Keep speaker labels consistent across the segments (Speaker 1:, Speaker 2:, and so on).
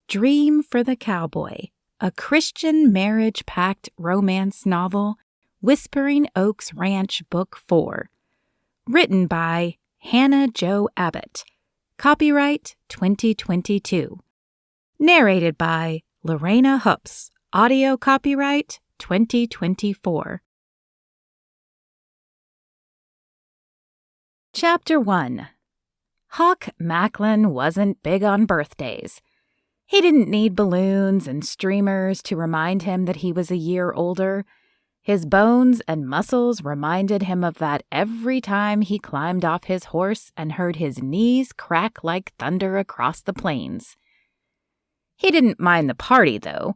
Speaker 1: Dream for the Cowboy, a Christian marriage-packed romance novel, Whispering Oaks Ranch Book 4. Written by Hannah Jo Abbott. Copyright 2022. Narrated by Lorena Hupps. Audio copyright 2024. Chapter 1. Hawk Macklin wasn't big on birthdays. He didn't need balloons and streamers to remind him that he was a year older. His bones and muscles reminded him of that every time he climbed off his horse and heard his knees crack like thunder across the plains. He didn't mind the party, though.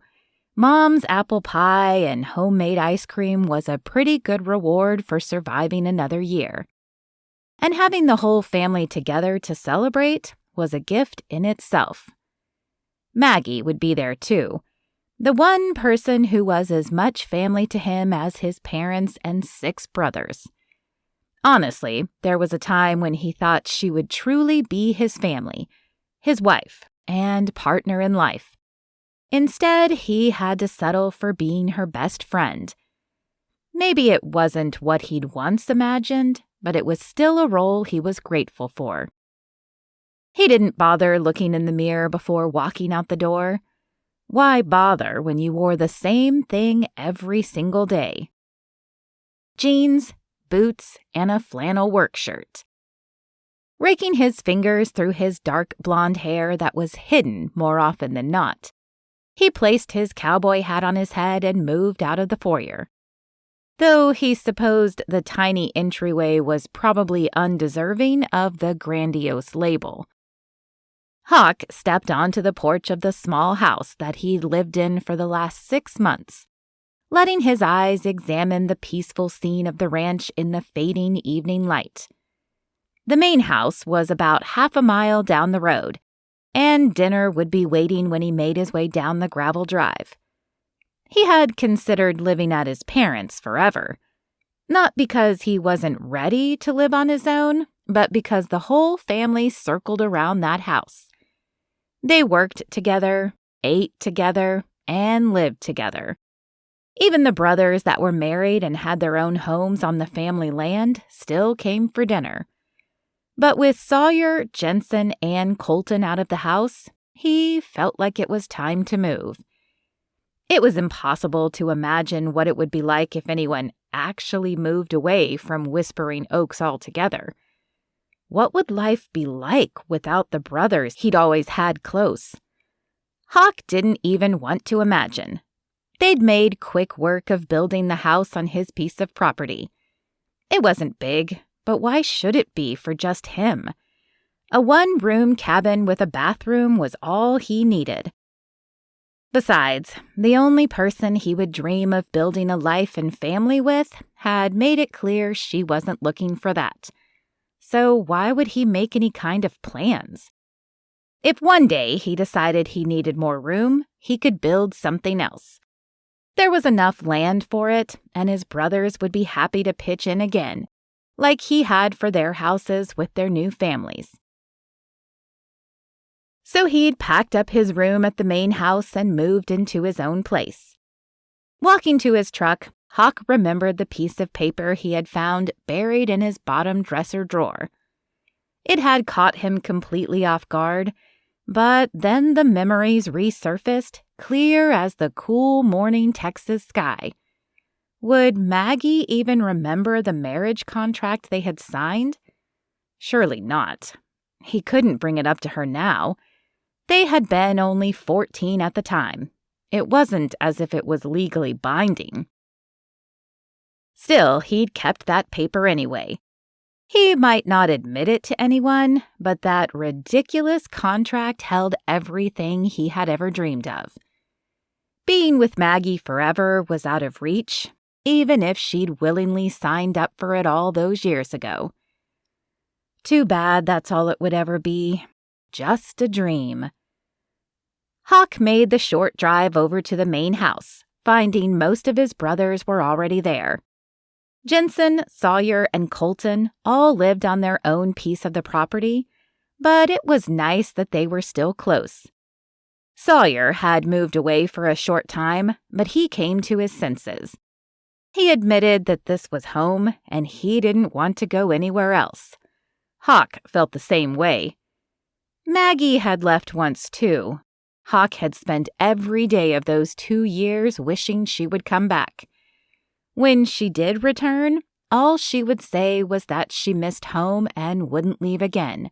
Speaker 1: Mom's apple pie and homemade ice cream was a pretty good reward for surviving another year. And having the whole family together to celebrate was a gift in itself. Maggie would be there too, the one person who was as much family to him as his parents and 6 brothers. Honestly, there was a time when he thought she would truly be his family, his wife, and partner in life. Instead, he had to settle for being her best friend. Maybe it wasn't what he'd once imagined, but it was still a role he was grateful for. He didn't bother looking in the mirror before walking out the door. Why bother when you wore the same thing every single day? Jeans, boots, and a flannel work shirt. Raking his fingers through his dark blonde hair that was hidden more often than not, he placed his cowboy hat on his head and moved out of the foyer. Though he supposed the tiny entryway was probably undeserving of the grandiose label. Hawk stepped onto the porch of the small house that he'd lived in for the last 6 months, letting his eyes examine the peaceful scene of the ranch in the fading evening light. The main house was about half a mile down the road, and dinner would be waiting when he made his way down the gravel drive. He had considered living at his parents' forever, not because he wasn't ready to live on his own, but because the whole family circled around that house. They worked together, ate together, and lived together. Even the brothers that were married and had their own homes on the family land still came for dinner. But with Sawyer, Jensen, and Colton out of the house, he felt like it was time to move. It was impossible to imagine what it would be like if anyone actually moved away from Whispering Oaks altogether. What would life be like without the brothers he'd always had close? Hawk didn't even want to imagine. They'd made quick work of building the house on his piece of property. It wasn't big, but why should it be for just him? A 1-room cabin with a bathroom was all he needed. Besides, the only person he would dream of building a life and family with had made it clear she wasn't looking for that. So why would he make any kind of plans? If one day he decided he needed more room, he could build something else. There was enough land for it, and his brothers would be happy to pitch in again, like he had for their houses with their new families. So he'd packed up his room at the main house and moved into his own place. Walking to his truck, Hawk remembered the piece of paper he had found buried in his bottom dresser drawer. It had caught him completely off guard, but then the memories resurfaced, clear as the cool morning Texas sky. Would Maggie even remember the marriage contract they had signed? Surely not. He couldn't bring it up to her now. They had been only 14 at the time. It wasn't as if it was legally binding. Still, he'd kept that paper anyway. He might not admit it to anyone, but that ridiculous contract held everything he had ever dreamed of. Being with Maggie forever was out of reach, even if she'd willingly signed up for it all those years ago. Too bad that's all it would ever be. Just a dream. Hawk made the short drive over to the main house, finding most of his brothers were already there. Jensen, Sawyer, and Colton all lived on their own piece of the property, but it was nice that they were still close. Sawyer had moved away for a short time, but he came to his senses. He admitted that this was home, and he didn't want to go anywhere else. Hawk felt the same way. Maggie had left once, too. Hawk had spent every day of those 2 years wishing she would come back. When she did return, all she would say was that she missed home and wouldn't leave again.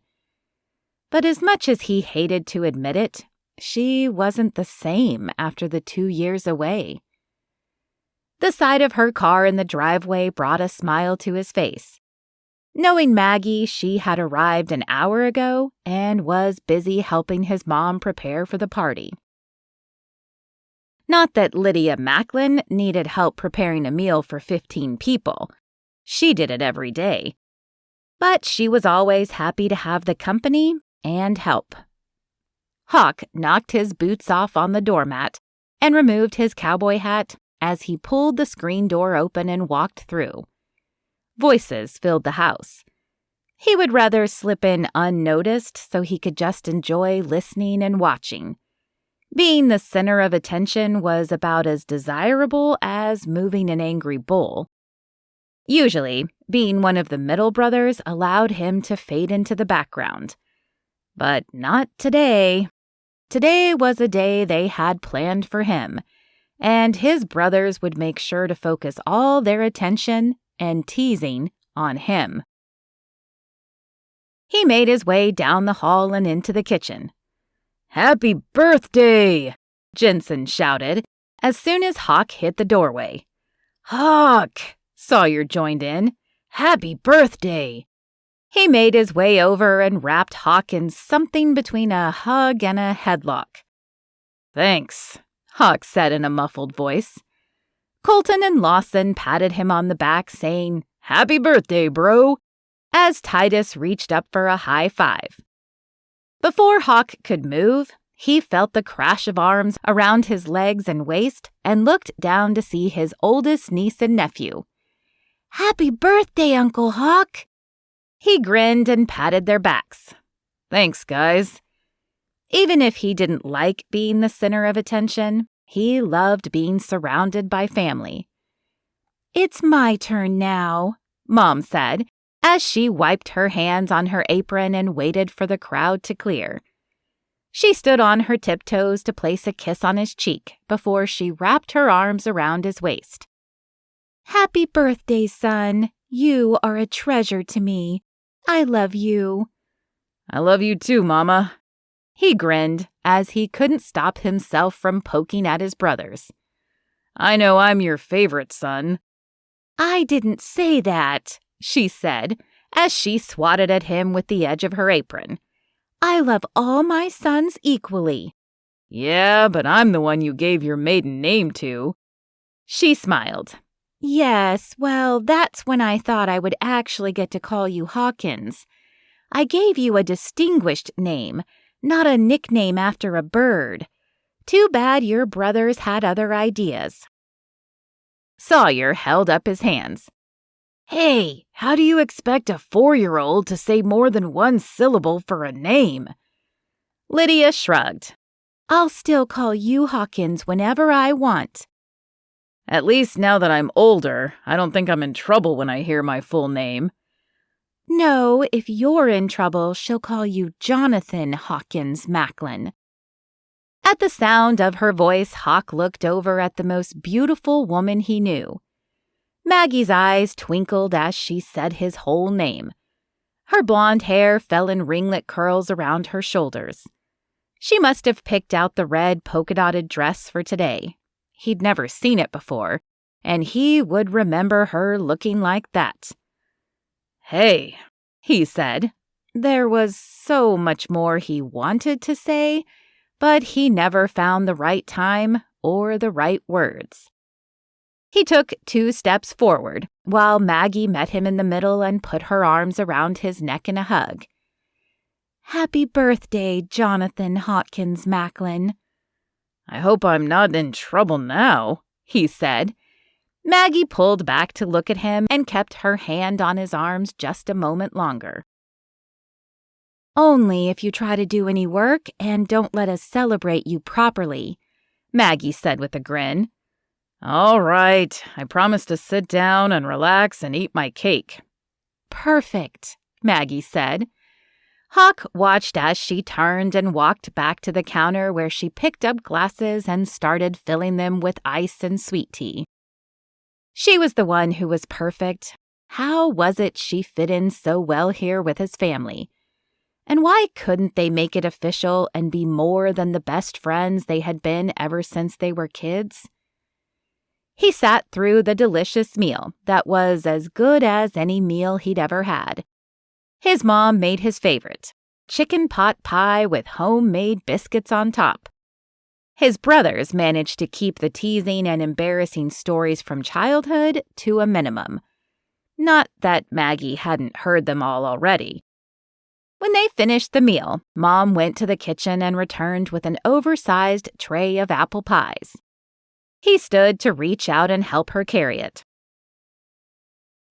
Speaker 1: But as much as he hated to admit it, she wasn't the same after the 2 years away. The sight of her car in the driveway brought a smile to his face. Knowing Maggie, she had arrived an hour ago and was busy helping his mom prepare for the party. Not that Lydia Macklin needed help preparing a meal for 15 people. She did it every day. But she was always happy to have the company and help. Hawk knocked his boots off on the doormat and removed his cowboy hat as he pulled the screen door open and walked through. Voices filled the house. He would rather slip in unnoticed so he could just enjoy listening and watching. Being the center of attention was about as desirable as moving an angry bull. Usually, being one of the middle brothers allowed him to fade into the background. But not today. Today was a day they had planned for him, and his brothers would make sure to focus all their attention and teasing on him. He made his way down the hall and into the kitchen. "Happy birthday!" Jensen shouted as soon as Hawk hit the doorway. "Hawk!" Sawyer joined in. "Happy birthday!" He made his way over and wrapped Hawk in something between a hug and a headlock. "Thanks," Hawk said in a muffled voice. Colton and Lawson patted him on the back, saying, "Happy birthday, bro," as Titus reached up for a high five. Before Hawk could move, he felt the crash of arms around his legs and waist and looked down to see his oldest niece and nephew. "Happy birthday, Uncle Hawk!" He grinned and patted their backs. "Thanks, guys." Even if he didn't like being the center of attention, he loved being surrounded by family. "It's my turn now," Mom said, as she wiped her hands on her apron and waited for the crowd to clear. She stood on her tiptoes to place a kiss on his cheek before she wrapped her arms around his waist. "Happy birthday, son. You are a treasure to me. I love you." "I love you too, Mama." He grinned as he couldn't stop himself from poking at his brothers. "I know I'm your favorite son." "I didn't say that," she said as she swatted at him with the edge of her apron. "I love all my sons equally." "Yeah, but I'm the one you gave your maiden name to." She smiled. "Yes, well, that's when I thought I would actually get to call you Hawkins. I gave you a distinguished name, not a nickname after a bird. Too bad your brothers had other ideas." Sawyer held up his hands. "Hey, how do you expect a 4-year-old to say more than one syllable for a name?" Lydia shrugged. "I'll still call you Hawkins whenever I want." "At least now that I'm older, I don't think I'm in trouble when I hear my full name." "No, if you're in trouble, she'll call you Jonathan Hawkins Macklin." At the sound of her voice, Hawk looked over at the most beautiful woman he knew. Maggie's eyes twinkled as she said his whole name. Her blonde hair fell in ringlet curls around her shoulders. She must have picked out the red polka-dotted dress for today. He'd never seen it before, and he would remember her looking like that. "Hey," he said. There was so much more he wanted to say, but he never found the right time or the right words. He took 2 steps forward, while Maggie met him in the middle and put her arms around his neck in a hug. "Happy birthday, Jonathan Hawkins Macklin." "I hope I'm not in trouble now," he said. Maggie pulled back to look at him and kept her hand on his arms just a moment longer. Only if you try to do any work and don't let us celebrate you properly," Maggie said with a grin.
Speaker 2: "All right, I promise to sit down and relax and eat my cake."
Speaker 1: "Perfect," Maggie said. Hawk watched as she turned and walked back to the counter where she picked up glasses and started filling them with ice and sweet tea. She was the one who was perfect. How was it she fit in so well here with his family? And why couldn't they make it official and be more than the best friends they had been ever since they were kids? He sat through the delicious meal that was as good as any meal he'd ever had. His mom made his favorite, chicken pot pie with homemade biscuits on top. His brothers managed to keep the teasing and embarrassing stories from childhood to a minimum. Not that Maggie hadn't heard them all already. When they finished the meal, Mom went to the kitchen and returned with an oversized tray of apple pies. He stood to reach out and help her carry it.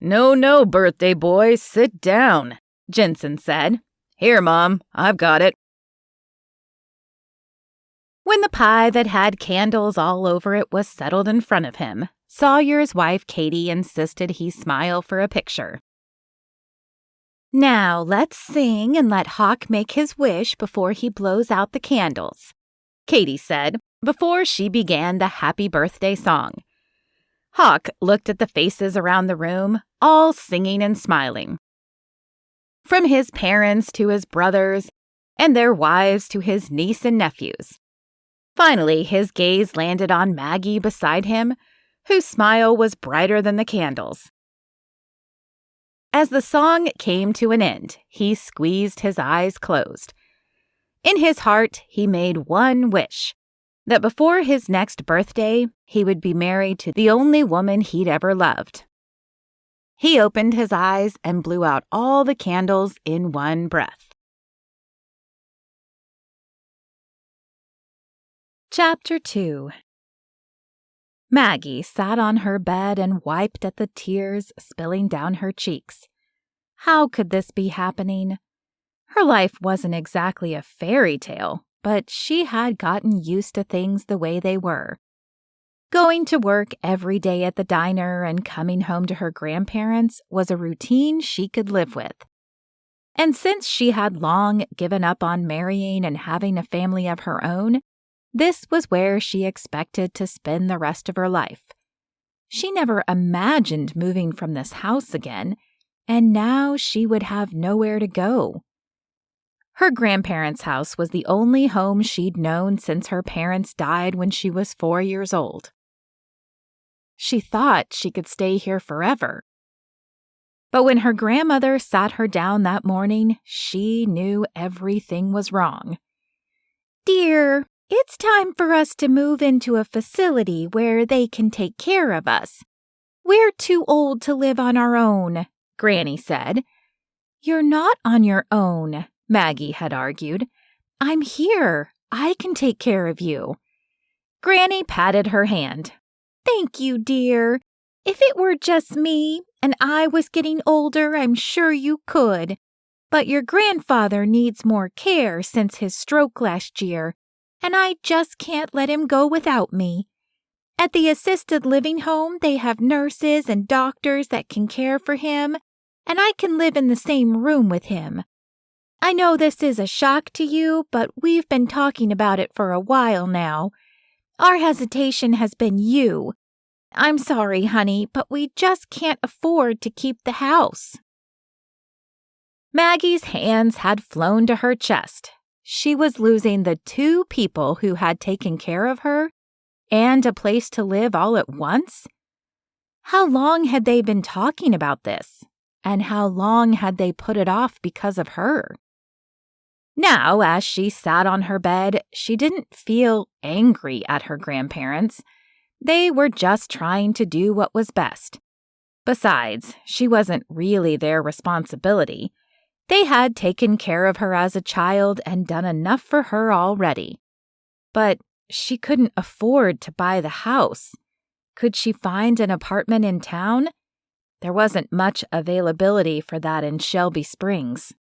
Speaker 2: No, birthday boy, sit down," Jensen said. "Here, Mom, I've got it."
Speaker 1: When the pie that had candles all over it was settled in front of him, Sawyer's wife Katie insisted he smile for a picture. "Now let's sing and let Hawk make his wish before he blows out the candles," Katie said before she began the happy birthday song. Hawk looked at the faces around the room, all singing and smiling. From his parents to his brothers, and their wives to his niece and nephews. Finally, his gaze landed on Maggie beside him, whose smile was brighter than the candles. As the song came to an end, he squeezed his eyes closed. In his heart, he made one wish, that before his next birthday, he would be married to the only woman he'd ever loved. He opened his eyes and blew out all the candles in one breath. Chapter 2. Maggie sat on her bed and wiped at the tears spilling down her cheeks. How could this be happening? Her life wasn't exactly a fairy tale, but she had gotten used to things the way they were. Going to work every day at the diner and coming home to her grandparents was a routine she could live with. And since she had long given up on marrying and having a family of her own, this was where she expected to spend the rest of her life. She never imagined moving from this house again, and now she would have nowhere to go. Her grandparents' house was the only home she'd known since her parents died when she was 4 years old. She thought she could stay here forever. But when her grandmother sat her down that morning, she knew everything was wrong. "Dear, it's time for us to move into a facility where they can take care of us. We're too old to live on our own," Granny said. "You're not on your own," Maggie had argued. "I'm here. I can take care of you." Granny patted her hand. "Thank you, dear. If it were just me and I was getting older, I'm sure you could. But your grandfather needs more care since his stroke last year, and I just can't let him go without me. At the assisted living home, they have nurses and doctors that can care for him, and I can live in the same room with him. I know this is a shock to you, but we've been talking about it for a while now. Our hesitation has been you. I'm sorry, honey, but we just can't afford to keep the house." Maggie's hands had flown to her chest. She was losing the 2 people who had taken care of her and a place to live all at once. How long had they been talking about this? And how long had they put it off because of her? Now, as she sat on her bed, she didn't feel angry at her grandparents. They were just trying to do what was best. Besides, she wasn't really their responsibility. They had taken care of her as a child and done enough for her already. But she couldn't afford to buy the house. Could she find an apartment in town? There wasn't much availability for that in Shelby Springs.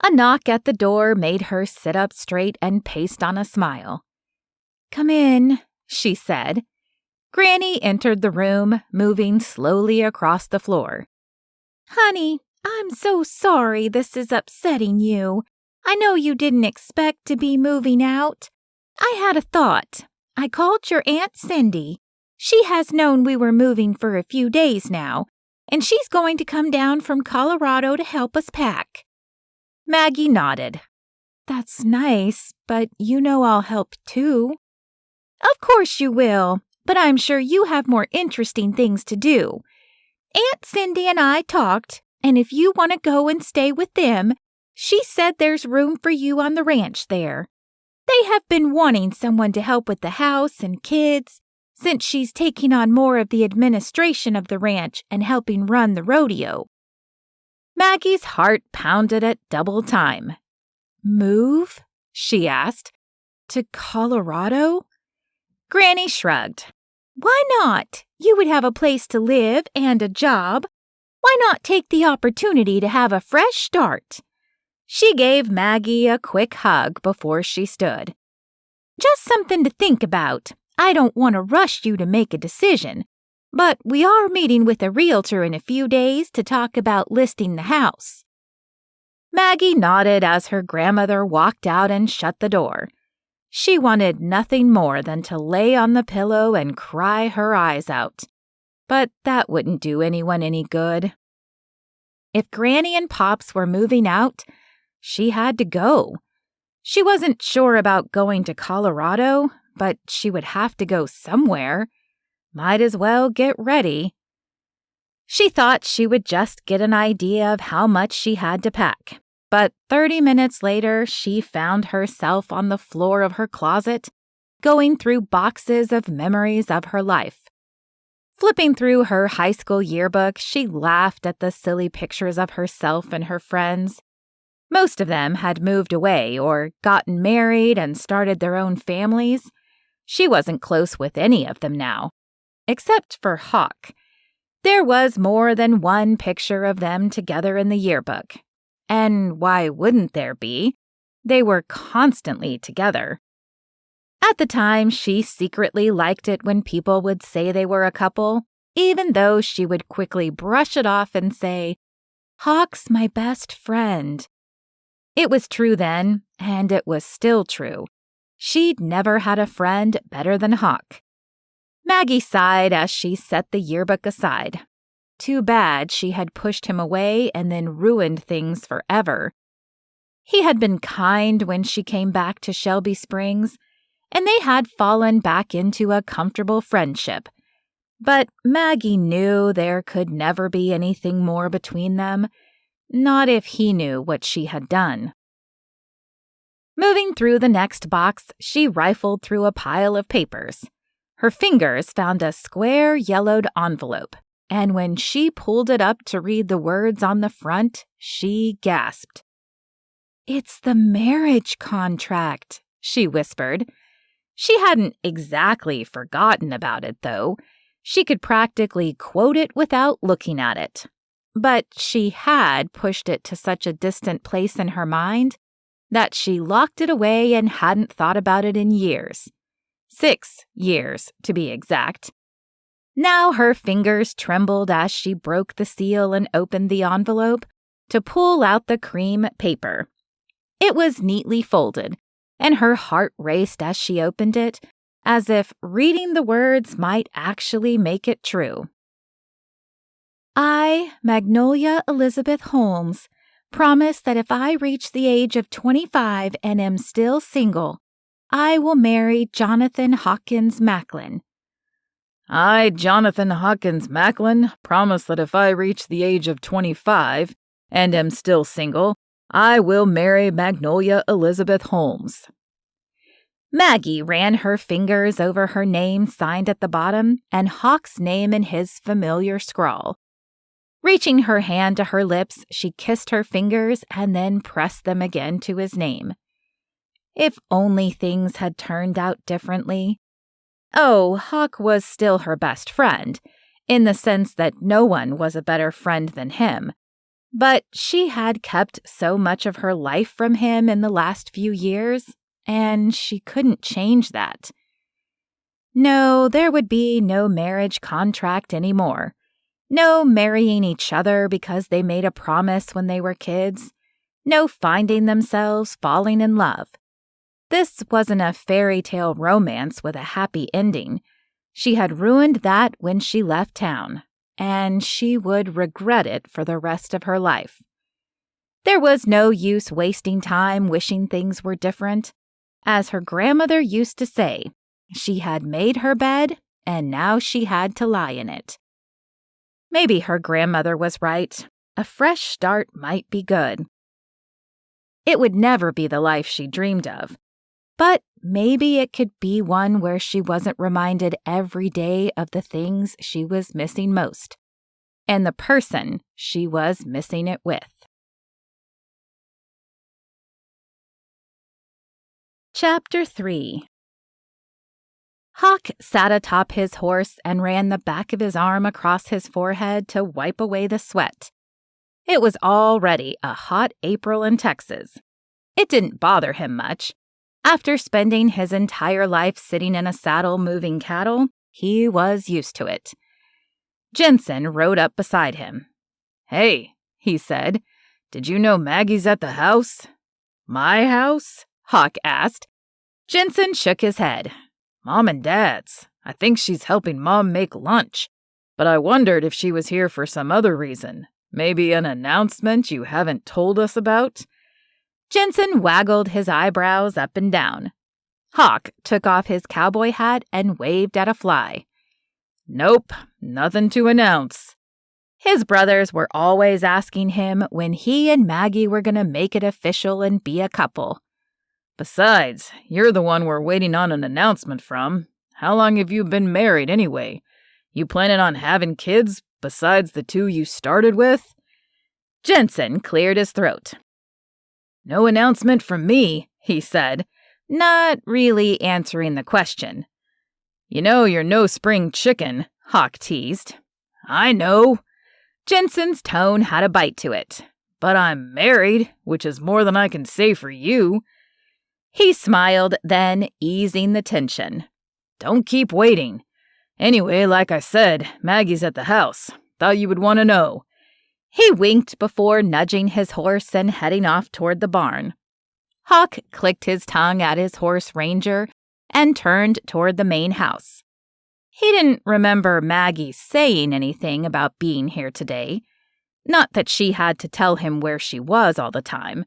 Speaker 1: A knock at the door made her sit up straight and paste on a smile. "Come in," she said. Granny entered the room, moving slowly across the floor. "Honey, I'm so sorry this is upsetting you. I know you didn't expect to be moving out. I had a thought. I called your Aunt Cindy. She has known we were moving for a few days now, and she's going to come down from Colorado to help us pack." Maggie nodded. "That's nice, but you know I'll help too." "Of course you will, but I'm sure you have more interesting things to do. Aunt Cindy and I talked, and if you want to go and stay with them, she said there's room for you on the ranch there. They have been wanting someone to help with the house and kids, since she's taking on more of the administration of the ranch and helping run the rodeo." Maggie's heart pounded at double time. "Move?" she asked. "To Colorado?" Granny shrugged. "Why not? You would have a place to live and a job. Why not take the opportunity to have a fresh start?" She gave Maggie a quick hug before she stood. "Just something to think about. I don't want to rush you to make a decision, but we are meeting with a realtor in a few days to talk about listing the house." Maggie nodded as her grandmother walked out and shut the door. She wanted nothing more than to lay on the pillow and cry her eyes out, but that wouldn't do anyone any good. If Granny and Pops were moving out, she had to go. She wasn't sure about going to Colorado, but she would have to go somewhere. Might as well get ready. She thought she would just get an idea of how much she had to pack, but 30 minutes later, she found herself on the floor of her closet, going through boxes of memories of her life. Flipping through her high school yearbook, she laughed at the silly pictures of herself and her friends. Most of them had moved away or gotten married and started their own families. She wasn't close with any of them now, except for Hawk. There was more than one picture of them together in the yearbook. And why wouldn't there be? They were constantly together. At the time, she secretly liked it when people would say they were a couple, even though she would quickly brush it off and say, "Hawk's my best friend." It was true then, and it was still true. She'd never had a friend better than Hawk. Maggie sighed as she set the yearbook aside. Too bad she had pushed him away and then ruined things forever. He had been kind when she came back to Shelby Springs, and they had fallen back into a comfortable friendship. But Maggie knew there could never be anything more between them, not if he knew what she had done. Moving through the next box, she rifled through a pile of papers. Her fingers found a square yellowed envelope, and when she pulled it up to read the words on the front, she gasped. "It's the marriage contract," she whispered. She hadn't exactly forgotten about it, though. She could practically quote it without looking at it. But she had pushed it to such a distant place in her mind that she locked it away and hadn't thought about it in years. 6 years, to be exact. Now her fingers trembled as she broke the seal and opened the envelope to pull out the cream paper. It was neatly folded, and her heart raced as she opened it, as if reading the words might actually make it true. "I, Magnolia Elizabeth Holmes, promise that if I reach the age of 25 and am still single, I will marry Jonathan Hawkins Macklin."
Speaker 2: "I, Jonathan Hawkins Macklin, promise that if I reach the age of 25 and am still single, I will marry Magnolia Elizabeth Holmes."
Speaker 1: Maggie ran her fingers over her name signed at the bottom and Hawk's name in his familiar scrawl. Reaching her hand to her lips, she kissed her fingers and then pressed them again to his name. If only things had turned out differently. Oh, Hawk was still her best friend, in the sense that no one was a better friend than him. But she had kept so much of her life from him in the last few years, and she couldn't change that. No, there would be no marriage contract anymore. No marrying each other because they made a promise when they were kids. No finding themselves falling in love. This wasn't a fairy tale romance with a happy ending. She had ruined that when she left town, and she would regret it for the rest of her life. There was no use wasting time wishing things were different. As her grandmother used to say, she had made her bed, and now she had to lie in it. Maybe her grandmother was right. A fresh start might be good. It would never be the life she dreamed of, but maybe it could be one where she wasn't reminded every day of the things she was missing most, and the person she was missing it with. Chapter 3. Hawk sat atop his horse and ran the back of his arm across his forehead to wipe away the sweat. It was already a hot April in Texas. It didn't bother him much. After spending his entire life sitting in a saddle moving cattle, he was used to it. Jensen rode up beside him.
Speaker 2: "Hey," he said, "did you know Maggie's at the house?"
Speaker 1: "My house?" Hawk asked.
Speaker 2: Jensen shook his head. "Mom and Dad's. I think she's helping Mom make lunch. But I wondered if she was here for some other reason. Maybe an announcement you haven't told us about?"
Speaker 1: Jensen waggled his eyebrows up and down. Hawk took off his cowboy hat and waved at a fly.
Speaker 2: "Nope, nothing to announce."
Speaker 1: His brothers were always asking him when he and Maggie were going to make it official and be a couple.
Speaker 2: "Besides, you're the one we're waiting on an announcement from. How long have you been married anyway? You planning on having kids besides the 2 you started with?"
Speaker 1: Jensen cleared his throat.
Speaker 2: "No announcement from me," he said,
Speaker 1: not really answering the question.
Speaker 2: "You know you're no spring chicken," Hawk teased.
Speaker 1: "I know." Jensen's tone had a bite to it.
Speaker 2: "But I'm married, which is more than I can say for you."
Speaker 1: He smiled, then easing the tension.
Speaker 2: "Don't keep waiting. Anyway, like I said, Maggie's at the house. Thought you would want to know."
Speaker 1: He winked before nudging his horse and heading off toward the barn. Hawk clicked his tongue at his horse Ranger and turned toward the main house. He didn't remember Maggie saying anything about being here today. Not that she had to tell him where she was all the time.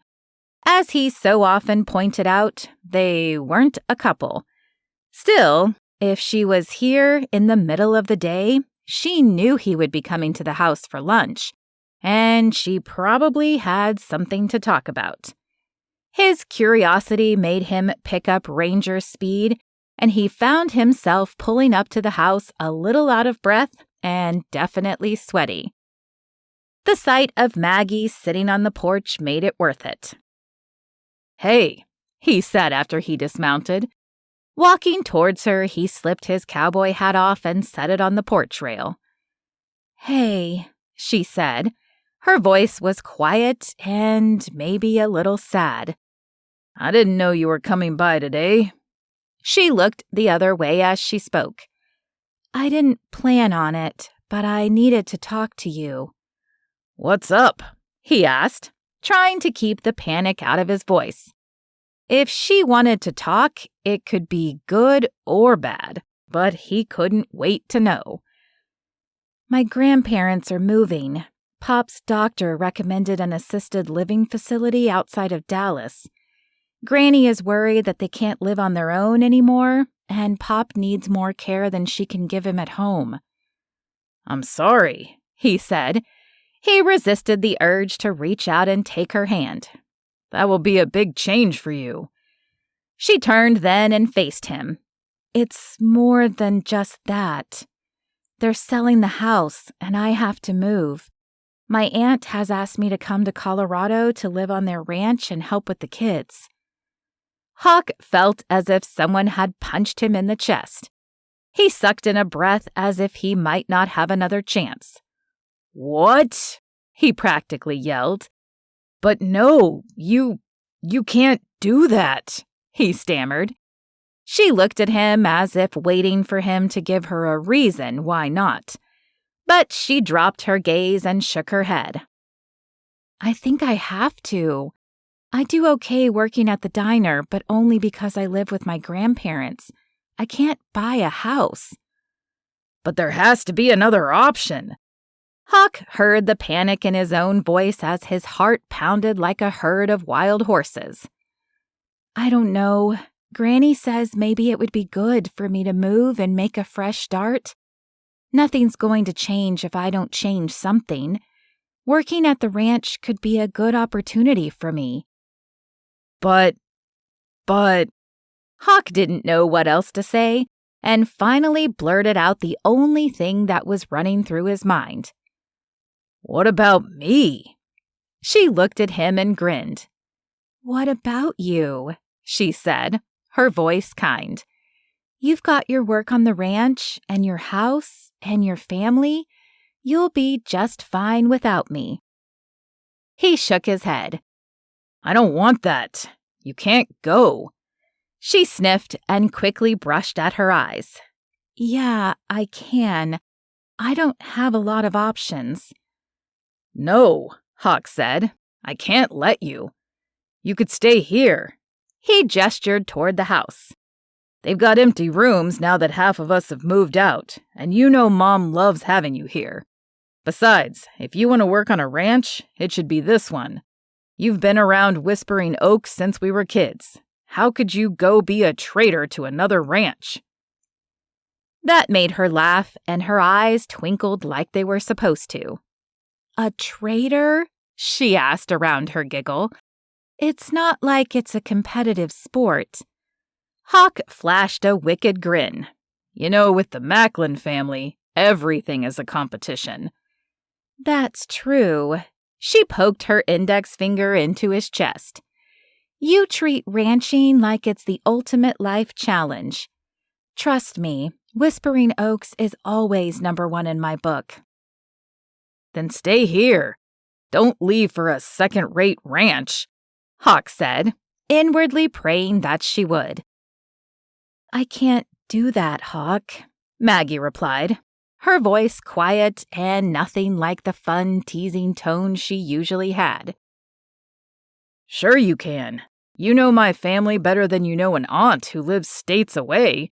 Speaker 1: As he so often pointed out, they weren't a couple. Still, if she was here in the middle of the day, she knew he would be coming to the house for lunch, and she probably had something to talk about. His curiosity made him pick up Ranger's speed, and he found himself pulling up to the house a little out of breath and definitely sweaty. The sight of Maggie sitting on the porch made it worth it.
Speaker 2: "Hey,"
Speaker 1: he said after he dismounted. Walking towards her, he slipped his cowboy hat off and set it on the porch rail. "Hey," she said. Her voice was quiet and maybe a little sad.
Speaker 2: "I didn't know you were coming by today."
Speaker 1: She looked the other way as she spoke. "I didn't plan on it, but I needed to talk to you."
Speaker 2: "What's up?"
Speaker 1: he asked, trying to keep the panic out of his voice. If she wanted to talk, it could be good or bad, but he couldn't wait to know. "My grandparents are moving. Pop's doctor recommended an assisted living facility outside of Dallas. Granny is worried that they can't live on their own anymore, and Pop needs more care than she can give him at home."
Speaker 2: "I'm sorry,"
Speaker 1: he said. He resisted the urge to reach out and take her hand.
Speaker 2: "That will be a big change for you."
Speaker 1: She turned then and faced him. "It's more than just that. They're selling the house, and I have to move. My aunt has asked me to come to Colorado to live on their ranch and help with the kids." Hawk felt as if someone had punched him in the chest. He sucked in a breath as if he might not have another chance.
Speaker 2: "What?"
Speaker 1: he practically yelled.
Speaker 2: "But no, you can't do that," he stammered.
Speaker 1: She looked at him as if waiting for him to give her a reason why not. But she dropped her gaze and shook her head. "I think I have to. I do okay working at the diner, but only because I live with my grandparents. I can't buy a house."
Speaker 2: "But there has to be another option."
Speaker 1: Huck heard the panic in his own voice as his heart pounded like a herd of wild horses. "I don't know. Granny says maybe it would be good for me to move and make a fresh start. Nothing's going to change if I don't change something. Working at the ranch could be a good opportunity for me."
Speaker 2: But...
Speaker 1: Huck didn't know what else to say, and finally blurted out the only thing that was running through his mind.
Speaker 2: "What about me?"
Speaker 1: She looked at him and grinned. "What about you?" she said, her voice kind. "You've got your work on the ranch and your house and your family. You'll be just fine without me." He shook his head.
Speaker 2: "I don't want that. You can't go."
Speaker 1: She sniffed and quickly brushed at her eyes. "Yeah, I can. I don't have a lot of options."
Speaker 2: "No," Huck said. "I can't let you. You could stay here." He gestured toward the house. "They've got empty rooms now that half of us have moved out, and you know Mom loves having you here. Besides, if you want to work on a ranch, it should be this one. You've been around Whispering Oaks since we were kids. How could you go be a traitor to another ranch?"
Speaker 1: That made her laugh, and her eyes twinkled like they were supposed to. "A traitor?" she asked around her giggle. "It's not like it's a competitive sport." Huck flashed a wicked grin.
Speaker 2: "You know, with the Macklin family, everything is a competition."
Speaker 1: "That's true." She poked her index finger into his chest. "You treat ranching like it's the ultimate life challenge. Trust me, Whispering Oaks is always #1 in my book."
Speaker 2: "Then stay here. Don't leave for a second-rate ranch," Huck said,
Speaker 1: inwardly praying that she would. "I can't do that, Huck," Maggie replied, her voice quiet and nothing like the fun, teasing tone she usually had.
Speaker 2: "Sure you can. You know my family better than you know an aunt who lives states away."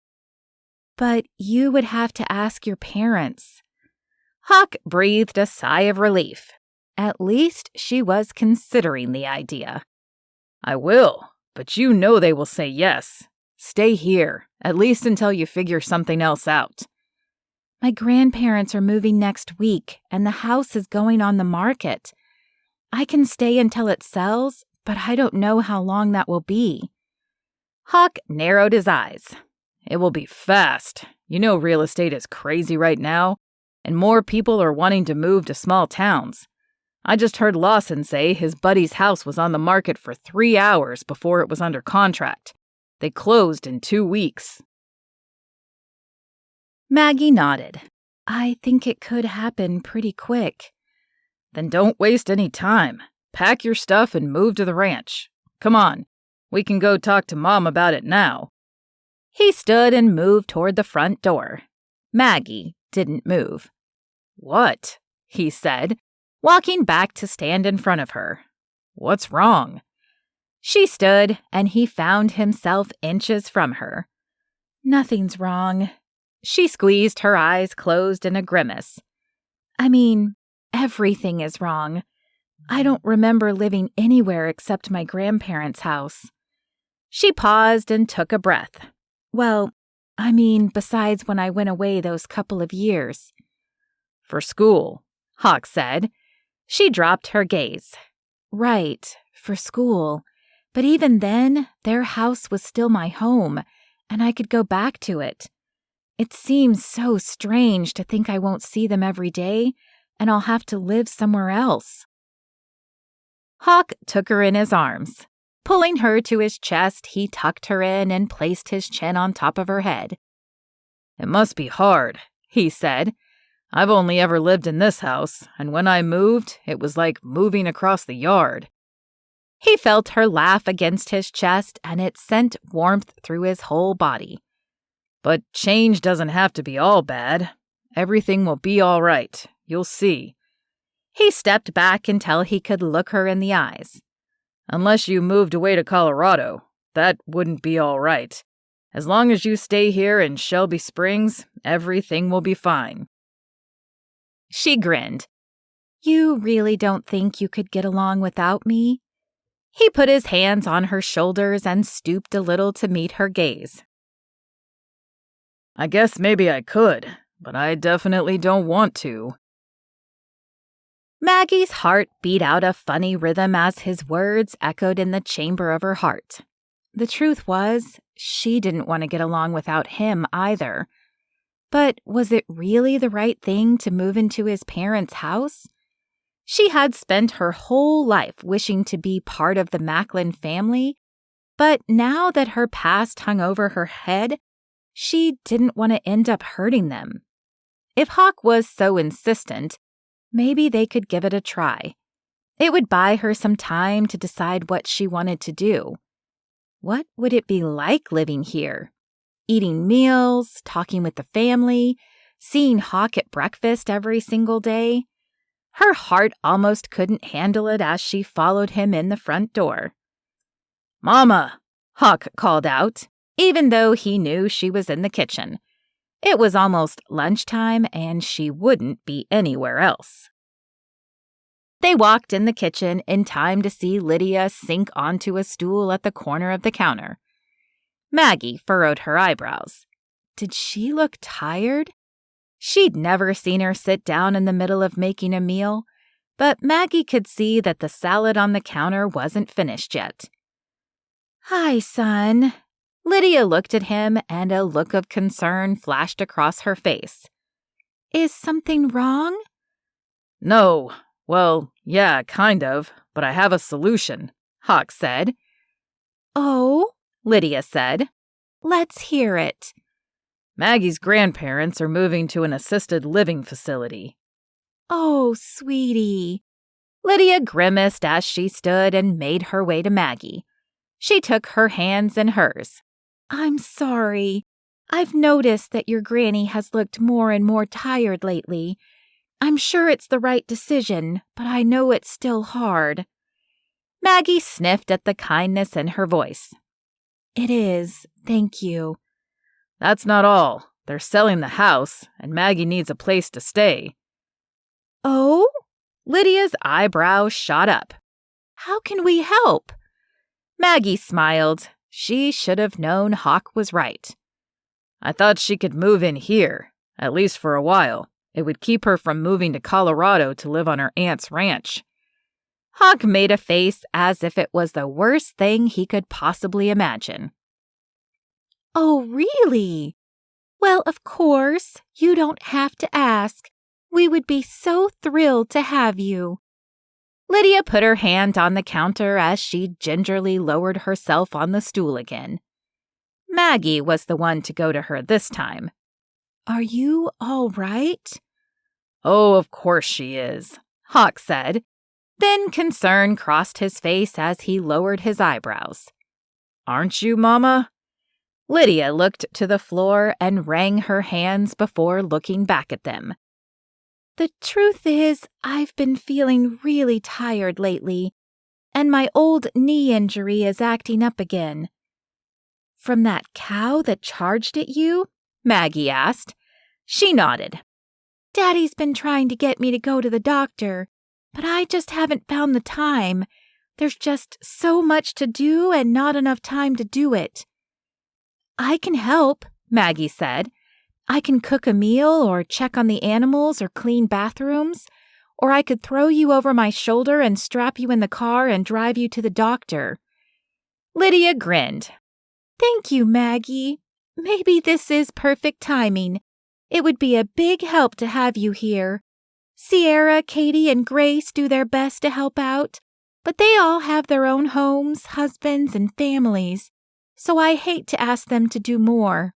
Speaker 1: "But you would have to ask your parents." Huck breathed a sigh of relief. At least she was considering the idea.
Speaker 2: "I will, but you know they will say yes. Stay here, at least until you figure something else out."
Speaker 1: "My grandparents are moving next week, and the house is going on the market. I can stay until it sells, but I don't know how long that will be."
Speaker 2: Huck narrowed his eyes. "It will be fast. You know real estate is crazy right now, and more people are wanting to move to small towns. I just heard Lawson say his buddy's house was on the market for 3 hours before it was under contract. They closed in 2 weeks.
Speaker 1: Maggie nodded. "I think it could happen pretty quick."
Speaker 2: "Then don't waste any time. Pack your stuff and move to the ranch. Come on, we can go talk to Mom about it now."
Speaker 1: He stood and moved toward the front door. Maggie didn't move.
Speaker 2: "What?"
Speaker 1: he said, walking back to stand in front of her.
Speaker 2: "What's wrong?"
Speaker 1: She stood, and he found himself inches from her. "Nothing's wrong." She squeezed her eyes closed in a grimace. "I mean, everything is wrong. I don't remember living anywhere except my grandparents' house." She paused and took a breath. "Well, I mean, besides when I went away those couple of years."
Speaker 2: "For school,"
Speaker 1: Hawk said. She dropped her gaze. "Right, for school. But even then, their house was still my home, and I could go back to it. It seems so strange to think I won't see them every day, and I'll have to live somewhere else." Hawk took her in his arms. Pulling her to his chest, he tucked her in and placed his chin on top of her head.
Speaker 2: "It must be hard," he said. I've only ever lived in this house, and when I moved, it was like moving across the yard."
Speaker 1: He felt her laugh against his chest, and it sent warmth through his whole body.
Speaker 2: "But change doesn't have to be all bad. Everything will be all right. You'll see."
Speaker 1: He stepped back until he could look her in the eyes.
Speaker 2: "Unless you moved away to Colorado, that wouldn't be all right. As long as you stay here in Shelby Springs, everything will be fine."
Speaker 1: She grinned. "You really don't think you could get along without me?" He put his hands on her shoulders and stooped a little to meet her gaze.
Speaker 2: "I guess maybe I could, but I definitely don't want to."
Speaker 1: Maggie's heart beat out a funny rhythm as his words echoed in the chamber of her heart. The truth was, she didn't want to get along without him either. But was it really the right thing to move into his parents' house? She had spent her whole life wishing to be part of the Macklin family, but now that her past hung over her head, she didn't want to end up hurting them. If Hawk was so insistent, maybe they could give it a try. It would buy her some time to decide what she wanted to do. What would it be like living here? Eating meals, talking with the family, seeing Hawk at breakfast every single day? Her heart almost couldn't handle it as she followed him in the front door.
Speaker 2: "Mama!"
Speaker 1: Hawk called out, even though he knew she was in the kitchen. It was almost lunchtime, and she wouldn't be anywhere else. They walked in the kitchen in time to see Lydia sink onto a stool at the corner of the counter. Maggie furrowed her eyebrows. Did she look tired? She'd never seen her sit down in the middle of making a meal, but Maggie could see that the salad on the counter wasn't finished yet. "Hi, son." Lydia looked at him, and a look of concern flashed across her face. "Is something wrong?"
Speaker 2: "No. Well, yeah, kind of, but I have a solution," Hawk said.
Speaker 1: "Oh?" Lydia said. "Let's hear it."
Speaker 2: "Maggie's grandparents are moving to an assisted living facility."
Speaker 1: "Oh, sweetie." Lydia grimaced as she stood and made her way to Maggie. She took her hands in hers. "I'm sorry. I've noticed that your granny has looked more and more tired lately. I'm sure it's the right decision, but I know it's still hard." Maggie sniffed at the kindness in her voice. "It is, thank you."
Speaker 2: "That's not all. They're selling the house, and Maggie needs a place to stay."
Speaker 1: "Oh?" Lydia's eyebrows shot up. "How can we help?" Maggie smiled. She should have known Hawk was right.
Speaker 2: "I thought she could move in here, at least for a while. It would keep her from moving to Colorado to live on her aunt's ranch."
Speaker 1: Hawk made a face as if it was the worst thing he could possibly imagine. "Oh, really? Well, of course, you don't have to ask. We would be so thrilled to have you." Lydia put her hand on the counter as she gingerly lowered herself on the stool again. Maggie was the one to go to her this time. "Are you all right?"
Speaker 2: "Oh, of course she is,"
Speaker 1: Hawk said. Then concern crossed his face as he lowered his eyebrows.
Speaker 2: "Aren't you, Mama?"
Speaker 1: Lydia looked to the floor and wrung her hands before looking back at them. "The truth is, I've been feeling really tired lately, and my old knee injury is acting up again." "From that cow that charged at you?" Maggie asked. She nodded. "Daddy's been trying to get me to go to the doctor, but I just haven't found the time. There's just so much to do and not enough time to do it." "I can help," Maggie said. "I can cook a meal or check on the animals or clean bathrooms, or I could throw you over my shoulder and strap you in the car and drive you to the doctor." Lydia grinned. "Thank you, Maggie. Maybe this is perfect timing. It would be a big help to have you here. Sierra, Katie, and Grace do their best to help out, but they all have their own homes, husbands, and families, so I hate to ask them to do more."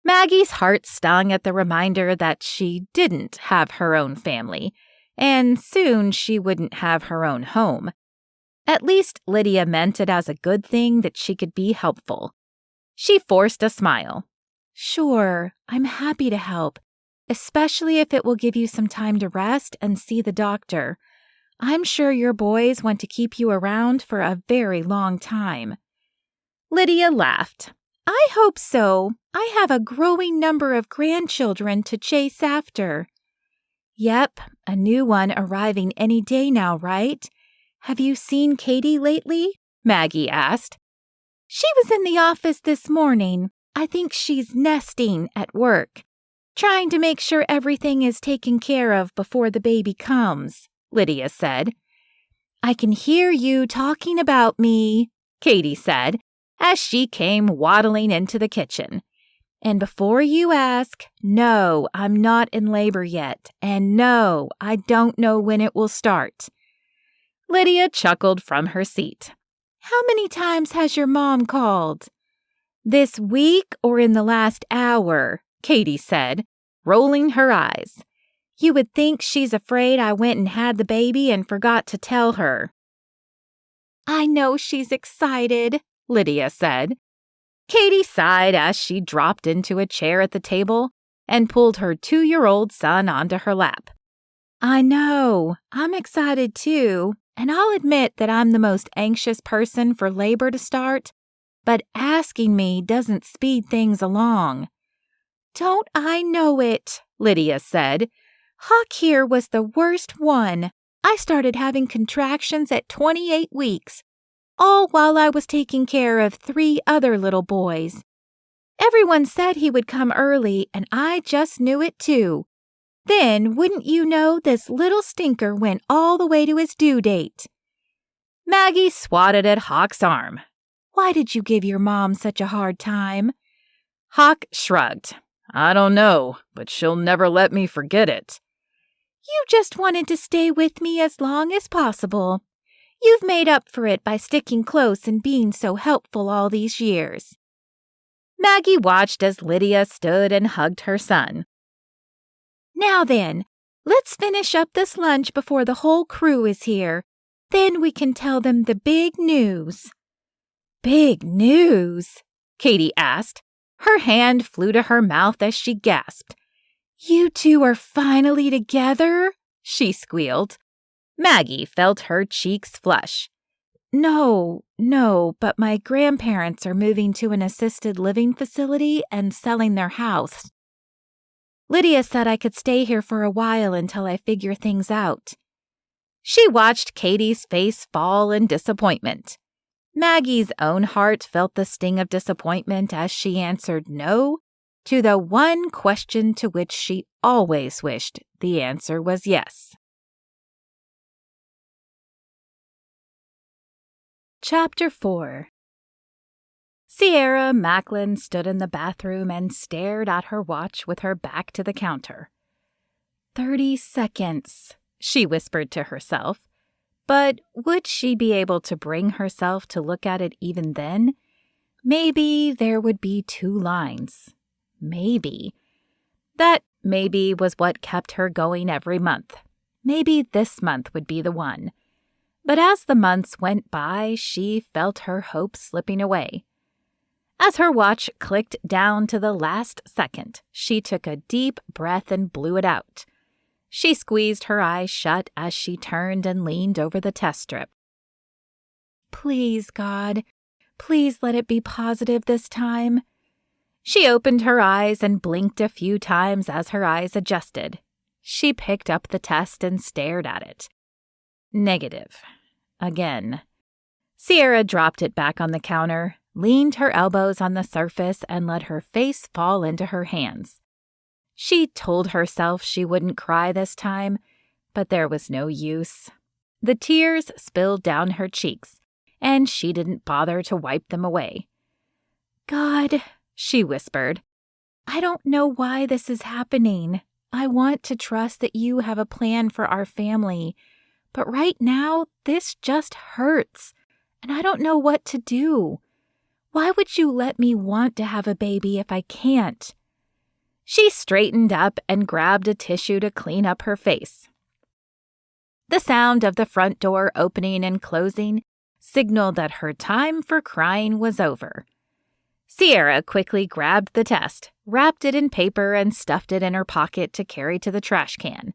Speaker 1: Maggie's heart stung at the reminder that she didn't have her own family, and soon she wouldn't have her own home. At least Lydia meant it as a good thing that she could be helpful. She forced a smile. "Sure, I'm happy to help, especially if it will give you some time to rest and see the doctor. I'm sure your boys want to keep you around for a very long time." Lydia laughed. "I hope so. I have a growing number of grandchildren to chase after." "Yep, a new one arriving any day now, right? Have you seen Katie lately?" Maggie asked. "She was in the office this morning. I think she's nesting at work, trying to make sure everything is taken care of before the baby comes," Lydia said. "I can hear you talking about me," Katie said, as she came waddling into the kitchen. "And before you ask, no, I'm not in labor yet, and no, I don't know when it will start." Lydia chuckled from her seat. "How many times has your mom called?" "This week or in the last hour," Katie said, rolling her eyes. "You would think she's afraid I went and had the baby and forgot to tell her." "I know she's excited," Lydia said. Katie sighed as she dropped into a chair at the table and pulled her 2-year-old son onto her lap. "I know. I'm excited too, and I'll admit that I'm the most anxious person for labor to start, but asking me doesn't speed things along." "Don't I know it," Lydia said. "Hawk here was the worst one. I started having contractions at 28 weeks, all while I was taking care of 3 other little boys. Everyone said he would come early, and I just knew it too. Then, wouldn't you know, this little stinker went all the way to his due date." Maggie swatted at Hawk's arm. "Why did you give your mom such a hard time?" Hawk shrugged. "I don't know, but she'll never let me forget it." "You just wanted to stay with me as long as possible. You've made up for it by sticking close and being so helpful all these years." Maggie watched as Lydia stood and hugged her son. "Now then, let's finish up this lunch before the whole crew is here. Then we can tell them the big news." "Big news?" Katie asked. Her hand flew to her mouth as she gasped. "You two are finally together?" she squealed. Maggie felt her cheeks flush. No, but my grandparents are moving to an assisted living facility and selling their house. Lydia said I could stay here for a while until I figure things out." She watched Katie's face fall in disappointment. Maggie's own heart felt the sting of disappointment as she answered no to the one question to which she always wished the answer was yes. Chapter 4. Sierra Macklin stood in the bathroom and stared at her watch with her back to the counter. 30 seconds, she whispered to herself. But would she be able to bring herself to look at it even then? Maybe there would be 2 lines. Maybe. That maybe was what kept her going every month. Maybe this month would be the one. But as the months went by, she felt her hope slipping away. As her watch clicked down to the last second, she took a deep breath and blew it out. She squeezed her eyes shut as she turned and leaned over the test strip. "Please, God, please let it be positive this time." She opened her eyes and blinked a few times as her eyes adjusted. She picked up the test and stared at it. Negative. Again. Sierra dropped it back on the counter, leaned her elbows on the surface, and let her face fall into her hands. She told herself she wouldn't cry this time, but there was no use. The tears spilled down her cheeks, and she didn't bother to wipe them away. "God," she whispered, "I don't know why this is happening. I want to trust that you have a plan for our family, but right now this just hurts, and I don't know what to do. Why would you let me want to have a baby if I can't? She straightened up and grabbed a tissue to clean up her face. The sound of the front door opening and closing signaled that her time for crying was over. Sierra quickly grabbed the test, wrapped it in paper, and stuffed it in her pocket to carry to the trash can.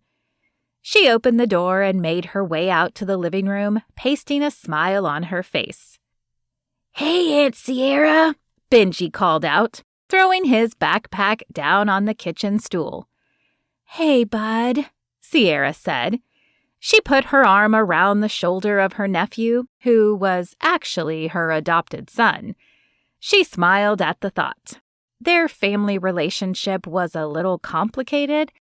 Speaker 1: She opened the door and made her way out to the living room, pasting a smile on her face. "Hey, Aunt Sierra," Benji called out, throwing his backpack down on the kitchen stool. "Hey, bud," Sierra said. She put her arm around the shoulder of her nephew, who was actually her adopted son. She smiled at the thought. Their family relationship was a little complicated,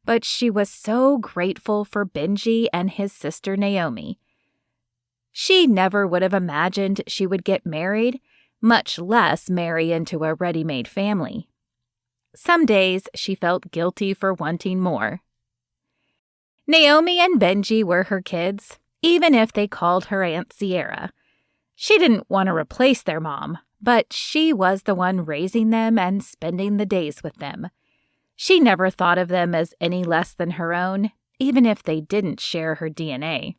Speaker 1: but she was so grateful for Benji and his sister Naomi. She never would have imagined she would get married, much less marry into a ready-made family. Some days she felt guilty for wanting more. Naomi and Benji were her kids, even if they called her Aunt Sierra. She didn't want to replace their mom, but she was the one raising them and spending the days with them. She never thought of them as any less than her own, even if they didn't share her DNA.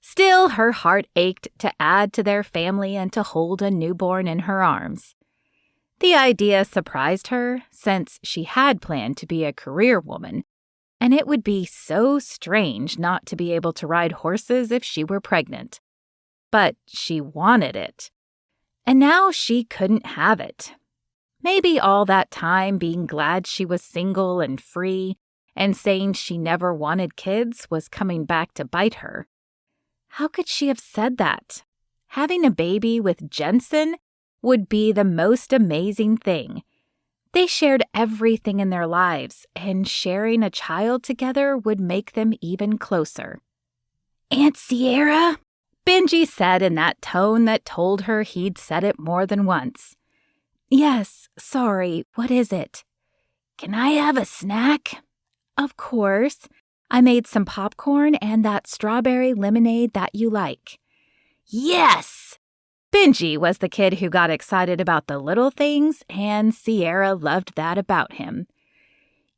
Speaker 1: Still, her heart ached to add to their family and to hold a newborn in her arms. The idea surprised her, since she had planned to be a career woman, and it would be so strange not to be able to ride horses if she were pregnant. But she wanted it. And now she couldn't have it. Maybe all that time being glad she was single and free and saying she never wanted kids was coming back to bite her. How could she have said that? Having a baby with Jensen would be the most amazing thing. They shared everything in their lives, and sharing a child together would make them even closer. "Aunt Sierra?" Benji said in that tone that told her he'd said it more than once. "Yes, sorry, what is it?" "Can I have a snack?" "Of course. I made some popcorn and that strawberry lemonade that you like." "Yes!" Benji was the kid who got excited about the little things, and Sierra loved that about him.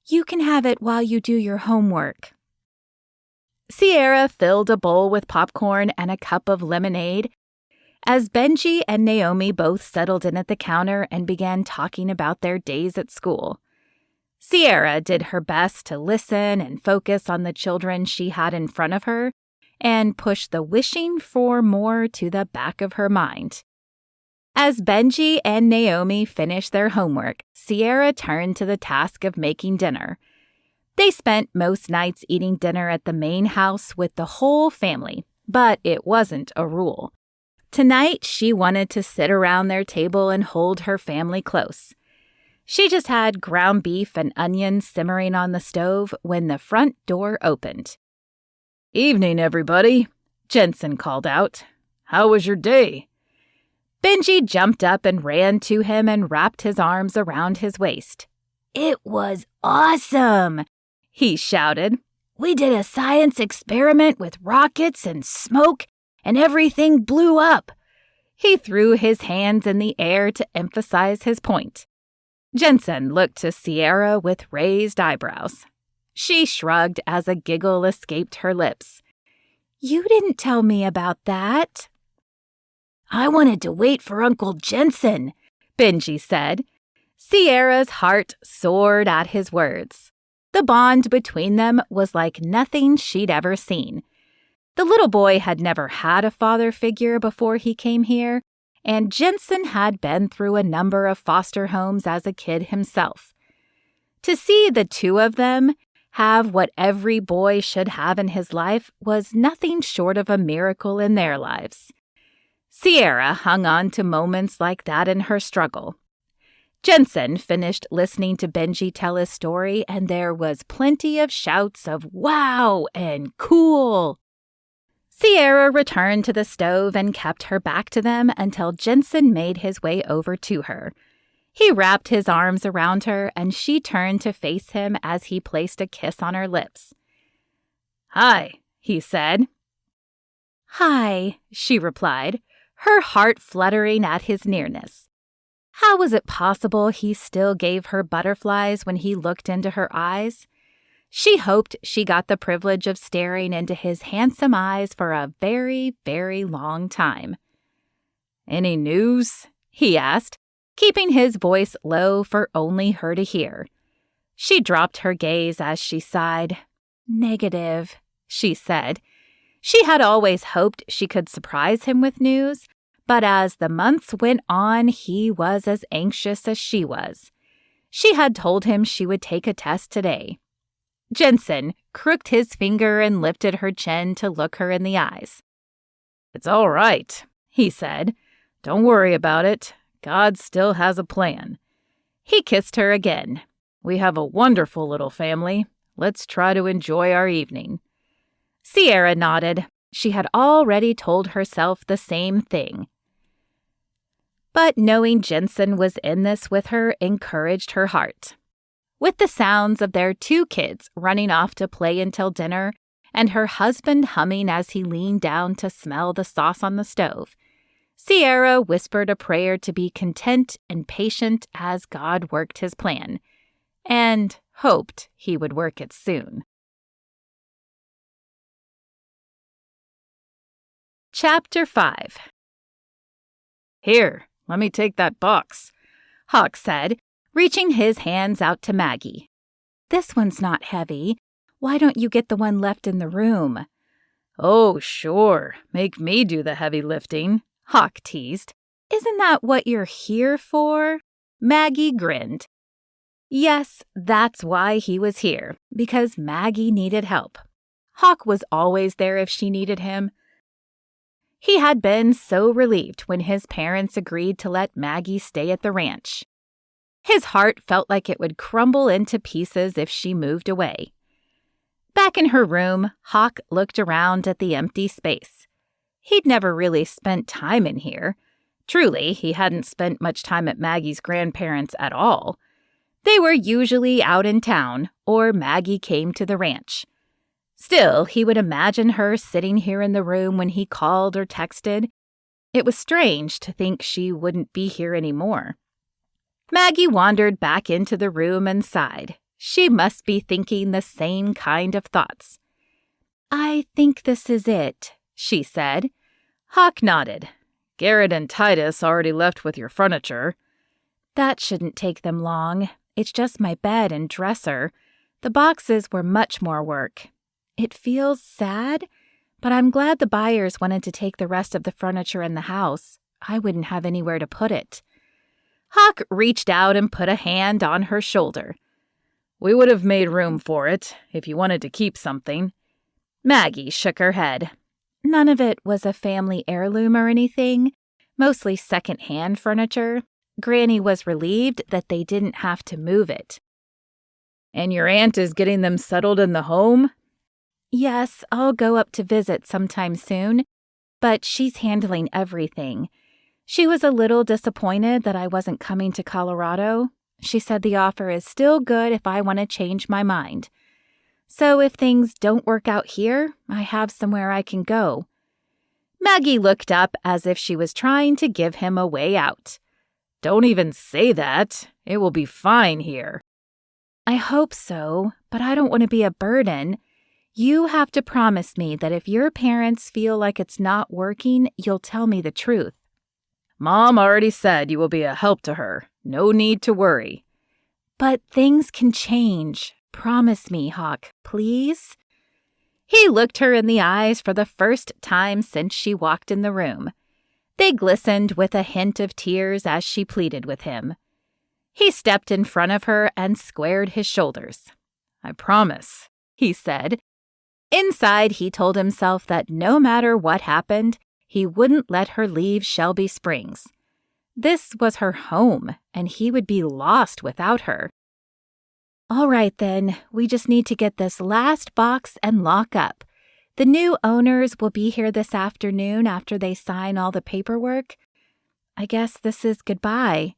Speaker 1: "You can have it while you do your homework." Sierra filled a bowl with popcorn and a cup of lemonade as Benji and Naomi both settled in at the counter and began talking about their days at school. Sierra did her best to listen and focus on the children she had in front of her and push the wishing for more to the back of her mind. As Benji and Naomi finished their homework, Sierra turned to the task of making dinner. They spent most nights eating dinner at the main house with the whole family, but it wasn't a rule. Tonight, she wanted to sit around their table and hold her family close. She just had ground beef and onions simmering on the stove when the front door opened.
Speaker 2: "Evening, everybody," Jensen called out. "How was your day?"
Speaker 1: Benji jumped up and ran to him and wrapped his arms around his waist. "It was awesome!" he shouted. "We did a science experiment with rockets and smoke, and everything blew up." He threw his hands in the air to emphasize his point. Jensen looked to Sierra with raised eyebrows. She shrugged as a giggle escaped her lips. "You didn't tell me about that." "I wanted to wait for Uncle Jensen," Benji said. Sierra's heart soared at his words. The bond between them was like nothing she'd ever seen. The little boy had never had a father figure before he came here, and Jensen had been through a number of foster homes as a kid himself. To see the two of them have what every boy should have in his life was nothing short of a miracle in their lives. Sierra hung on to moments like that in her struggle. Jensen finished listening to Benji tell his story, and there was plenty of shouts of "wow" and "cool." Sierra returned to the stove and kept her back to them until Jensen made his way over to her. He wrapped his arms around her, and she turned to face him as he placed a kiss on her lips. "Hi," he said. "Hi," she replied, her heart fluttering at his nearness. How was it possible he still gave her butterflies when he looked into her eyes? She hoped she got the privilege of staring into his handsome eyes for a very, very long time.
Speaker 2: "Any news?"
Speaker 1: he asked, keeping his voice low for only her to hear. She dropped her gaze as she sighed. "Negative," she said. She had always hoped she could surprise him with news, but as the months went on, he was as anxious as she was. She had told him she would take a test today. Jensen crooked his finger and lifted her chin to look her in the eyes.
Speaker 2: "It's all right," he said. "Don't worry about it. God still has a plan."
Speaker 1: He kissed her again.
Speaker 2: "We have a wonderful little family. Let's try to enjoy our evening."
Speaker 1: Sierra nodded. She had already told herself the same thing. But knowing Jensen was in this with her encouraged her heart. With the sounds of their 2 kids running off to play until dinner and her husband humming as he leaned down to smell the sauce on the stove, Sierra whispered a prayer to be content and patient as God worked his plan, and hoped he would work it soon. Chapter 5.
Speaker 2: "Here, let me take that box,"
Speaker 1: Hawk said, reaching his hands out to Maggie. "This one's not heavy. Why don't you get the one left in the room?"
Speaker 2: "Oh, sure. Make me do the heavy lifting,"
Speaker 1: Hawk teased. "Isn't that what you're here for?" Maggie grinned. Yes, that's why he was here, because Maggie needed help. Hawk was always there if she needed him. He had been so relieved when his parents agreed to let Maggie stay at the ranch. His heart felt like it would crumble into pieces if she moved away. Back in her room, Hawk looked around at the empty space. He'd never really spent time in here. Truly, he hadn't spent much time at Maggie's grandparents at all. They were usually out in town, or Maggie came to the ranch. Still, he would imagine her sitting here in the room when he called or texted. It was strange to think she wouldn't be here anymore. Maggie wandered back into the room and sighed. She must be thinking the same kind of thoughts. "I think this is it," she said. Hawk nodded.
Speaker 2: "Garrett and Titus already left with your furniture."
Speaker 1: "That shouldn't take them long. It's just my bed and dresser. The boxes were much more work. It feels sad, but I'm glad the buyers wanted to take the rest of the furniture in the house. I wouldn't have anywhere to put it." Hawk reached out and put a hand on her shoulder.
Speaker 2: "We would have made room for it, if you wanted to keep something."
Speaker 1: Maggie shook her head. None of it was a family heirloom or anything, mostly second-hand furniture. Granny was relieved that they didn't have to move it.
Speaker 2: "And your aunt is getting them settled in the home?"
Speaker 1: "Yes, I'll go up to visit sometime soon, but she's handling everything. She was a little disappointed that I wasn't coming to Colorado. She said the offer is still good if I want to change my mind. So if things don't work out here, I have somewhere I can go." Maggie looked up as if she was trying to give him a way out.
Speaker 2: "Don't even say that. It will be fine here."
Speaker 1: "I hope so, but I don't want to be a burden. You have to promise me that if your parents feel like it's not working, you'll tell me the truth."
Speaker 2: "Mom already said you will be a help to her. No need to worry."
Speaker 1: "But things can change. Promise me, Hawk, please." He looked her in the eyes for the first time since she walked in the room. They glistened with a hint of tears as she pleaded with him. He stepped in front of her and squared his shoulders.
Speaker 2: "I promise,"
Speaker 1: he said. Inside, he told himself that no matter what happened, he wouldn't let her leave Shelby Springs. This was her home, and he would be lost without her. "All right, then. We just need to get this last box and lock up. The new owners will be here this afternoon after they sign all the paperwork. I guess this is goodbye."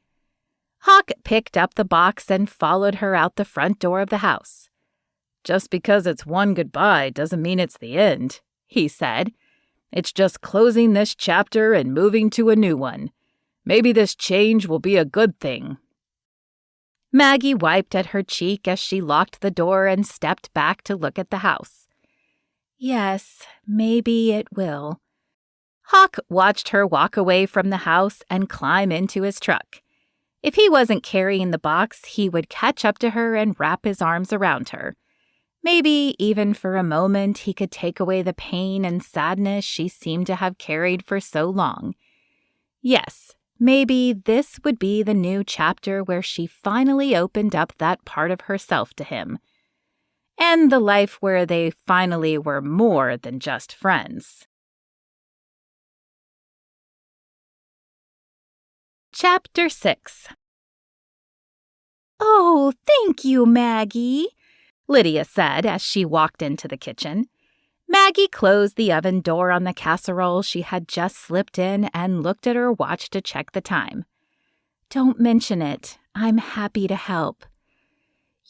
Speaker 1: Hawk picked up the box and followed her out the front door of the house.
Speaker 2: "Just because it's one goodbye doesn't mean it's the end," he said. "It's just closing this chapter and moving to a new one. Maybe this change will be a good thing."
Speaker 1: Maggie wiped at her cheek as she locked the door and stepped back to look at the house. Yes, maybe it will. Hawk watched her walk away from the house and climb into his truck. If he wasn't carrying the box, he would catch up to her and wrap his arms around her. Maybe even for a moment he could take away the pain and sadness she seemed to have carried for so long. Yes, maybe this would be the new chapter where she finally opened up that part of herself to him. And the life where they finally were more than just friends. Chapter 6. "Oh, thank you, Maggie," Lydia said as she walked into the kitchen. Maggie closed the oven door on the casserole she had just slipped in and looked at her watch to check the time. "Don't mention it. I'm happy to help."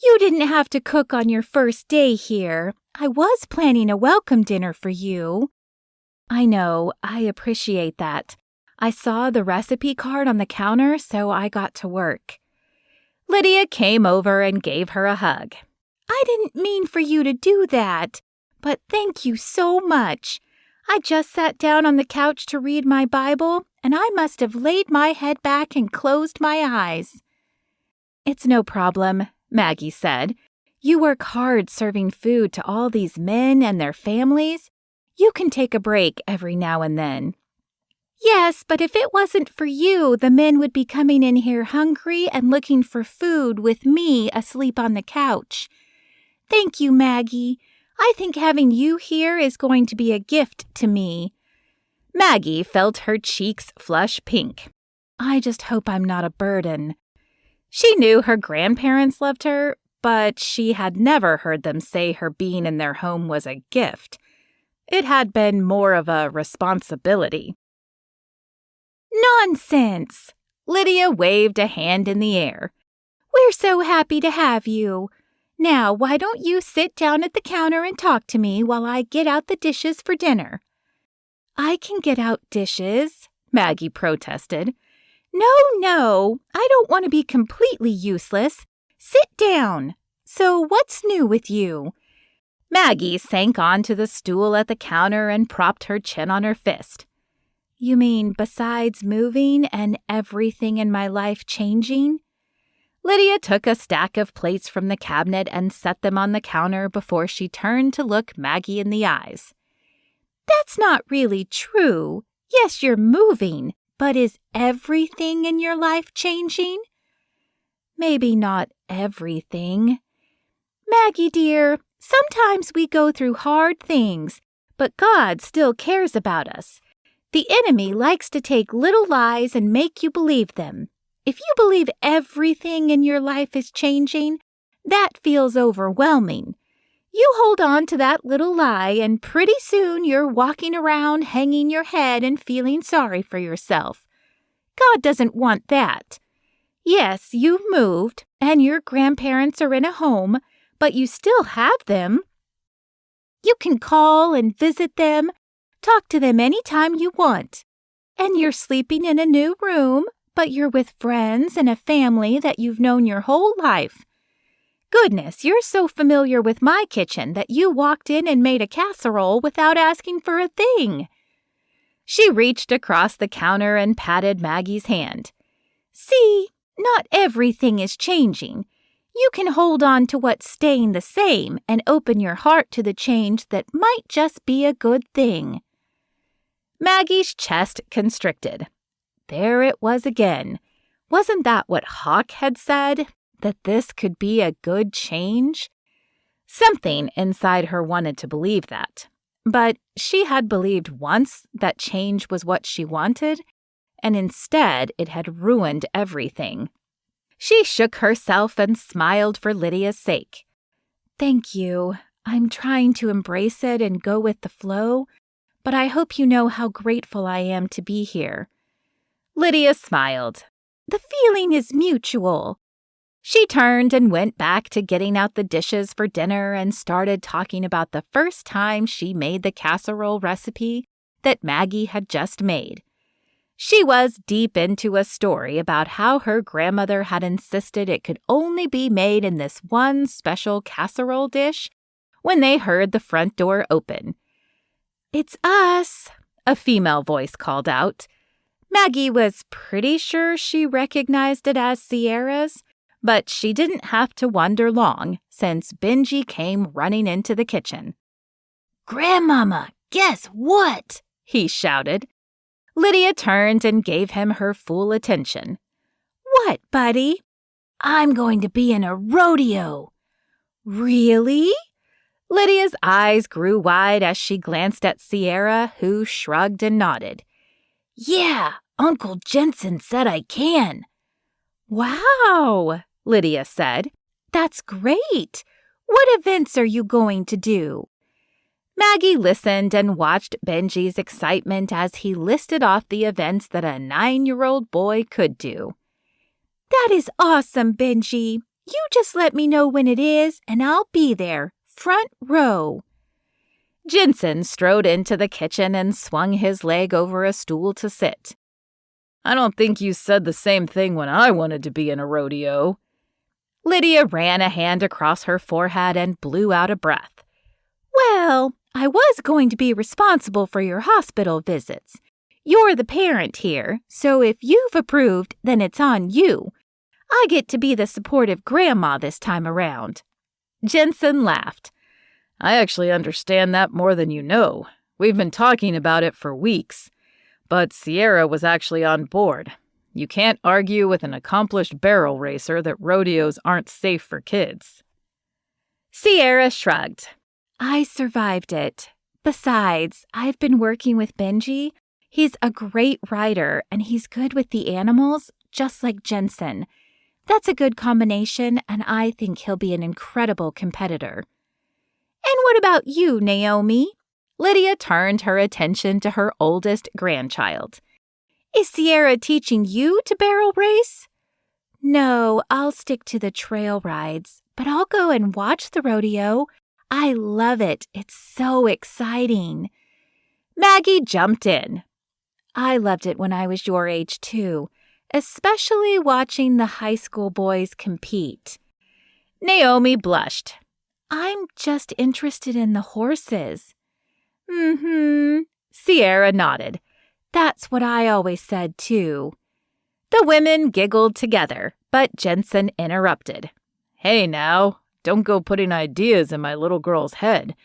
Speaker 1: "You didn't have to cook on your first day here. I was planning a welcome dinner for you." "I know. I appreciate that. I saw the recipe card on the counter, so I got to work." Lydia came over and gave her a hug. "I didn't mean for you to do that, but thank you so much. I just sat down on the couch to read my Bible, and I must have laid my head back and closed my eyes." "It's no problem," Maggie said. "You work hard serving food to all these men and their families. You can take a break every now and then." "Yes, but if it wasn't for you, the men would be coming in here hungry and looking for food with me asleep on the couch. Thank you, Maggie. I think having you here is going to be a gift to me." Maggie felt her cheeks flush pink. "I just hope I'm not a burden." She knew her grandparents loved her, but she had never heard them say her being in their home was a gift. It had been more of a responsibility. "Nonsense!" Lydia waved a hand in the air. "We're so happy to have you. Now, why don't you sit down at the counter and talk to me while I get out the dishes for dinner?" "I can get out dishes," Maggie protested. No, I don't want to be completely useless. Sit down. So what's new with you?" Maggie sank onto the stool at the counter and propped her chin on her fist. "You mean besides moving and everything in my life changing?" Lydia took a stack of plates from the cabinet and set them on the counter before she turned to look Maggie in the eyes. "That's not really true. Yes, you're moving, but is everything in your life changing?" "Maybe not everything." "Maggie, dear, sometimes we go through hard things, but God still cares about us. The enemy likes to take little lies and make you believe them. If you believe everything in your life is changing, that feels overwhelming. You hold on to that little lie, and pretty soon you're walking around hanging your head and feeling sorry for yourself. God doesn't want that. Yes, you've moved, and your grandparents are in a home, but you still have them. You can call and visit them, talk to them anytime you want. And you're sleeping in a new room, but you're with friends and a family that you've known your whole life. Goodness, you're so familiar with my kitchen that you walked in and made a casserole without asking for a thing." She reached across the counter and patted Maggie's hand. "See, not everything is changing. You can hold on to what's staying the same and open your heart to the change that might just be a good thing." Maggie's chest constricted. There it was again. Wasn't that what Hawk had said? That this could be a good change? Something inside her wanted to believe that. But she had believed once that change was what she wanted, and instead it had ruined everything. She shook herself and smiled for Lydia's sake. "Thank you. I'm trying to embrace it and go with the flow, but I hope you know how grateful I am to be here." Lydia smiled. "The feeling is mutual." She turned and went back to getting out the dishes for dinner and started talking about the first time she made the casserole recipe that Maggie had just made. She was deep into a story about how her grandmother had insisted it could only be made in this one special casserole dish when they heard the front door open. "It's us," a female voice called out. Maggie was pretty sure she recognized it as Sierra's, but she didn't have to wonder long since Benji came running into the kitchen. "Grandmama, guess what?" he shouted. Lydia turned and gave him her full attention. "What, buddy?" "I'm going to be in a rodeo." "Really?" Lydia's eyes grew wide as she glanced at Sierra, who shrugged and nodded. "Yeah, Uncle Jensen said I can." "Wow," Lydia said. "That's great. What events are you going to do?" Maggie listened and watched Benji's excitement as he listed off the events that a 9-year-old boy could do. "That is awesome, Benji. You just let me know when it is, and I'll be there, front row." Jensen strode into the kitchen and swung his leg over a stool to sit.
Speaker 2: "I don't think you said the same thing when I wanted to be in a rodeo."
Speaker 1: Lydia ran a hand across her forehead and blew out a breath. "Well, I was going to be responsible for your hospital visits. You're the parent here, so if you've approved, then it's on you. I get to be the supportive grandma this time around." Jensen laughed.
Speaker 2: "I actually understand that more than you know. We've been talking about it for weeks. But Sierra was actually on board. You can't argue with an accomplished barrel racer that rodeos aren't safe for kids."
Speaker 1: Sierra shrugged. "I survived it. Besides, I've been working with Benji. He's a great rider, and he's good with the animals, just like Jensen. That's a good combination, and I think he'll be an incredible competitor." "And what about you, Naomi?" Lydia turned her attention to her oldest grandchild. "Is Sierra teaching you to barrel race?" "No, I'll stick to the trail rides, but I'll go and watch the rodeo. I love it. It's so exciting." Maggie jumped in. "I loved it when I was your age, too, especially watching the high school boys compete." Naomi blushed. "I'm just interested in the horses." Sierra nodded. "That's what I always said, too." The women giggled together, but Jensen interrupted.
Speaker 2: "Hey now, don't go putting ideas in my little girl's head.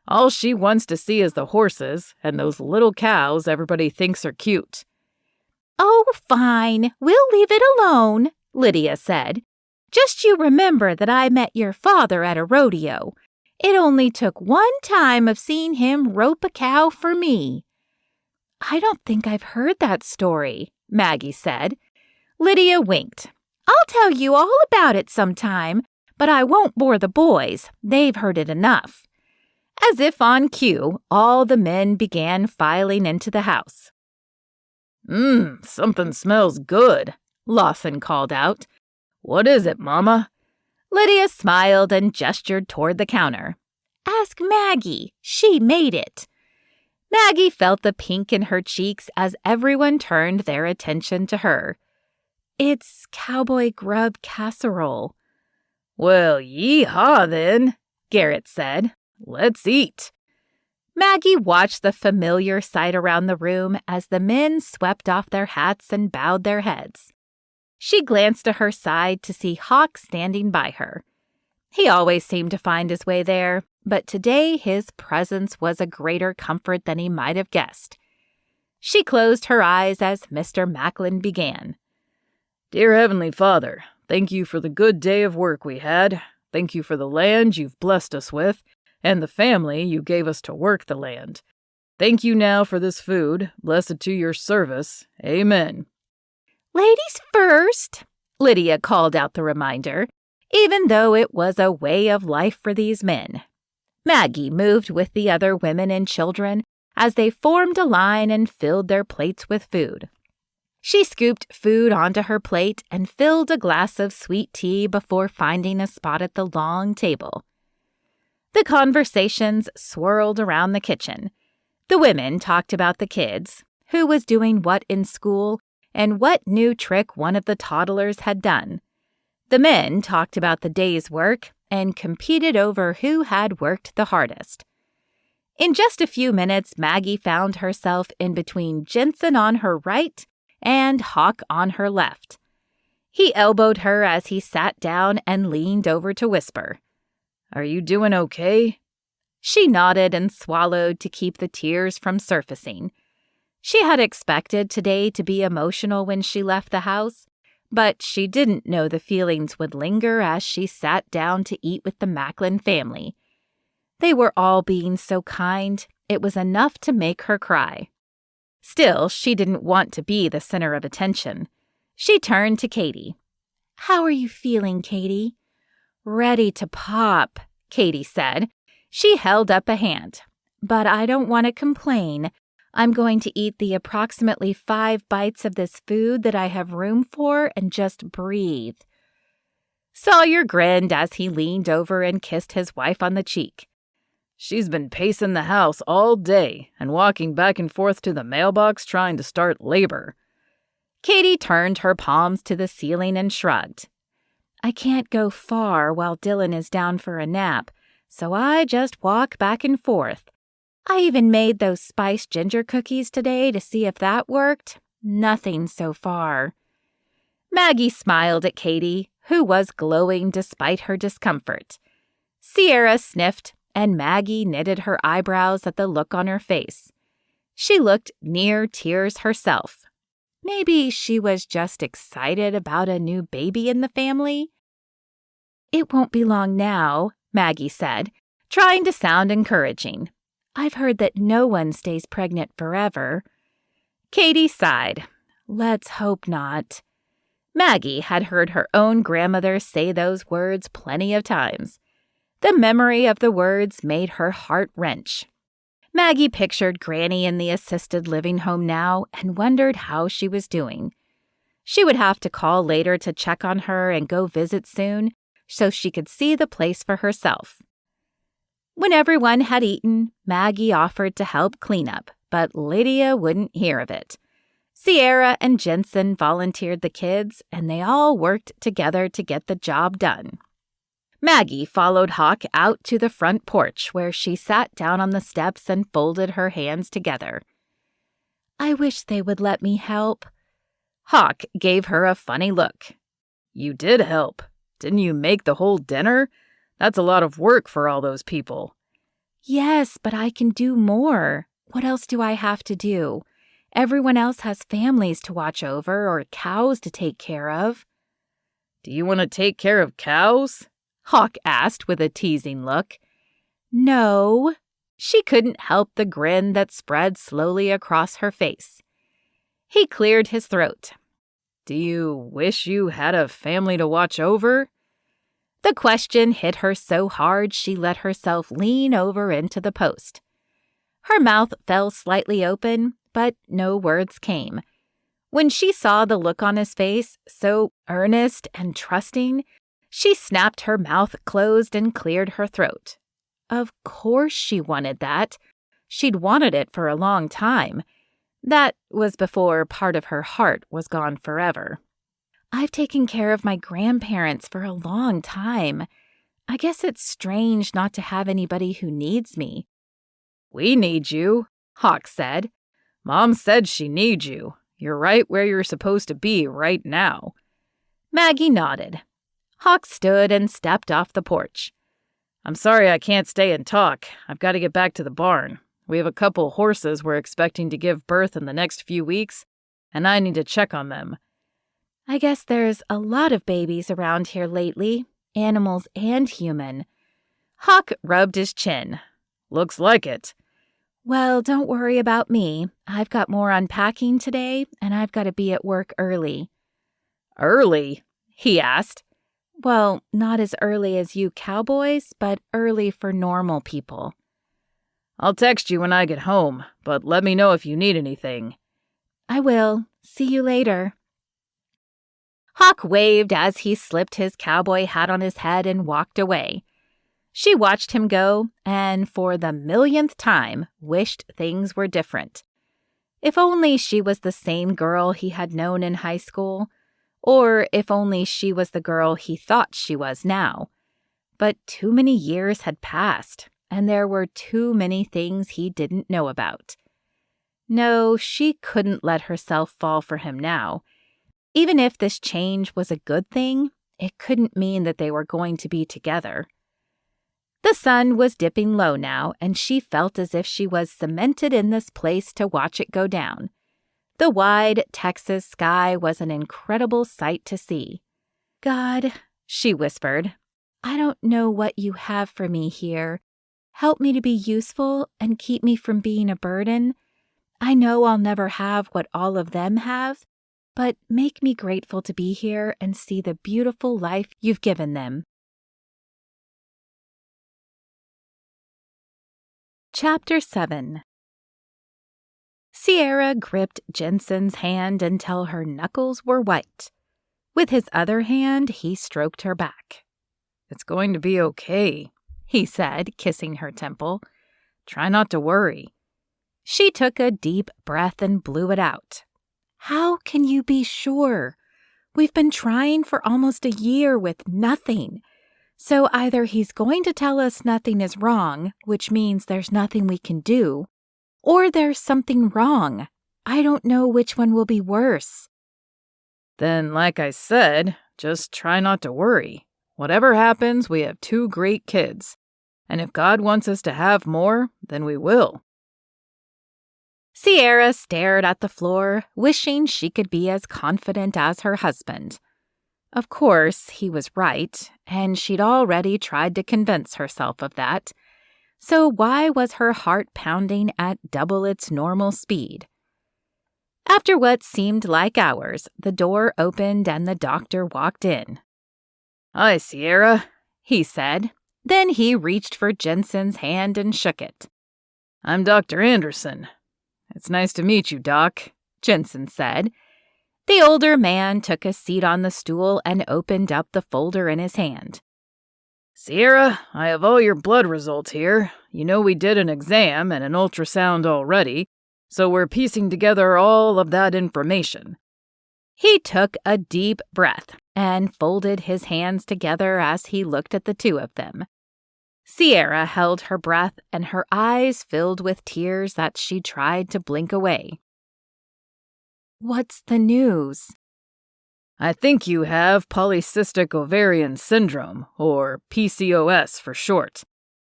Speaker 2: All she wants to see is the horses and those little cows everybody thinks are cute."
Speaker 1: "Oh, fine. We'll leave it alone," Lydia said. "Just you remember that I met your father at a rodeo. It only took one time of seeing him rope a cow for me." "I don't think I've heard that story," Maggie said. Lydia winked. "I'll tell you all about it sometime, but I won't bore the boys. They've heard it enough." As if on cue, all the men began filing into the house.
Speaker 2: Something smells good," Lawson called out. "What is it, Mama?"
Speaker 1: Lydia smiled and gestured toward the counter. "Ask Maggie. She made it." Maggie felt the pink in her cheeks as everyone turned their attention to her. "It's cowboy grub casserole."
Speaker 2: "Well, yee-haw then," Garrett said. "Let's eat."
Speaker 1: Maggie watched the familiar sight around the room as the men swept off their hats and bowed their heads. She glanced to her side to see Hawk standing by her. He always seemed to find his way there, but today his presence was a greater comfort than he might have guessed. She closed her eyes as Mr. Macklin began.
Speaker 2: "Dear Heavenly Father, thank you for the good day of work we had. Thank you for the land you've blessed us with, and the family you gave us to work the land. Thank you now for this food. Blessed to your service. Amen."
Speaker 1: "Ladies first," Lydia called out the reminder, even though it was a way of life for these men. Maggie moved with the other women and children as they formed a line and filled their plates with food. She scooped food onto her plate and filled a glass of sweet tea before finding a spot at the long table. The conversations swirled around the kitchen. The women talked about the kids. who was doing what in school, and what new trick one of the toddlers had done. The men talked about the day's work and competed over who had worked the hardest. In just a few minutes, Maggie found herself in between Jensen on her right and Hawk on her left. He elbowed her as he sat down and leaned over to whisper,
Speaker 2: "Are you doing okay?"
Speaker 1: She nodded and swallowed to keep the tears from surfacing. She had expected today to be emotional when she left the house, but she didn't know the feelings would linger as she sat down to eat with the Macklin family. They were all being so kind, it was enough to make her cry. Still, she didn't want to be the center of attention. She turned to Katie. "How are you feeling, Katie?" "Ready to pop," Katie said. She held up a hand. "But I don't want to complain. I'm going to eat the approximately 5 bites of this food that I have room for and just breathe." Sawyer grinned as he leaned over and kissed his wife on the cheek.
Speaker 2: "She's been pacing the house all day and walking back and forth to the mailbox trying to start labor."
Speaker 1: Katie turned her palms to the ceiling and shrugged. "I can't go far while Dylan is down for a nap, so I just walk back and forth. I even made those spiced ginger cookies today to see if that worked. Nothing so far." Maggie smiled at Katie, who was glowing despite her discomfort. Sierra sniffed, and Maggie knitted her eyebrows at the look on her face. She looked near tears herself. Maybe she was just excited about a new baby in the family? "It won't be long now," Maggie said, trying to sound encouraging. "I've heard that no one stays pregnant forever." Katie sighed. "Let's hope not." Maggie had heard her own grandmother say those words plenty of times. The memory of the words made her heart wrench. Maggie pictured Granny in the assisted living home now and wondered how she was doing. She would have to call later to check on her and go visit soon so she could see the place for herself. When everyone had eaten, Maggie offered to help clean up, but Lydia wouldn't hear of it. Sierra and Jensen volunteered the kids, and they all worked together to get the job done. Maggie followed Hawk out to the front porch where she sat down on the steps and folded her hands together. "I wish they would let me help." Hawk gave her a funny look.
Speaker 2: "You did help. Didn't you make the whole dinner? That's a lot of work for all those people."
Speaker 1: "Yes, but I can do more. What else do I have to do? Everyone else has families to watch over or cows to take care of."
Speaker 2: "Do you want to take care of cows?"
Speaker 1: Hawk asked with a teasing look. "No." She couldn't help the grin that spread slowly across her face. He cleared his throat.
Speaker 2: "Do you wish you had a family to watch over?"
Speaker 1: The question hit her so hard she let herself lean over into the post. Her mouth fell slightly open, but no words came. When she saw the look on his face, so earnest and trusting, she snapped her mouth closed and cleared her throat. Of course she wanted that. She'd wanted it for a long time. That was before part of her heart was gone forever. "I've taken care of my grandparents for a long time. I guess it's strange not to have anybody who needs me."
Speaker 2: "We need you," Hawk said. "Mom said she needs you. You're right where you're supposed to be right now."
Speaker 1: Maggie nodded. Hawk stood and stepped off the porch.
Speaker 2: "I'm sorry I can't stay and talk. I've got to get back to the barn. We have a couple horses we're expecting to give birth in the next few weeks, and I need to check on them."
Speaker 1: "I guess there's a lot of babies around here lately, animals and human." Hawk rubbed his chin.
Speaker 2: "Looks like it."
Speaker 1: "Well, don't worry about me. I've got more unpacking today, and I've got to be at work early."
Speaker 2: "Early?" he asked.
Speaker 1: "Well, not as early as you cowboys, but early for normal people."
Speaker 2: "I'll text you when I get home, but let me know if you need anything."
Speaker 1: "I will. See you later." Hawk waved as he slipped his cowboy hat on his head and walked away. She watched him go and, for the millionth time, wished things were different. If only she was the same girl he had known in high school, or if only she was the girl he thought she was now. But too many years had passed, and there were too many things he didn't know about. No, she couldn't let herself fall for him now. Even if this change was a good thing, it couldn't mean that they were going to be together. The sun was dipping low now, and she felt as if she was cemented in this place to watch it go down. The wide Texas sky was an incredible sight to see. "God," she whispered, "I don't know what you have for me here. Help me to be useful and keep me from being a burden. I know I'll never have what all of them have, but make me grateful to be here and see the beautiful life you've given them." Chapter 7. Sierra gripped Jensen's hand until her knuckles were white. With his other hand, he stroked her back.
Speaker 2: "It's going to be okay,"
Speaker 1: he said, kissing her temple.
Speaker 2: "Try not to worry."
Speaker 1: She took a deep breath and blew it out. "How can you be sure? We've been trying for almost a year with nothing. So either he's going to tell us nothing is wrong, which means there's nothing we can do, or there's something wrong. I don't know which one will be worse."
Speaker 2: "Then, like I said, just try not to worry. Whatever happens, we have 2 great kids. And if God wants us to have more, then we will."
Speaker 1: Sierra stared at the floor, wishing she could be as confident as her husband. Of course, he was right, and she'd already tried to convince herself of that. So why was her heart pounding at double its normal speed? After what seemed like hours, the door opened and the doctor walked in.
Speaker 2: "Hi, Sierra,"
Speaker 1: he said. Then he reached for Jensen's hand and shook it.
Speaker 2: "I'm Dr. Anderson." "It's nice to meet you, Doc,"
Speaker 1: Jensen said. The older man took a seat on the stool and opened up the folder in his hand.
Speaker 2: "Sierra, I have all your blood results here. You know we did an exam and an ultrasound already, so we're piecing together all of that information."
Speaker 1: He took a deep breath and folded his hands together as he looked at the two of them. Sierra held her breath and her eyes filled with tears that she tried to blink away. "What's the news?"
Speaker 2: "I think you have polycystic ovarian syndrome, or PCOS for short.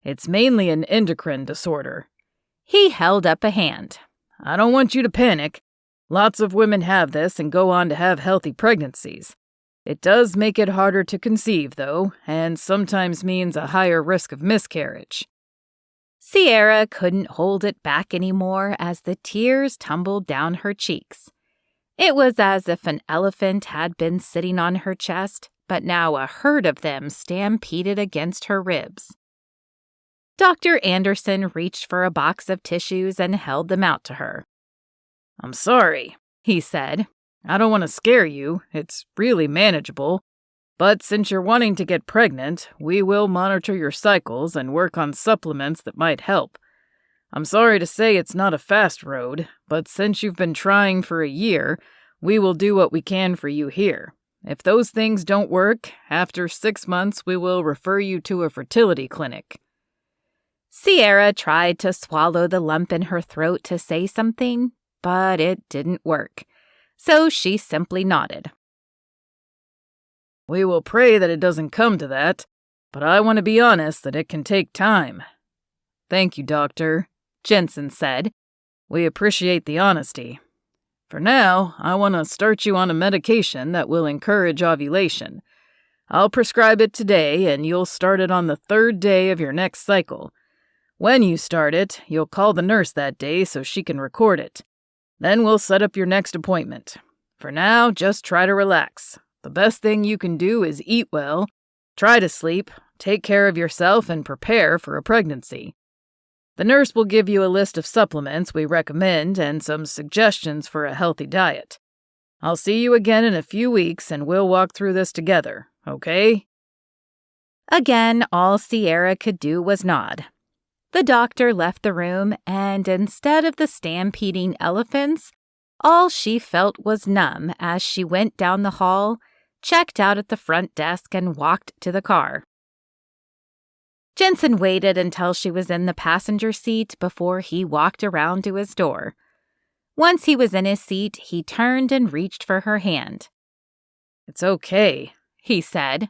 Speaker 2: It's mainly an endocrine disorder."
Speaker 1: He held up a hand.
Speaker 2: "I don't want you to panic. Lots of women have this and go on to have healthy pregnancies. It does make it harder to conceive, though, and sometimes means a higher risk of miscarriage."
Speaker 1: Sierra couldn't hold it back anymore as the tears tumbled down her cheeks. It was as if an elephant had been sitting on her chest, but now a herd of them stampeded against her ribs. Dr. Anderson reached for a box of tissues and held them out to her.
Speaker 2: "I'm sorry," he said. "I don't want to scare you. It's really manageable. But since you're wanting to get pregnant, we will monitor your cycles and work on supplements that might help. I'm sorry to say it's not a fast road, but since you've been trying for a year, we will do what we can for you here. If those things don't work, after 6 months we will refer you to a fertility clinic."
Speaker 1: Sierra tried to swallow the lump in her throat to say something, but it didn't work, so she simply nodded.
Speaker 2: "We will pray that it doesn't come to that, but I want to be honest that it can take time." "Thank you, Doctor," Jensen said. "We appreciate the honesty. For now, I want to start you on a medication that will encourage ovulation. I'll prescribe it today, and you'll start it on the 3rd day of your next cycle. When you start it, you'll call the nurse that day so she can record it. Then we'll set up your next appointment. For now, just try to relax. The best thing you can do is eat well, try to sleep, take care of yourself, and prepare for a pregnancy. The nurse will give you a list of supplements we recommend and some suggestions for a healthy diet. I'll see you again in a few weeks and we'll walk through this together, okay?"
Speaker 1: Again, all Sierra could do was nod. The doctor left the room, and instead of the stampeding elephants, all she felt was numb as she went down the hall, checked out at the front desk, and walked to the car. Jensen waited until she was in the passenger seat before he walked around to his door. Once he was in his seat, he turned and reached for her hand.
Speaker 2: "It's okay,"
Speaker 1: he said.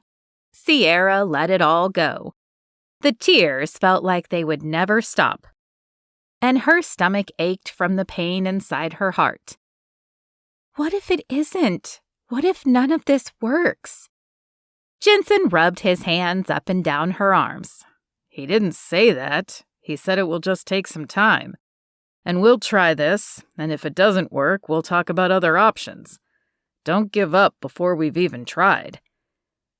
Speaker 1: Sierra let it all go. The tears felt like they would never stop, and her stomach ached from the pain inside her heart. What if it isn't? What if none of this works? Jensen rubbed his hands up and down her arms.
Speaker 2: "He didn't say that. He said it will just take some time. And we'll try this, and if it doesn't work, we'll talk about other options. Don't give up before we've even tried."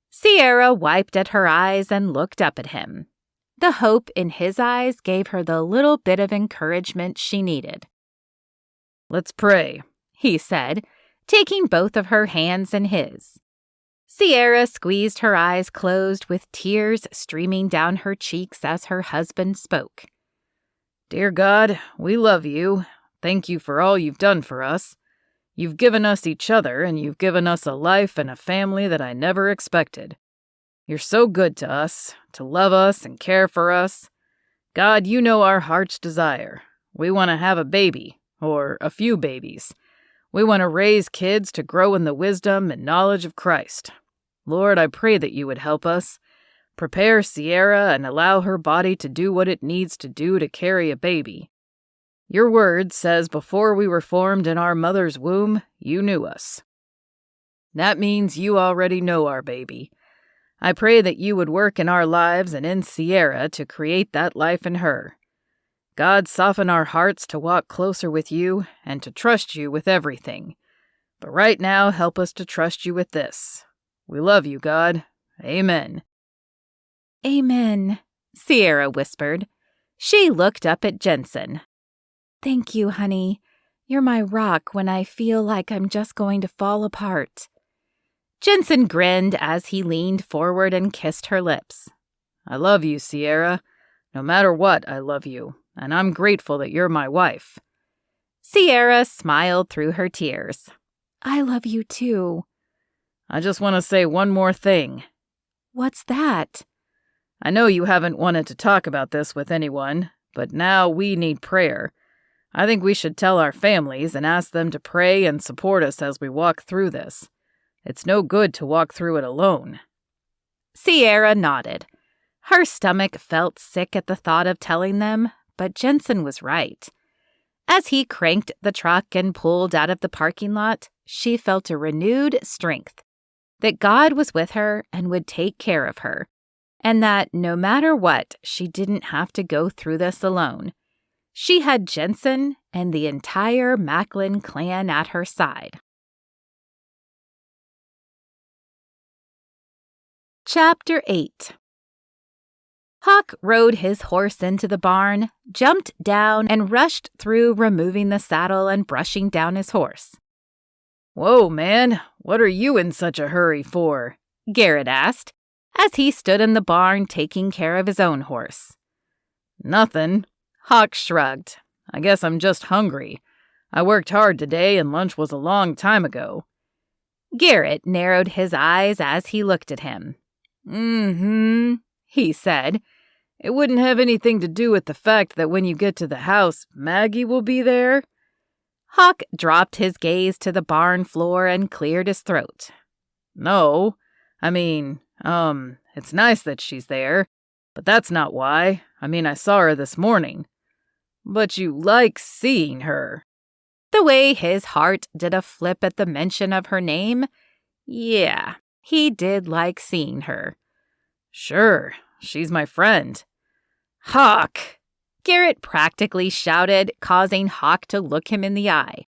Speaker 1: Sierra wiped at her eyes and looked up at him. The hope in his eyes gave her the little bit of encouragement she needed.
Speaker 2: "Let's pray,"
Speaker 1: he said, taking both of her hands in his. Sierra squeezed her eyes closed with tears streaming down her cheeks as her husband spoke.
Speaker 2: "Dear God, we love you. Thank you for all you've done for us. You've given us each other, and you've given us a life and a family that I never expected. You're so good to us, to love us and care for us. God, you know our heart's desire. We want to have a baby, or a few babies. We want to raise kids to grow in the wisdom and knowledge of Christ. Lord, I pray that you would help us. Prepare Sierra and allow her body to do what it needs to do to carry a baby. Your word says before we were formed in our mother's womb, you knew us. That means you already know our baby. I pray that you would work in our lives and in Sierra to create that life in her. God, soften our hearts to walk closer with you and to trust you with everything. But right now, help us to trust you with this. We love you, God. Amen."
Speaker 1: "Amen," Sierra whispered. She looked up at Jensen. "Thank you, honey. You're my rock when I feel like I'm just going to fall apart." Jensen grinned as he leaned forward and kissed her lips.
Speaker 2: "I love you, Sierra. No matter what, I love you, and I'm grateful that you're my wife."
Speaker 1: Sierra smiled through her tears. "I love you too."
Speaker 2: "I just want to say one more thing."
Speaker 1: "What's that?"
Speaker 2: "I know you haven't wanted to talk about this with anyone, but now we need prayer. I think we should tell our families and ask them to pray and support us as we walk through this. It's no good to walk through it alone."
Speaker 1: Sierra nodded. Her stomach felt sick at the thought of telling them, but Jensen was right. As he cranked the truck and pulled out of the parking lot, she felt a renewed strength, that God was with her and would take care of her, and that no matter what, she didn't have to go through this alone. She had Jensen and the entire Macklin clan at her side. Chapter 8. Hawk rode his horse into the barn, jumped down, and rushed through removing the saddle and brushing down his horse.
Speaker 2: "Whoa, man, what are you in such a hurry for?"
Speaker 1: Garrett asked, as he stood in the barn taking care of his own horse.
Speaker 2: "Nothing." Hawk shrugged. "I guess I'm just hungry. I worked hard today and lunch was a long time ago."
Speaker 1: Garrett narrowed his eyes as he looked at him.
Speaker 2: He said. "It wouldn't have anything to do with the fact that when you get to the house, Maggie will be there?"
Speaker 1: Hawk dropped his gaze to the barn floor and cleared his throat.
Speaker 2: "No. I mean, it's nice that she's there, but that's not why. I saw her this morning." "But you like seeing her."
Speaker 1: The way his heart did a flip at the mention of her name, yeah, he did like seeing her.
Speaker 2: "Sure, she's my friend."
Speaker 1: "Hawk!" Garrett practically shouted, causing Hawk to look him in the eye.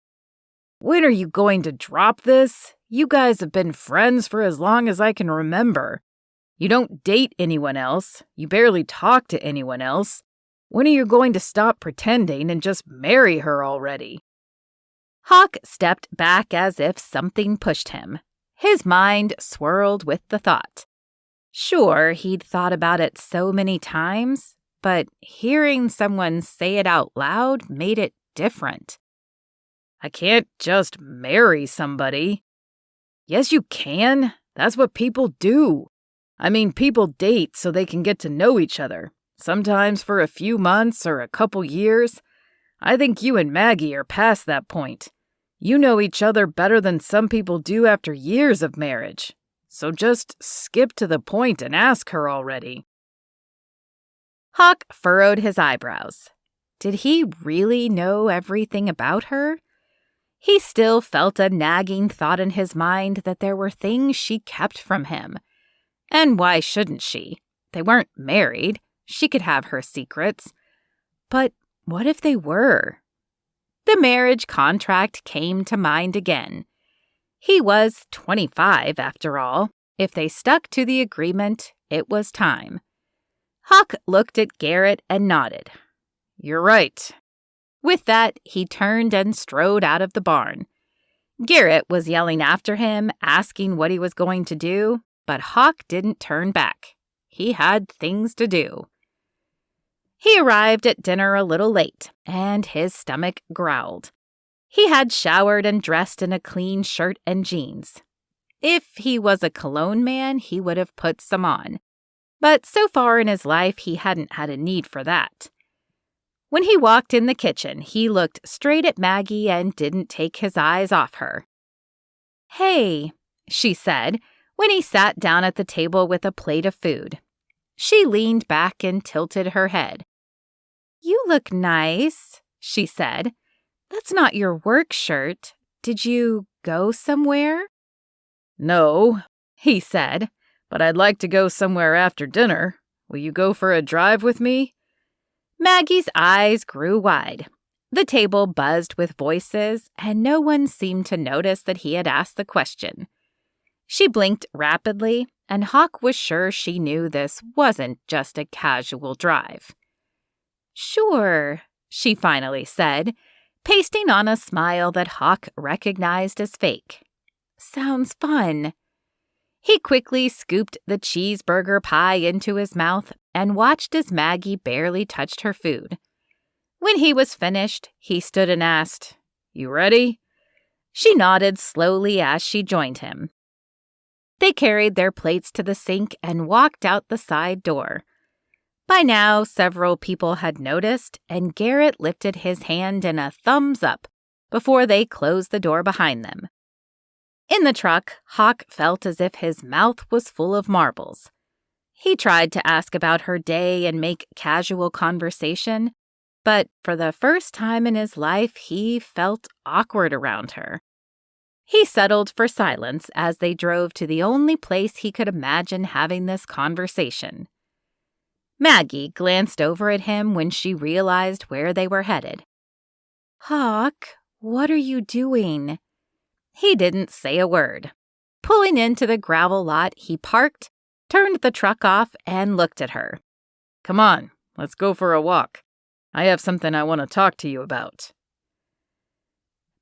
Speaker 2: "When are you going to drop this? You guys have been friends for as long as I can remember. You don't date anyone else. You barely talk to anyone else. When are you going to stop pretending and just marry her already?"
Speaker 1: Hawk stepped back as if something pushed him. His mind swirled with the thought. Sure, he'd thought about it so many times, but hearing someone say it out loud made it different.
Speaker 2: I can't just marry somebody. Yes, you can. That's what people do. I mean, people date so they can get to know each other, sometimes for a few months or a couple years. I think you and Maggie are past that point. You know each other better than some people do after years of marriage. So just skip to the point and ask her already.
Speaker 1: Hawk furrowed his eyebrows. Did he really know everything about her? He still felt a nagging thought in his mind that there were things she kept from him. And why shouldn't she? They weren't married. She could have her secrets. But what if they were? The marriage contract came to mind again. He was 25, after all. If they stuck to the agreement, it was time. Hawk looked at Garrett and nodded.
Speaker 2: You're right.
Speaker 1: With that, he turned and strode out of the barn. Garrett was yelling after him, asking what he was going to do, but Hawk didn't turn back. He had things to do. He arrived at dinner a little late, and his stomach growled. He had showered and dressed in a clean shirt and jeans. If he was a cologne man, he would have put some on. But so far in his life, he hadn't had a need for that. When he walked in the kitchen, he looked straight at Maggie and didn't take his eyes off her. "Hey," she said, when he sat down at the table with a plate of food. She leaned back and tilted her head. "You look nice," she said. "That's not your work shirt. Did you go somewhere?"
Speaker 2: No, he said, but I'd like to go somewhere after dinner. Will you go for a drive with me?
Speaker 1: Maggie's eyes grew wide. The table buzzed with voices, and no one seemed to notice that he had asked the question. She blinked rapidly, and Hawk was sure she knew this wasn't just a casual drive. "Sure," she finally said, pasting on a smile that Hawk recognized as fake. "Sounds fun." He quickly scooped the cheeseburger pie into his mouth and watched as Maggie barely touched her food. When he was finished, he stood and asked, "You ready?" She nodded slowly as she joined him. They carried their plates to the sink and walked out the side door. By now, several people had noticed, and Garrett lifted his hand in a thumbs up before they closed the door behind them. In the truck, Hawk felt as if his mouth was full of marbles. He tried to ask about her day and make casual conversation, but for the first time in his life, he felt awkward around her. He settled for silence as they drove to the only place he could imagine having this conversation. Maggie glanced over at him when she realized where they were headed. "Hawk, what are you doing?" He didn't say a word. Pulling into the gravel lot, he parked, turned the truck off, and looked at her.
Speaker 2: "Come on, let's go for a walk. I have something I want to talk to you about."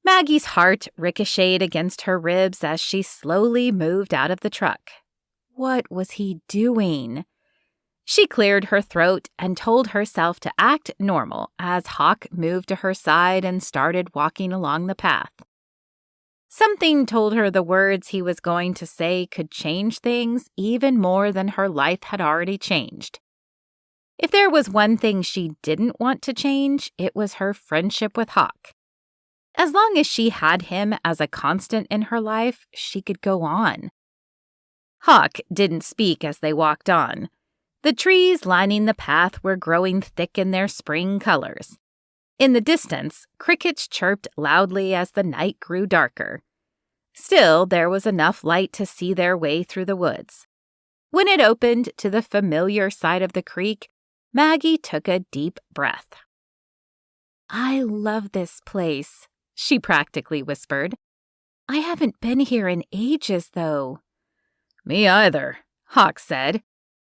Speaker 1: Maggie's heart ricocheted against her ribs as she slowly moved out of the truck. What was he doing? She cleared her throat and told herself to act normal as Hawk moved to her side and started walking along the path. Something told her the words he was going to say could change things even more than her life had already changed. If there was one thing she didn't want to change, it was her friendship with Hawk. As long as she had him as a constant in her life, she could go on. Hawk didn't speak as they walked on. The trees lining the path were growing thick in their spring colors. In the distance, crickets chirped loudly as the night grew darker. Still, there was enough light to see their way through the woods. When it opened to the familiar side of the creek, Maggie took a deep breath. "I love this place," she practically whispered. "I haven't been here in ages, though."
Speaker 2: "Me either," Hawk said.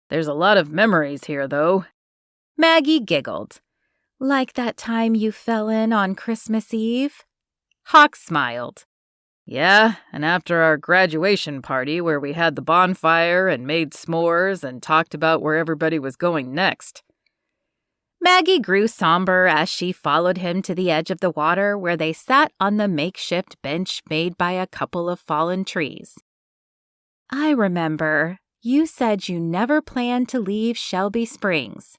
Speaker 2: "There's a lot of memories here, though."
Speaker 1: Maggie giggled. "Like that time you fell in on Christmas Eve?" Hawk smiled.
Speaker 2: "Yeah, and after our graduation party where we had the bonfire and made s'mores and talked about where everybody was going next."
Speaker 1: Maggie grew somber as she followed him to the edge of the water where they sat on the makeshift bench made by a couple of fallen trees. I remember you said you never planned to leave Shelby Springs.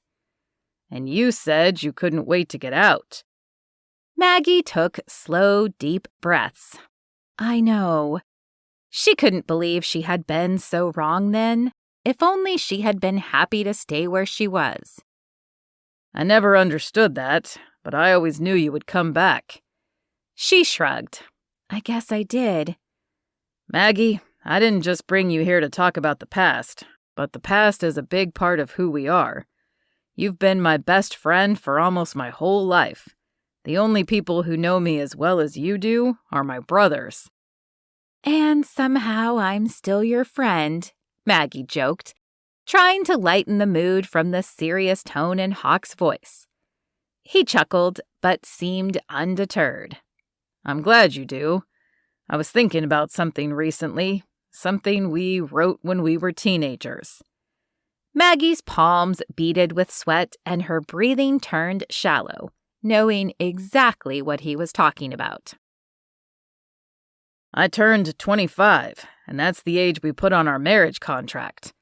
Speaker 2: And you said you couldn't wait to get out.
Speaker 1: Maggie took slow, deep breaths. I know. She couldn't believe she had been so wrong then. If only she had been happy to stay where she was.
Speaker 2: I never understood that, but I always knew you would come back.
Speaker 1: She shrugged. I guess I did.
Speaker 2: Maggie, I didn't just bring you here to talk about the past, but the past is a big part of who we are. You've been my best friend for almost my whole life. The only people who know me as well as you do are my brothers.
Speaker 1: And somehow I'm still your friend, Maggie joked, trying to lighten the mood from the serious tone in Hawk's voice. He chuckled, but seemed undeterred.
Speaker 2: I'm glad you do. I was thinking about something recently, something we wrote when we were teenagers.
Speaker 1: Maggie's palms beaded with sweat and her breathing turned shallow, knowing exactly what he was talking about.
Speaker 2: I turned 25, and that's the age we put on our marriage contract.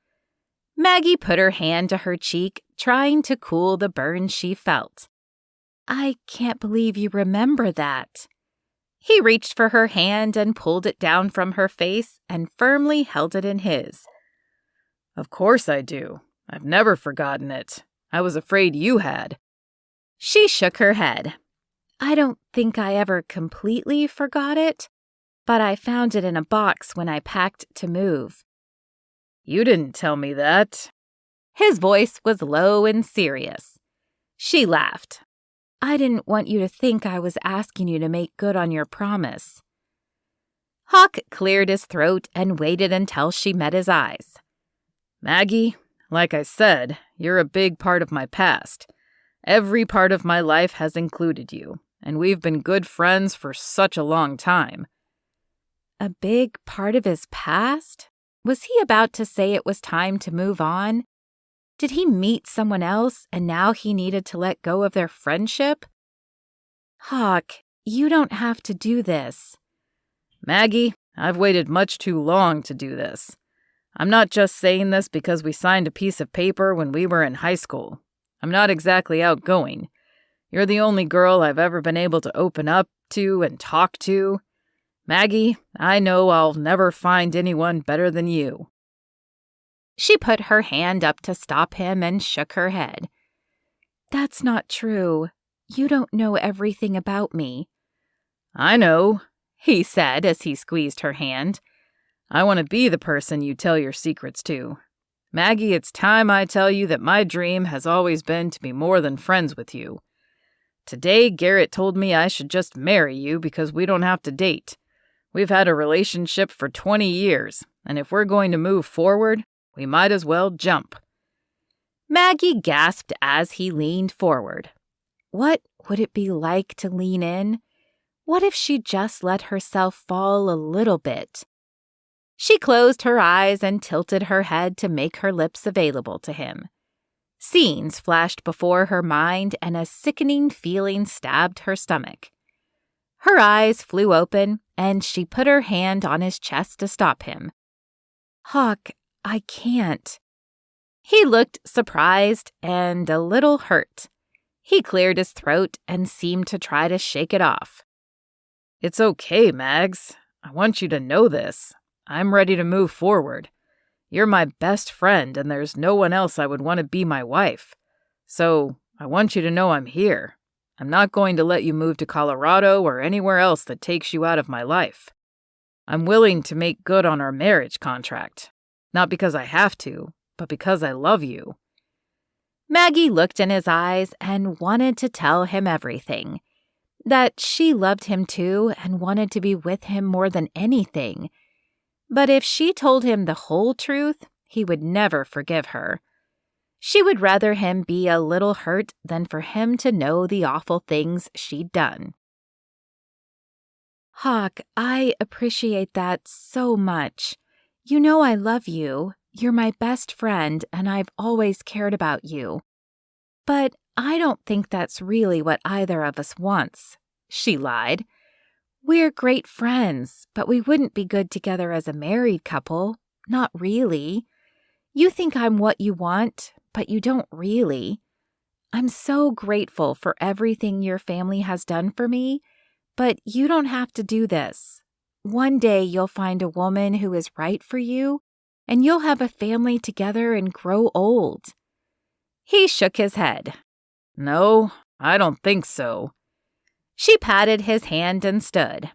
Speaker 1: Maggie put her hand to her cheek, trying to cool the burn she felt. I can't believe you remember that. He reached for her hand and pulled it down from her face and firmly held it in his.
Speaker 2: Of course I do. I've never forgotten it. I was afraid you had.
Speaker 1: She shook her head. I don't think I ever completely forgot it, but I found it in a box when I packed to move.
Speaker 2: You didn't tell me that.
Speaker 1: His voice was low and serious. She laughed. I didn't want you to think I was asking you to make good on your promise. Hawk cleared his throat and waited until she met his eyes.
Speaker 2: Maggie, like I said, you're a big part of my past. Every part of my life has included you, and we've been good friends for such a long time.
Speaker 1: A big part of his past? Was he about to say it was time to move on? Did he meet someone else and now he needed to let go of their friendship? Hawk, you don't have to do this.
Speaker 2: Maggie, I've waited much too long to do this. I'm not just saying this because we signed a piece of paper when we were in high school. I'm not exactly outgoing. You're the only girl I've ever been able to open up to and talk to. Maggie, I know I'll never find anyone better than you.
Speaker 1: She put her hand up to stop him and shook her head. That's not true. You don't know everything about me.
Speaker 2: I know,
Speaker 1: he said as he squeezed her hand.
Speaker 2: I want to be the person you tell your secrets to. Maggie, it's time I tell you that my dream has always been to be more than friends with you. Today, Garrett told me I should just marry you because we don't have to date. We've had a relationship for 20 years, and if we're going to move forward, we might as well jump.
Speaker 1: Maggie gasped as he leaned forward. What would it be like to lean in? What if she just let herself fall a little bit? She closed her eyes and tilted her head to make her lips available to him. Scenes flashed before her mind and a sickening feeling stabbed her stomach. Her eyes flew open, and she put her hand on his chest to stop him. Hawk, I can't. He looked surprised and a little hurt. He cleared his throat and seemed to try to shake it off.
Speaker 2: It's okay, Mags. I want you to know this. I'm ready to move forward. You're my best friend, and there's no one else I would want to be my wife. So, I want you to know I'm here. I'm not going to let you move to Colorado or anywhere else that takes you out of my life. I'm willing to make good on our marriage contract. Not because I have to, but because I love you.
Speaker 1: Maggie looked in his eyes and wanted to tell him everything. That she loved him too and wanted to be with him more than anything. But if she told him the whole truth, he would never forgive her. She would rather him be a little hurt than for him to know the awful things she'd done. Hawk, I appreciate that so much. You know I love you. You're my best friend, and I've always cared about you. But I don't think that's really what either of us wants, she lied. We're great friends, but we wouldn't be good together as a married couple. Not really. You think I'm what you want, but you don't really. I'm so grateful for everything your family has done for me, but you don't have to do this. One day you'll find a woman who is right for you, and you'll have a family together and grow old. He shook his head.
Speaker 2: No, I don't think so.
Speaker 1: She patted his hand and stood.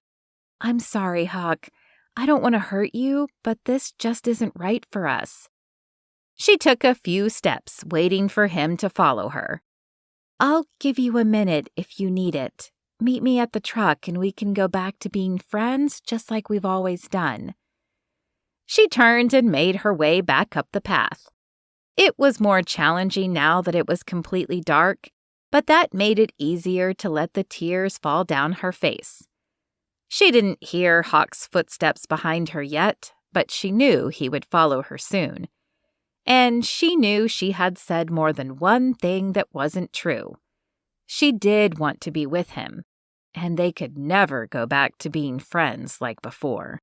Speaker 1: I'm sorry, Huck. I don't want to hurt you, but this just isn't right for us. She took a few steps, waiting for him to follow her. I'll give you a minute if you need it. Meet me at the truck and we can go back to being friends just like we've always done. She turned and made her way back up the path. It was more challenging now that it was completely dark, but that made it easier to let the tears fall down her face. She didn't hear Hawk's footsteps behind her yet, but she knew he would follow her soon. And she knew she had said more than one thing that wasn't true. She did want to be with him, and they could never go back to being friends like before.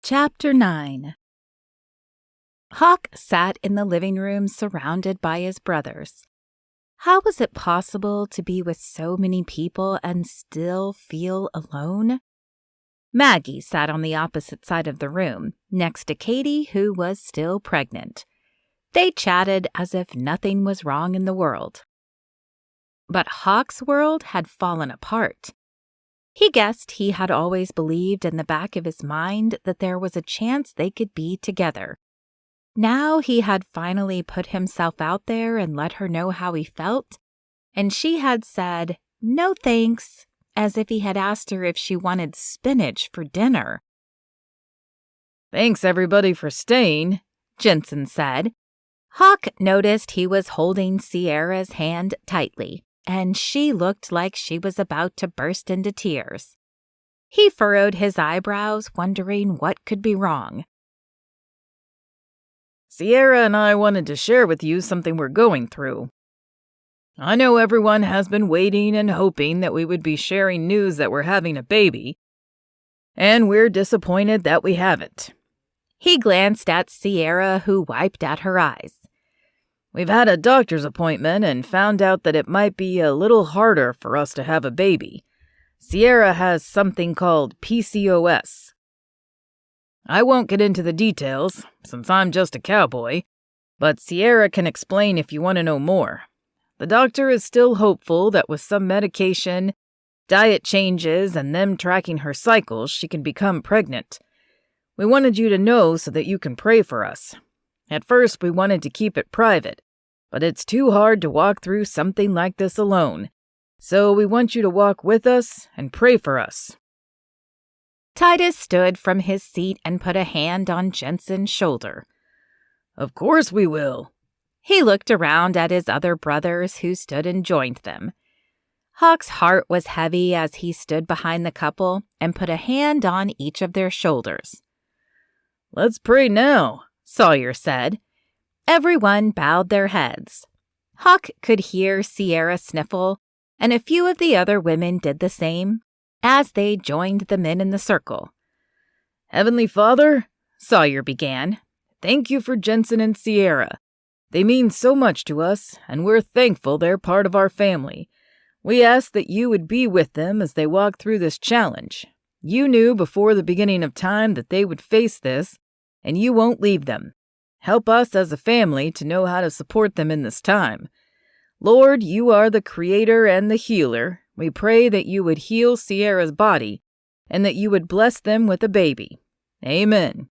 Speaker 1: Chapter 9. Hawk sat in the living room surrounded by his brothers. How was it possible to be with so many people and still feel alone? Maggie sat on the opposite side of the room, next to Katie, who was still pregnant. They chatted as if nothing was wrong in the world. But Hawk's world had fallen apart. He guessed he had always believed in the back of his mind that there was a chance they could be together. Now he had finally put himself out there and let her know how he felt, and she had said, "No thanks," as if he had asked her if she wanted spinach for dinner.
Speaker 2: Thanks, everybody, for staying,
Speaker 1: Jensen said. Hawk noticed he was holding Sierra's hand tightly, and she looked like she was about to burst into tears. He furrowed his eyebrows, wondering what could be wrong.
Speaker 2: Sierra and I wanted to share with you something we're going through. I know everyone has been waiting and hoping that we would be sharing news that we're having a baby, and we're disappointed that we haven't.
Speaker 1: He glanced at Sierra, who wiped at her eyes.
Speaker 2: We've had a doctor's appointment and found out that it might be a little harder for us to have a baby. Sierra has something called PCOS. I won't get into the details, since I'm just a cowboy, but Sierra can explain if you want to know more. The doctor is still hopeful that with some medication, diet changes, and them tracking her cycles, she can become pregnant. We wanted you to know so that you can pray for us. At first, we wanted to keep it private, but it's too hard to walk through something like this alone. So we want you to walk with us and pray for us.
Speaker 1: Titus stood from his seat and put a hand on Jensen's shoulder.
Speaker 2: Of course we will.
Speaker 1: He looked around at his other brothers who stood and joined them. Hawk's heart was heavy as he stood behind the couple and put a hand on each of their shoulders.
Speaker 2: Let's pray now,
Speaker 1: Sawyer said. Everyone bowed their heads. Hawk could hear Sierra sniffle, and a few of the other women did the same as they joined the men in the circle.
Speaker 2: Heavenly Father, Sawyer began, thank you for Jensen and Sierra. They mean so much to us, and we're thankful they're part of our family. We ask that you would be with them as they walk through this challenge. You knew before the beginning of time that they would face this, and you won't leave them. Help us as a family to know how to support them in this time. Lord, you are the creator and the healer. We pray that you would heal Sierra's body and that you would bless them with a baby. Amen.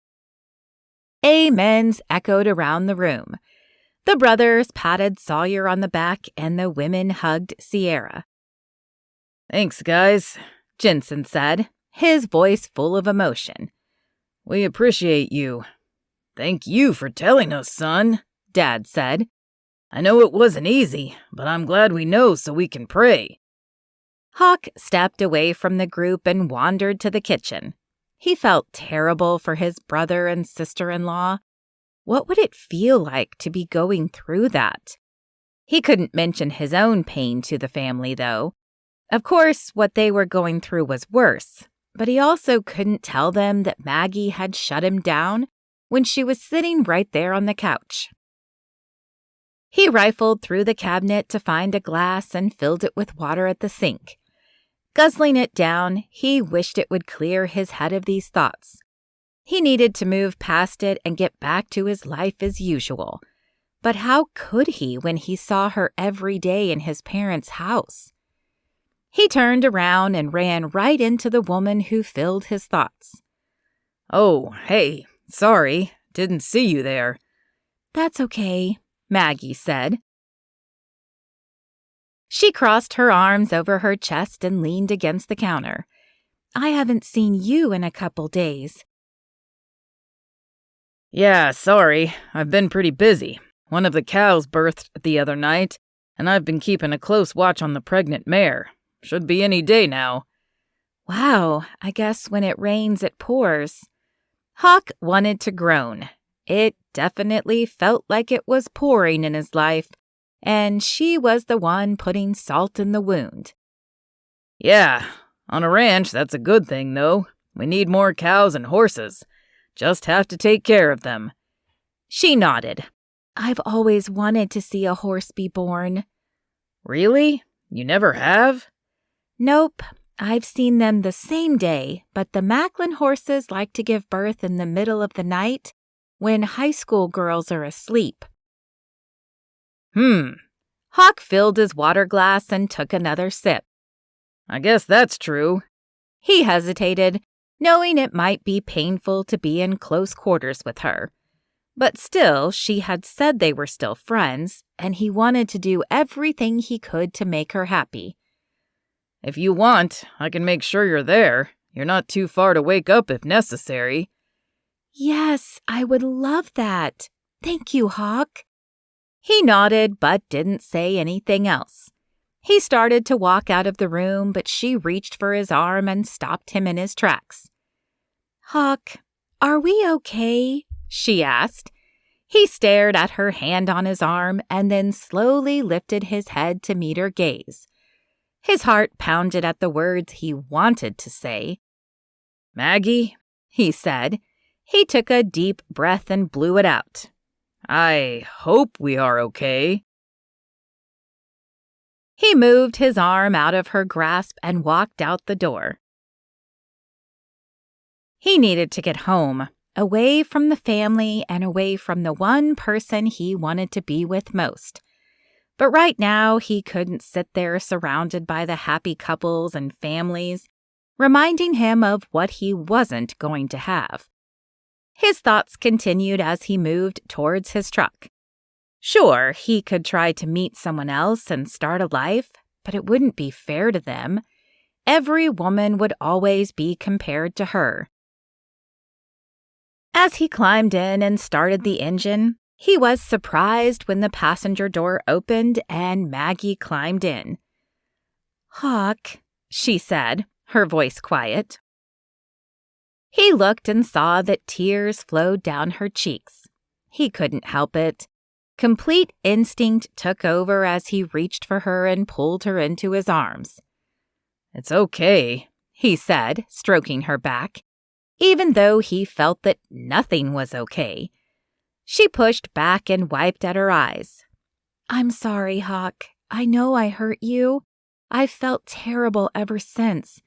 Speaker 1: Amens echoed around the room. The brothers patted Sawyer on the back and the women hugged Sierra.
Speaker 2: Thanks, guys,
Speaker 1: Jensen said, his voice full of emotion.
Speaker 2: We appreciate you. Thank you for telling us, son, Dad said. I know it wasn't easy, but I'm glad we know so we can pray.
Speaker 1: Hawk stepped away from the group and wandered to the kitchen. He felt terrible for his brother and sister-in-law. What would it feel like to be going through that? He couldn't mention his own pain to the family, though. Of course, what they were going through was worse, but he also couldn't tell them that Maggie had shut him down when she was sitting right there on the couch. He rifled through the cabinet to find a glass and filled it with water at the sink. Guzzling it down, he wished it would clear his head of these thoughts. He needed to move past it and get back to his life as usual. But how could he when he saw her every day in his parents' house? He turned around and ran right into the woman who filled his thoughts.
Speaker 2: "Oh, hey, sorry, didn't see you there."
Speaker 1: "That's okay," Maggie said. She crossed her arms over her chest and leaned against the counter. "I haven't seen you in a couple days."
Speaker 2: "Yeah, sorry, I've been pretty busy. One of the cows birthed the other night, and I've been keeping a close watch on the pregnant mare. Should be any day now."
Speaker 1: "Wow, I guess when it rains, it pours." Hawk wanted to groan. It definitely felt like it was pouring in his life, and she was the one putting salt in the wound.
Speaker 2: "Yeah, on a ranch, that's a good thing, though. We need more cows and horses. Just have to take care of them."
Speaker 1: She nodded. "I've always wanted to see a horse be born."
Speaker 2: "Really? You never have?"
Speaker 1: "Nope. I've seen them the same day, but the Macklin horses like to give birth in the middle of the night when high school girls are asleep." Hawk filled his water glass and took another sip.
Speaker 2: "I guess that's true."
Speaker 1: He hesitated, knowing it might be painful to be in close quarters with her. But still, she had said they were still friends, and he wanted to do everything he could to make her happy.
Speaker 2: "If you want, I can make sure you're there. You're not too far to wake up if necessary."
Speaker 1: "Yes, I would love that. Thank you, Hawk." He nodded but didn't say anything else. He started to walk out of the room, but she reached for his arm and stopped him in his tracks. "Hawk, are we okay?" she asked. He stared at her hand on his arm and then slowly lifted his head to meet her gaze. His heart pounded at the words he wanted to say.
Speaker 2: "Maggie,"
Speaker 1: he said. He took a deep breath and blew it out.
Speaker 2: "I hope we are okay."
Speaker 1: He moved his arm out of her grasp and walked out the door. He needed to get home, away from the family and away from the one person he wanted to be with most. But right now, he couldn't sit there surrounded by the happy couples and families, reminding him of what he wasn't going to have. His thoughts continued as he moved towards his truck. Sure, he could try to meet someone else and start a life, but it wouldn't be fair to them. Every woman would always be compared to her. As he climbed in and started the engine, he was surprised when the passenger door opened and Maggie climbed in. "Hawk," she said, her voice quiet. He looked and saw that tears flowed down her cheeks. He couldn't help it. Complete instinct took over as he reached for her and pulled her into his arms.
Speaker 2: "It's okay,"
Speaker 1: he said, stroking her back, even though he felt that nothing was okay. She pushed back and wiped at her eyes. "I'm sorry, Hawk. I know I hurt you. I've felt terrible ever since.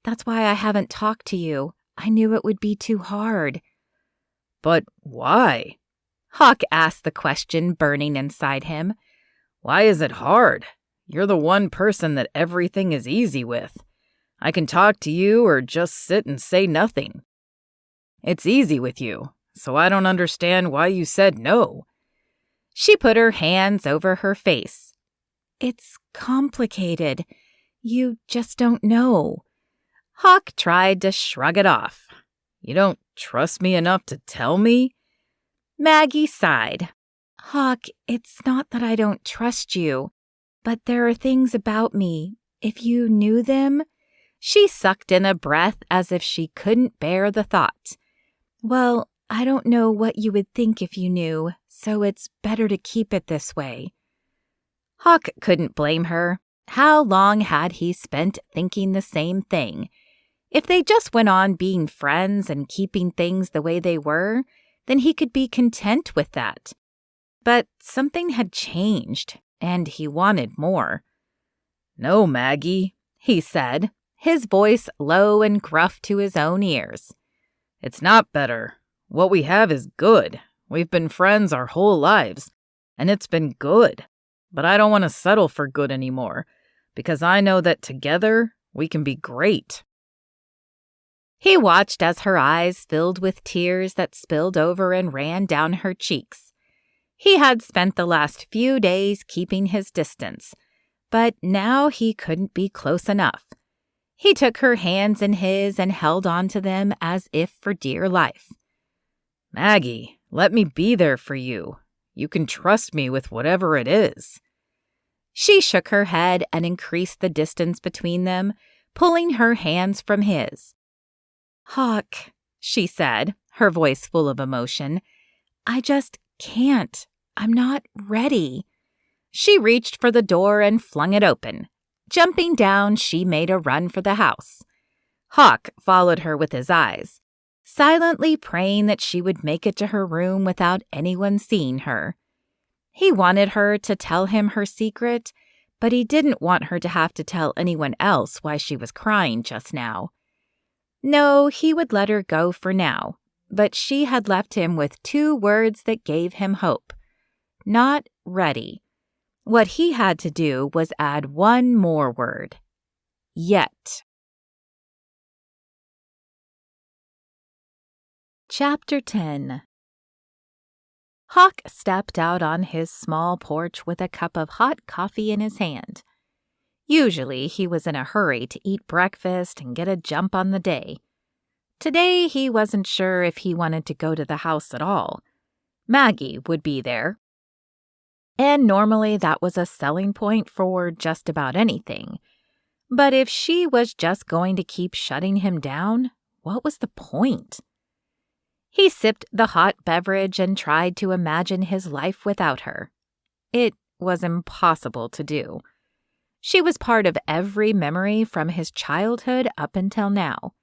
Speaker 1: That's why I haven't talked to you. I knew it would be too hard."
Speaker 2: "But why?"
Speaker 1: Hawk asked the question burning inside him.
Speaker 2: "Why is it hard? You're the one person that everything is easy with. I can talk to you or just sit and say nothing. It's easy with you, so I don't understand why you said no."
Speaker 1: She put her hands over her face. "It's complicated. You just don't know." Hawk tried to shrug it off.
Speaker 2: "You don't trust me enough to tell me?"
Speaker 1: Maggie sighed. "Hawk, it's not that I don't trust you, but there are things about me. If you knew them..." She sucked in a breath as if she couldn't bear the thought. "Well, I don't know what you would think if you knew, so it's better to keep it this way." Hawk couldn't blame her. How long had he spent thinking the same thing? If they just went on being friends and keeping things the way they were, then he could be content with that. But something had changed, and he wanted more.
Speaker 2: "No, Maggie," he said, his voice low and gruff to his own ears. "It's not better. What we have is good. We've been friends our whole lives, and it's been good. But I don't want to settle for good anymore, because I know that together we can be great."
Speaker 1: He watched as her eyes filled with tears that spilled over and ran down her cheeks. He had spent the last few days keeping his distance, but now he couldn't be close enough. He took her hands in his and held on to them as if for dear life.
Speaker 2: "Maggie, let me be there for you. You can trust me with whatever it is."
Speaker 1: She shook her head and increased the distance between them, pulling her hands from his. "Hawk," she said, her voice full of emotion, "I just can't. I'm not ready." She reached for the door and flung it open. Jumping down, she made a run for the house. Hawk followed her with his eyes, silently praying that she would make it to her room without anyone seeing her. He wanted her to tell him her secret, but he didn't want her to have to tell anyone else why she was crying just now. No, he would let her go for now, but she had left him with 2 words that gave him hope. Not ready. What he had to do was add 1 more word. Yet. Chapter 10. Hawk stepped out on his small porch with a cup of hot coffee in his hand. Usually he was in a hurry to eat breakfast and get a jump on the day. Today he wasn't sure if he wanted to go to the house at all. Maggie would be there. And normally that was a selling point for just about anything. But if she was just going to keep shutting him down, what was the point? He sipped the hot beverage and tried to imagine his life without her. It was impossible to do. She was part of every memory from his childhood up until now.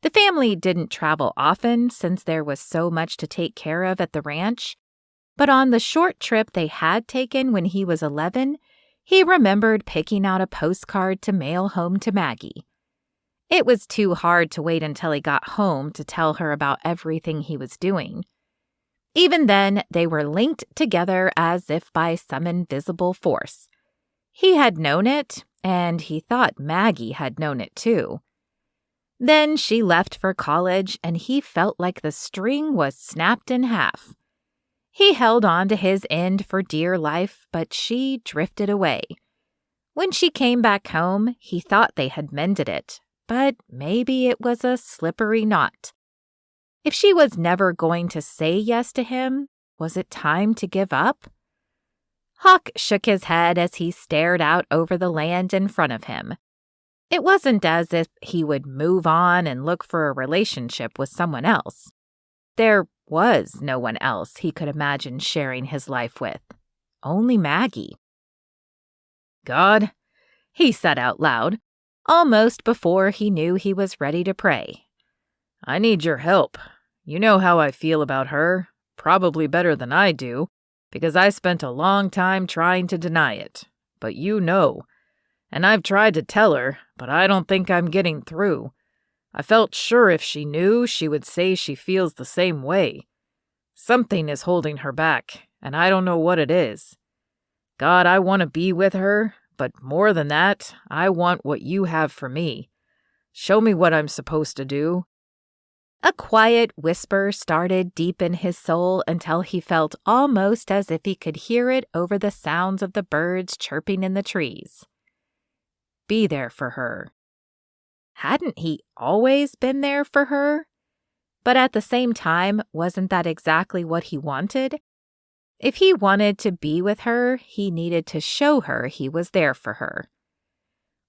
Speaker 1: The family didn't travel often since there was so much to take care of at the ranch, but on the short trip they had taken when he was 11, he remembered picking out a postcard to mail home to Maggie. It was too hard to wait until he got home to tell her about everything he was doing. Even then, they were linked together as if by some invisible force. He had known it, and he thought Maggie had known it too. Then she left for college, and he felt like the string was snapped in half. He held on to his end for dear life, but she drifted away. When she came back home, he thought they had mended it, but maybe it was a slippery knot. If she was never going to say yes to him, was it time to give up? Hawk shook his head as he stared out over the land in front of him. It wasn't as if he would move on and look for a relationship with someone else. There was no one else he could imagine sharing his life with. Only Maggie. "God," he said out loud, almost before he knew he was ready to pray. "I need your help. You know how I feel about her, probably better than I do, because I spent a long time trying to deny it. But you know. And I've tried to tell her, but I don't think I'm getting through. I felt sure if she knew, she would say she feels the same way. Something is holding her back, and I don't know what it is. God, I want to be with her, but more than that, I want what you have for me. Show me what I'm supposed to do." A quiet whisper started deep in his soul until he felt almost as if he could hear it over the sounds of the birds chirping in the trees. Be there for her. Hadn't he always been there for her? But at the same time, wasn't that exactly what he wanted? If he wanted to be with her, he needed to show her he was there for her.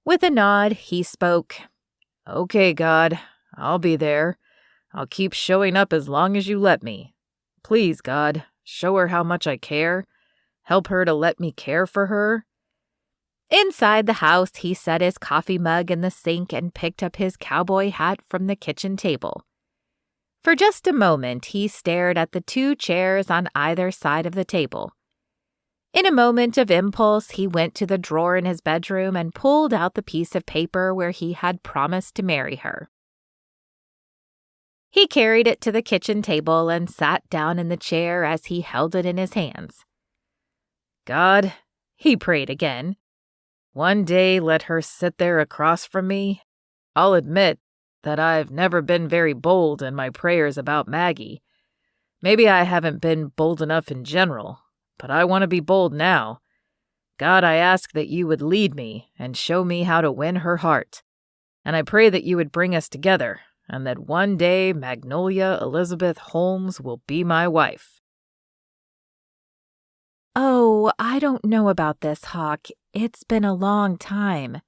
Speaker 1: With a nod, he spoke, "Okay, God, I'll be there.
Speaker 2: I'll keep showing up as long as you let me. Please, God, show her how much I care. Help her to let me care for her."
Speaker 1: Inside the house, he set his coffee mug in the sink and picked up his cowboy hat from the kitchen table. For just a moment, he stared at the 2 chairs on either side of the table. In a moment of impulse, he went to the drawer in his bedroom and pulled out the piece of paper where he had promised to marry her. He carried it to the kitchen table and sat down in the chair as he held it in his hands.
Speaker 2: "God," he prayed again, "one day let her sit there across from me. I'll admit that I've never been very bold in my prayers about Maggie. Maybe I haven't been bold enough in general, but I want to be bold now. God, I ask that you would lead me and show me how to win her heart. And I pray that you would bring us together, and that one day Magnolia Elizabeth Holmes will be my wife."
Speaker 1: "Oh, I don't know about this, Hawk. It's been a long time."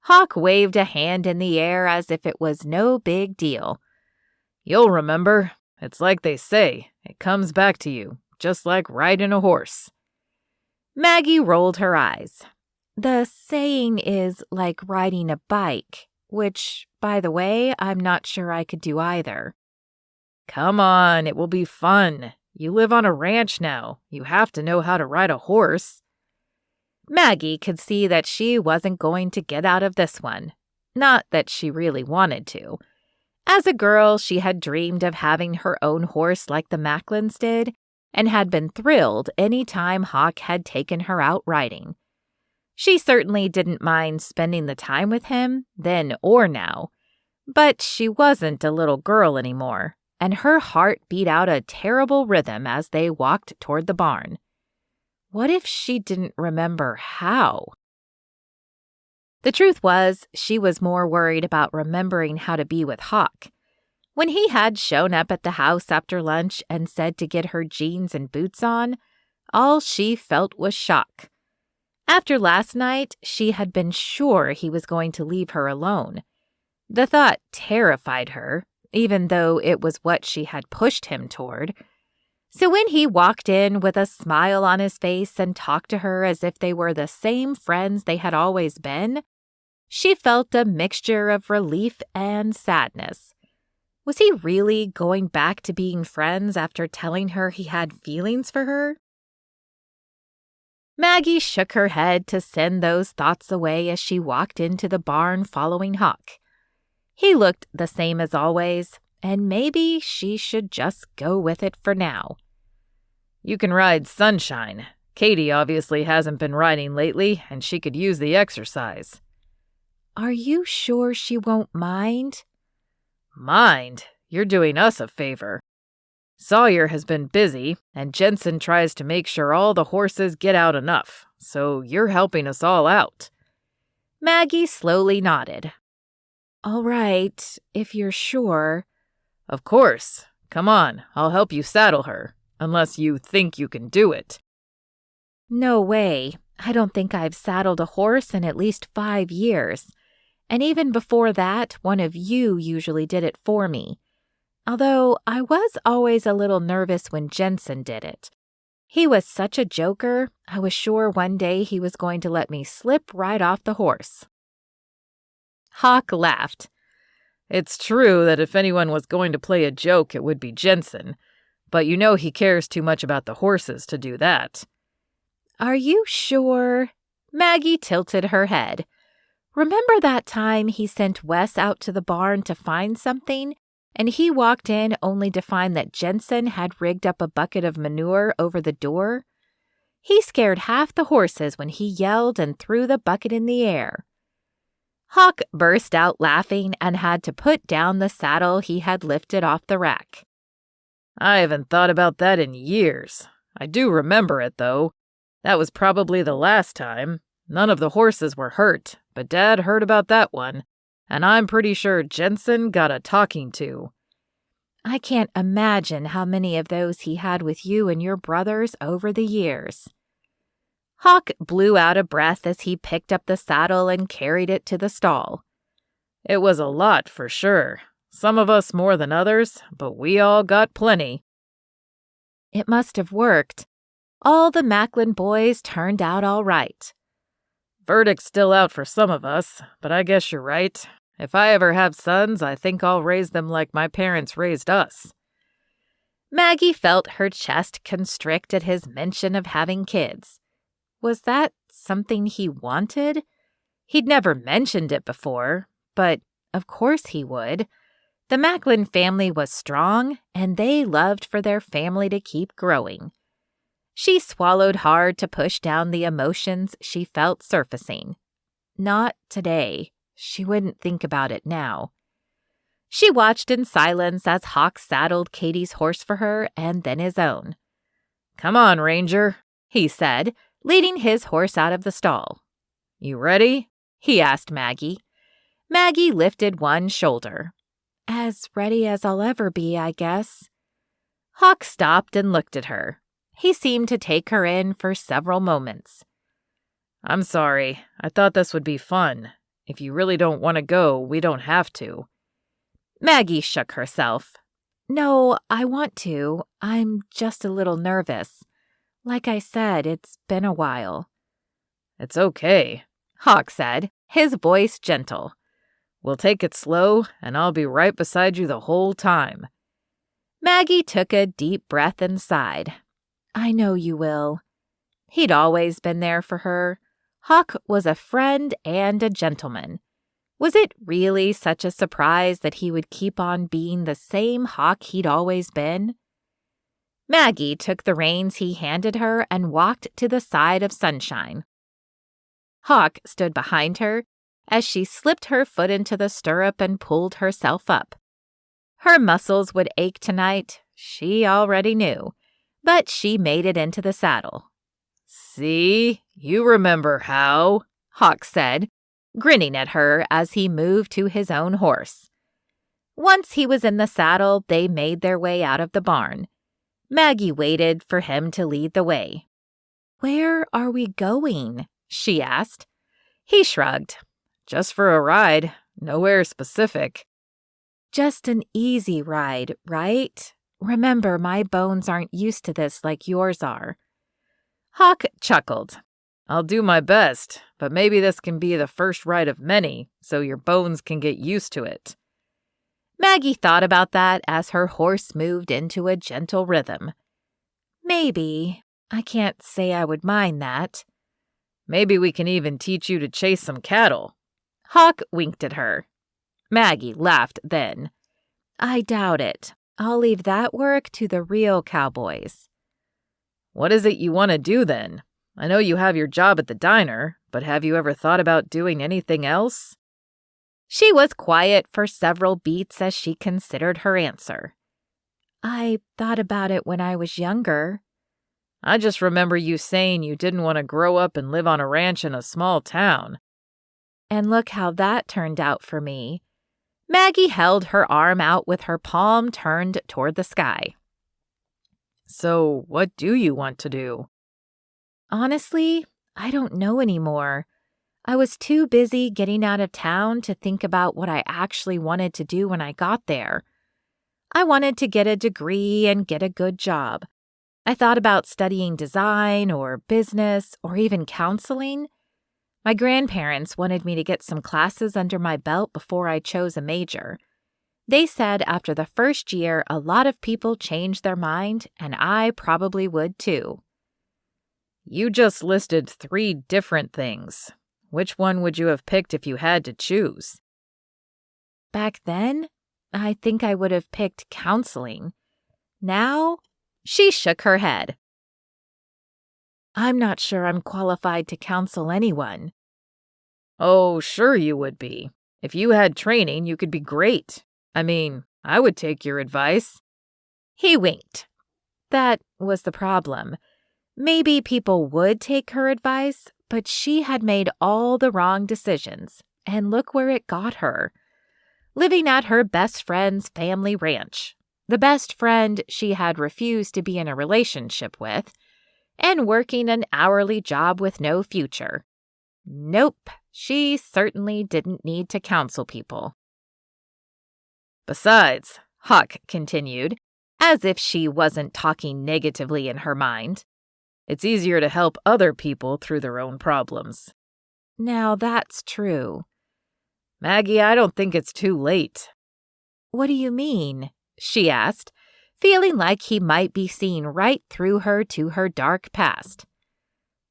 Speaker 1: Hawk waved a hand in the air as if it was no big deal.
Speaker 2: "You'll remember. It's like they say, it comes back to you, just like riding a horse."
Speaker 1: Maggie rolled her eyes. "The saying is like riding a bike, which, by the way, I'm not sure I could do either."
Speaker 2: "Come on, it will be fun. You live on a ranch now. You have to know how to ride a horse."
Speaker 1: Maggie could see that she wasn't going to get out of this one. Not that she really wanted to. As a girl, she had dreamed of having her own horse like the Macklins did, and had been thrilled any time Hawk had taken her out riding. She certainly didn't mind spending the time with him, then or now. But she wasn't a little girl anymore, and her heart beat out a terrible rhythm as they walked toward the barn. What if she didn't remember how? The truth was, she was more worried about remembering how to be with Hawk. When he had shown up at the house after lunch and said to get her jeans and boots on, all she felt was shock. After last night, she had been sure he was going to leave her alone. The thought terrified her, even though it was what she had pushed him toward. So when he walked in with a smile on his face and talked to her as if they were the same friends they had always been, she felt a mixture of relief and sadness. Was he really going back to being friends after telling her he had feelings for her? Maggie shook her head to send those thoughts away as she walked into the barn following Hawk. He looked the same as always, and maybe she should just go with it for now.
Speaker 2: "You can ride Sunshine. Katie obviously hasn't been riding lately, and she could use the exercise."
Speaker 1: "Are you sure she won't mind?"
Speaker 2: "Mind? You're doing us a favor. Sawyer has been busy, and Jensen tries to make sure all the horses get out enough, so you're helping us all out."
Speaker 1: Maggie slowly nodded. "All right, if you're sure."
Speaker 2: "Of course. Come on, I'll help you saddle her, unless you think you can do it."
Speaker 1: "No way. I don't think I've saddled a horse in at least 5 years. And even before that, one of you usually did it for me. Although I was always a little nervous when Jensen did it. He was such a joker, I was sure one day he was going to let me slip right off the horse." Hawk laughed.
Speaker 2: "It's true that if anyone was going to play a joke, it would be Jensen, but you know he cares too much about the horses to do that."
Speaker 1: "Are you sure?" Maggie tilted her head. "Remember that time he sent Wes out to the barn to find something, and he walked in only to find that Jensen had rigged up a bucket of manure over the door? He scared half the horses when he yelled and threw the bucket in the air." Hawk burst out laughing and had to put down the saddle he had lifted off the rack.
Speaker 2: "I haven't thought about that in years. I do remember it, though. That was probably the last time. None of the horses were hurt, but Dad heard about that one, and I'm pretty sure Jensen got a talking to."
Speaker 1: "I can't imagine how many of those he had with you and your brothers over the years." Hawk blew out a breath as he picked up the saddle and carried it to the stall.
Speaker 2: "It was a lot, for sure. Some of us more than others, but we all got plenty."
Speaker 1: It must have worked. All the Macklin boys turned out all right.
Speaker 2: "Verdict's still out for some of us, but I guess you're right. If I ever have sons, I think I'll raise them like my parents raised us."
Speaker 1: Maggie felt her chest constrict at his mention of having kids. Was that something he wanted? He'd never mentioned it before, but of course he would. The Macklin family was strong, and they loved for their family to keep growing. She swallowed hard to push down the emotions she felt surfacing. Not today. She wouldn't think about it now. She watched in silence as Hawk saddled Katie's horse for her and then his own.
Speaker 2: "Come on, Ranger,"
Speaker 1: he said, leading his horse out of the stall.
Speaker 2: "You ready?"
Speaker 1: he asked Maggie. Maggie lifted one shoulder. As ready as I'll ever be, I guess. Hawk stopped and looked at her. He seemed to take her in for several moments.
Speaker 2: "I'm sorry. I thought this would be fun. If you really don't want to go, we don't have to."
Speaker 1: Maggie shook herself. No, I want to. I'm just a little nervous. Like I said, it's been a while.
Speaker 2: "It's okay,"
Speaker 1: Hawk said, his voice gentle.
Speaker 2: "We'll take it slow, and I'll be right beside you the whole time."
Speaker 1: Maggie took a deep breath and sighed. I know you will. He'd always been there for her. Hawk was a friend and a gentleman. Was it really such a surprise that he would keep on being the same Hawk he'd always been? Maggie took the reins he handed her and walked to the side of Sunshine. Hawk stood behind her as she slipped her foot into the stirrup and pulled herself up. Her muscles would ache tonight, she already knew, but she made it into the saddle.
Speaker 2: "See, you remember how,"
Speaker 1: Hawk said, grinning at her as he moved to his own horse. Once he was in the saddle, they made their way out of the barn. Maggie waited for him to lead the way. Where are we going? She asked. He shrugged.
Speaker 2: "Just for a ride, nowhere specific."
Speaker 1: Just an easy ride, right? Remember, my bones aren't used to this like yours are. Hawk chuckled.
Speaker 2: "I'll do my best, but maybe this can be the first ride of many, so your bones can get used to it."
Speaker 1: Maggie thought about that as her horse moved into a gentle rhythm. Maybe. I can't say I would mind that.
Speaker 2: "Maybe we can even teach you to chase some cattle."
Speaker 1: Hawk winked at her. Maggie laughed then. I doubt it. I'll leave that work to the real cowboys.
Speaker 2: "What is it you want to do then? I know you have your job at the diner, but have you ever thought about doing anything else?"
Speaker 1: She was quiet for several beats as she considered her answer. I thought about it when I was younger.
Speaker 2: "I just remember you saying you didn't want to grow up and live on a ranch in a small town."
Speaker 1: And look how that turned out for me. Maggie held her arm out with her palm turned toward the sky.
Speaker 2: "So, what do you want to do?"
Speaker 1: Honestly, I don't know anymore. I was too busy getting out of town to think about what I actually wanted to do when I got there. I wanted to get a degree and get a good job. I thought about studying design or business or even counseling. My grandparents wanted me to get some classes under my belt before I chose a major. They said after the first year, a lot of people changed their mind, and I probably would too.
Speaker 2: You just listed 3 different things. Which one would you have picked if you had to choose?
Speaker 1: Back then, I think I would have picked counseling. Now, she shook her head. I'm not sure I'm qualified to counsel anyone.
Speaker 2: Oh, sure you would be. If you had training, you could be great. I mean, I would take your advice.
Speaker 1: He winked. That was the problem. Maybe people would take her advice, but she had made all the wrong decisions, and look where it got her. Living at her best friend's family ranch, the best friend she had refused to be in a relationship with, and working an hourly job with no future. Nope, she certainly didn't need to counsel people.
Speaker 2: Besides, Hawk continued, as if she wasn't talking negatively in her mind, it's easier to help other people through their own problems.
Speaker 1: Now that's true.
Speaker 2: Maggie, I don't think it's too late.
Speaker 1: What do you mean? She asked, feeling like he might be seeing right through her to her dark past.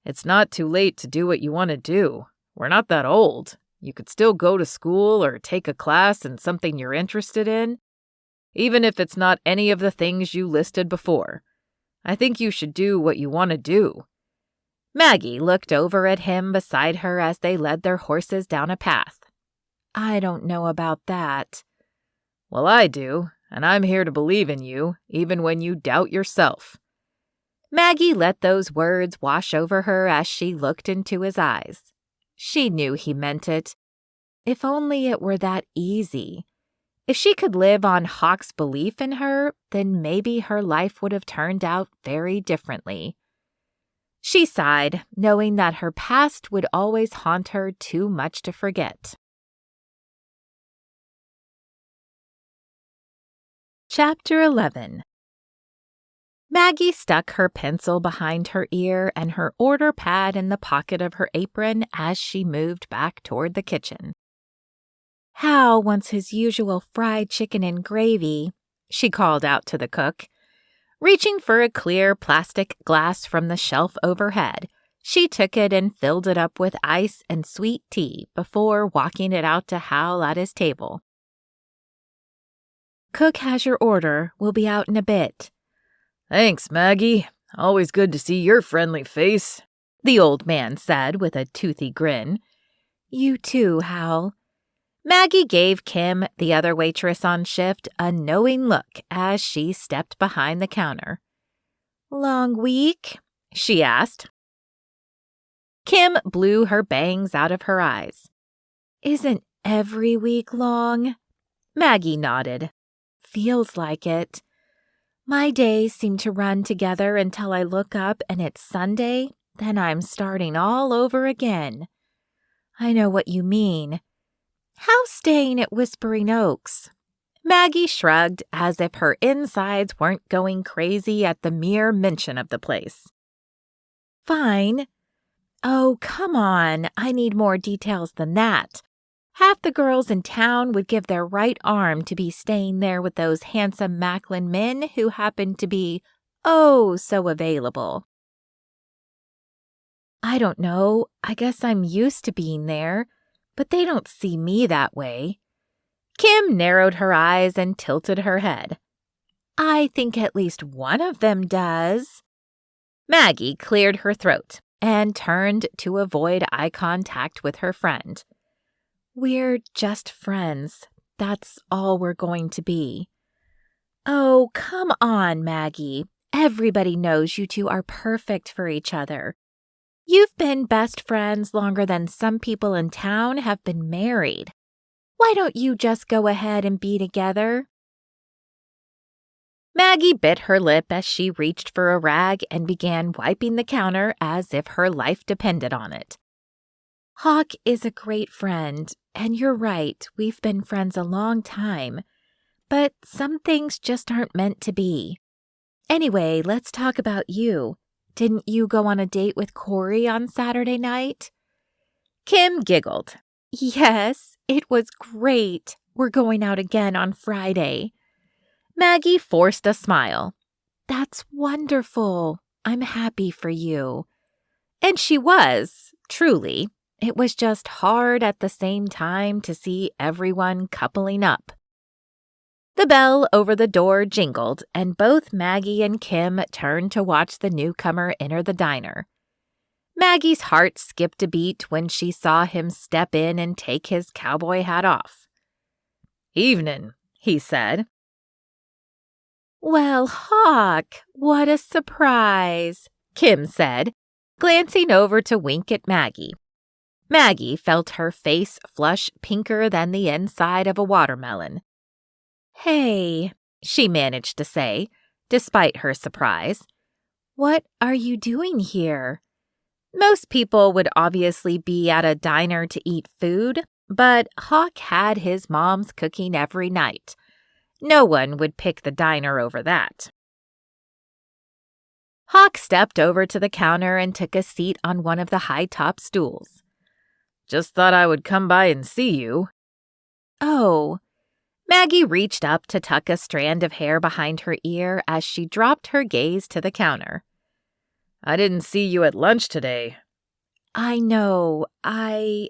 Speaker 2: It's not too late to do what you want to do. We're not that old. You could still go to school or take a class in something you're interested in, even if it's not any of the things you listed before. I think you should do what you want to do.
Speaker 1: Maggie looked over at him beside her as they led their horses down a path. I don't know about that.
Speaker 2: Well, I do, and I'm here to believe in you, even when you doubt yourself.
Speaker 1: Maggie let those words wash over her as she looked into his eyes. She knew he meant it. If only it were that easy. If she could live on Hawk's belief in her, then maybe her life would have turned out very differently. She sighed, knowing that her past would always haunt her too much to forget. Chapter 11. Maggie stuck her pencil behind her ear and her order pad in the pocket of her apron as she moved back toward the kitchen. Hal wants his usual fried chicken and gravy, she called out to the cook. Reaching for a clear plastic glass from the shelf overhead, she took it and filled it up with ice and sweet tea before walking it out to Hal at his table. Cook has your order. We'll be out in a bit.
Speaker 2: Thanks, Maggie. Always good to see your friendly face,
Speaker 1: the old man said with a toothy grin. You too, Hal. Maggie gave Kim, the other waitress on shift, a knowing look as she stepped behind the counter. Long week? She asked. Kim blew her bangs out of her eyes. Isn't every week long? Maggie nodded. Feels like it. My days seem to run together until I look up and it's Sunday, then I'm starting all over again. I know what you mean. How's staying at Whispering Oaks? Maggie shrugged as if her insides weren't going crazy at the mere mention of the place. Fine. Oh, come on. I need more details than that. Half the girls in town would give their right arm to be staying there with those handsome Macklin men who happen to be, oh, so available. I don't know. I guess I'm used to being there, but they don't see me that way. Kim narrowed her eyes and tilted her head. I think at least one of them does. Maggie cleared her throat and turned to avoid eye contact with her friend. We're just friends. That's all we're going to be. Oh, come on, Maggie. Everybody knows you two are perfect for each other. You've been best friends longer than some people in town have been married. Why don't you just go ahead and be together? Maggie bit her lip as she reached for a rag and began wiping the counter as if her life depended on it. Hawk is a great friend, and you're right, we've been friends a long time. But some things just aren't meant to be. Anyway, let's talk about you. Didn't you go on a date with Corey on Saturday night? Kim giggled. Yes, it was great. We're going out again on Friday. Maggie forced a smile. That's wonderful. I'm happy for you. And she was, truly. It was just hard at the same time to see everyone coupling up. The bell over the door jingled, and both Maggie and Kim turned to watch the newcomer enter the diner. Maggie's heart skipped a beat when she saw him step in and take his cowboy hat off. Evening, he said. Well, Hawk, what a surprise, Kim said, glancing over to wink at Maggie. Maggie felt her face flush pinker than the inside of a watermelon. Hey, she managed to say, despite her surprise. What are you doing here? Most people would obviously be at a diner to eat food, but Hawk had his mom's cooking every night. No one would pick the diner over that. Hawk stepped over to the counter and took a seat on one of the high-top stools.
Speaker 2: Just thought I would come by and see you.
Speaker 1: Oh. Maggie reached up to tuck a strand of hair behind her ear as she dropped her gaze to the counter.
Speaker 2: I didn't see you at lunch today.
Speaker 1: I know. I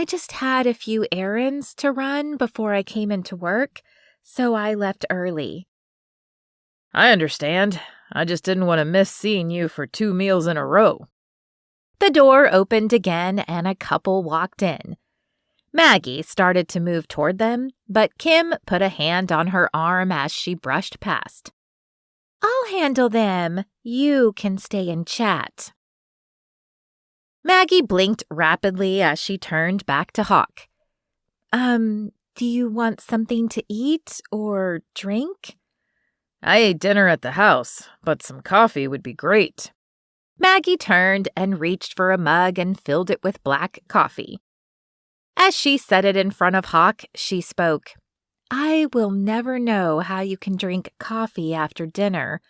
Speaker 1: just had a few errands to run before I came into work, so I left early.
Speaker 2: I understand. I just didn't want to miss seeing you for 2 meals in a row.
Speaker 1: The door opened again and a couple walked in. Maggie started to move toward them, but Kim put a hand on her arm as she brushed past. I'll handle them. You can stay and chat. Maggie blinked rapidly as she turned back to Hawk. Do you want something to eat or drink?
Speaker 2: I ate dinner at the house, but some coffee would be great.
Speaker 1: Maggie turned and reached for a mug and filled it with black coffee. As she set it in front of Hawk, she spoke. I will never know how you can drink coffee after dinner.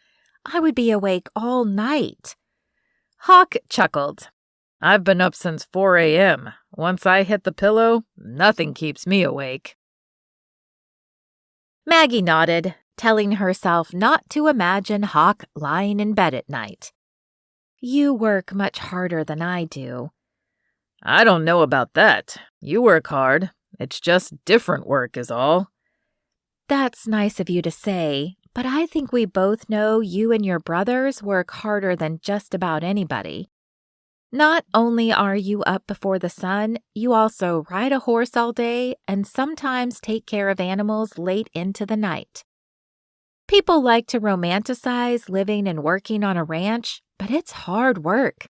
Speaker 1: I would be awake all night. Hawk chuckled.
Speaker 2: I've been up since 4 a.m. Once I hit the pillow, nothing keeps me awake.
Speaker 1: Maggie nodded, telling herself not to imagine Hawk lying in bed at night. You work much harder than I do.
Speaker 2: I don't know about that. You work hard. It's just different work is all.
Speaker 1: That's nice of you to say, but I think we both know you and your brothers work harder than just about anybody. Not only are you up before the sun, you also ride a horse all day and sometimes take care of animals late into the night. People like to romanticize living and working on a ranch, but it's hard work.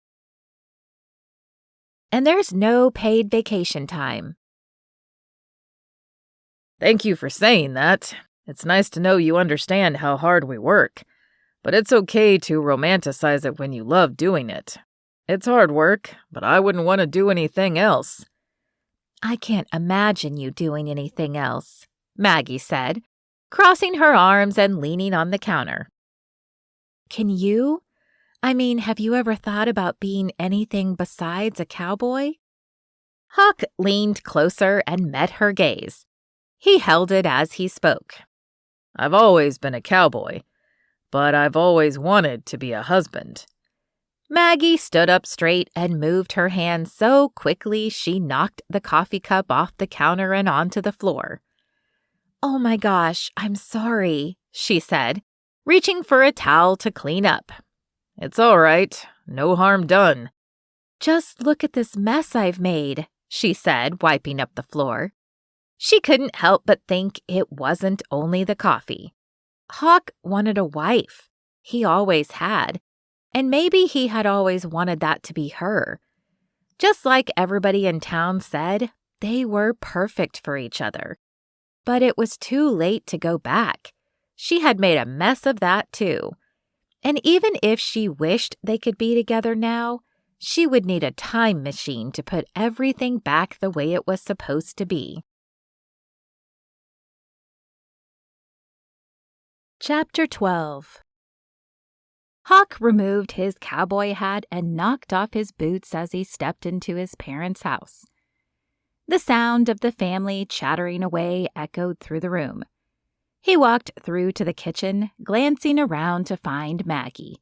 Speaker 1: And there's no paid vacation time.
Speaker 2: Thank you for saying that. It's nice to know you understand how hard we work. But it's okay to romanticize it when you love doing it. It's hard work, but I wouldn't want to do anything else.
Speaker 1: I can't imagine you doing anything else, Maggie said, crossing her arms and leaning on the counter. Can you? I mean, have you ever thought about being anything besides a cowboy? Hawk leaned closer and met her gaze. He held it as he spoke.
Speaker 2: I've always been a cowboy, but I've always wanted to be a husband.
Speaker 1: Maggie stood up straight and moved her hand so quickly she knocked the coffee cup off the counter and onto the floor. Oh my gosh, I'm sorry, she said, reaching for a towel to clean up.
Speaker 2: It's all right. No harm done.
Speaker 1: Just look at this mess I've made, she said, wiping up the floor. She couldn't help but think it wasn't only the coffee. Hawk wanted a wife. He always had. And maybe he had always wanted that to be her. Just like everybody in town said, they were perfect for each other. But it was too late to go back. She had made a mess of that too. And even if she wished they could be together now, she would need a time machine to put everything back the way it was supposed to be. Chapter 12. Hawk removed his cowboy hat and knocked off his boots as he stepped into his parents' house. The sound of the family chattering away echoed through the room. He walked through to the kitchen, glancing around to find Maggie.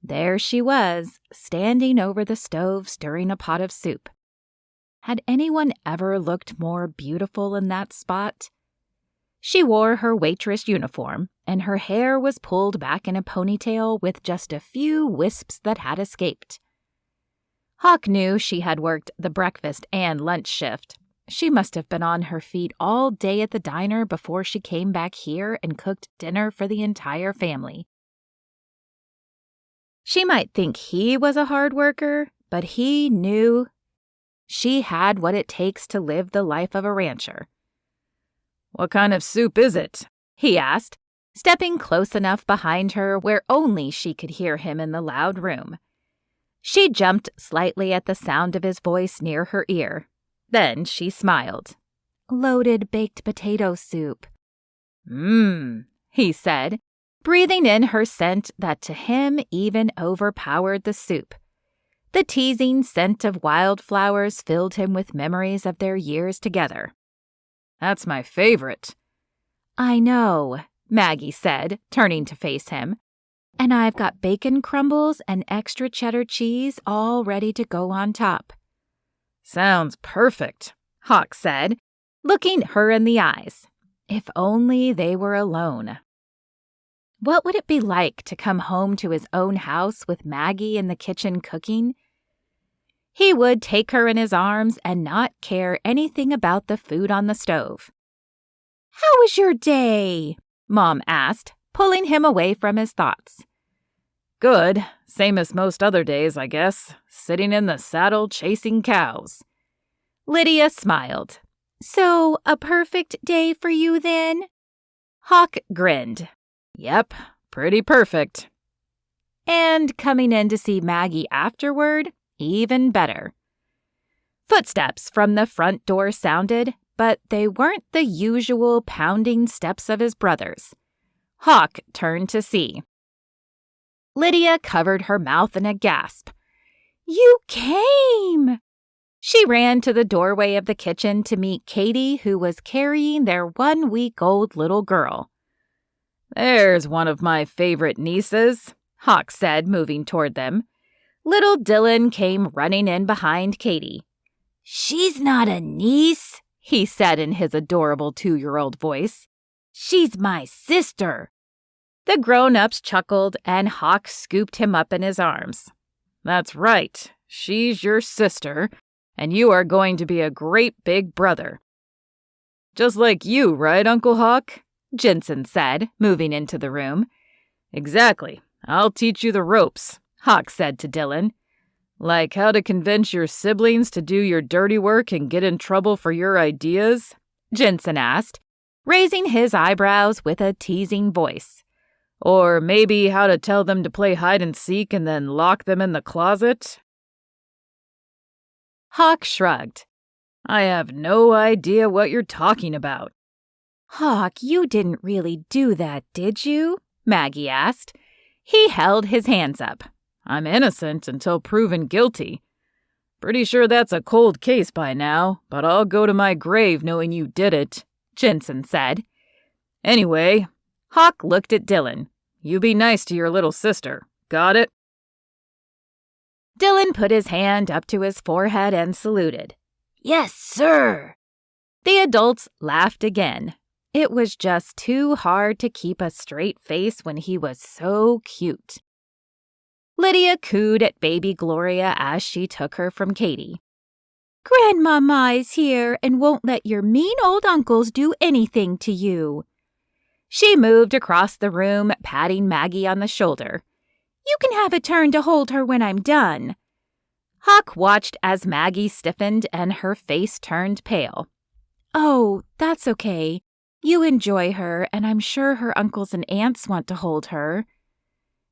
Speaker 1: There she was, standing over the stove stirring a pot of soup. Had anyone ever looked more beautiful in that spot? She wore her waitress uniform, and her hair was pulled back in a ponytail with just a few wisps that had escaped. Hawk knew she had worked the breakfast and lunch shift. She must have been on her feet all day at the diner before she came back here and cooked dinner for the entire family. She might think he was a hard worker, but he knew she had what it takes to live the life of a rancher.
Speaker 2: What kind of soup is it?
Speaker 1: He asked, stepping close enough behind her where only she could hear him in the loud room. She jumped slightly at the sound of his voice near her ear. Then she smiled. Loaded baked potato soup. He said, breathing in her scent that to him even overpowered the soup. The teasing scent of wildflowers filled him with memories of their years together.
Speaker 2: That's my favorite.
Speaker 1: I know, Maggie said, turning to face him. And I've got bacon crumbles and extra cheddar cheese all ready to go on top.
Speaker 2: Sounds perfect,
Speaker 1: Hawk said, looking her in the eyes. If only they were alone. What would it be like to come home to his own house with Maggie in the kitchen cooking? He would take her in his arms and not care anything about the food on the stove. How was your day? Mom asked, pulling him away from his thoughts.
Speaker 2: Good, same as most other days, I guess, sitting in the saddle chasing cows.
Speaker 1: Lydia smiled. So, a perfect day for you then? Hawk grinned.
Speaker 2: Yep, pretty perfect.
Speaker 1: And coming in to see Maggie afterward, even better. Footsteps from the front door sounded, but they weren't the usual pounding steps of his brothers. Hawk turned to see. Lydia covered her mouth in a gasp. You came! She ran to the doorway of the kitchen to meet Katie, who was carrying their 1-week-old little girl.
Speaker 2: There's one of my favorite nieces,
Speaker 1: Hawk said, moving toward them. Little Dylan came running in behind Katie. She's not a niece, he said in his adorable 2-year-old voice. She's my sister. The grown-ups chuckled, and Hawk scooped him up in his arms.
Speaker 2: That's right. She's your sister, and you are going to be a great big brother. Just like you, right, Uncle Hawk?
Speaker 1: Jensen said, moving into the room.
Speaker 2: Exactly. I'll teach you the ropes, Hawk said to Dylan. Like how to convince your siblings to do your dirty work and get in trouble for your ideas?
Speaker 1: Jensen asked, raising his eyebrows with a teasing voice.
Speaker 2: Or maybe how to tell them to play hide and seek and then lock them in the closet?
Speaker 1: Hawk shrugged.
Speaker 2: I have no idea what you're talking about.
Speaker 1: Hawk, you didn't really do that, did you? Maggie asked. He held his hands up.
Speaker 2: I'm innocent until proven guilty. Pretty sure that's a cold case by now, but I'll go to my grave knowing you did it,
Speaker 1: Jensen said.
Speaker 2: Anyway,
Speaker 1: Hawk looked at Dylan.
Speaker 2: You be nice to your little sister. Got it?
Speaker 1: Dylan put his hand up to his forehead and saluted. Yes, sir. The adults laughed again. It was just too hard to keep a straight face when he was so cute. Lydia cooed at baby Gloria as she took her from Katie. Grandmama's here and won't let your mean old uncles do anything to you. She moved across the room, patting Maggie on the shoulder. You can have a turn to hold her when I'm done. Hawk watched as Maggie stiffened and her face turned pale. Oh, that's okay. You enjoy her, and I'm sure her uncles and aunts want to hold her.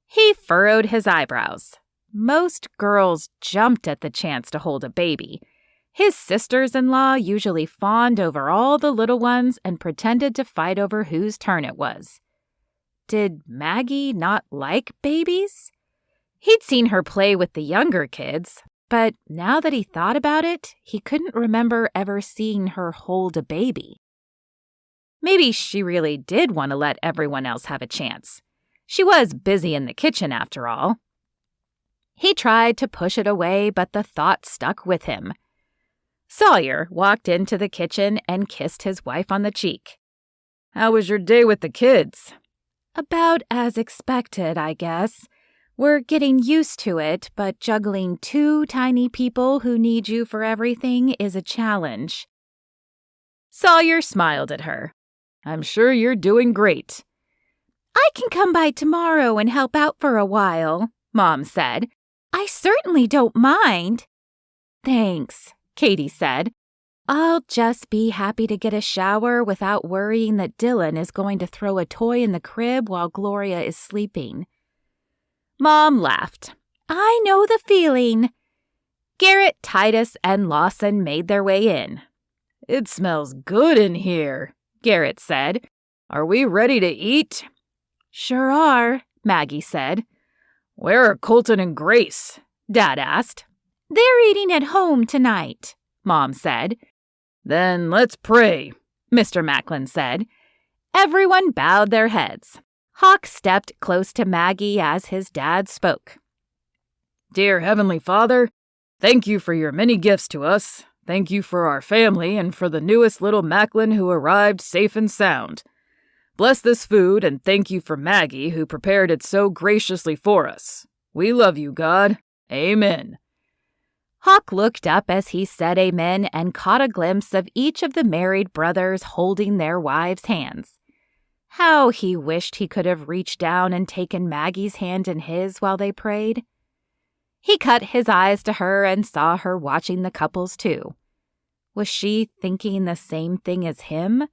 Speaker 1: He furrowed his eyebrows. Most girls jumped at the chance to hold a baby. His sisters-in-law usually fawned over all the little ones and pretended to fight over whose turn it was. Did Maggie not like babies? He'd seen her play with the younger kids, but now that he thought about it, he couldn't remember ever seeing her hold a baby. Maybe she really did want to let everyone else have a chance. She was busy in the kitchen, after all. He tried to push it away, but the thought stuck with him. Sawyer walked into the kitchen and kissed his wife on the cheek.
Speaker 2: How was your day with the kids?
Speaker 1: About as expected, I guess. We're getting used to it, but juggling 2 tiny people who need you for everything is a challenge. Sawyer smiled at her.
Speaker 2: I'm sure you're doing great.
Speaker 1: I can come by tomorrow and help out for a while, Mom said. I certainly don't mind. Thanks, Katie said. I'll just be happy to get a shower without worrying that Dylan is going to throw a toy in the crib while Gloria is sleeping. Mom laughed. I know the feeling. Garrett, Titus, and Lawson made their way in.
Speaker 2: It smells good in here, Garrett said. Are we ready to eat?"
Speaker 1: "Sure are," Maggie said.
Speaker 2: "Where are Colton and Grace?"
Speaker 1: Dad asked. "They're eating at home tonight," Mom said.
Speaker 2: "Then let's pray,"
Speaker 1: Mr. Macklin said. Everyone bowed their heads. Hawk stepped close to Maggie as his dad spoke.
Speaker 2: "Dear Heavenly Father, thank you for your many gifts to us. Thank you for our family and for the newest little Macklin who arrived safe and sound. Bless this food and thank you for Maggie who prepared it so graciously for us. We love you, God. Amen."
Speaker 1: Hawk looked up as he said amen and caught a glimpse of each of the married brothers holding their wives' hands. How he wished he could have reached down and taken Maggie's hand in his while they prayed. He cut his eyes to her and saw her watching the couples too. Was she thinking the same thing as him?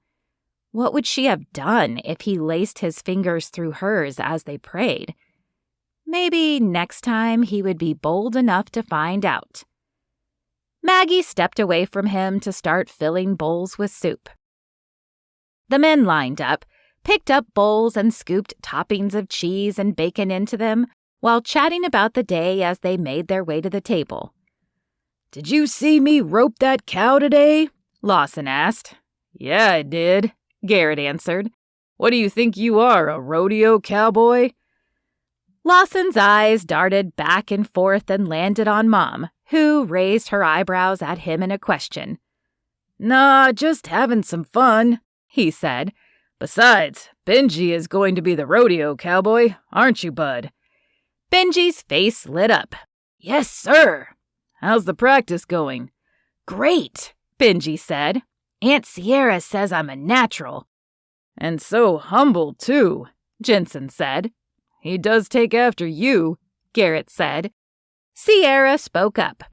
Speaker 1: What would she have done if he laced his fingers through hers as they prayed? Maybe next time he would be bold enough to find out. Maggie stepped away from him to start filling bowls with soup. The men lined up, picked up bowls and scooped toppings of cheese and bacon into them while chatting about the day as they made their way to the table.
Speaker 2: "Did you see me rope that cow today?"
Speaker 1: Lawson asked.
Speaker 2: "Yeah, I did,"
Speaker 1: Garrett answered.
Speaker 2: "What do you think you are, a rodeo cowboy?"
Speaker 1: Lawson's eyes darted back and forth and landed on Mom, who raised her eyebrows at him in a question.
Speaker 2: "Nah, just having some fun," he said. "Besides, Benji is going to be the rodeo cowboy, aren't you, bud?"
Speaker 1: Benji's face lit up.
Speaker 2: "Yes, sir." "How's the practice going?"
Speaker 1: "Great," Benji said. "Aunt Sierra says I'm a natural."
Speaker 2: "And so humble, too,"
Speaker 1: Jensen said.
Speaker 2: "He does take after you,"
Speaker 1: Garrett said. Sierra spoke up.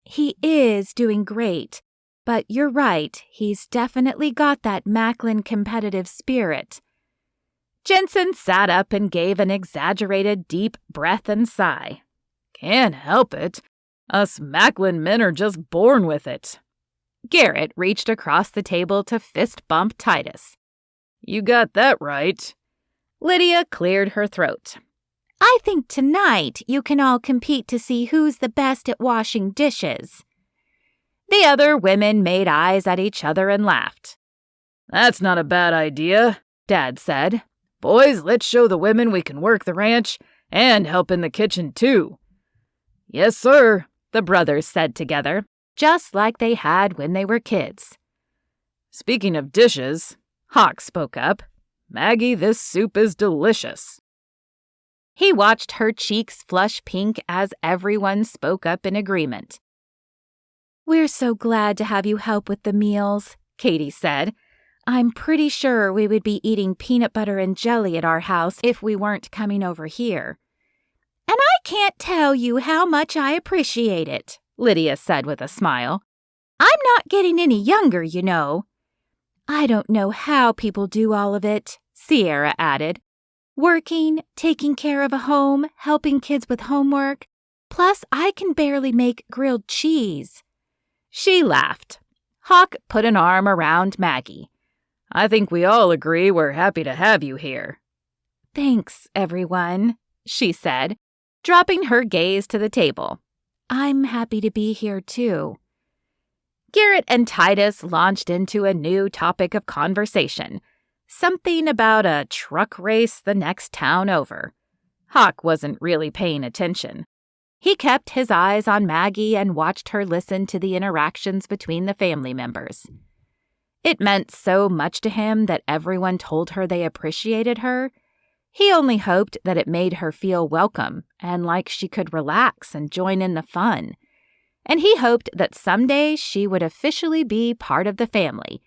Speaker 1: "He is doing great, but you're right, he's definitely got that Macklin competitive spirit." Jensen sat up and gave an exaggerated deep breath and sigh.
Speaker 2: "Can't help it. Us Macklin men are just born with it."
Speaker 1: Garrett reached across the table to fist bump Titus.
Speaker 2: "You got that right."
Speaker 1: Lydia cleared her throat. "I think tonight you can all compete to see who's the best at washing dishes." The other women made eyes at each other and laughed.
Speaker 2: "That's not a bad idea," Dad said. "Boys, let's show the women we can work the ranch and help in the kitchen, too." "Yes, sir," the brothers said together, just like they had when they were kids. "Speaking of dishes," Hawk spoke up, "Maggie, this soup is delicious."
Speaker 1: He watched her cheeks flush pink as everyone spoke up in agreement. "We're so glad to have you help with the meals," Katie said. "I'm pretty sure we would be eating peanut butter and jelly at our house if we weren't coming over here." "And I can't tell you how much I appreciate it," Lydia said with a smile. "I'm not getting any younger, you know." "I don't know how people do all of it," Sierra added. "Working, taking care of a home, helping kids with homework. Plus, I can barely make grilled cheese." She laughed. Hawk put an arm around Maggie.
Speaker 2: "I think we all agree we're happy to have you here."
Speaker 1: "Thanks, everyone," she said, dropping her gaze to the table. "I'm happy to be here, too." Garrett and Titus launched into a new topic of conversation, something about a truck race the next town over. Hawk wasn't really paying attention. He kept his eyes on Maggie and watched her listen to the interactions between the family members. It meant so much to him that everyone told her they appreciated her. He only hoped that it made her feel welcome and like she could relax and join in the fun. And he hoped that someday she would officially be part of the family,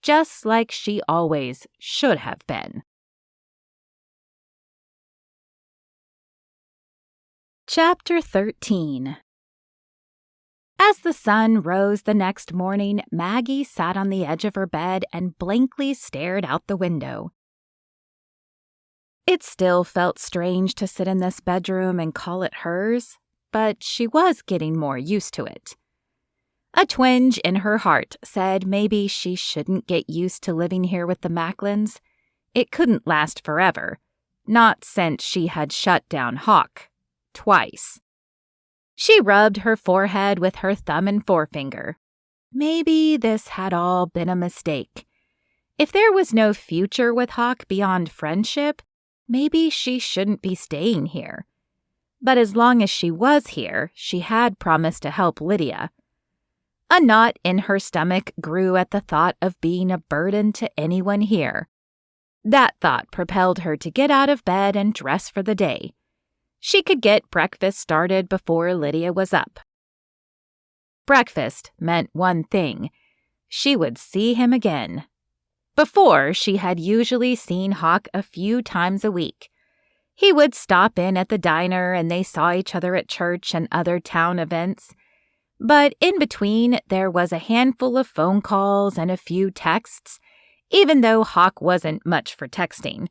Speaker 1: just like she always should have been. Chapter 13. As the sun rose the next morning, Maggie sat on the edge of her bed and blankly stared out the window. It still felt strange to sit in this bedroom and call it hers, but she was getting more used to it. A twinge in her heart said maybe she shouldn't get used to living here with the Macklins. it couldn't last forever, not since she had shut down Hawk twice. She rubbed her forehead with her thumb and forefinger. Maybe this had all been a mistake. If there was no future with Hawk beyond friendship, maybe she shouldn't be staying here. But as long as she was here, she had promised to help Lydia. A knot in her stomach grew at the thought of being a burden to anyone here. That thought propelled her to get out of bed and dress for the day. She could get breakfast started before Lydia was up. Breakfast meant one thing: she would see him again. Before, she had usually seen Hawk a few times a week. He would stop in at the diner and they saw each other at church and other town events. But in between, there was a handful of phone calls and a few texts, even though Hawk wasn't much for texting.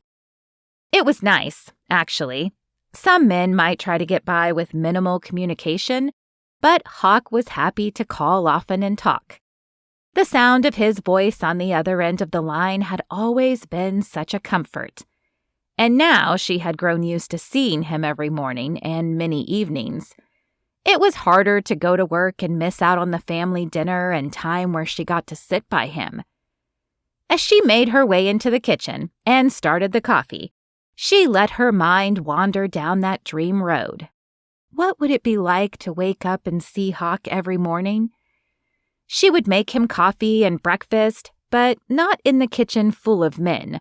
Speaker 1: It was nice, actually. Some men might try to get by with minimal communication, but Hawk was happy to call often and talk. The sound of his voice on the other end of the line had always been such a comfort. And now she had grown used to seeing him every morning and many evenings. It was harder to go to work and miss out on the family dinner and time where she got to sit by him. As she made her way into the kitchen and started the coffee, she let her mind wander down that dream road. What would it be like to wake up and see Hawk every morning? She would make him coffee and breakfast, but not in the kitchen full of men.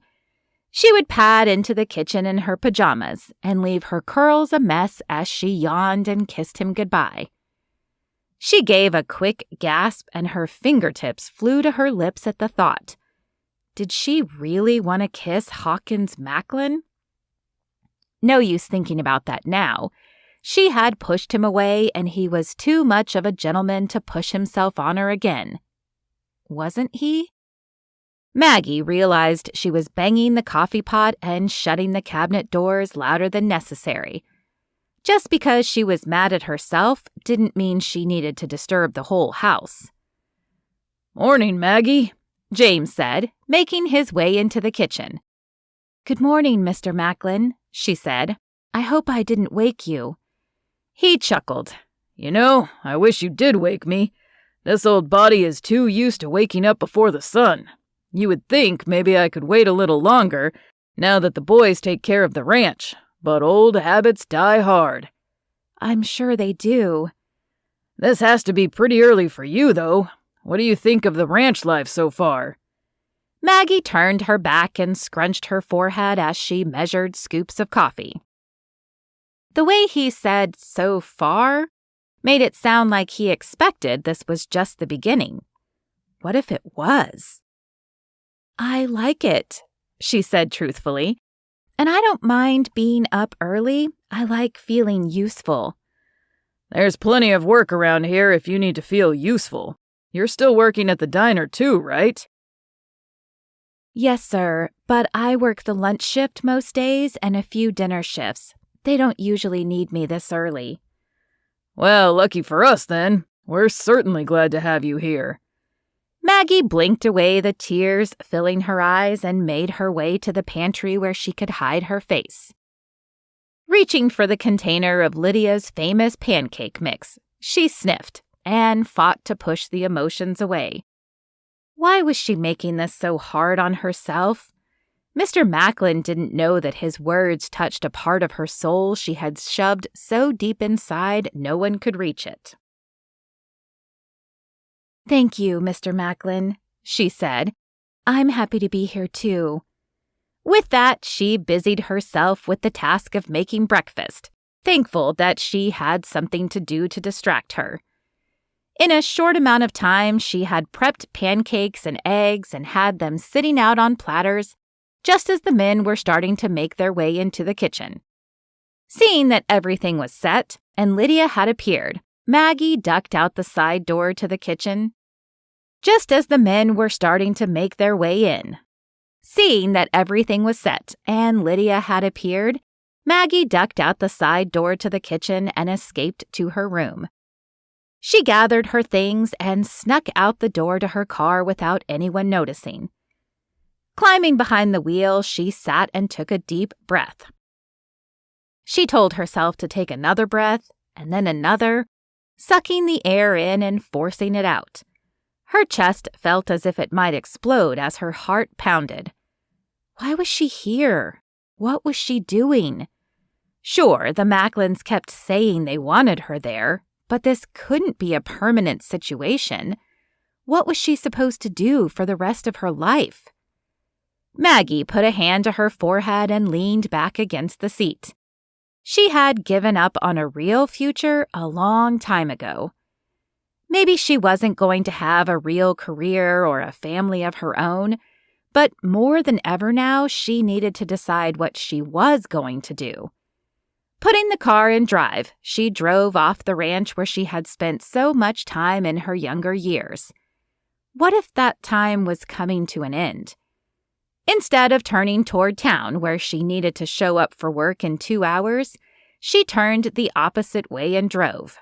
Speaker 1: She would pad into the kitchen in her pajamas and leave her curls a mess as she yawned and kissed him goodbye. She gave a quick gasp and her fingertips flew to her lips at the thought. Did she really want to kiss Hawkins Macklin? No use thinking about that now. She had pushed him away, and he was too much of a gentleman to push himself on her again. Wasn't he? Maggie realized she was banging the coffee pot and shutting the cabinet doors louder than necessary. Just because she was mad at herself didn't mean she needed to disturb the whole house.
Speaker 2: "Morning, Maggie,"
Speaker 1: James said, making his way into the kitchen. "Good morning, Mr. Macklin," she said. "I hope I didn't wake you."
Speaker 2: He chuckled. "You know, I wish you did wake me. This old body is too used to waking up before the sun. You would think maybe I could wait a little longer, now that the boys take care of the ranch, but old habits die hard."
Speaker 1: "I'm sure they do."
Speaker 2: "This has to be pretty early for you, though. What do you think of the ranch life so far?"
Speaker 1: Maggie turned her back and scrunched her forehead as she measured scoops of coffee. The way he said "so far" made it sound like he expected this was just the beginning. What if it was? "I like it," she said truthfully. "And I don't mind being up early. I like feeling useful."
Speaker 2: "There's plenty of work around here if you need to feel useful. You're still working at the diner too, right?"
Speaker 1: "Yes, sir, but I work the lunch shift most days and a few dinner shifts. They don't usually need me this early."
Speaker 2: "Well, lucky for us then. We're certainly glad to have you here."
Speaker 1: Maggie blinked away the tears filling her eyes and made her way to the pantry where she could hide her face. Reaching for the container of Lydia's famous pancake mix, she sniffed and fought to push the emotions away. Why was she making this so hard on herself? Mr. Macklin didn't know that his words touched a part of her soul she had shoved so deep inside no one could reach it. "Thank you, Mr. Macklin," she said. "I'm happy to be here too." With that, she busied herself with the task of making breakfast, thankful that she had something to do to distract her. In a short amount of time, she had prepped pancakes and eggs and had them sitting out on platters, just as the men were starting to make their way into the kitchen. Seeing that everything was set and Lydia had appeared, Maggie ducked out the side door to the kitchen. Just as the men were starting to make their way in. Seeing that everything was set and Lydia had appeared, Maggie ducked out the side door to the kitchen and escaped to her room. She gathered her things and snuck out the door to her car without anyone noticing. Climbing behind the wheel, she sat and took a deep breath. She told herself to take another breath, and then another, sucking the air in and forcing it out. Her chest felt as if it might explode as her heart pounded. Why was she here? What was she doing? Sure, the Macklins kept saying they wanted her there, but this couldn't be a permanent situation. What was she supposed to do for the rest of her life? Maggie put a hand to her forehead and leaned back against the seat. She had given up on a real future a long time ago. Maybe she wasn't going to have a real career or a family of her own, but more than ever now, she needed to decide what she was going to do. Putting the car in drive, she drove off the ranch where she had spent so much time in her younger years. What if that time was coming to an end? Instead of turning toward town where she needed to show up for work in 2 hours, she turned the opposite way and drove.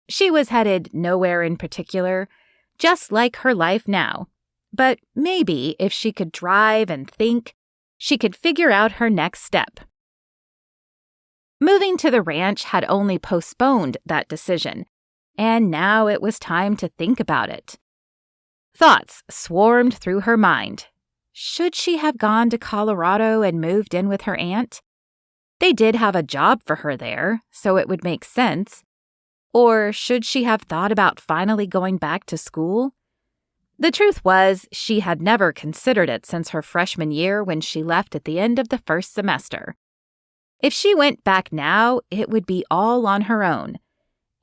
Speaker 1: She was headed nowhere in particular, just like her life now. But maybe if she could drive and think, she could figure out her next step. Moving to the ranch had only postponed that decision, and now it was time to think about it. Thoughts swarmed through her mind. Should she have gone to Colorado and moved in with her aunt? They did have a job for her there, so it would make sense. Or should she have thought about finally going back to school? The truth was, she had never considered it since her freshman year when she left at the end of the first semester. If she went back now, it would be all on her own.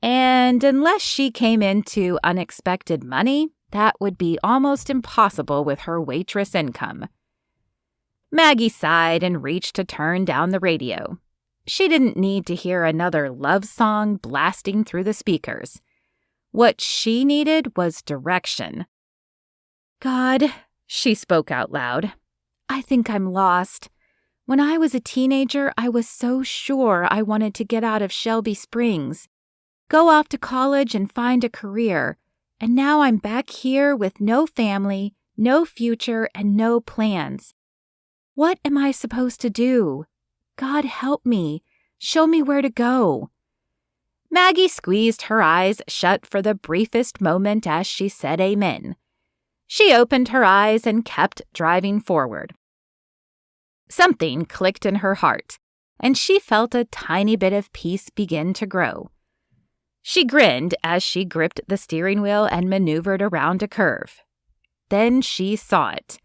Speaker 1: And unless she came into unexpected money, that would be almost impossible with her waitress income. Maggie sighed and reached to turn down the radio. She didn't need to hear another love song blasting through the speakers. What she needed was direction. God, she spoke out loud, I think I'm lost. When I was a teenager, I was so sure I wanted to get out of Shelby Springs, go off to college and find a career. And now I'm back here with no family, no future, and no plans. What am I supposed to do? God help me. Show me where to go. Maggie squeezed her eyes shut for the briefest moment as she said amen. She opened her eyes and kept driving forward. Something clicked in her heart, and she felt a tiny bit of peace begin to grow. She grinned as she gripped the steering wheel and maneuvered around a curve. Then she saw it.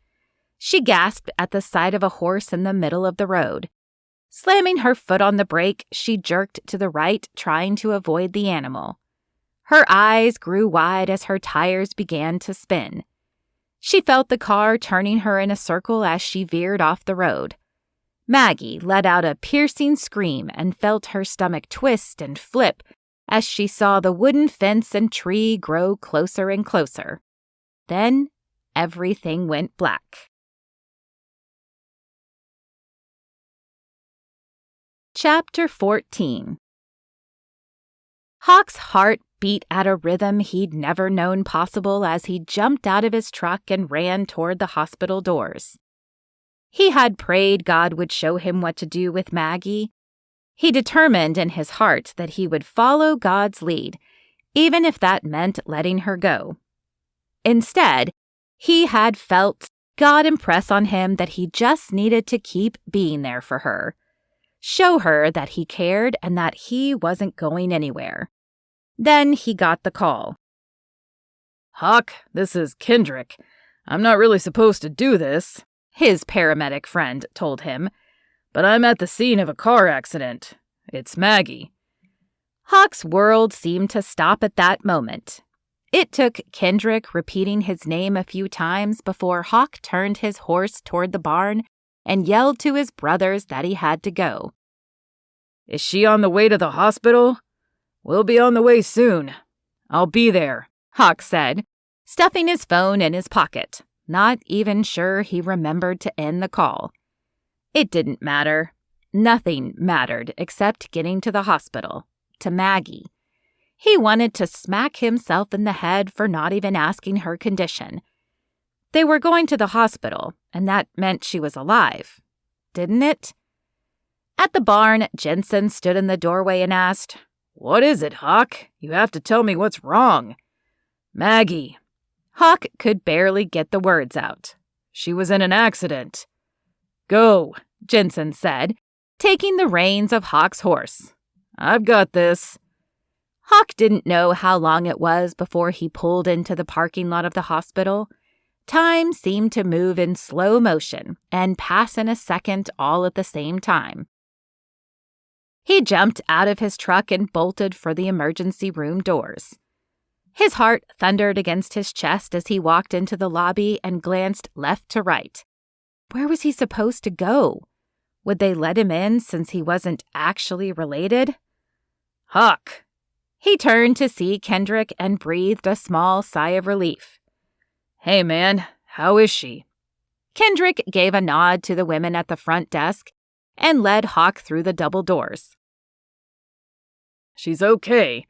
Speaker 1: She gasped at the sight of a horse in the middle of the road. Slamming her foot on the brake, she jerked to the right, trying to avoid the animal. Her eyes grew wide as her tires began to spin. She felt the car turning her in a circle as she veered off the road. Maggie let out a piercing scream and felt her stomach twist and flip as she saw the wooden fence and tree grow closer and closer. Then everything went black. Chapter 14. Hawk's heart beat at a rhythm he'd never known possible as he jumped out of his truck and ran toward the hospital doors. He had prayed God would show him what to do with Maggie. He determined in his heart that he would follow God's lead, even if that meant letting her go. Instead, he had felt God impress on him that he just needed to keep being there for her, show her that he cared and that he wasn't going anywhere. Then he got the call.
Speaker 2: Hawk, this is Kendrick. I'm not really supposed to do this,
Speaker 1: his paramedic friend told him.
Speaker 2: But I'm at the scene of a car accident. It's Maggie.
Speaker 1: Hawk's world seemed to stop at that moment. It took Kendrick repeating his name a few times before Hawk turned his horse toward the barn and yelled to his brothers that he had to go.
Speaker 2: Is she on the way to the hospital? We'll be on the way soon. I'll be there,
Speaker 1: Hawk said, stuffing his phone in his pocket, not even sure he remembered to end the call. It didn't matter. Nothing mattered except getting to the hospital, to Maggie. He wanted to smack himself in the head for not even asking her condition. They were going to the hospital, and that meant she was alive, didn't it? At the barn, Jensen stood in the doorway and asked,
Speaker 2: "What is it, Hawk? You have to tell me what's wrong." "Maggie."
Speaker 1: Hawk could barely get the words out.
Speaker 2: "She was in an accident."
Speaker 1: "Go," Jensen said, taking the reins of Hawk's horse.
Speaker 2: "I've got this."
Speaker 1: Hawk didn't know how long it was before he pulled into the parking lot of the hospital. Time seemed to move in slow motion and pass in a second all at the same time. He jumped out of his truck and bolted for the emergency room doors. His heart thundered against his chest as he walked into the lobby and glanced left to right. Where was he supposed to go? Would they let him in since he wasn't actually related?
Speaker 2: "Hawk."
Speaker 1: He turned to see Kendrick and breathed a small sigh of relief.
Speaker 2: "Hey, man, how is she?"
Speaker 1: Kendrick gave a nod to the women at the front desk and led Hawk through the double doors.
Speaker 2: "She's okay,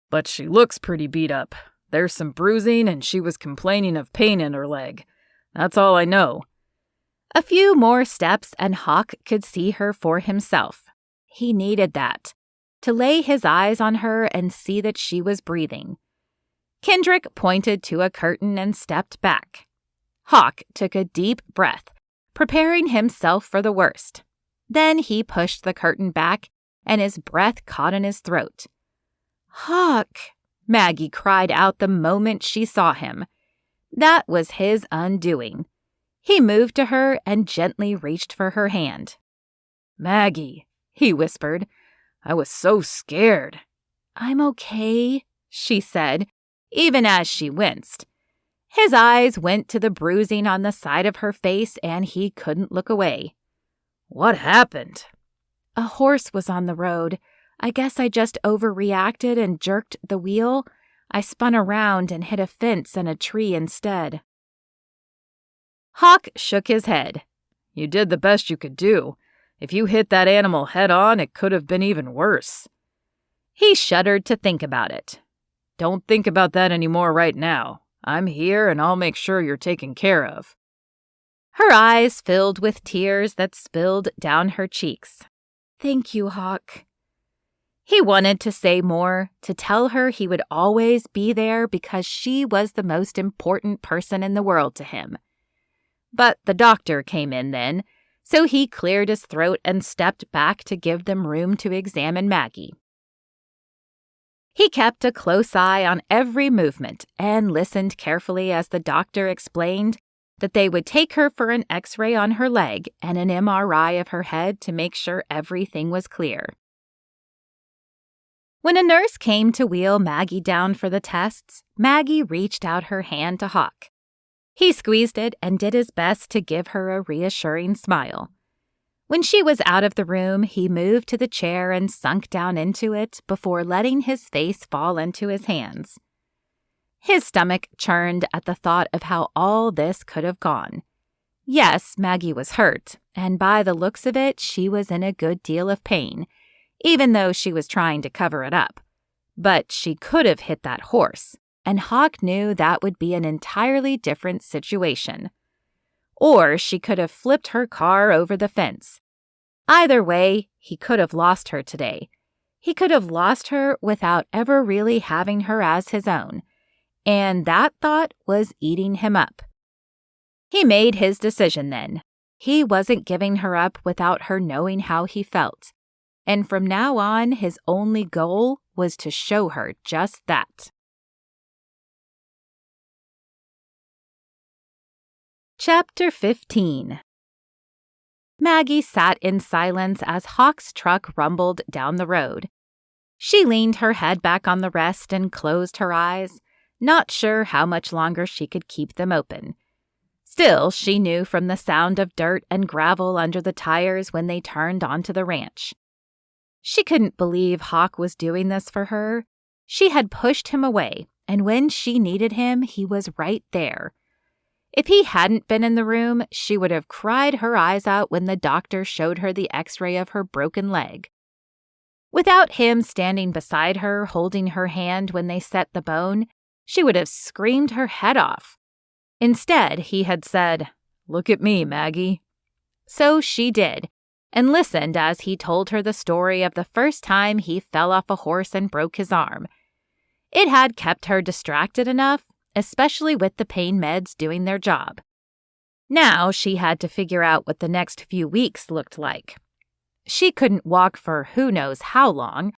Speaker 2: but she looks pretty beat up. There's some bruising and she was complaining of pain in her leg. That's all I know."
Speaker 1: A few more steps and Hawk could see her for himself. He needed that, to lay his eyes on her and see that she was breathing. Kendrick pointed to a curtain and stepped back. Hawk took a deep breath, preparing himself for the worst. Then he pushed the curtain back and his breath caught in his throat. "Hawk!" Maggie cried out the moment she saw him. That was his undoing. He moved to her and gently reached for her hand.
Speaker 2: "Maggie," he whispered. "I was so scared."
Speaker 1: "I'm okay," she said, even as she winced. His eyes went to the bruising on the side of her face and he couldn't look away.
Speaker 2: "What happened?"
Speaker 1: "A horse was on the road. I guess I just overreacted and jerked the wheel. I spun around and hit a fence and a tree instead." Hawk shook his head.
Speaker 2: "You did the best you could do. If you hit that animal head on, it could have been even worse."
Speaker 1: He shuddered to think about it.
Speaker 2: "Don't think about that anymore right now. I'm here and I'll make sure you're taken care of."
Speaker 1: Her eyes filled with tears that spilled down her cheeks. "Thank you, Hawk." He wanted to say more, to tell her he would always be there because she was the most important person in the world to him. But the doctor came in then, so he cleared his throat and stepped back to give them room to examine Maggie. He kept a close eye on every movement and listened carefully as the doctor explained that they would take her for an X-ray on her leg and an MRI of her head to make sure everything was clear. When a nurse came to wheel Maggie down for the tests, Maggie reached out her hand to Hawk. He squeezed it and did his best to give her a reassuring smile. When she was out of the room, he moved to the chair and sunk down into it before letting his face fall into his hands. His stomach churned at the thought of how all this could have gone. Yes, Maggie was hurt, and by the looks of it, she was in a good deal of pain, even though she was trying to cover it up. But she could have hit that horse, and Hawk knew that would be an entirely different situation. Or she could have flipped her car over the fence. Either way, he could have lost her today. He could have lost her without ever really having her as his own, and that thought was eating him up. He made his decision then. He wasn't giving her up without her knowing how he felt. And from now on, his only goal was to show her just that. Chapter 15. Maggie sat in silence as Hawk's truck rumbled down the road. She leaned her head back on the rest and closed her eyes, not sure how much longer she could keep them open. Still, she knew from the sound of dirt and gravel under the tires when they turned onto the ranch. She couldn't believe Hawk was doing this for her. She had pushed him away, and when she needed him, he was right there. If he hadn't been in the room, she would have cried her eyes out when the doctor showed her the X-ray of her broken leg. Without him standing beside her, holding her hand when they set the bone, she would have screamed her head off. Instead, he had said,
Speaker 2: "Look at me, Maggie."
Speaker 1: So she did, and listened as he told her the story of the first time he fell off a horse and broke his arm. It had kept her distracted enough, especially with the pain meds doing their job. Now she had to figure out what the next few weeks looked like. She couldn't walk for who knows how long.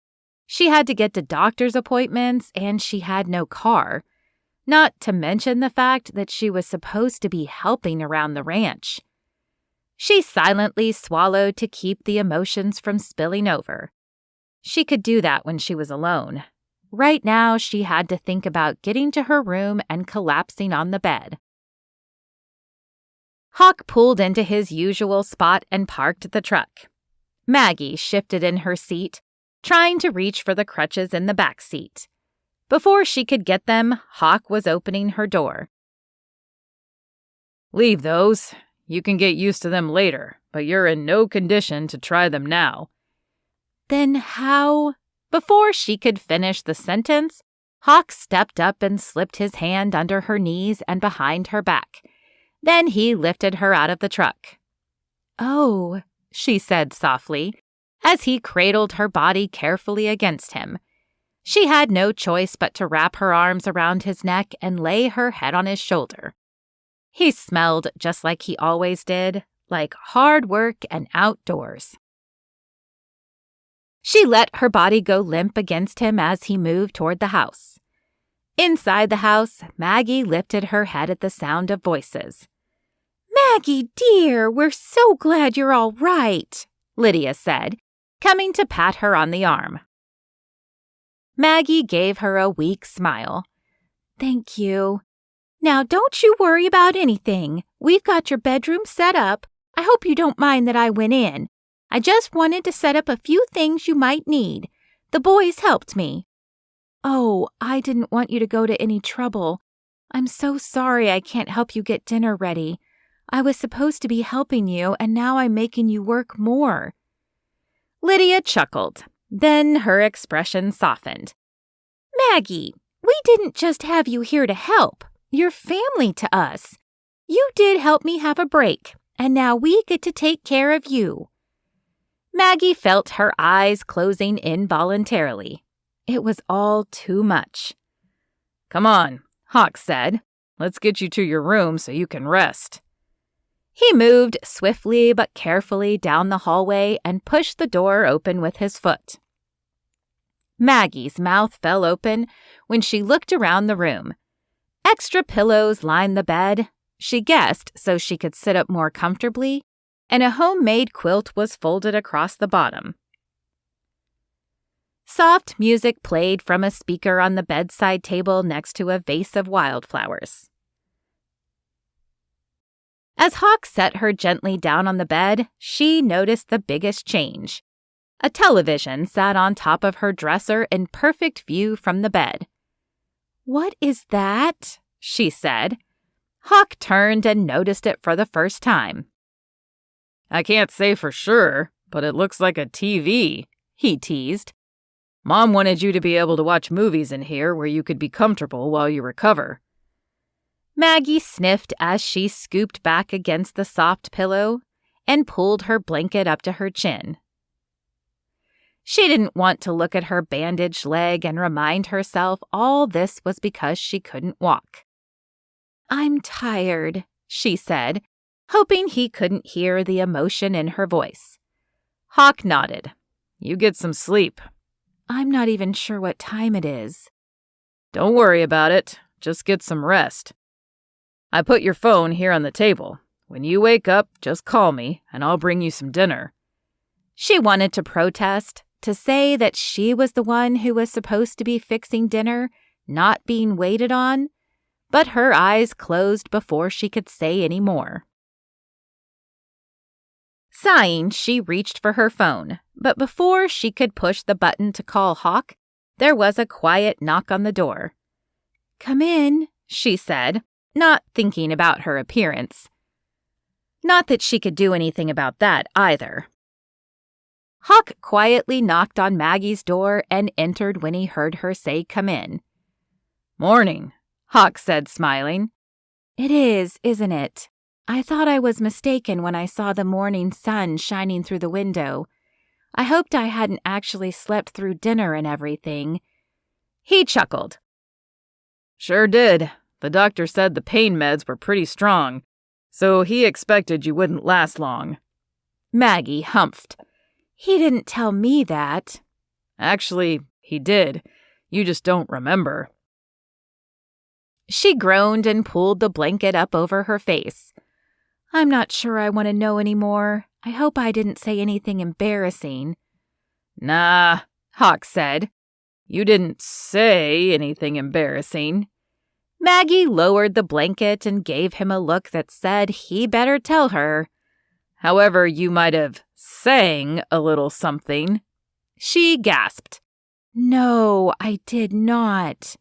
Speaker 1: She had to get to doctor's appointments, and she had no car. Not to mention the fact that she was supposed to be helping around the ranch. She silently swallowed to keep the emotions from spilling over. She could do that when she was alone. Right now, she had to think about getting to her room and collapsing on the bed. Hawk pulled into his usual spot and parked the truck. Maggie shifted in her seat, trying to reach for the crutches in the back seat. Before she could get them, Hawk was opening her door.
Speaker 2: "Leave those. You can get used to them later, but you're in no condition to try them now."
Speaker 1: Then how? Before she could finish the sentence, Hawk stepped up and slipped his hand under her knees and behind her back. Then he lifted her out of the truck. "Oh," she said softly, as he cradled her body carefully against him. She had no choice but to wrap her arms around his neck and lay her head on his shoulder. He smelled just like he always did, like hard work and outdoors. She let her body go limp against him as he moved toward the house. Inside the house, Maggie lifted her head at the sound of voices. "Maggie, dear, we're so glad you're all right," Lydia said, coming to pat her on the arm. Maggie gave her a weak smile. "Thank you. Now, don't you worry about anything. We've got your bedroom set up. I hope you don't mind that I went in. I just wanted to set up a few things you might need. The boys helped me." "Oh, I didn't want you to go to any trouble. I'm so sorry I can't help you get dinner ready. I was supposed to be helping you, and now I'm making you work more." Lydia chuckled. Then her expression softened. "Maggie, we didn't just have you here to help. You're family to us. You did help me have a break, and now we get to take care of you." Maggie felt her eyes closing involuntarily. It was all too much.
Speaker 2: "Come on," Hawk said. "Let's get you to your room so you can rest."
Speaker 1: He moved swiftly but carefully down the hallway and pushed the door open with his foot. Maggie's mouth fell open when she looked around the room. Extra pillows lined the bed, she guessed so she could sit up more comfortably, and a homemade quilt was folded across the bottom. Soft music played from a speaker on the bedside table next to a vase of wildflowers. As Hawk set her gently down on the bed, she noticed the biggest change. A television sat on top of her dresser in perfect view from the bed. "What is that?" she said. Hawk turned and noticed it for the first time.
Speaker 2: "I can't say for sure, but it looks like a TV," he teased. "Mom wanted you to be able to watch movies in here where you could be comfortable while you recover."
Speaker 1: Maggie sniffed as she scooped back against the soft pillow and pulled her blanket up to her chin. She didn't want to look at her bandaged leg and remind herself all this was because she couldn't walk. "I'm tired," she said, hoping he couldn't hear the emotion in her voice. Hawk nodded.
Speaker 2: "You get some sleep."
Speaker 1: "I'm not even sure what time it is."
Speaker 2: "Don't worry about it. Just get some rest. I put your phone here on the table. When you wake up, just call me, and I'll bring you some dinner." She wanted to protest, to say that she was the one who was supposed to be fixing dinner, not being waited on, but her eyes closed before she could say any more. Sighing, she reached for her phone, but before she could push the button to call Hawk, there was a quiet knock on the door. "Come in," she said, not thinking about her appearance. Not that she could do anything about that either. Hawk quietly knocked on Maggie's door and entered when he heard her say come in. "Morning," Hawk said, smiling.
Speaker 1: It is, isn't it? I thought I was mistaken when I saw the morning sun shining through the window. I hoped I hadn't actually slept through dinner and everything." He chuckled.
Speaker 2: "Sure did. The doctor said the pain meds were pretty strong, so he expected you wouldn't last long."
Speaker 1: Maggie humphed. "He didn't tell me that."
Speaker 2: "Actually, he did. You just don't remember."
Speaker 1: She groaned and pulled the blanket up over her face. "I'm not sure I want to know anymore. I hope I didn't say anything embarrassing."
Speaker 2: "Nah," Hawk said. "You didn't say anything embarrassing."
Speaker 1: Maggie lowered the blanket and gave him a look that said he better tell her.
Speaker 2: "However, you might have sang a little something."
Speaker 1: She gasped. "No, I did not."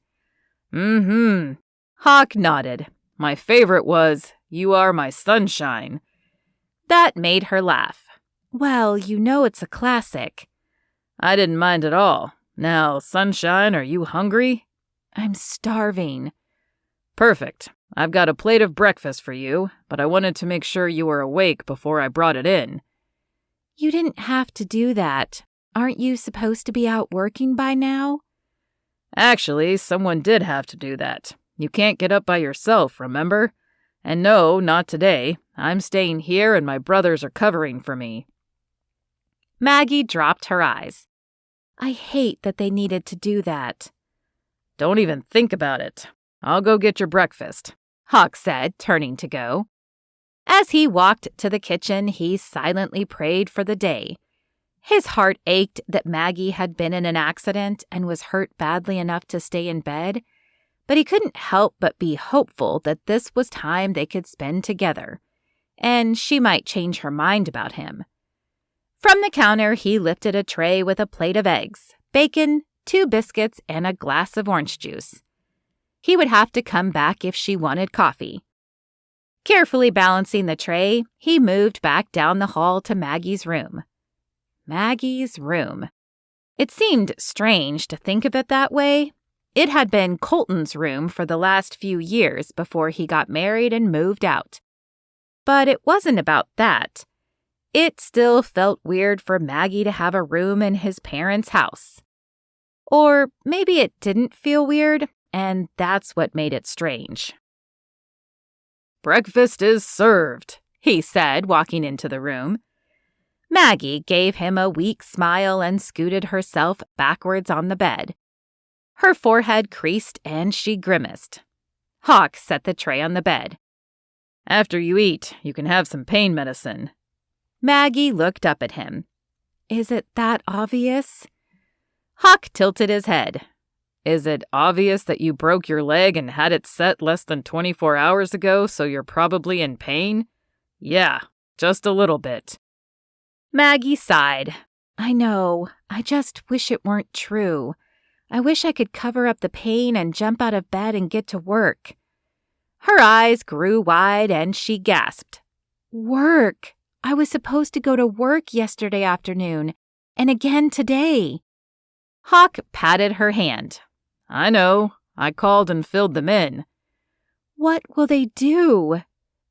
Speaker 2: "Mm-hmm." Hawk nodded. "My favorite was, 'You Are My Sunshine.'"
Speaker 1: That made her laugh. "Well, you know it's a classic."
Speaker 2: "I didn't mind at all. Now, Sunshine, are you hungry?"
Speaker 1: "I'm starving."
Speaker 2: "Perfect. I've got a plate of breakfast for you, but I wanted to make sure you were awake before I brought it in."
Speaker 1: "You didn't have to do that. Aren't you supposed to be out working by now?"
Speaker 2: "Actually, someone did have to do that. You can't get up by yourself, remember? And no, not today. I'm staying here and my brothers are covering for me."
Speaker 1: Maggie dropped her eyes. "I hate that they needed to do that."
Speaker 2: "Don't even think about it. I'll go get your breakfast,"
Speaker 1: Hawk said, turning to go. As he walked to the kitchen, he silently prayed for the day. His heart ached that Maggie had been in an accident and was hurt badly enough to stay in bed, but he couldn't help but be hopeful that this was time they could spend together, and she might change her mind about him. From the counter, he lifted a tray with a plate of eggs, bacon, 2 biscuits, and a glass of orange juice. He would have to come back if she wanted coffee. Carefully balancing the tray, he moved back down the hall to Maggie's room. Maggie's room. It seemed strange to think of it that way. It had been Colton's room for the last few years before he got married and moved out. But it wasn't about that. It still felt weird for Maggie to have a room in his parents' house. Or maybe it didn't feel weird, and that's what made it strange.
Speaker 2: "Breakfast is served,"
Speaker 1: he said, walking into the room. Maggie gave him a weak smile and scooted herself backwards on the bed. Her forehead creased and she grimaced. Hawk set the tray on the bed.
Speaker 2: "After you eat, you can have some pain medicine."
Speaker 1: Maggie looked up at him. "Is it that obvious?" Hawk tilted his head.
Speaker 2: "Is it obvious that you broke your leg and had it set less than 24 hours ago, so you're probably in pain?" "Yeah, just a little bit."
Speaker 1: Maggie sighed. "I know. I just wish it weren't true. I wish I could cover up the pain and jump out of bed and get to work." Her eyes grew wide and she gasped. "Work! I was supposed to go to work yesterday afternoon, and again today." Hawk patted her hand.
Speaker 2: "I know. I called and filled them in."
Speaker 1: "What will they do?"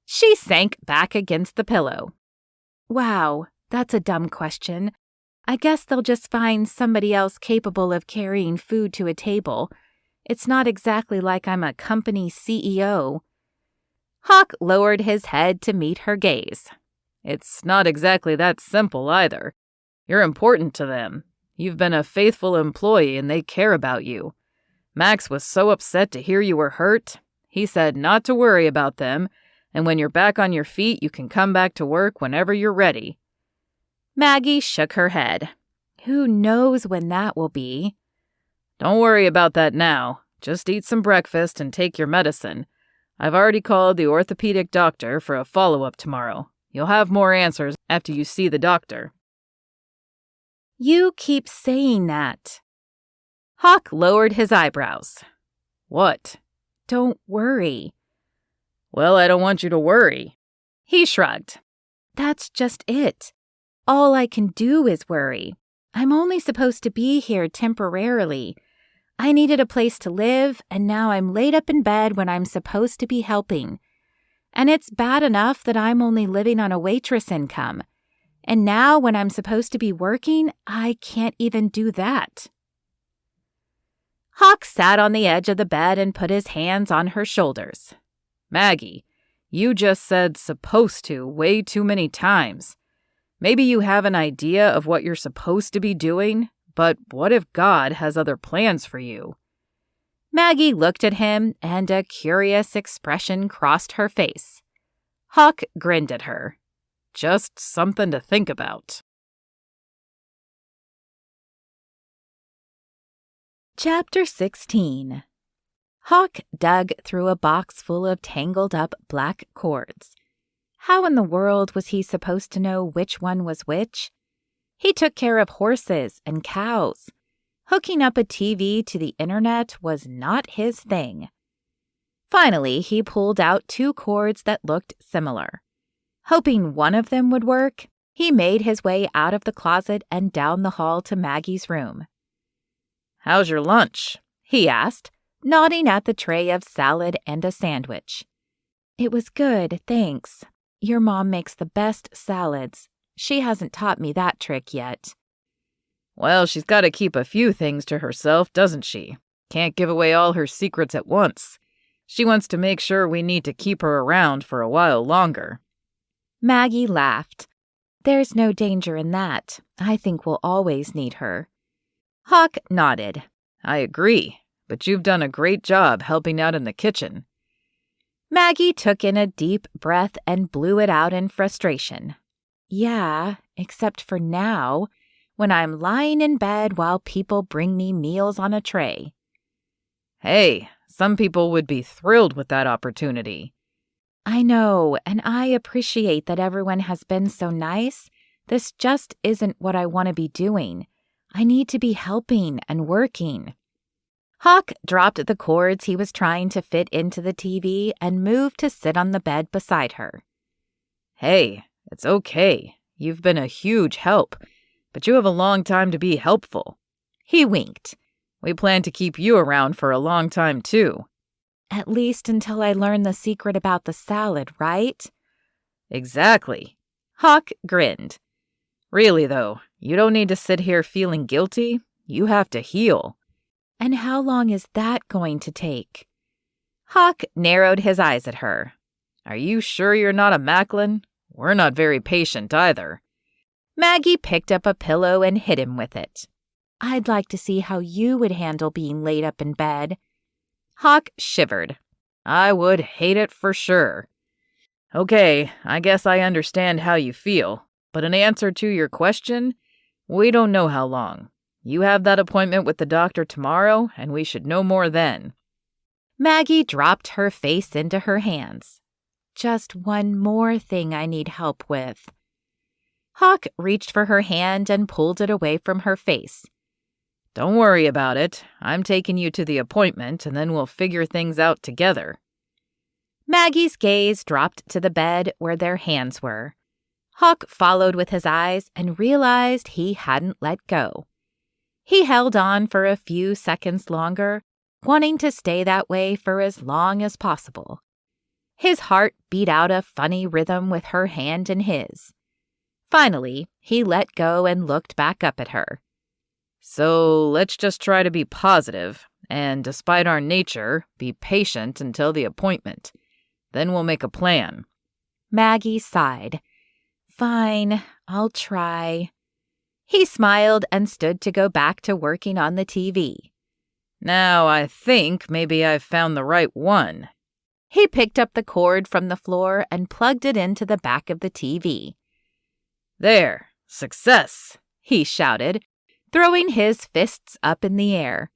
Speaker 1: She sank back against the pillow. "Wow, that's a dumb question. I guess they'll just find somebody else capable of carrying food to a table. It's not exactly like I'm a company CEO." Hawk lowered his head to meet her gaze.
Speaker 2: "It's not exactly that simple either. You're important to them. You've been a faithful employee and they care about you. Max was so upset to hear you were hurt. He said not to worry about them, and when you're back on your feet, you can come back to work whenever you're ready."
Speaker 1: Maggie shook her head. "Who knows when that will be?"
Speaker 2: "Don't worry about that now. Just eat some breakfast and take your medicine. I've already called the orthopedic doctor for a follow-up tomorrow. You'll have more answers after you see the doctor."
Speaker 1: "You keep saying that." Hawk lowered his eyebrows.
Speaker 2: "What?"
Speaker 1: "Don't worry."
Speaker 2: "Well, I don't want you to worry."
Speaker 1: He shrugged. "That's just it. All I can do is worry. I'm only supposed to be here temporarily. I needed a place to live, and now I'm laid up in bed when I'm supposed to be helping. And it's bad enough that I'm only living on a waitress income. And now when I'm supposed to be working, I can't even do that. Hawk sat on the edge of the bed and put his hands on her shoulders.
Speaker 2: Maggie, you just said supposed to way too many times. Maybe you have an idea of what you're supposed to be doing, but what if God has other plans for you?
Speaker 1: Maggie looked at him, and a curious expression crossed her face. Hawk grinned at her.
Speaker 2: Just something to think about.
Speaker 1: Chapter 16. Hawk dug through a box full of tangled-up black cords. How in the world was he supposed to know which one was which? He took care of horses and cows. Hooking up a TV to the internet was not his thing. Finally, he pulled out 2 cords that looked similar. Hoping one of them would work, he made his way out of the closet and down the hall to Maggie's room.
Speaker 2: "How's your lunch?"
Speaker 1: he asked, nodding at the tray of salad and a sandwich. "It was good, thanks. Your mom makes the best salads. She hasn't taught me that trick yet."
Speaker 2: "Well, she's got to keep a few things to herself, doesn't she? Can't give away all her secrets at once. She wants to make sure we need to keep her around for a while longer."
Speaker 1: Maggie laughed. "There's no danger in that. I think we'll always need her." Hawk nodded.
Speaker 2: "I agree, but you've done a great job helping out in the kitchen."
Speaker 1: Maggie took in a deep breath and blew it out in frustration. "Yeah, except for now, when I'm lying in bed while people bring me meals on a tray."
Speaker 2: "Hey, some people would be thrilled with that opportunity."
Speaker 1: "I know, and I appreciate that everyone has been so nice. This just isn't what I want to be doing. I need to be helping and working." Hawk dropped the cords he was trying to fit into the TV and moved to sit on the bed beside her.
Speaker 2: "Hey, it's okay. You've been a huge help, but you have a long time to be helpful."
Speaker 1: He winked.
Speaker 2: "We plan to keep you around for a long time, too."
Speaker 1: "At least until I learn the secret about the salad, right?"
Speaker 2: "Exactly."
Speaker 1: Hawk grinned.
Speaker 2: "Really, though, you don't need to sit here feeling guilty. You have to heal."
Speaker 1: "And how long is that going to take?" Hawk narrowed his eyes at her.
Speaker 2: "Are you sure you're not a Macklin? We're not very patient either."
Speaker 1: Maggie picked up a pillow and hit him with it. "I'd like to see how you would handle being laid up in bed." Hawk shivered.
Speaker 2: "I would hate it for sure." "Okay, I guess I understand how you feel, but in answer to your question, we don't know how long. You have that appointment with the doctor tomorrow, and we should know more then."
Speaker 1: Maggie dropped her face into her hands. "Just one more thing I need help with." Hawk reached for her hand and pulled it away from her face.
Speaker 2: "Don't worry about it. I'm taking you to the appointment, and then we'll figure things out together."
Speaker 1: Maggie's gaze dropped to the bed where their hands were. Hawk followed with his eyes and realized he hadn't let go. He held on for a few seconds longer, wanting to stay that way for as long as possible. His heart beat out a funny rhythm with her hand in his. Finally, he let go and looked back up at her.
Speaker 2: "So let's just try to be positive, and despite our nature, be patient until the appointment. Then we'll make a plan."
Speaker 1: Maggie sighed. "Fine, I'll try." He smiled and stood to go back to working on the TV.
Speaker 2: "Now I think maybe I've found the right one."
Speaker 1: He picked up the cord from the floor and plugged it into the back of the TV.
Speaker 2: "There, success!"
Speaker 1: he shouted, throwing his fists up in the air.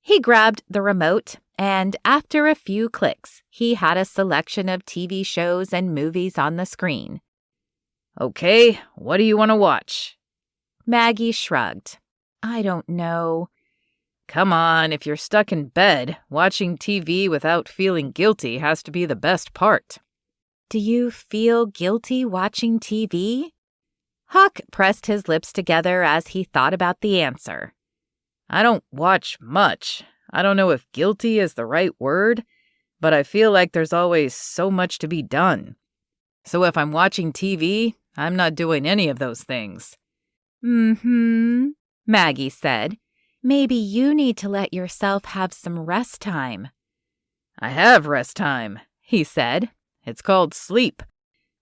Speaker 1: He grabbed the remote, and after a few clicks, he had a selection of TV shows and movies on the screen.
Speaker 2: "Okay, what do you want to watch?"
Speaker 1: Maggie shrugged. "I don't know."
Speaker 2: "Come on, if you're stuck in bed, watching TV without feeling guilty has to be the best part."
Speaker 1: "Do you feel guilty watching TV?" Hawk pressed his lips together as he thought about the answer.
Speaker 2: "I don't watch much. I don't know if guilty is the right word, but I feel like there's always so much to be done. So if I'm watching TV, I'm not doing any of those things."
Speaker 1: Maggie said. "Maybe you need to let yourself have some rest time."
Speaker 2: "I have rest time," he said. "It's called sleep.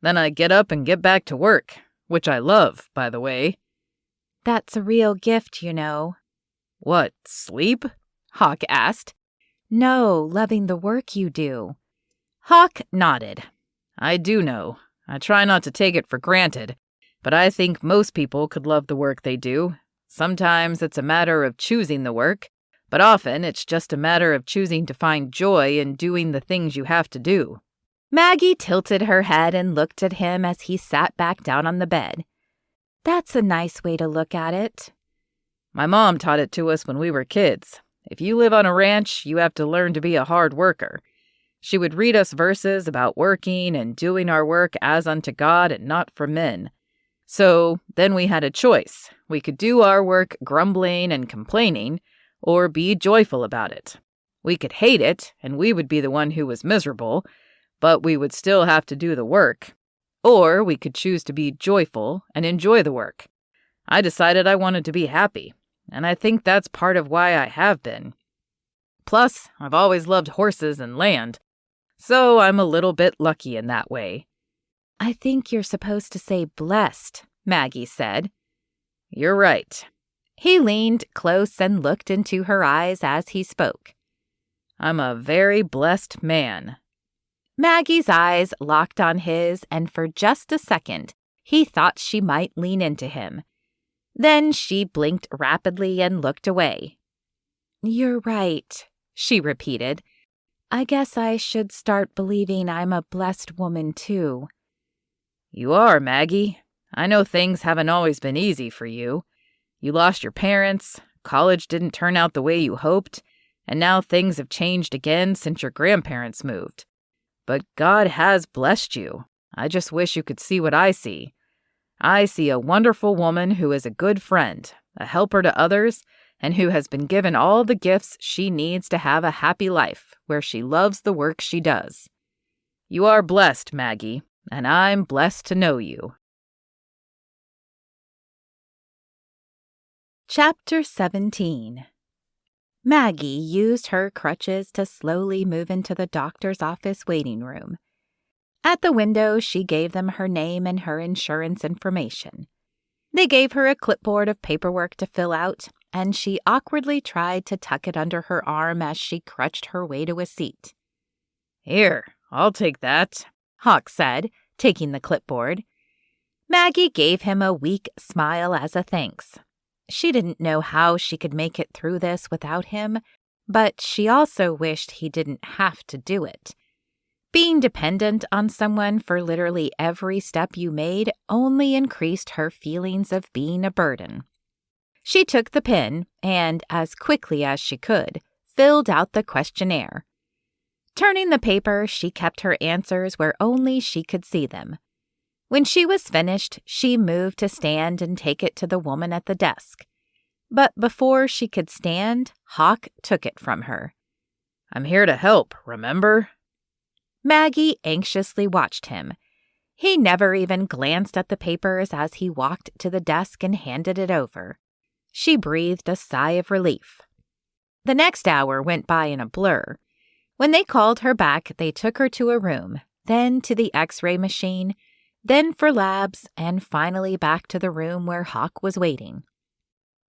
Speaker 2: Then I get up and get back to work, which I love, by the way."
Speaker 1: "That's a real gift, you know."
Speaker 2: "What, sleep?"
Speaker 1: Hawk asked. "No, loving the work you do." Hawk nodded.
Speaker 2: "I do know. I try not to take it for granted, but I think most people could love the work they do. Sometimes it's a matter of choosing the work, but often it's just a matter of choosing to find joy in doing the things you have to do."
Speaker 1: Maggie tilted her head and looked at him as he sat back down on the bed. "That's a nice way to look at it."
Speaker 2: "My mom taught it to us when we were kids. If you live on a ranch, you have to learn to be a hard worker. She would read us verses about working and doing our work as unto God and not for men. So then we had a choice. We could do our work grumbling and complaining, or be joyful about it. We could hate it, and we would be the one who was miserable, but we would still have to do the work. Or we could choose to be joyful and enjoy the work. I decided I wanted to be happy, and I think that's part of why I have been. Plus, I've always loved horses and land, so I'm a little bit lucky in that way."
Speaker 1: "I think you're supposed to say blessed," Maggie said.
Speaker 2: "You're right."
Speaker 1: He leaned close and looked into her eyes as he spoke.
Speaker 2: "I'm a very blessed man."
Speaker 1: Maggie's eyes locked on his, and for just a second, he thought she might lean into him. Then she blinked rapidly and looked away. "You're right," she repeated. "I guess I should start believing I'm a blessed woman, too."
Speaker 2: "You are, Maggie. I know things haven't always been easy for you. You lost your parents, college didn't turn out the way you hoped, and now things have changed again since your grandparents moved. But God has blessed you. I just wish you could see what I see. I see a wonderful woman who is a good friend, a helper to others, and who has been given all the gifts she needs to have a happy life where she loves the work she does. You are blessed, Maggie, and I'm blessed to know you."
Speaker 1: Chapter 17. Maggie used her crutches to slowly move into the doctor's office waiting room. At the window, she gave them her name and her insurance information. They gave her a clipboard of paperwork to fill out, and she awkwardly tried to tuck it under her arm as she crutched her way to a seat.
Speaker 2: "Here, I'll take that,"
Speaker 1: Hawk said, taking the clipboard. Maggie gave him a weak smile as a thanks. She didn't know how she could make it through this without him, but she also wished he didn't have to do it. Being dependent on someone for literally every step you made only increased her feelings of being a burden. She took the pen and, as quickly as she could, filled out the questionnaire. Turning the paper, she kept her answers where only she could see them. When she was finished, she moved to stand and take it to the woman at the desk. But before she could stand, Hawk took it from her.
Speaker 2: "I'm here to help, remember?"
Speaker 1: Maggie anxiously watched him. He never even glanced at the papers as he walked to the desk and handed it over. She breathed a sigh of relief. The next hour went by in a blur. When they called her back, they took her to a room, then to the X-ray machine, then for labs, and finally back to the room where Hawk was waiting.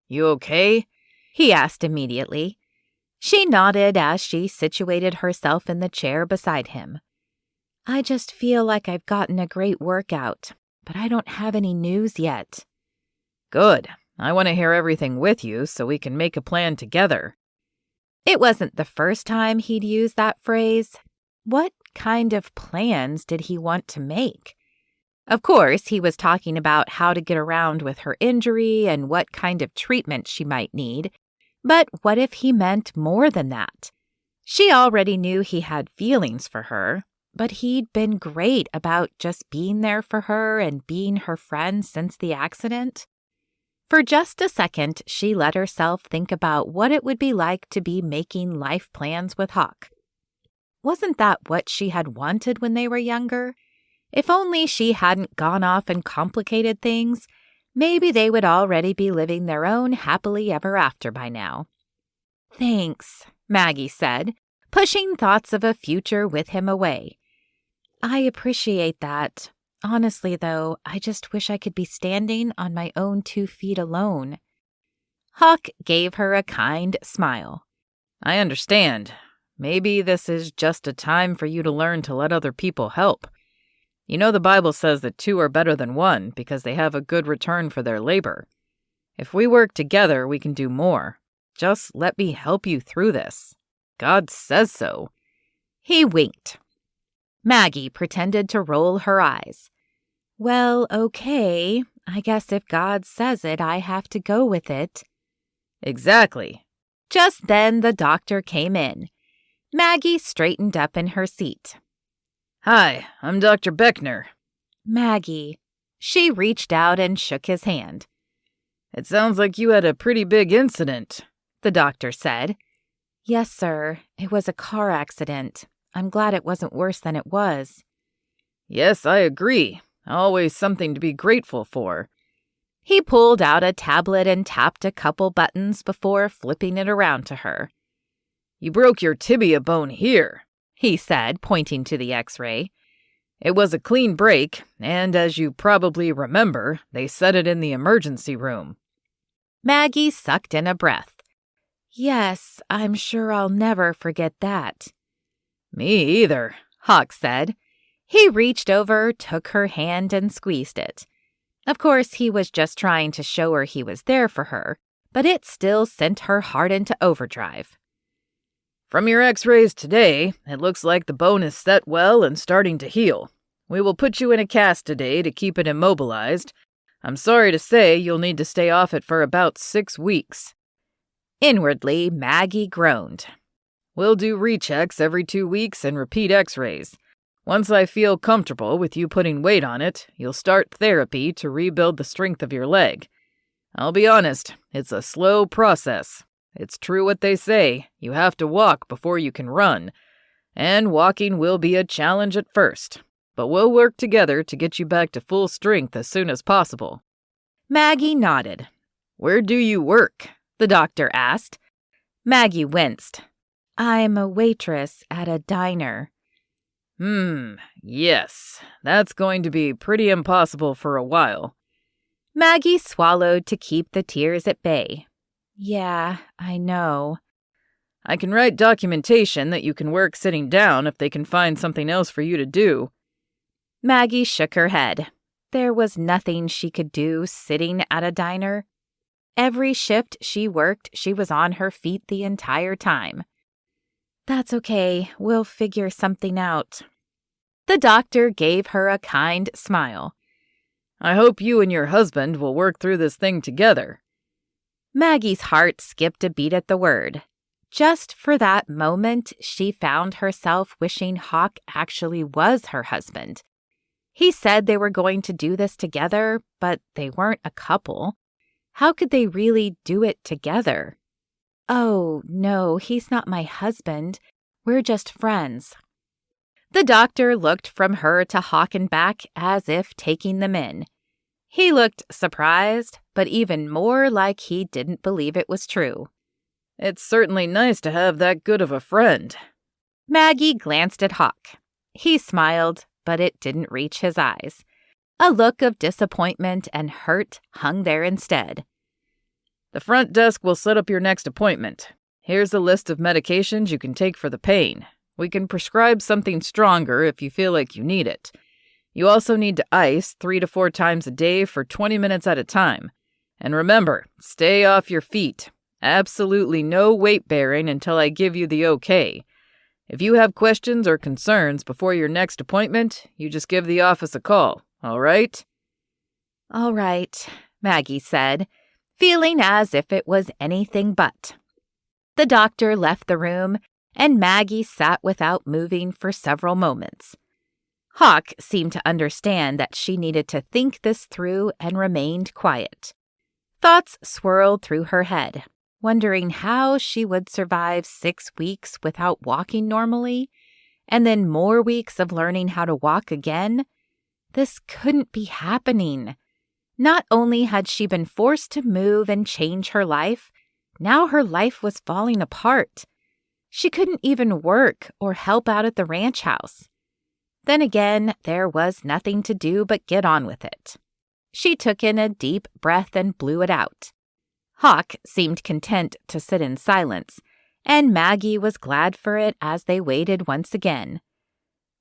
Speaker 2: "You okay?"
Speaker 1: he asked immediately. She nodded as she situated herself in the chair beside him. "I just feel like I've gotten a great workout, but I don't have any news yet."
Speaker 2: "Good. I want to hear everything with you so we can make a plan together."
Speaker 1: It wasn't the first time he'd used that phrase. What kind of plans did he want to make? Of course, he was talking about how to get around with her injury and what kind of treatment she might need. But what if he meant more than that? She already knew he had feelings for her, but he'd been great about just being there for her and being her friend since the accident. For just a second, she let herself think about what it would be like to be making life plans with Hawk. Wasn't that what she had wanted when they were younger? If only she hadn't gone off and complicated things, maybe they would already be living their own happily ever after by now. "Thanks," Maggie said, pushing thoughts of a future with him away. "I appreciate that. Honestly, though, I just wish I could be standing on my own 2 feet alone." Hawk gave her a kind smile.
Speaker 2: "I understand. Maybe this is just a time for you to learn to let other people help. You know the Bible says that 2 are better than 1 because they have a good return for their labor. If we work together, we can do more. Just let me help you through this. God says so."
Speaker 1: He winked. Maggie pretended to roll her eyes. "Well, okay. I guess if God says it, I have to go with it."
Speaker 2: "Exactly."
Speaker 1: Just then the doctor came in. Maggie straightened up in her seat.
Speaker 2: "Hi, I'm Dr. Beckner."
Speaker 1: "Maggie." She reached out and shook his hand.
Speaker 2: "It sounds like you had a pretty big incident,"
Speaker 1: the doctor said. "Yes, sir. It was a car accident. I'm glad it wasn't worse than it was."
Speaker 2: "Yes, I agree. Always something to be grateful for."
Speaker 1: He pulled out a tablet and tapped a couple buttons before flipping it around to her.
Speaker 2: "You broke your tibia bone here,"
Speaker 1: he said, pointing to the x-ray.
Speaker 2: "It was a clean break, and as you probably remember, they set it in the emergency room."
Speaker 1: Maggie sucked in a breath. "Yes, I'm sure I'll never forget that."
Speaker 2: "Me either,"
Speaker 1: Hawk said. He reached over, took her hand, and squeezed it. Of course, he was just trying to show her he was there for her, but it still sent her heart into overdrive.
Speaker 2: "From your x-rays today, it looks like the bone is set well and starting to heal. We will put you in a cast today to keep it immobilized. I'm sorry to say you'll need to stay off it for about 6 weeks."
Speaker 1: Inwardly, Maggie groaned.
Speaker 2: "We'll do rechecks every 2 weeks and repeat x-rays. Once I feel comfortable with you putting weight on it, you'll start therapy to rebuild the strength of your leg. I'll be honest, it's a slow process. It's true what they say, you have to walk before you can run. And walking will be a challenge at first, but we'll work together to get you back to full strength as soon as possible."
Speaker 1: Maggie nodded.
Speaker 2: "Where do you work?"
Speaker 1: the doctor asked. Maggie winced. "I'm a waitress at a diner."
Speaker 2: Yes, that's going to be pretty impossible for a while."
Speaker 1: Maggie swallowed to keep the tears at bay. "Yeah, I know."
Speaker 2: "I can write documentation that you can work sitting down if they can find something else for you to do."
Speaker 1: Maggie shook her head. There was nothing she could do sitting at a diner. Every shift she worked, she was on her feet the entire time. "That's okay. We'll figure something out." The doctor gave her a kind smile.
Speaker 2: "I hope you and your husband will work through this thing together."
Speaker 1: Maggie's heart skipped a beat at the word. Just for that moment, she found herself wishing Hawk actually was her husband. He said they were going to do this together, but they weren't a couple. How could they really do it together? "Oh, no, he's not my husband. We're just friends." The doctor looked from her to Hawk and back as if taking them in. He looked surprised, but even more like he didn't believe it was true.
Speaker 2: "It's certainly nice to have that good of a friend."
Speaker 1: Maggie glanced at Hawk. He smiled, but it didn't reach his eyes. A look of disappointment and hurt hung there instead.
Speaker 2: "The front desk will set up your next appointment. Here's a list of medications you can take for the pain. We can prescribe something stronger if you feel like you need it. You also need to ice 3 to 4 times a day for 20 minutes at a time. And remember, stay off your feet. Absolutely no weight bearing until I give you the okay. If you have questions or concerns before your next appointment, you just give the office a call, all right?"
Speaker 1: "All right," Maggie said, feeling as if it was anything but. The doctor left the room, and Maggie sat without moving for several moments. Hawk seemed to understand that she needed to think this through and remained quiet. Thoughts swirled through her head, wondering how she would survive 6 weeks without walking normally, and then more weeks of learning how to walk again. This couldn't be happening. Not only had she been forced to move and change her life, now her life was falling apart. She couldn't even work or help out at the ranch house. Then again, there was nothing to do but get on with it. She took in a deep breath and blew it out. Hawk seemed content to sit in silence, and Maggie was glad for it as they waited once again.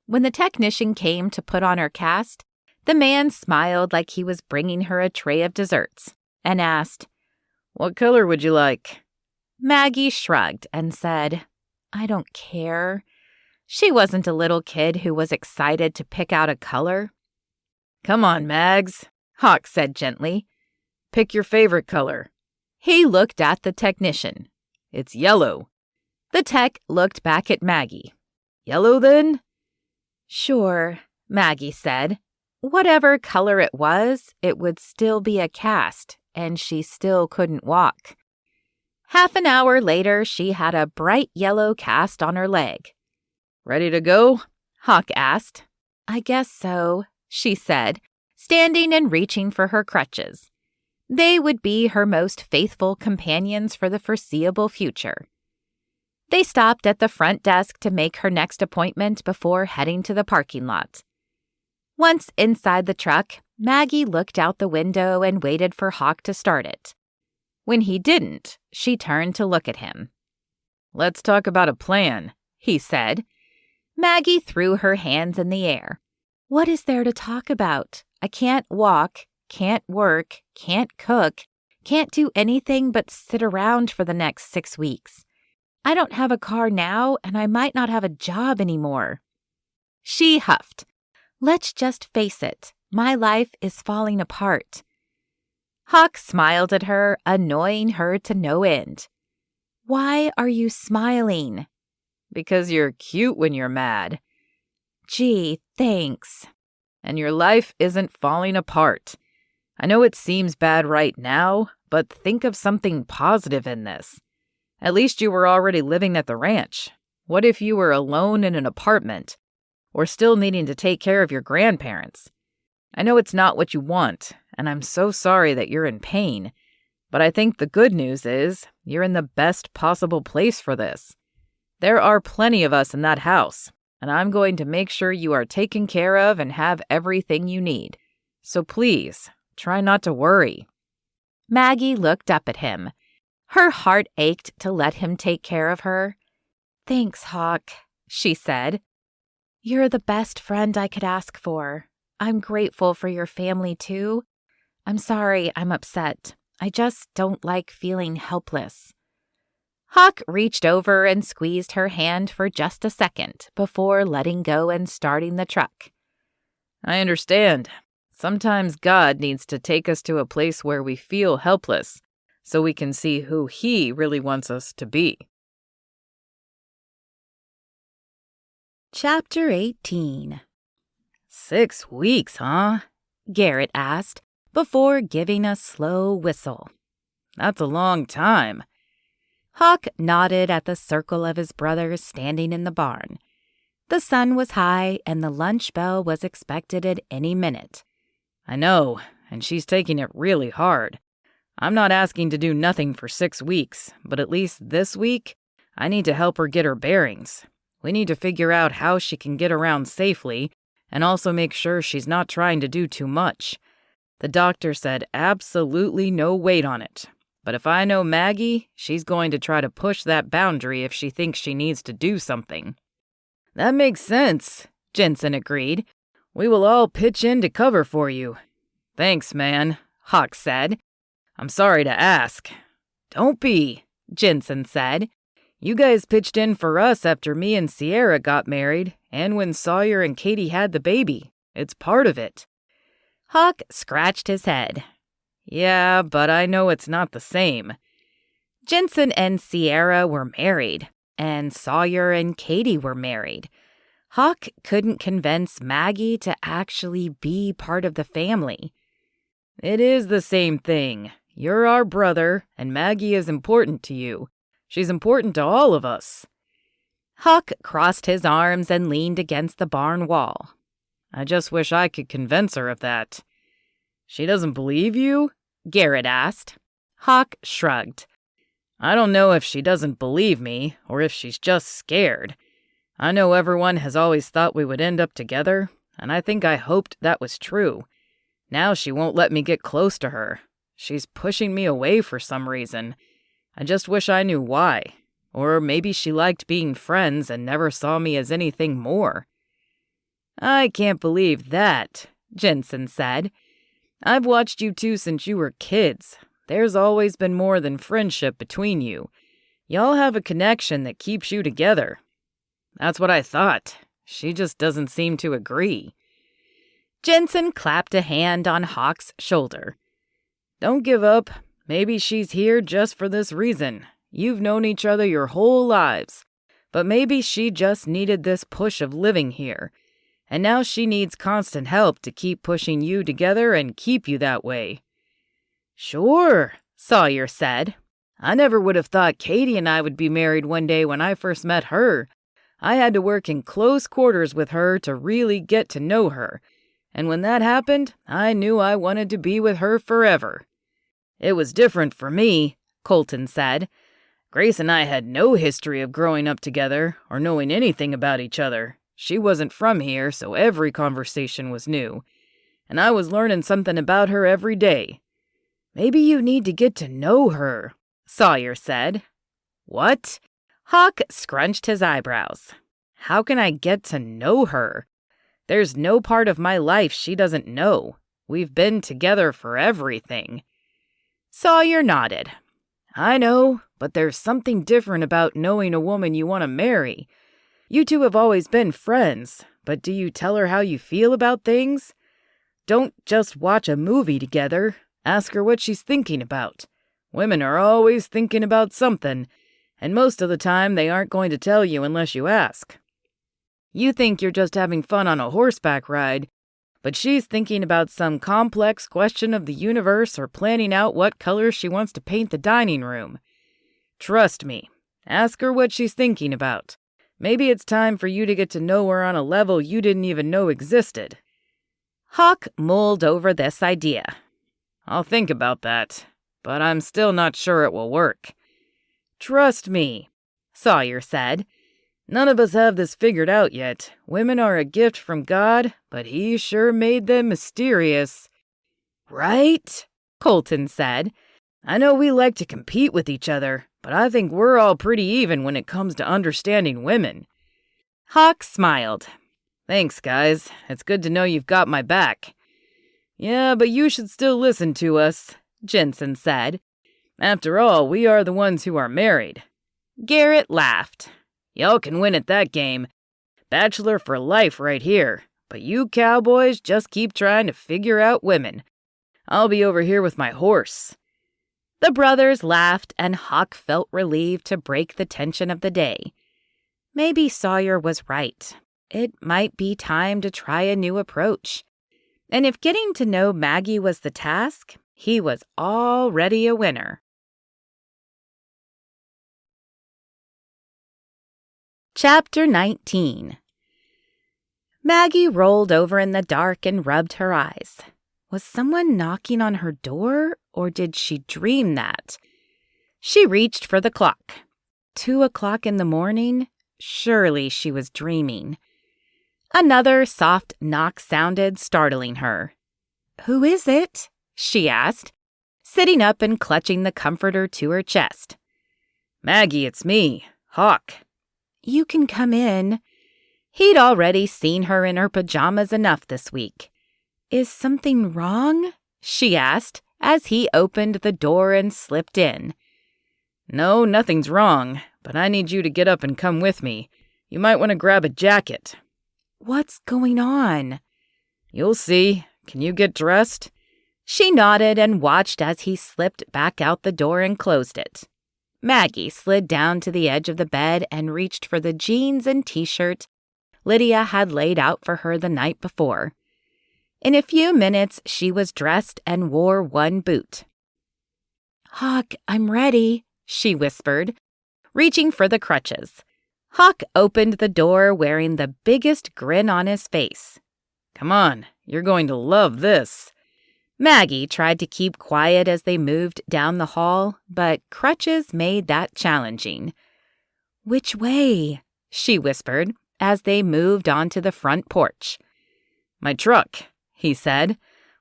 Speaker 1: When the technician came to put on her cast, the man smiled like he was bringing her a tray of desserts and asked,
Speaker 2: "What color would you like?"
Speaker 1: Maggie shrugged and said, "I don't care." She wasn't a little kid who was excited to pick out a color.
Speaker 2: "Come on, Mags," Hawk said gently. "Pick your favorite color."
Speaker 1: He looked at the technician.
Speaker 2: "It's yellow."
Speaker 1: The tech looked back at Maggie.
Speaker 2: "Yellow, then?"
Speaker 1: "Sure," Maggie said. Whatever color it would still be a cast, and she still couldn't walk. Half an hour later, she had a bright yellow cast on her leg.
Speaker 2: "Ready to go?"
Speaker 1: Hawk asked. "I guess so," she said, standing and reaching for her crutches. They would be her most faithful companions for the foreseeable future. They stopped at the front desk to make her next appointment before heading to the parking lot. Once inside the truck, Maggie looked out the window and waited for Hawk to start it. When he didn't, she turned to look at him.
Speaker 2: "Let's talk about a plan,"
Speaker 1: he said. Maggie threw her hands in the air. "What is there to talk about? I can't walk, can't work, can't cook, can't do anything but sit around for the next 6 weeks. I don't have a car now, and I might not have a job anymore." She huffed. "Let's just face it, my life is falling apart." Hawk smiled at her, annoying her to no end. "Why are you smiling?"
Speaker 2: "Because you're cute when you're mad."
Speaker 1: "Gee, thanks."
Speaker 2: "And your life isn't falling apart. I know it seems bad right now, but think of something positive in this. At least you were already living at the ranch. What if you were alone in an apartment, or still needing to take care of your grandparents? I know it's not what you want, and I'm so sorry that you're in pain, but I think the good news is you're in the best possible place for this. There are plenty of us in that house, and I'm going to make sure you are taken care of and have everything you need. So please, try not to worry."
Speaker 1: Maggie looked up at him. Her heart ached to let him take care of her. "Thanks, Hawk," she said. "You're the best friend I could ask for. I'm grateful for your family, too. I'm sorry I'm upset. I just don't like feeling helpless." Hawk reached over and squeezed her hand for just a second before letting go and starting the truck.
Speaker 2: "I understand. Sometimes God needs to take us to a place where we feel helpless, so we can see who He really wants us to be."
Speaker 1: Chapter 18.
Speaker 2: 6 weeks, huh?
Speaker 1: Garrett asked, before giving a slow whistle.
Speaker 2: "That's a long time."
Speaker 1: Hawk nodded at the circle of his brothers standing in the barn. The sun was high, and the lunch bell was expected at any minute.
Speaker 2: "I know, and she's taking it really hard. I'm not asking to do nothing for 6 weeks, but at least this week, I need to help her get her bearings. We need to figure out how she can get around safely, and also make sure she's not trying to do too much. The doctor said absolutely no weight on it. But if I know Maggie, she's going to try to push that boundary if she thinks she needs to do something." "That makes sense," Jensen agreed. "We will all pitch in to cover for you." "Thanks, man," Hawk said. "I'm sorry to ask." "Don't be," Jensen said. "You guys pitched in for us after me and Sierra got married, and when Sawyer and Katie had the baby. It's part of it."
Speaker 1: Hawk scratched his head.
Speaker 2: "Yeah, but I know it's not the same."
Speaker 1: Jensen and Sierra were married, and Sawyer and Katie were married. Hawk couldn't convince Maggie to actually be part of the family.
Speaker 2: "It is the same thing. You're our brother, and Maggie is important to you. She's important to all of us."
Speaker 1: Huck crossed his arms and leaned against the barn wall.
Speaker 2: I just wish I could convince her of that. She doesn't believe you?
Speaker 1: Garrett asked. Huck shrugged.
Speaker 2: I don't know if she doesn't believe me or if she's just scared. I know everyone has always thought we would end up together, and I think I hoped that was true. Now she won't let me get close to her. She's pushing me away for some reason. I just wish I knew why. Or maybe she liked being friends and never saw me as anything more.
Speaker 1: I can't believe that, Jensen said.
Speaker 2: I've watched you two since you were kids. There's always been more than friendship between you. Y'all have a connection that keeps you together. That's what I thought. She just doesn't seem to agree.
Speaker 1: Jensen clapped a hand on Huck's shoulder.
Speaker 2: Don't give up. Maybe she's here just for this reason. You've known each other your whole lives. But maybe she just needed this push of living here. And now she needs constant help to keep pushing you together and keep you that way.
Speaker 1: Sure, Sawyer said.
Speaker 2: I never would have thought Katie and I would be married one day when I first met her. I had to work in close quarters with her to really get to know her. And when that happened, I knew I wanted to be with her forever. It was different for me, Colton said. Grace and I had no history of growing up together or knowing anything about each other. She wasn't from here, so every conversation was new. And I was learning something about her every day. Maybe you need to get to know her, Sawyer said.
Speaker 1: What? Huck scrunched his eyebrows. How can I get to know her? There's no part of my life she doesn't know. We've been together for everything. Sawyer nodded.
Speaker 2: I know, but there's something different about knowing a woman you want to marry. You two have always been friends, but do you tell her how you feel about things? Don't just watch a movie together. Ask her what she's thinking about. Women are always thinking about something, and most of the time they aren't going to tell you unless you ask. You think you're just having fun on a horseback ride, but she's thinking about some complex question of the universe or planning out what color she wants to paint the dining room. Trust me, ask her what she's thinking about. Maybe it's time for you to get to know her on a level you didn't even know existed.
Speaker 1: Huck mulled over this idea.
Speaker 2: I'll think about that, but I'm still not sure it will work. Trust me, Sawyer said. None of us have this figured out yet. Women are a gift from God, but he sure made them mysterious.
Speaker 1: Right? Colton said.
Speaker 2: I know we like to compete with each other, but I think we're all pretty even when it comes to understanding women.
Speaker 1: Huck smiled.
Speaker 2: Thanks, guys. It's good to know you've got my back. Yeah, but you should still listen to us, Jensen said. After all, we are the ones who are married.
Speaker 1: Garrett laughed.
Speaker 2: Y'all can win at that game. Bachelor for life right here. But you cowboys just keep trying to figure out women. I'll be over here with my horse.
Speaker 1: The brothers laughed, and Huck felt relieved to break the tension of the day. Maybe Sawyer was right. It might be time to try a new approach. And if getting to know Maggie was the task, he was already a winner. Chapter 19. Maggie rolled over in the dark and rubbed her eyes. Was someone knocking on her door, or did she dream that? She reached for the clock. 2 o'clock in the morning? Surely she was dreaming. Another soft knock sounded, startling her. "Who is it?" she asked, sitting up and clutching the comforter to her chest.
Speaker 2: "Maggie, it's me, Hawk."
Speaker 1: "You can come in." He'd already seen her in her pajamas enough this week. "Is something wrong?" she asked as he opened the door and slipped in.
Speaker 2: "No, nothing's wrong, but I need you to get up and come with me. You might want to grab a jacket."
Speaker 1: "What's going on?"
Speaker 2: "You'll see. Can you get dressed?"
Speaker 1: She nodded and watched as he slipped back out the door and closed it. Maggie slid down to the edge of the bed and reached for the jeans and t-shirt Lydia had laid out for her the night before. In a few minutes, she was dressed and wore one boot. "Hawk, I'm ready," she whispered, reaching for the crutches. Hawk opened the door wearing the biggest grin on his face.
Speaker 2: "Come on, you're going to love this."
Speaker 1: Maggie tried to keep quiet as they moved down the hall, but crutches made that challenging. "Which way?" she whispered as they moved onto the front porch.
Speaker 2: "My truck," he said.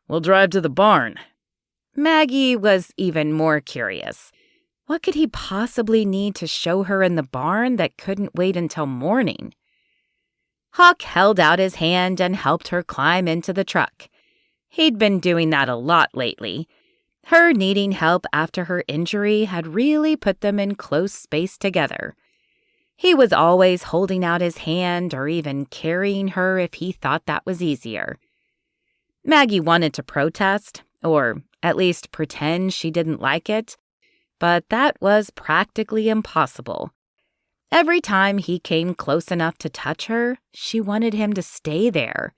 Speaker 2: "We'll drive to the barn."
Speaker 1: Maggie was even more curious. What could he possibly need to show her in the barn that couldn't wait until morning? Hawk held out his hand and helped her climb into the truck. He'd been doing that a lot lately. Her needing help after her injury had really put them in close space together. He was always holding out his hand or even carrying her if he thought that was easier. Maggie wanted to protest, or at least pretend she didn't like it, but that was practically impossible. Every time he came close enough to touch her, she wanted him to stay there.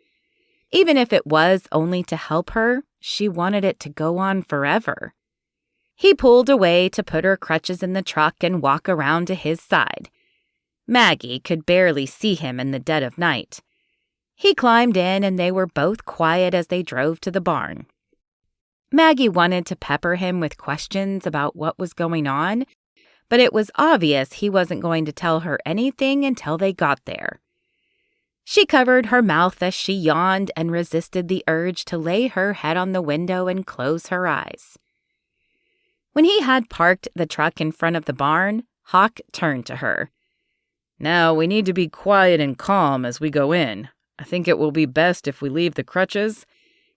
Speaker 1: Even if it was only to help her, she wanted it to go on forever. He pulled away to put her crutches in the truck and walk around to his side. Maggie could barely see him in the dead of night. He climbed in and they were both quiet as they drove to the barn. Maggie wanted to pepper him with questions about what was going on, but it was obvious he wasn't going to tell her anything until they got there. She covered her mouth as she yawned and resisted the urge to lay her head on the window and close her eyes. When he had parked the truck in front of the barn, Hawk turned to her.
Speaker 2: "Now we need to be quiet and calm as we go in. I think it will be best if we leave the crutches.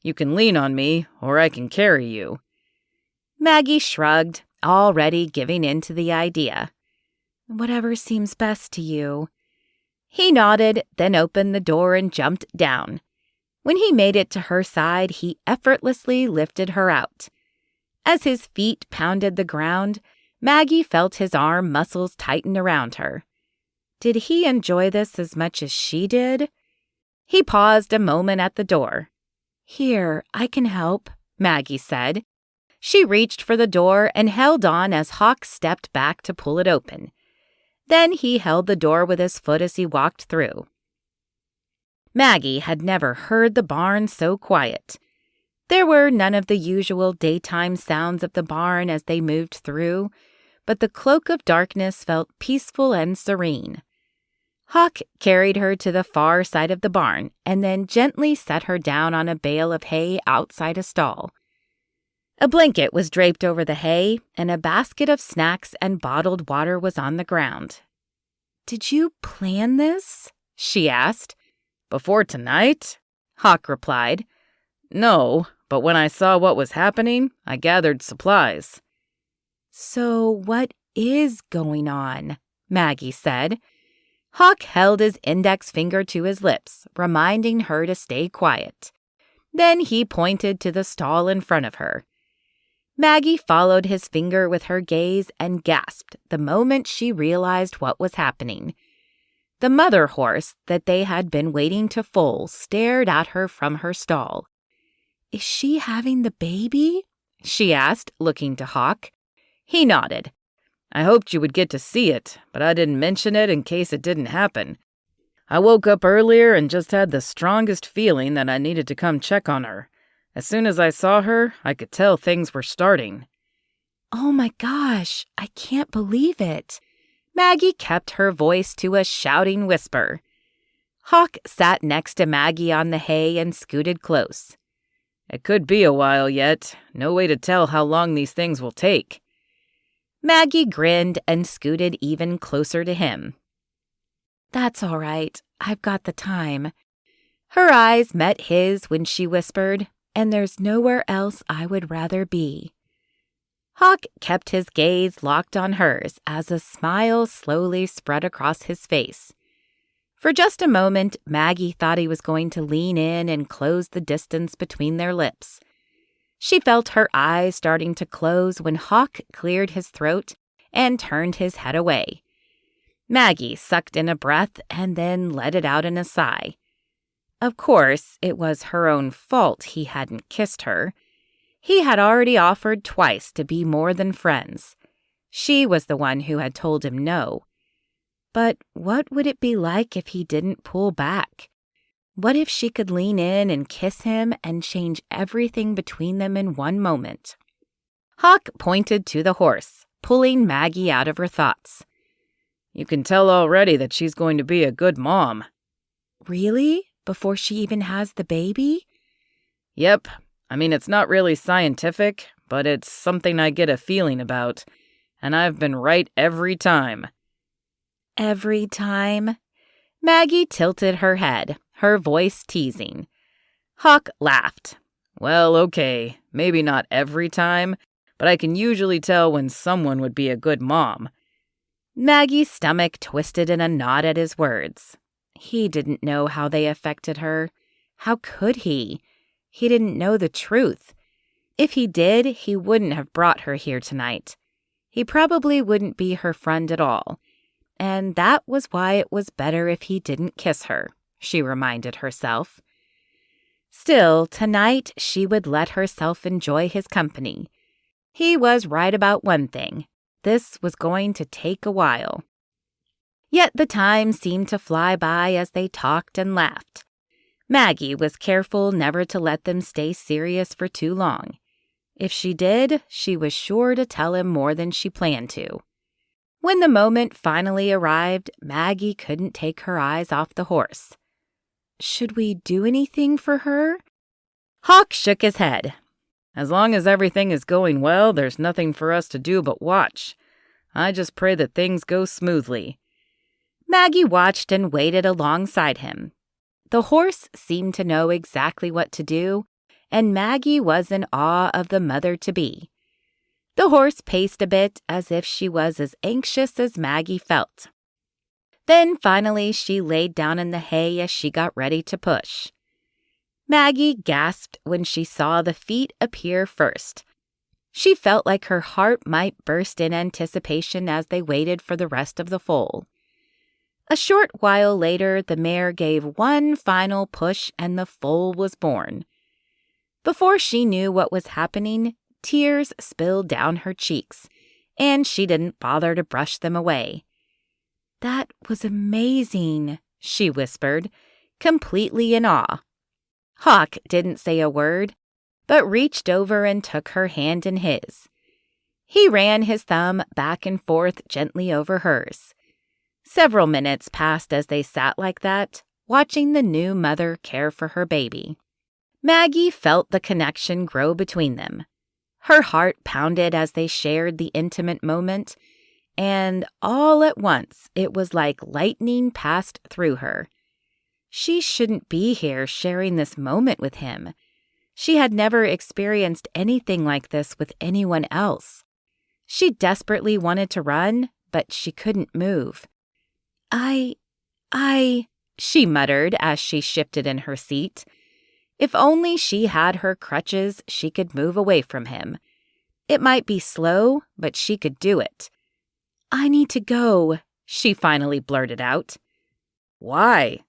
Speaker 2: You can lean on me, or I can carry you."
Speaker 1: Maggie shrugged, already giving in to the idea. "Whatever seems best to you." He nodded, then opened the door and jumped down. When he made it to her side, he effortlessly lifted her out. As his feet pounded the ground, Maggie felt his arm muscles tighten around her. Did he enjoy this as much as she did? He paused a moment at the door. "Here, I can help," Maggie said. She reached for the door and held on as Hawk stepped back to pull it open. Then he held the door with his foot as he walked through. Maggie had never heard the barn so quiet. There were none of the usual daytime sounds of the barn as they moved through, but the cloak of darkness felt peaceful and serene. Hawk carried her to the far side of the barn and then gently set her down on a bale of hay outside a stall. A blanket was draped over the hay, and a basket of snacks and bottled water was on the ground. "Did you plan this?" she asked.
Speaker 2: "Before tonight?" Hawk replied. "No, but when I saw what was happening, I gathered supplies."
Speaker 1: "So what is going on?" Maggie said. Hawk held his index finger to his lips, reminding her to stay quiet. Then he pointed to the stall in front of her. Maggie followed his finger with her gaze and gasped the moment she realized what was happening. The mother horse that they had been waiting to foal stared at her from her stall. "Is she having the baby?" she asked, looking to Hawk. He nodded.
Speaker 2: "I hoped you would get to see it, but I didn't mention it in case it didn't happen. I woke up earlier and just had the strongest feeling that I needed to come check on her. As soon as I saw her, I could tell things were starting."
Speaker 1: "Oh my gosh, I can't believe it." Maggie kept her voice to a shouting whisper. Hawk sat next to Maggie on the hay and scooted close.
Speaker 2: "It could be a while yet. No way to tell how long these things will take."
Speaker 1: Maggie grinned and scooted even closer to him. "That's all right. I've got the time." Her eyes met his when she whispered, "And there's nowhere else I would rather be." Hawk kept his gaze locked on hers as a smile slowly spread across his face. For just a moment, Maggie thought he was going to lean in and close the distance between their lips. She felt her eyes starting to close when Hawk cleared his throat and turned his head away. Maggie sucked in a breath and then let it out in a sigh. Of course, it was her own fault he hadn't kissed her. He had already offered twice to be more than friends. She was the one who had told him no. But what would it be like if he didn't pull back? What if she could lean in and kiss him and change everything between them in one moment? Hawk pointed to the horse, pulling Maggie out of her thoughts.
Speaker 2: You can tell already that she's going to be a good mom.
Speaker 1: Really? Before she even has the baby?
Speaker 2: Yep. I mean, it's not really scientific, but it's something I get a feeling about, and I've been right every time.
Speaker 1: Every time? Maggie tilted her head, her voice teasing. Hawk laughed.
Speaker 2: Well, okay, maybe not every time, but I can usually tell when someone would be a good mom.
Speaker 1: Maggie's stomach twisted in a knot at his words. He didn't know how they affected her. How could he? He didn't know the truth. If he did, he wouldn't have brought her here tonight. He probably wouldn't be her friend at all. And that was why it was better if he didn't kiss her, she reminded herself. Still, tonight she would let herself enjoy his company. He was right about one thing. This was going to take a while. Yet the time seemed to fly by as they talked and laughed. Maggie was careful never to let them stay serious for too long. If she did, she was sure to tell him more than she planned to. When the moment finally arrived, Maggie couldn't take her eyes off the horse. Should we do anything for her? Hawk shook his head.
Speaker 2: As long as everything is going well, there's nothing for us to do but watch. I just pray that things go smoothly.
Speaker 1: Maggie watched and waited alongside him. The horse seemed to know exactly what to do, and Maggie was in awe of the mother-to-be. The horse paced a bit as if she was as anxious as Maggie felt. Then finally she laid down in the hay as she got ready to push. Maggie gasped when she saw the feet appear first. She felt like her heart might burst in anticipation as they waited for the rest of the foal. A short while later, the mare gave one final push and the foal was born. Before she knew what was happening, tears spilled down her cheeks, and she didn't bother to brush them away. "That was amazing," she whispered, completely in awe. Hawk didn't say a word, but reached over and took her hand in his. He ran his thumb back and forth gently over hers. Several minutes passed as they sat like that, watching the new mother care for her baby. Maggie felt the connection grow between them. Her heart pounded as they shared the intimate moment, and all at once it was like lightning passed through her. She shouldn't be here sharing this moment with him. She had never experienced anything like this with anyone else. She desperately wanted to run, but she couldn't move. She muttered as she shifted in her seat. If only she had her crutches, she could move away from him. It might be slow, but she could do it. "I need to go," she finally blurted out.
Speaker 2: "Why?"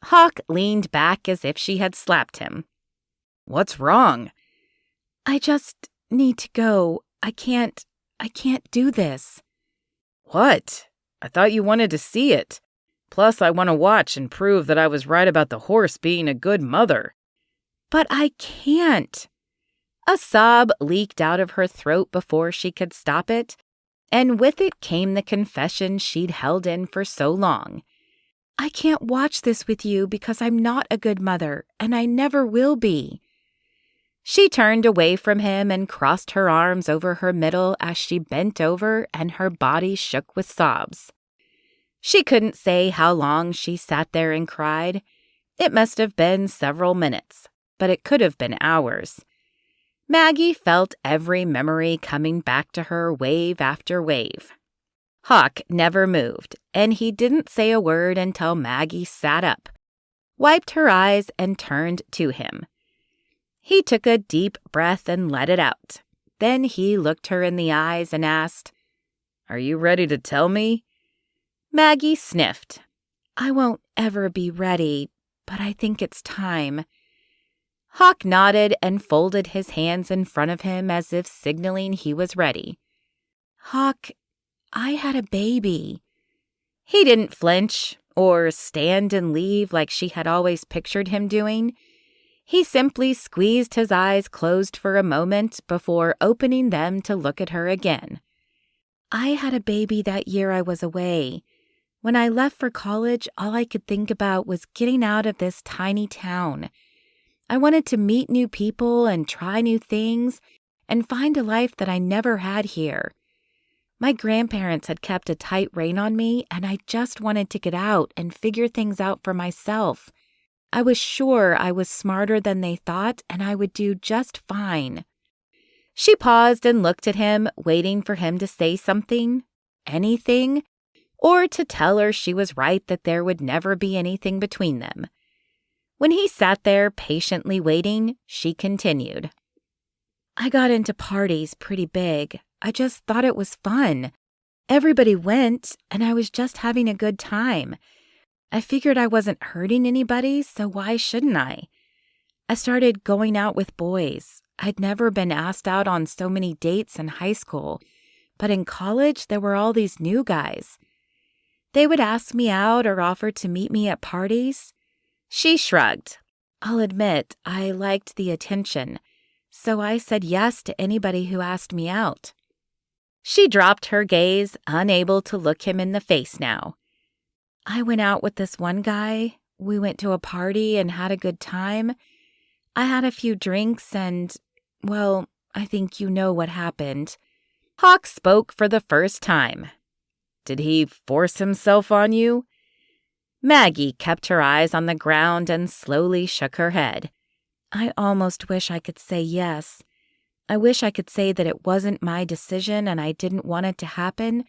Speaker 1: Hawk leaned back as if she had slapped him.
Speaker 2: "What's wrong?"
Speaker 1: "I just need to go. I can't do this."
Speaker 2: "What? I thought you wanted to see it. Plus, I want to watch and prove that I was right about the horse being a good mother."
Speaker 1: "But I can't." A sob leaked out of her throat before she could stop it, and with it came the confession she'd held in for so long. "I can't watch this with you because I'm not a good mother, and I never will be." She turned away from him and crossed her arms over her middle as she bent over and her body shook with sobs. She couldn't say how long she sat there and cried. It must have been several minutes, but it could have been hours. Maggie felt every memory coming back to her wave after wave. Hawk never moved, and he didn't say a word until Maggie sat up, wiped her eyes, and turned to him. He took a deep breath and let it out. Then he looked her in the eyes and asked,
Speaker 2: "Are you ready to tell me?"
Speaker 1: Maggie sniffed. "I won't ever be ready, but I think it's time." Hawk nodded and folded his hands in front of him as if signaling he was ready. "Hawk, I had a baby." He didn't flinch or stand and leave like she had always pictured him doing. He simply squeezed his eyes closed for a moment before opening them to look at her again. I had a baby that year I was away. When I left for college, all I could think about was getting out of this tiny town. I wanted to meet new people and try new things and find a life that I never had here. My grandparents had kept a tight rein on me, and I just wanted to get out and figure things out for myself. I was sure I was smarter than they thought, and I would do just fine. She paused and looked at him, waiting for him to say something, anything, or to tell her she was right that there would never be anything between them. When he sat there patiently waiting, she continued. I got into parties pretty big. I just thought it was fun. Everybody went, and I was just having a good time. I figured I wasn't hurting anybody, so why shouldn't I? I started going out with boys. I'd never been asked out on so many dates in high school, but in college there were all these new guys. They would ask me out or offer to meet me at parties. She shrugged. I'll admit, I liked the attention, so I said yes to anybody who asked me out. She dropped her gaze, unable to look him in the face now. I went out with this one guy. We went to a party and had a good time. I had a few drinks and, well, I think you know what happened. Hawk spoke for the first time. Did he force himself on you? Maggie kept her eyes on the ground and slowly shook her head. I almost wish I could say yes. I wish I could say that it wasn't my decision and I didn't want it to happen,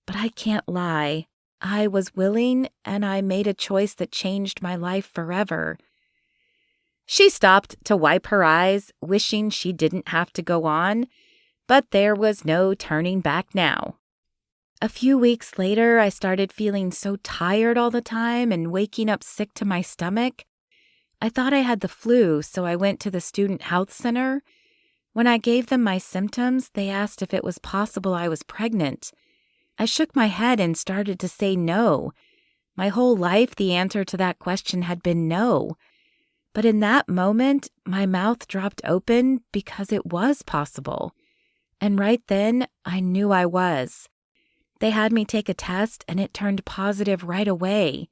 Speaker 1: but I can't lie. I was willing, and I made a choice that changed my life forever. She stopped to wipe her eyes, wishing she didn't have to go on, but there was no turning back now. A few weeks later, I started feeling so tired all the time and waking up sick to my stomach. I thought I had the flu, so I went to the student health center. When I gave them my symptoms, they asked if it was possible I was pregnant. I shook my head and started to say no. My whole life, the answer to that question had been no. But in that moment, my mouth dropped open because it was possible. And right then, I knew I was. They had me take a test, and it turned positive right away.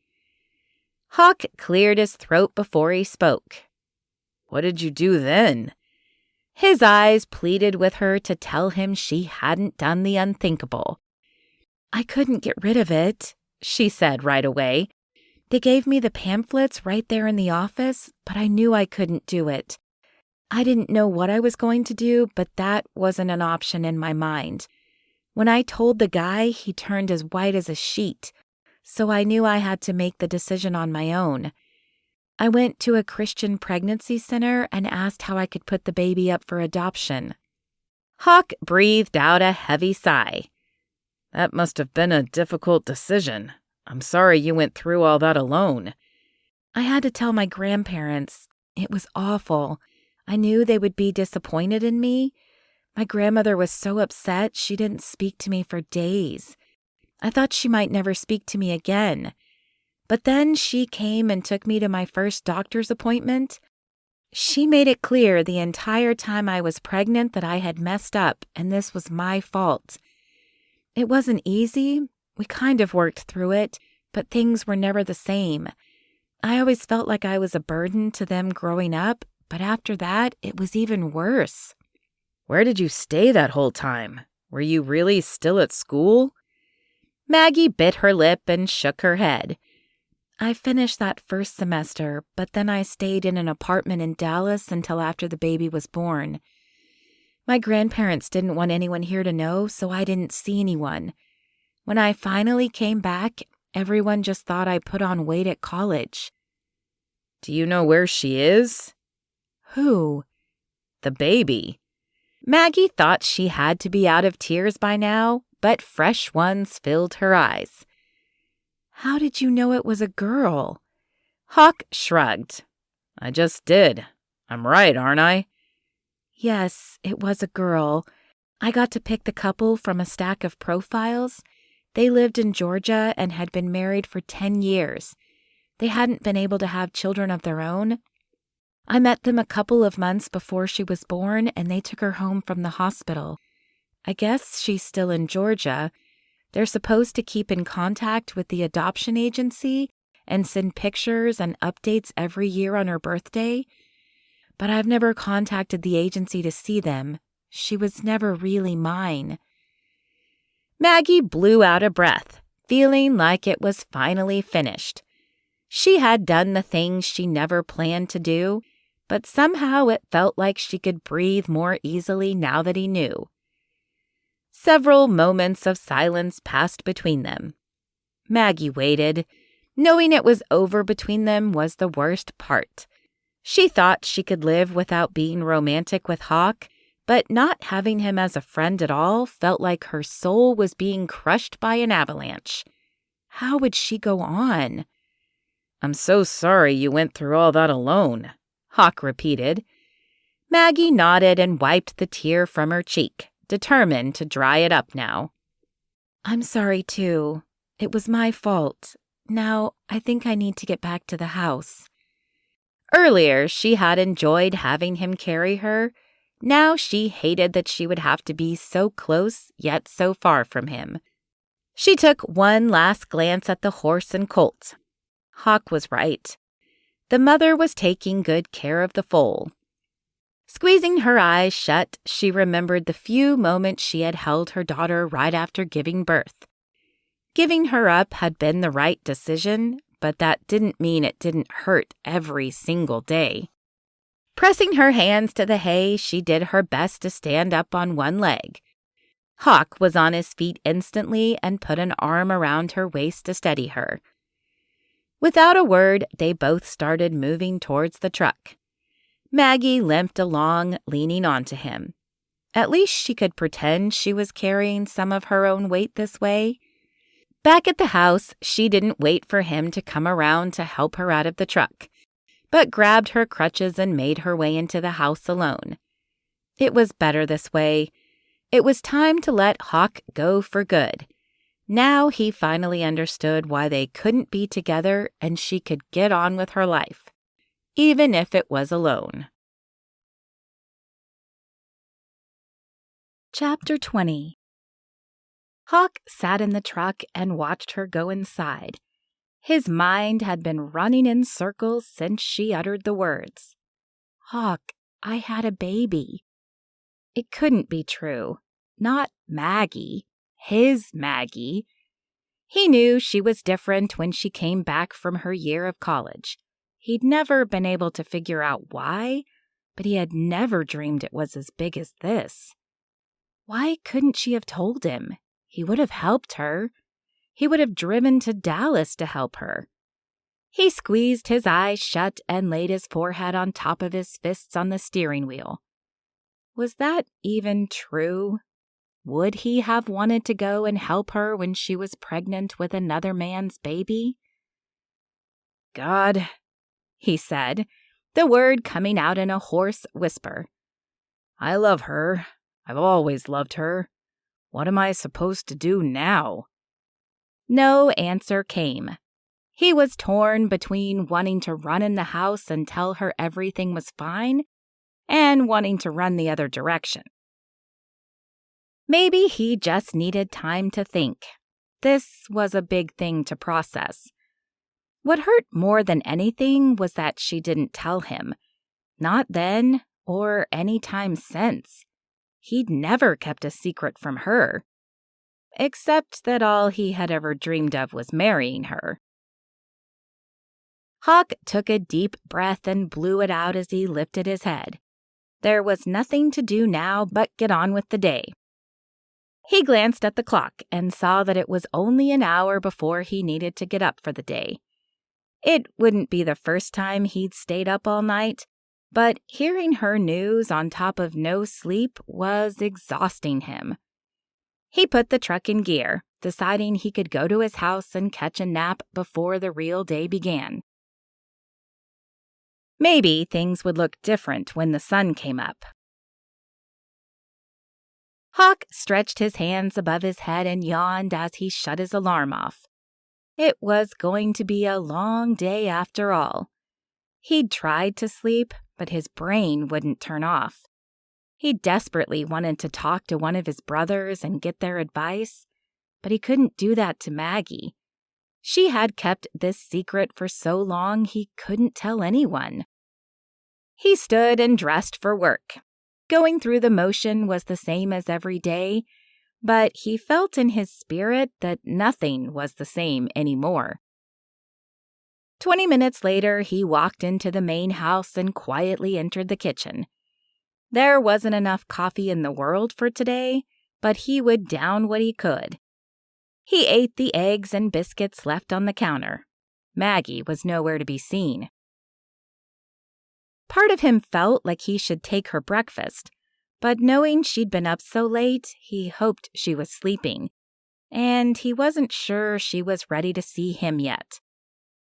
Speaker 1: Hawk cleared his throat before he spoke. What did you do then? His eyes pleaded with her to tell him she hadn't done the unthinkable. I couldn't get rid of it, she said right away. They gave me the pamphlets right there in the office, but I knew I couldn't do it. I didn't know what I was going to do, but that wasn't an option in my mind. When I told the guy, he turned as white as a sheet, so I knew I had to make the decision on my own. I went to a Christian pregnancy center and asked how I could put the baby up for adoption. Hawk breathed out a heavy sigh. That must have been a difficult decision. I'm sorry you went through all that alone. I had to tell my grandparents. It was awful. I knew they would be disappointed in me. My grandmother was so upset she didn't speak to me for days. I thought she might never speak to me again. But then she came and took me to my first doctor's appointment. She made it clear the entire time I was pregnant that I had messed up and this was my fault. It wasn't easy. We kind of worked through it, but things were never the same. I always felt like I was a burden to them growing up, but after that, it was even worse. Where did you stay that whole time? Were you really still at school? Maggie bit her lip and shook her head. I finished that first semester, but then I stayed in an apartment in Dallas until after the baby was born. My grandparents didn't want anyone here to know, so I didn't see anyone. When I finally came back, everyone just thought I put on weight at college. Do you know where she is? Who? The baby. Maggie thought she had to be out of tears by now, but fresh ones filled her eyes. How did you know it was a girl? Hawk shrugged. I just did. I'm right, aren't I? Yes, it was a girl. I got to pick the couple from a stack of profiles. They lived in Georgia and had been married for 10 years. They hadn't been able to have children of their own. I met them a couple of months before she was born, and they took her home from the hospital. I guess she's still in Georgia. They're supposed to keep in contact with the adoption agency and send pictures and updates every year on her birthday. But I've never contacted the agency to see them. She was never really mine. Maggie blew out a breath, feeling like it was finally finished. She had done the things she never planned to do, but somehow it felt like she could breathe more easily now that he knew. Several moments of silence passed between them. Maggie waited. Knowing it was over between them was the worst part. She thought she could live without being romantic with Hawk, but not having him as a friend at all felt like her soul was being crushed by an avalanche. How would she go on?
Speaker 2: "I'm so sorry you went through all that alone," Hawk repeated.
Speaker 1: Maggie nodded and wiped the tear from her cheek, determined to dry it up now. "I'm sorry, too. It was my fault. Now, I think I need to get back to the house." Earlier, she had enjoyed having him carry her. Now she hated that she would have to be so close, yet so far from him. She took one last glance at the horse and colt. Hawk was right. The mother was taking good care of the foal. Squeezing her eyes shut, she remembered the few moments she had held her daughter right after giving birth. Giving her up had been the right decision, but that didn't mean it didn't hurt every single day. Pressing her hands to the hay, she did her best to stand up on one leg. Hawk was on his feet instantly and put an arm around her waist to steady her. Without a word, they both started moving towards the truck. Maggie limped along, leaning onto him. At least she could pretend she was carrying some of her own weight this way. Back at the house, she didn't wait for him to come around to help her out of the truck, but grabbed her crutches and made her way into the house alone. It was better this way. It was time to let Hawk go for good. Now he finally understood why they couldn't be together and she could get on with her life, even if it was alone. Chapter 20. Hawk sat in the truck and watched her go inside. His mind had been running in circles since she uttered the words. "Hawk, I had a baby." It couldn't be true. Not Maggie. His Maggie. He knew she was different when she came back from her year of college. He'd never been able to figure out why, but he had never dreamed it was as big as this. Why couldn't she have told him? He would have helped her. He would have driven to Dallas to help her. He squeezed his eyes shut and laid his forehead on top of his fists on the steering wheel. Was that even true? Would he have wanted to go and help her when she was pregnant with another man's baby? "God," he said, the word coming out in a hoarse whisper. "I love her. I've always loved her. What am I supposed to do now?" No answer came. He was torn between wanting to run in the house and tell her everything was fine and wanting to run the other direction. Maybe he just needed time to think. This was a big thing to process. What hurt more than anything was that she didn't tell him. Not then or any time since. He'd never kept a secret from her. Except that all he had ever dreamed of was marrying her. Hawk took a deep breath and blew it out as he lifted his head. There was nothing to do now but get on with the day. He glanced at the clock and saw that it was only an hour before he needed to get up for the day. It wouldn't be the first time he'd stayed up all night, but hearing her news on top of no sleep was exhausting him. He put the truck in gear, deciding he could go to his house and catch a nap before the real day began. Maybe things would look different when the sun came up. Hawk stretched his hands above his head and yawned as he shut his alarm off. It was going to be a long day after all. He'd tried to sleep, but his brain wouldn't turn off. He desperately wanted to talk to one of his brothers and get their advice, but he couldn't do that to Maggie. She had kept this secret for so long he couldn't tell anyone. He stood and dressed for work. Going through the motion was the same as every day, but he felt in his spirit that nothing was the same anymore. 20 minutes later, he walked into the main house and quietly entered the kitchen. There wasn't enough coffee in the world for today, but he would down what he could. He ate the eggs and biscuits left on the counter. Maggie was nowhere to be seen. Part of him felt like he should take her breakfast, but knowing she'd been up so late, he hoped she was sleeping, and he wasn't sure she was ready to see him yet.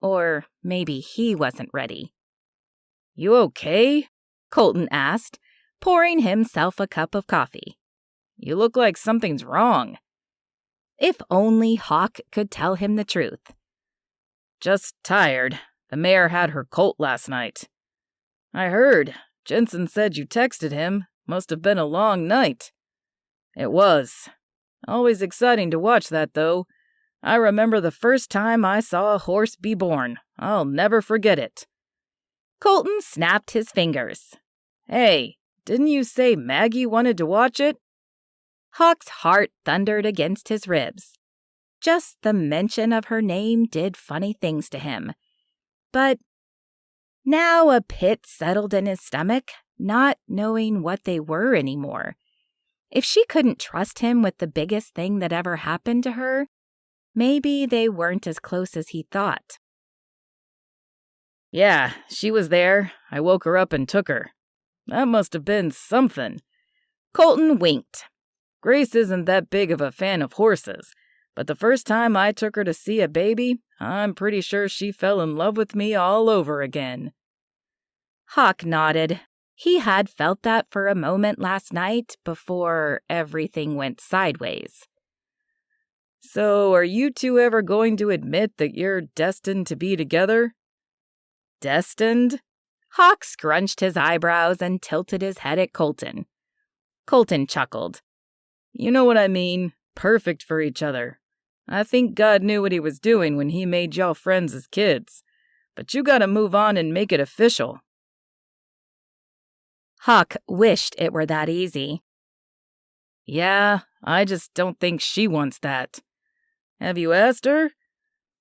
Speaker 1: Or maybe he wasn't ready.
Speaker 2: "You okay?"
Speaker 1: Colton asked, pouring himself a cup of coffee.
Speaker 2: "You look like something's wrong."
Speaker 1: If only Hawk could tell him the truth.
Speaker 2: "Just tired. The mayor had her colt last night." "I heard. Jensen said you texted him. Must have been a long night." "It was. Always exciting to watch that, though. I remember the first time I saw a horse be born. I'll never forget it."
Speaker 1: Colton snapped his fingers.
Speaker 2: "Hey, didn't you say Maggie wanted to watch it?"
Speaker 1: Hawk's heart thundered against his ribs. Just the mention of her name did funny things to him. But now a pit settled in his stomach, not knowing what they were anymore. If she couldn't trust him with the biggest thing that ever happened to her, maybe they weren't as close as he thought.
Speaker 2: "Yeah, she was there. I woke her up and took her. That must have been something."
Speaker 1: Colton winked.
Speaker 2: "Grace isn't that big of a fan of horses, but the first time I took her to see a baby, I'm pretty sure she fell in love with me all over again."
Speaker 1: Hawk nodded. He had felt that for a moment last night before everything went sideways.
Speaker 2: "So are you two ever going to admit that you're destined to be together?"
Speaker 1: "Destined?" Hawk scrunched his eyebrows and tilted his head at Colton. Colton chuckled.
Speaker 2: "You know what I mean. Perfect for each other. I think God knew what he was doing when he made y'all friends as kids. But you gotta move on and make it official."
Speaker 1: Hawk wished it were that easy.
Speaker 2: "Yeah, I just don't think she wants that. Have you asked her?"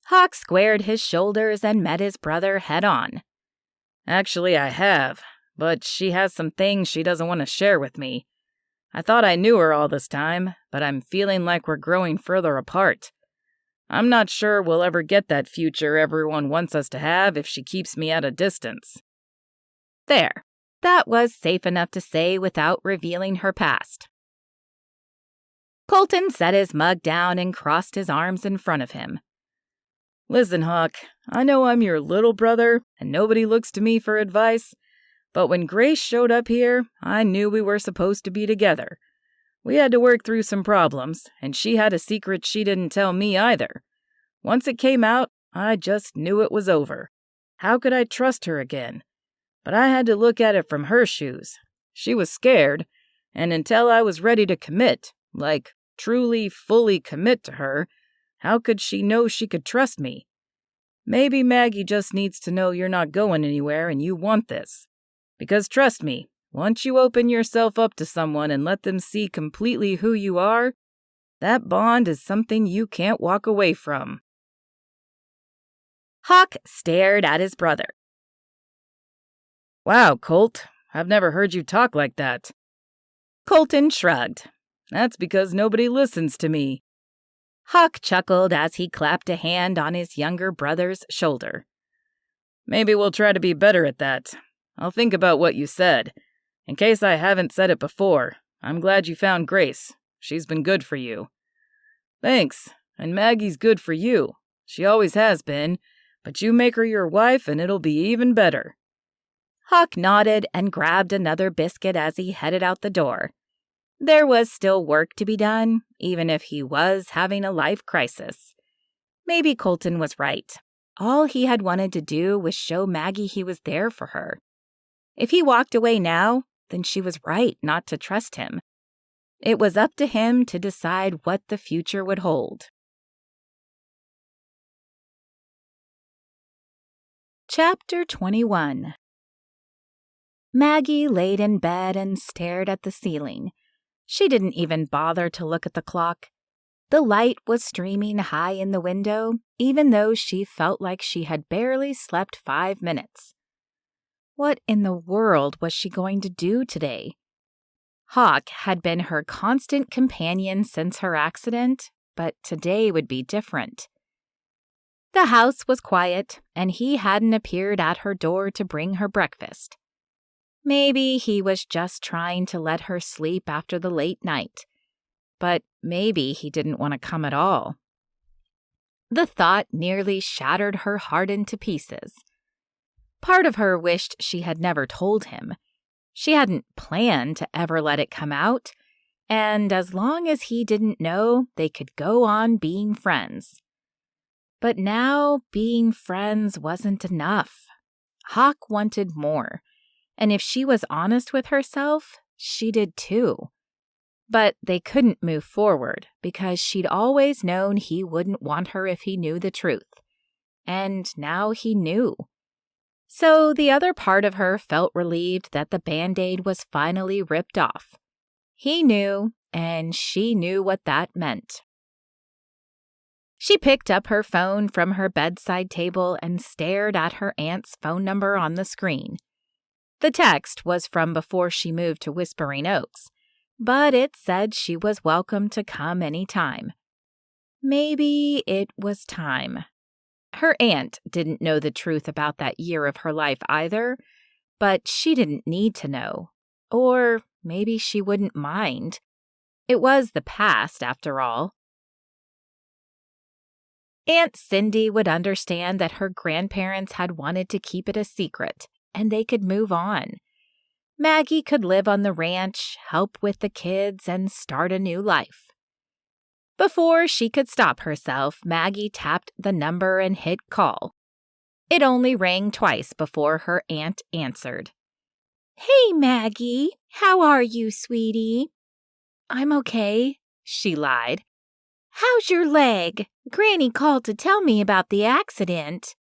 Speaker 1: Hawk squared his shoulders and met his brother head on.
Speaker 2: "Actually, I have, but she has some things she doesn't want to share with me. I thought I knew her all this time, but I'm feeling like we're growing further apart. I'm not sure we'll ever get that future everyone wants us to have if she keeps me at a distance."
Speaker 1: There. That was safe enough to say without revealing her past. Colton set his mug down and crossed his arms in front of him.
Speaker 2: "Listen, Hawk, I know I'm your little brother, and nobody looks to me for advice, but when Grace showed up here, I knew we were supposed to be together. We had to work through some problems, and she had a secret she didn't tell me either. Once it came out, I just knew it was over. How could I trust her again? But I had to look at it from her shoes. She was scared, and until I was ready to commit, like truly, fully commit to her, how could she know she could trust me? Maybe Maggie just needs to know you're not going anywhere and you want this. Because trust me, once you open yourself up to someone and let them see completely who you are, that bond is something you can't walk away from."
Speaker 1: Hawk stared at his brother.
Speaker 2: "Wow, Colt, I've never heard you talk like that."
Speaker 1: Colton shrugged.
Speaker 2: "That's because nobody listens to me."
Speaker 1: Hawk chuckled as he clapped a hand on his younger brother's shoulder.
Speaker 2: "Maybe we'll try to be better at that. I'll think about what you said. In case I haven't said it before, I'm glad you found Grace. She's been good for you." "Thanks, and Maggie's good for you. She always has been, but you make her your wife and it'll be even better."
Speaker 1: Hawk nodded and grabbed another biscuit as he headed out the door. There was still work to be done, even if he was having a life crisis. Maybe Colton was right. All he had wanted to do was show Maggie he was there for her. If he walked away now, then she was right not to trust him. It was up to him to decide what the future would hold. Chapter 21. Maggie laid in bed and stared at the ceiling. She didn't even bother to look at the clock. The light was streaming high in the window, even though she felt like she had barely slept 5 minutes. What in the world was she going to do today? Hawk had been her constant companion since her accident, but today would be different. The house was quiet, and he hadn't appeared at her door to bring her breakfast. Maybe he was just trying to let her sleep after the late night. But maybe he didn't want to come at all. The thought nearly shattered her heart into pieces. Part of her wished she had never told him. She hadn't planned to ever let it come out, and as long as he didn't know, they could go on being friends. But now being friends wasn't enough. Hawk wanted more, and if she was honest with herself, she did too. But they couldn't move forward because she'd always known he wouldn't want her if he knew the truth. And now he knew. So the other part of her felt relieved that the Band-Aid was finally ripped off. He knew, and she knew what that meant. She picked up her phone from her bedside table and stared at her aunt's phone number on the screen. The text was from before she moved to Whispering Oaks, but it said she was welcome to come any time. Maybe it was time. Her aunt didn't know the truth about that year of her life either, but she didn't need to know. Or maybe she wouldn't mind. It was the past, after all. Aunt Cindy would understand that her grandparents had wanted to keep it a secret, and they could move on. Maggie could live on the ranch, help with the kids, and start a new life. Before she could stop herself, Maggie tapped the number and hit call. It only rang twice before her aunt answered. "Hey, Maggie. How are you, sweetie?" "I'm okay," she lied. "How's your leg? Granny called to tell me about the accident."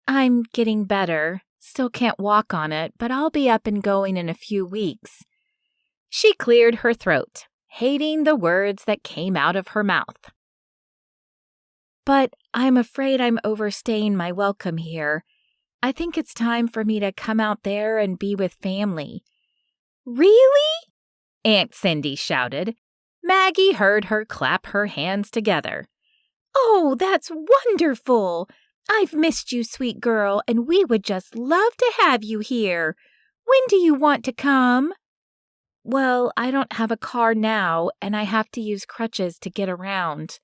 Speaker 1: "I'm getting better. Still can't walk on it, but I'll be up and going in a few weeks." She cleared her throat, hating the words that came out of her mouth. "But I'm afraid I'm overstaying my welcome here. I think it's time for me to come out there and be with family." "Really?" Aunt Cindy shouted. Maggie heard her clap her hands together. "Oh, that's wonderful! I've missed you, sweet girl, and we would just love to have you here. When do you want to come?" "Well, I don't have a car now, and I have to use crutches to get around."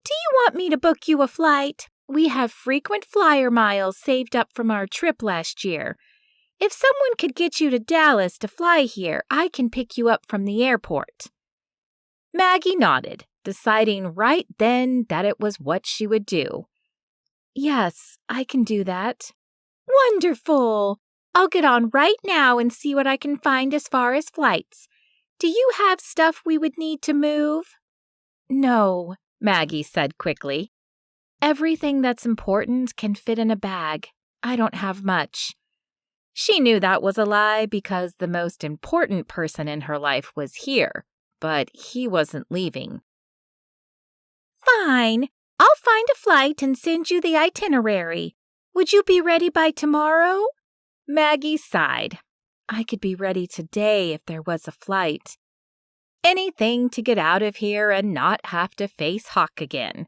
Speaker 1: "Do you want me to book you a flight? We have frequent flyer miles saved up from our trip last year. If someone could get you to Dallas to fly here, I can pick you up from the airport." Maggie nodded, deciding right then that it was what she would do. "Yes, I can do that." "Wonderful! I'll get on right now and see what I can find as far as flights. Do you have stuff we would need to move?" "No," Maggie said quickly. "Everything that's important can fit in a bag. I don't have much." She knew that was a lie because the most important person in her life was here, but he wasn't leaving. "Fine. I'll find a flight and send you the itinerary. Would you be ready by tomorrow?" Maggie sighed. I could be ready today if there was a flight. Anything to get out of here and not have to face Hawk again.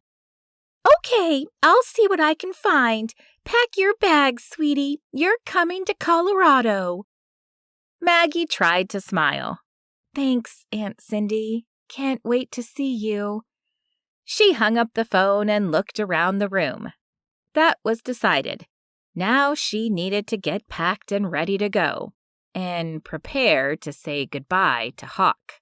Speaker 1: "Okay, I'll see what I can find. Pack your bags, sweetie. You're coming to Colorado." Maggie tried to smile. "Thanks, Aunt Cindy. Can't wait to see you." She hung up the phone and looked around the room. That was decided. Now she needed to get packed and ready to go, and prepare to say goodbye to Hawk.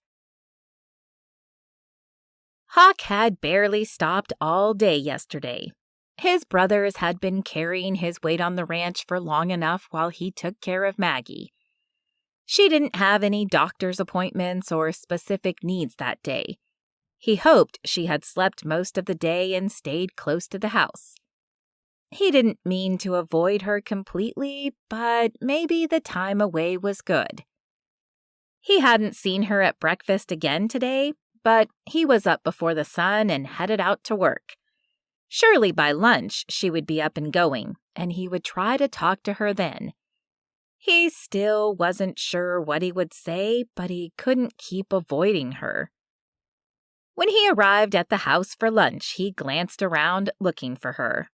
Speaker 1: Hawk had barely stopped all day yesterday. His brothers had been carrying his weight on the ranch for long enough while he took care of Maggie. She didn't have any doctor's appointments or specific needs that day. He hoped she had slept most of the day and stayed close to the house. He didn't mean to avoid her completely, but maybe the time away was good. He hadn't seen her at breakfast again today, but he was up before the sun and headed out to work. Surely by lunch she would be up and going, and he would try to talk to her then. He still wasn't sure what he would say, but he couldn't keep avoiding her. When he arrived at the house for lunch, he glanced around looking for her.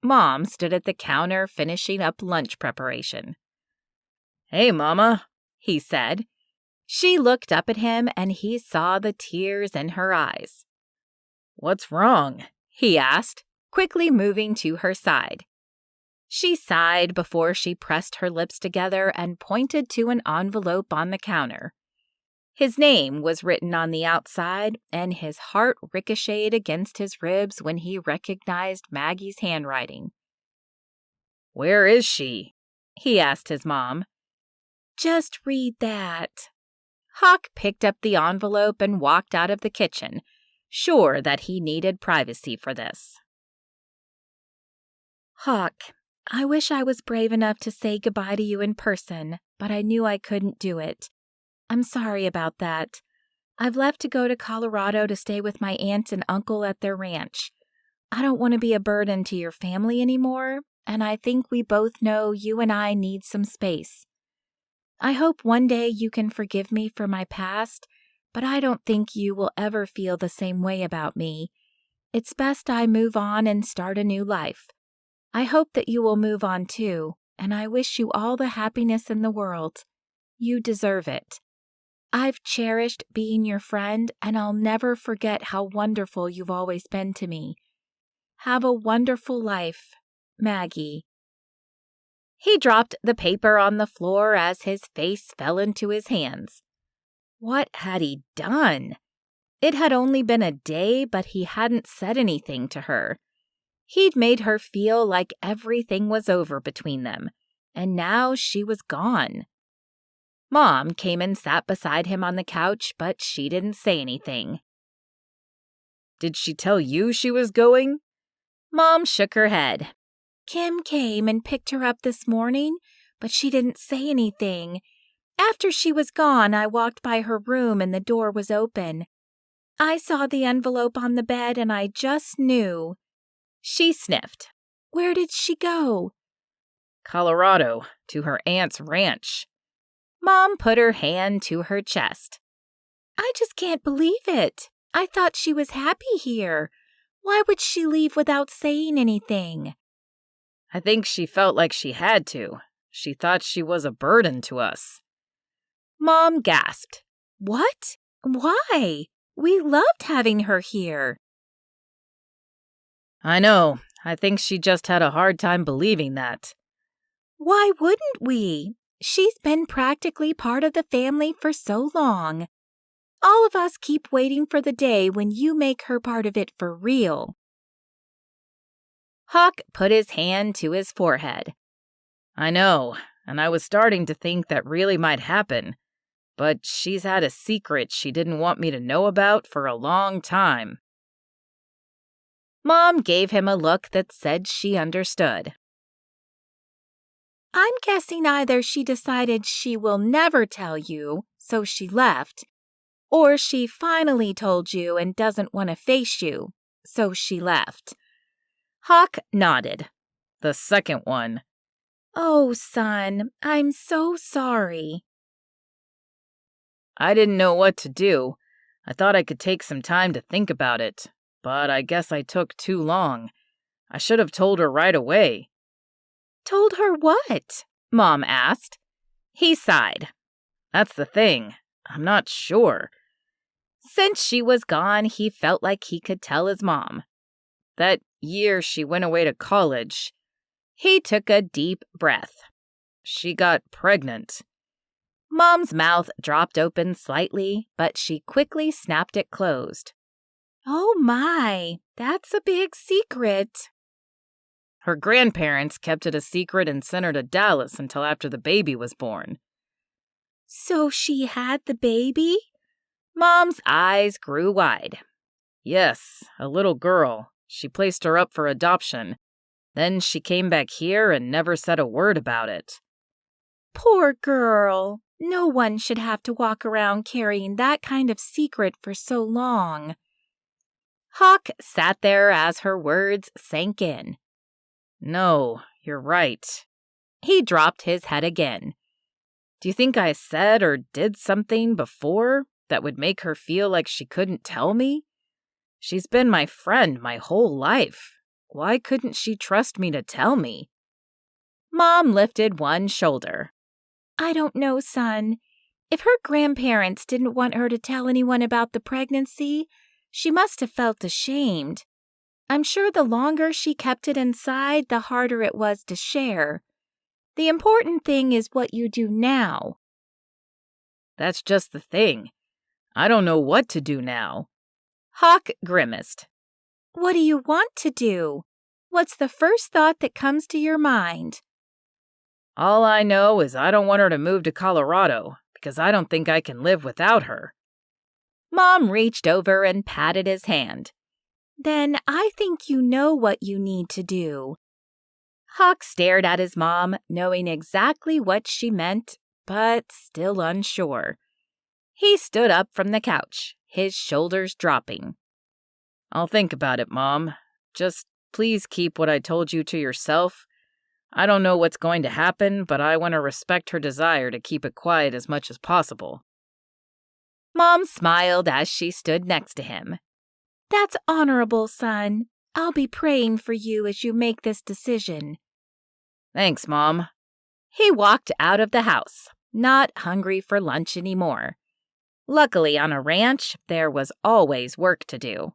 Speaker 1: Mom stood at the counter finishing up lunch preparation.
Speaker 2: "Hey, Mama,"
Speaker 1: he said. She looked up at him and he saw the tears in her eyes.
Speaker 2: "What's wrong?"
Speaker 1: he asked, quickly moving to her side. She sighed before she pressed her lips together and pointed to an envelope on the counter. His name was written on the outside, and his heart ricocheted against his ribs when he recognized Maggie's handwriting.
Speaker 2: "Where is she?"
Speaker 1: he asked his mom. "Just read that." Hawk picked up the envelope and walked out of the kitchen, sure that he needed privacy for this. Hawk, I wish I was brave enough to say goodbye to you in person, but I knew I couldn't do it. I'm sorry about that. I've left to go to Colorado to stay with my aunt and uncle at their ranch. I don't want to be a burden to your family anymore, and I think we both know you and I need some space. I hope one day you can forgive me for my past, but I don't think you will ever feel the same way about me. It's best I move on and start a new life. I hope that you will move on too, and I wish you all the happiness in the world. You deserve it. I've cherished being your friend, and I'll never forget how wonderful you've always been to me. Have a wonderful life, Maggie. He dropped the paper on the floor as his face fell into his hands. What had he done? It had only been a day, but he hadn't said anything to her. He'd made her feel like everything was over between them, and now she was gone. Mom came and sat beside him on the couch, but she didn't say anything.
Speaker 2: "Did she tell you she was going?"
Speaker 1: Mom shook her head. Kim came and picked her up this morning, but she didn't say anything. After she was gone, I walked by her room and the door was open. I saw the envelope on the bed and I just knew. She sniffed. Where did she go?
Speaker 2: "Colorado, to her aunt's ranch."
Speaker 1: Mom put her hand to her chest. I just can't believe it. I thought she was happy here. Why would she leave without saying anything?
Speaker 2: "I think she felt like she had to. She thought she was a burden to us."
Speaker 1: Mom gasped. What? Why? We loved having her here.
Speaker 2: "I know. I think she just had a hard time believing that."
Speaker 1: Why wouldn't we? She's been practically part of the family for so long. All of us keep waiting for the day when you make her part of it for real. Hawk put his hand to his forehead.
Speaker 2: "I know, and I was starting to think that really might happen. But she's had a secret she didn't want me to know about for a long time."
Speaker 1: Mom gave him a look that said she understood. I'm guessing either she decided she will never tell you, so she left, or she finally told you and doesn't want to face you, so she left. Hawk nodded.
Speaker 2: "The second one."
Speaker 1: Oh, son, I'm so sorry.
Speaker 2: "I didn't know what to do. I thought I could take some time to think about it, but I guess I took too long. I should have told her right away."
Speaker 1: Told her what? Mom asked. He sighed.
Speaker 2: "That's the thing. I'm not sure."
Speaker 1: Since she was gone, he felt like he could tell his mom.
Speaker 2: That year she went away to college.
Speaker 1: He took a deep breath.
Speaker 2: She got pregnant.
Speaker 1: Mom's mouth dropped open slightly, but she quickly snapped it closed. Oh my, that's a big secret.
Speaker 2: Her grandparents kept it a secret and sent her to Dallas until after the baby was born.
Speaker 1: So she had the baby?
Speaker 2: Mom's eyes grew wide. Yes, a little girl. She placed her up for adoption. Then she came back here and never said a word about it.
Speaker 1: Poor girl. No one should have to walk around carrying that kind of secret for so long. Hawk sat there as her words sank in.
Speaker 2: No, you're right.
Speaker 1: He dropped his head again.
Speaker 2: Do you think I said or did something before that would make her feel like she couldn't tell me? She's been my friend my whole life. Why couldn't she trust me to tell me?
Speaker 1: Mom lifted one shoulder. I don't know, son. If her grandparents didn't want her to tell anyone about the pregnancy, she must have felt ashamed. I'm sure the longer she kept it inside, the harder it was to share. The important thing is what you do now.
Speaker 2: That's just the thing. I don't know what to do now.
Speaker 1: Hawk grimaced. What do you want to do? What's the first thought that comes to your mind?
Speaker 2: All I know is I don't want her to move to Colorado because I don't think I can live without her.
Speaker 1: Mom reached over and patted his hand. Then I think you know what you need to do. Hawk stared at his mom, knowing exactly what she meant, but still unsure. He stood up from the couch, his shoulders dropping.
Speaker 2: I'll think about it, Mom. Just please keep what I told you to yourself. I don't know what's going to happen, but I want to respect her desire to keep it quiet as much as possible.
Speaker 1: Mom smiled as she stood next to him. That's honorable, son. I'll be praying for you as you make this decision.
Speaker 2: Thanks, Mom.
Speaker 1: He walked out of the house, not hungry for lunch anymore. Luckily, on a ranch, there was always work to do.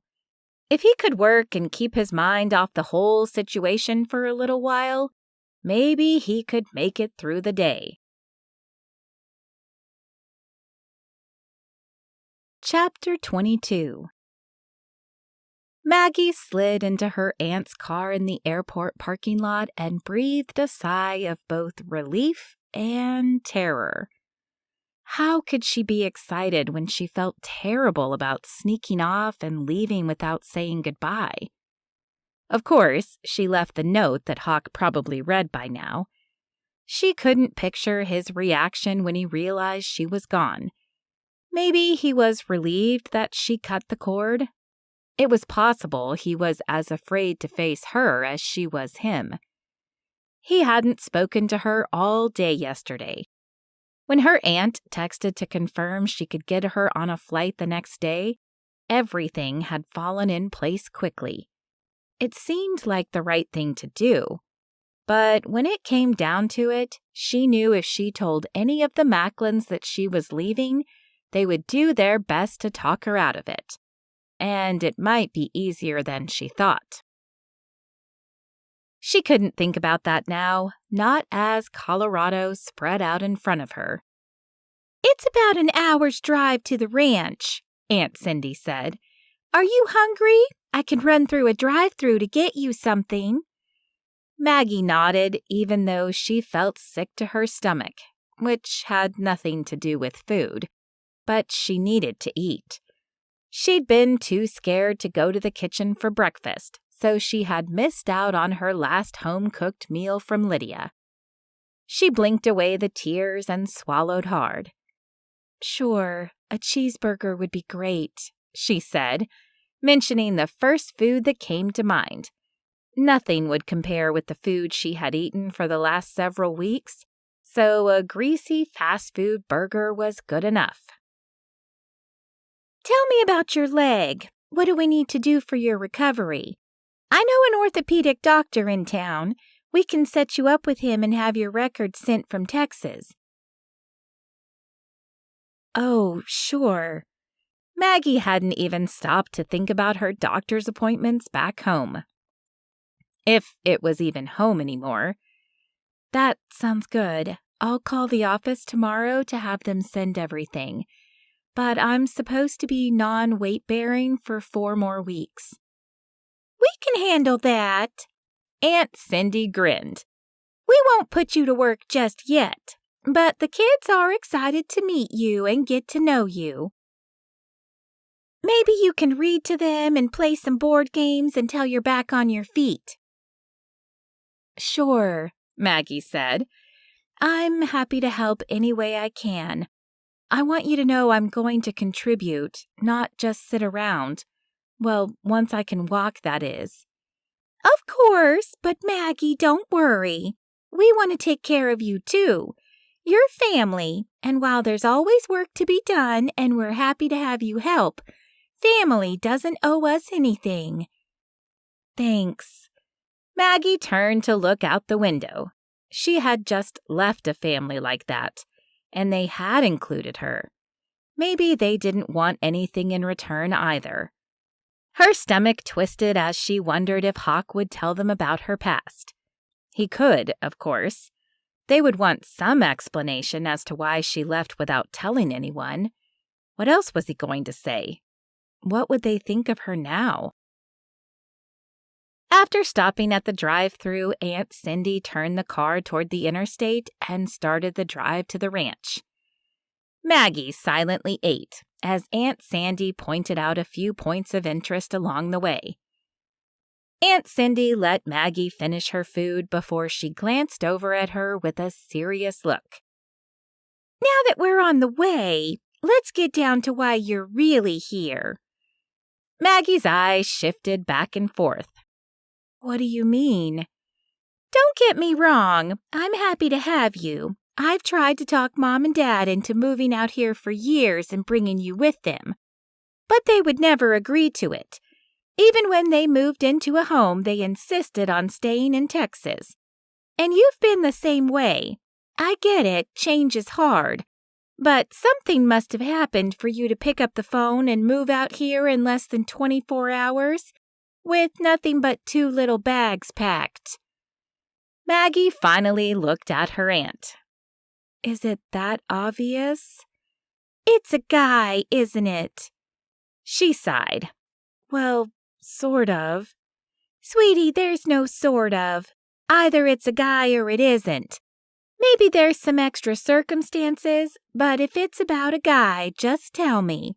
Speaker 1: If he could work and keep his mind off the whole situation for a little while, maybe he could make it through the day. Chapter 22. Maggie slid into her aunt's car in the airport parking lot and breathed a sigh of both relief and terror. How could she be excited when she felt terrible about sneaking off and leaving without saying goodbye? Of course, she left the note that Hawk probably read by now. She couldn't picture his reaction when he realized she was gone. Maybe he was relieved that she cut the cord. It was possible he was as afraid to face her as she was him. He hadn't spoken to her all day yesterday. When her aunt texted to confirm she could get her on a flight the next day, everything had fallen in place quickly. It seemed like the right thing to do. But when it came down to it, she knew if she told any of the Macklins that she was leaving, they would do their best to talk her out of it. And it might be easier than she thought. She couldn't think about that now, not as Colorado spread out in front of her. It's about an hour's drive to the ranch, Aunt Cindy said. Are you hungry? I can run through a drive-thru to get you something. Maggie nodded, even though she felt sick to her stomach, which had nothing to do with food. But she needed to eat. She'd been too scared to go to the kitchen for breakfast, so she had missed out on her last home-cooked meal from Lydia. She blinked away the tears and swallowed hard. Sure, a cheeseburger would be great, she said, mentioning the first food that came to mind. Nothing would compare with the food she had eaten for the last several weeks, so a greasy fast food burger was good enough. Tell me about your leg. What do we need to do for your recovery? I know an orthopedic doctor in town. We can set you up with him and have your records sent from Texas. Oh, sure. Maggie hadn't even stopped to think about her doctor's appointments back home. If it was even home anymore. That sounds good. I'll call the office tomorrow to have them send everything. but I'm supposed to be non-weight-bearing for 4 more weeks. We can handle that.
Speaker 2: Aunt Cindy grinned.
Speaker 1: We won't put you to work just yet, but the kids are excited to meet you and get to know you. Maybe you can read to them and play some board games until you're back on your feet.
Speaker 2: Sure, Maggie said.
Speaker 1: I'm happy to help any way I can. I want you to know I'm going to contribute, not just sit around. Well, once I can walk, that is. Of course, but Maggie, don't worry. We want to take care of you, too. You're family, and while there's always work to be done and we're happy to have you help, family doesn't owe us anything. Thanks.
Speaker 2: Maggie turned to look out the window. She had just left a family like that, and they had included her. Maybe they didn't want anything in return either. Her stomach twisted as she wondered if Hawk would tell them about her past. He could, of course. They would want some explanation as to why she left without telling anyone. What else was he going to say? What would they think of her now? After stopping at the drive-thru, Aunt Cindy turned the car toward the interstate and started the drive to the ranch. Maggie silently ate as Aunt Sandy pointed out a few points of interest along the way. Aunt Cindy let Maggie finish her food before she glanced over at her with a serious look.
Speaker 1: Now that we're on the way, let's get down to why you're really here.
Speaker 2: Maggie's eyes shifted back and forth.
Speaker 1: What do you mean? Don't get me wrong. I'm happy to have you. I've tried to talk Mom and Dad into moving out here for years and bringing you with them. But they would never agree to it. Even when they moved into a home, they insisted on staying in Texas. And you've been the same way. I get it, change is hard. But something must have happened for you to pick up the phone and move out here in less than 24 hours, with nothing but 2 little bags packed.
Speaker 2: Maggie finally looked at her aunt.
Speaker 1: Is it that obvious? It's a guy, isn't it?
Speaker 2: She sighed.
Speaker 1: Well, sort of. Sweetie, there's no sort of. Either it's a guy or it isn't. Maybe there's some extra circumstances, but if it's about a guy, just tell me.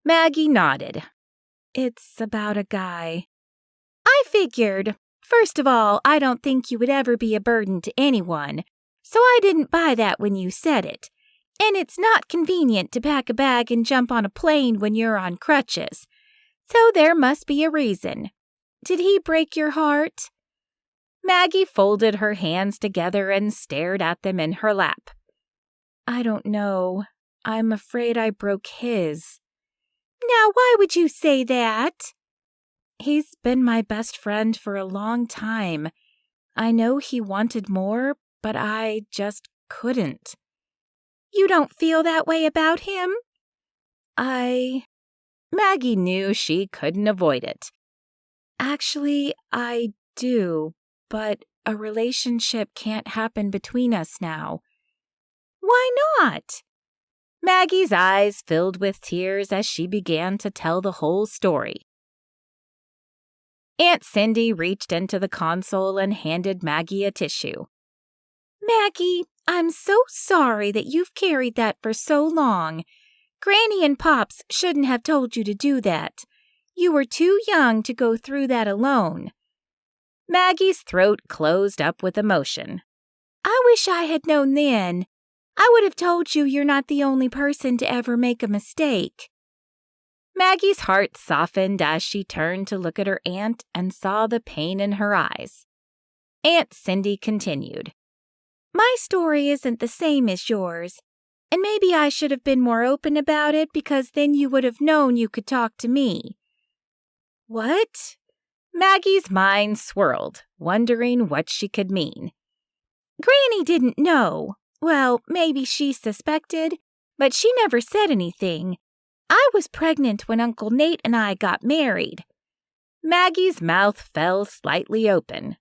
Speaker 2: Maggie nodded.
Speaker 1: It's about a guy. I figured. First of all, I don't think you would ever be a burden to anyone, so I didn't buy that when you said it. And it's not convenient to pack a bag and jump on a plane when you're on crutches. So there must be a reason. Did he break your heart?
Speaker 2: Maggie folded her hands together and stared at them in her lap.
Speaker 1: I don't know. I'm afraid I broke his. Now, why would you say that? He's been my best friend for a long time. I know he wanted more, but I just couldn't. You don't feel that way about him?
Speaker 2: Maggie knew she couldn't avoid it.
Speaker 1: Actually, I do, but a relationship can't happen between us now. Why not?
Speaker 2: Maggie's eyes filled with tears as she began to tell the whole story. Aunt Cindy reached into the console and handed Maggie a tissue.
Speaker 1: Maggie, I'm so sorry that you've carried that for so long. Granny and Pops shouldn't have told you to do that. You were too young to go through that alone.
Speaker 2: Maggie's throat closed up with emotion.
Speaker 1: I wish I had known then. I would have told you you're not the only person to ever make a mistake.
Speaker 2: Maggie's heart softened as she turned to look at her aunt and saw the pain in her eyes. Aunt Cindy continued.
Speaker 1: My story isn't the same as yours, and maybe I should have been more open about it because then you would have known you could talk to me.
Speaker 2: What? Maggie's mind swirled, wondering what she could mean.
Speaker 1: Granny didn't know. Well, maybe she suspected, but she never said anything. I was pregnant when Uncle Nate and I got married.
Speaker 2: Maggie's mouth fell slightly open.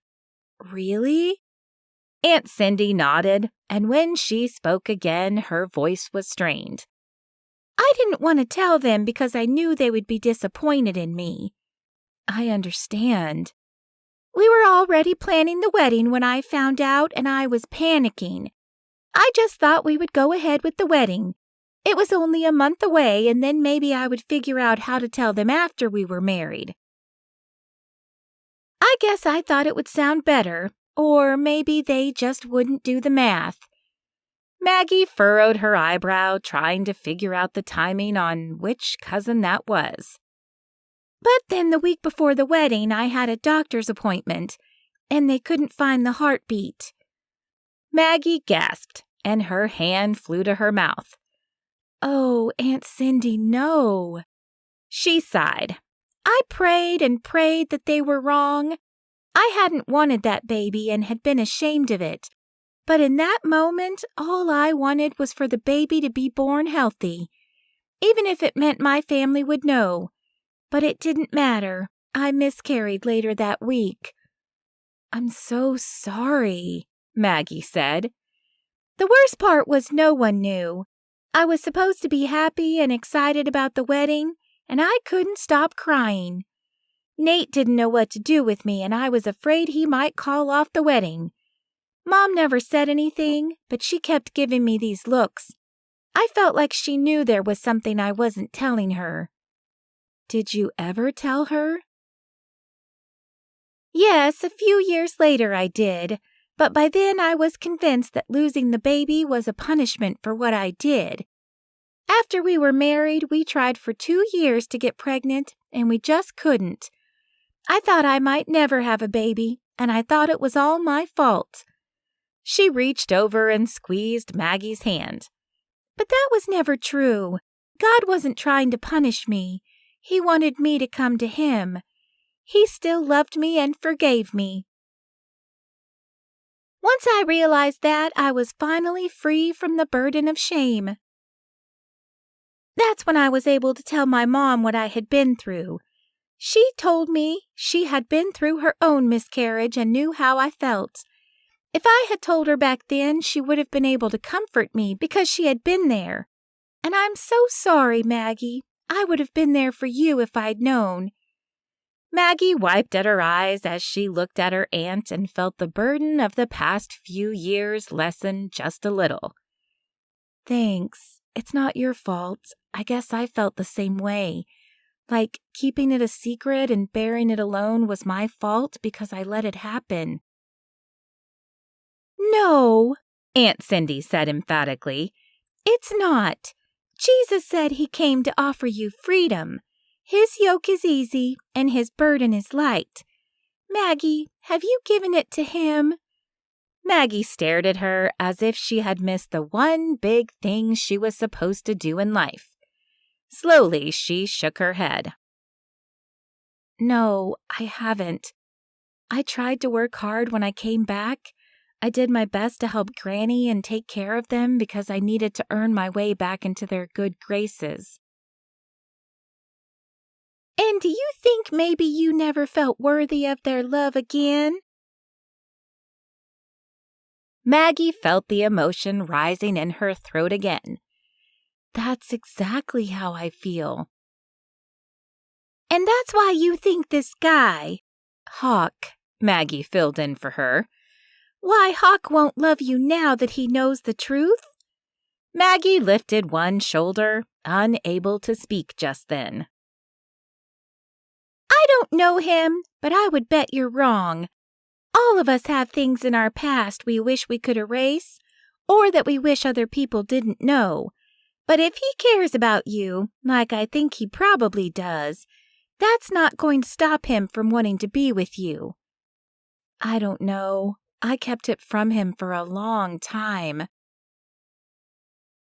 Speaker 1: Really?
Speaker 2: Aunt Cindy nodded, and when she spoke again, her voice was strained.
Speaker 1: I didn't want to tell them because I knew they would be disappointed in me. I understand. We were already planning the wedding when I found out, and I was panicking. I just thought we would go ahead with the wedding. It was only a month away, and then maybe I would figure out how to tell them after we were married. I guess I thought it would sound better, or maybe they just wouldn't do the math. Maggie furrowed her eyebrow, trying to figure out the timing on which cousin that was. But then the week before the wedding, I had a doctor's appointment, and they couldn't find the heartbeat. Maggie gasped, and her hand flew to her mouth. Oh, Aunt Cindy, no. She sighed. I prayed and prayed that they were wrong. I hadn't wanted that baby and had been ashamed of it. But in that moment, all I wanted was for the baby to be born healthy, even if it meant my family would know. But it didn't matter. I miscarried later that week. I'm so sorry, Maggie said. The worst part was no one knew. I was supposed to be happy and excited about the wedding, and I couldn't stop crying. Nate didn't know what to do with me, and I was afraid he might call off the wedding. Mom never said anything, but she kept giving me these looks. I felt like she knew there was something I wasn't telling her. Did you ever tell her? Yes, a few years later I did, but by then I was convinced that losing the baby was a punishment for what I did. After we were married, we tried for 2 years to get pregnant, and we just couldn't. I thought I might never have a baby, and I thought it was all my fault. She reached over and squeezed Maggie's hand. But that was never true. God wasn't trying to punish me. He wanted me to come to Him. He still loved me and forgave me. Once I realized that, I was finally free from the burden of shame. That's when I was able to tell my mom what I had been through. She told me she had been through her own miscarriage and knew how I felt. If I had told her back then, she would have been able to comfort me because she had been there. And I'm so sorry, Maggie. I would have been there for you if I'd known. Maggie wiped at her eyes as she looked at her aunt and felt the burden of the past few years lessen just a little. Thanks. It's not your fault. I guess I felt the same way. Like keeping it a secret and bearing it alone was my fault because I let it happen. No, Aunt Cindy said emphatically. It's not. Jesus said He came to offer you freedom. His yoke is easy and His burden is light. Maggie, have you given it to Him? Maggie stared at her as if she had missed the one big thing she was supposed to do in life. Slowly, she shook her head. No, I haven't. I tried to work hard when I came back. I did my best to help Granny and take care of them because I needed to earn my way back into their good graces. And do you think maybe you never felt worthy of their love again? Maggie felt the emotion rising in her throat again. That's exactly how I feel. And that's why you think this guy, Hawk, Maggie filled in for her. Why Hawk won't love you now that he knows the truth? Maggie lifted one shoulder, unable to speak just then. I don't know him, but I would bet you're wrong. All of us have things in our past we wish we could erase, or that we wish other people didn't know. But if he cares about you, like I think he probably does, that's not going to stop him from wanting to be with you. I don't know. I kept it from him for a long time.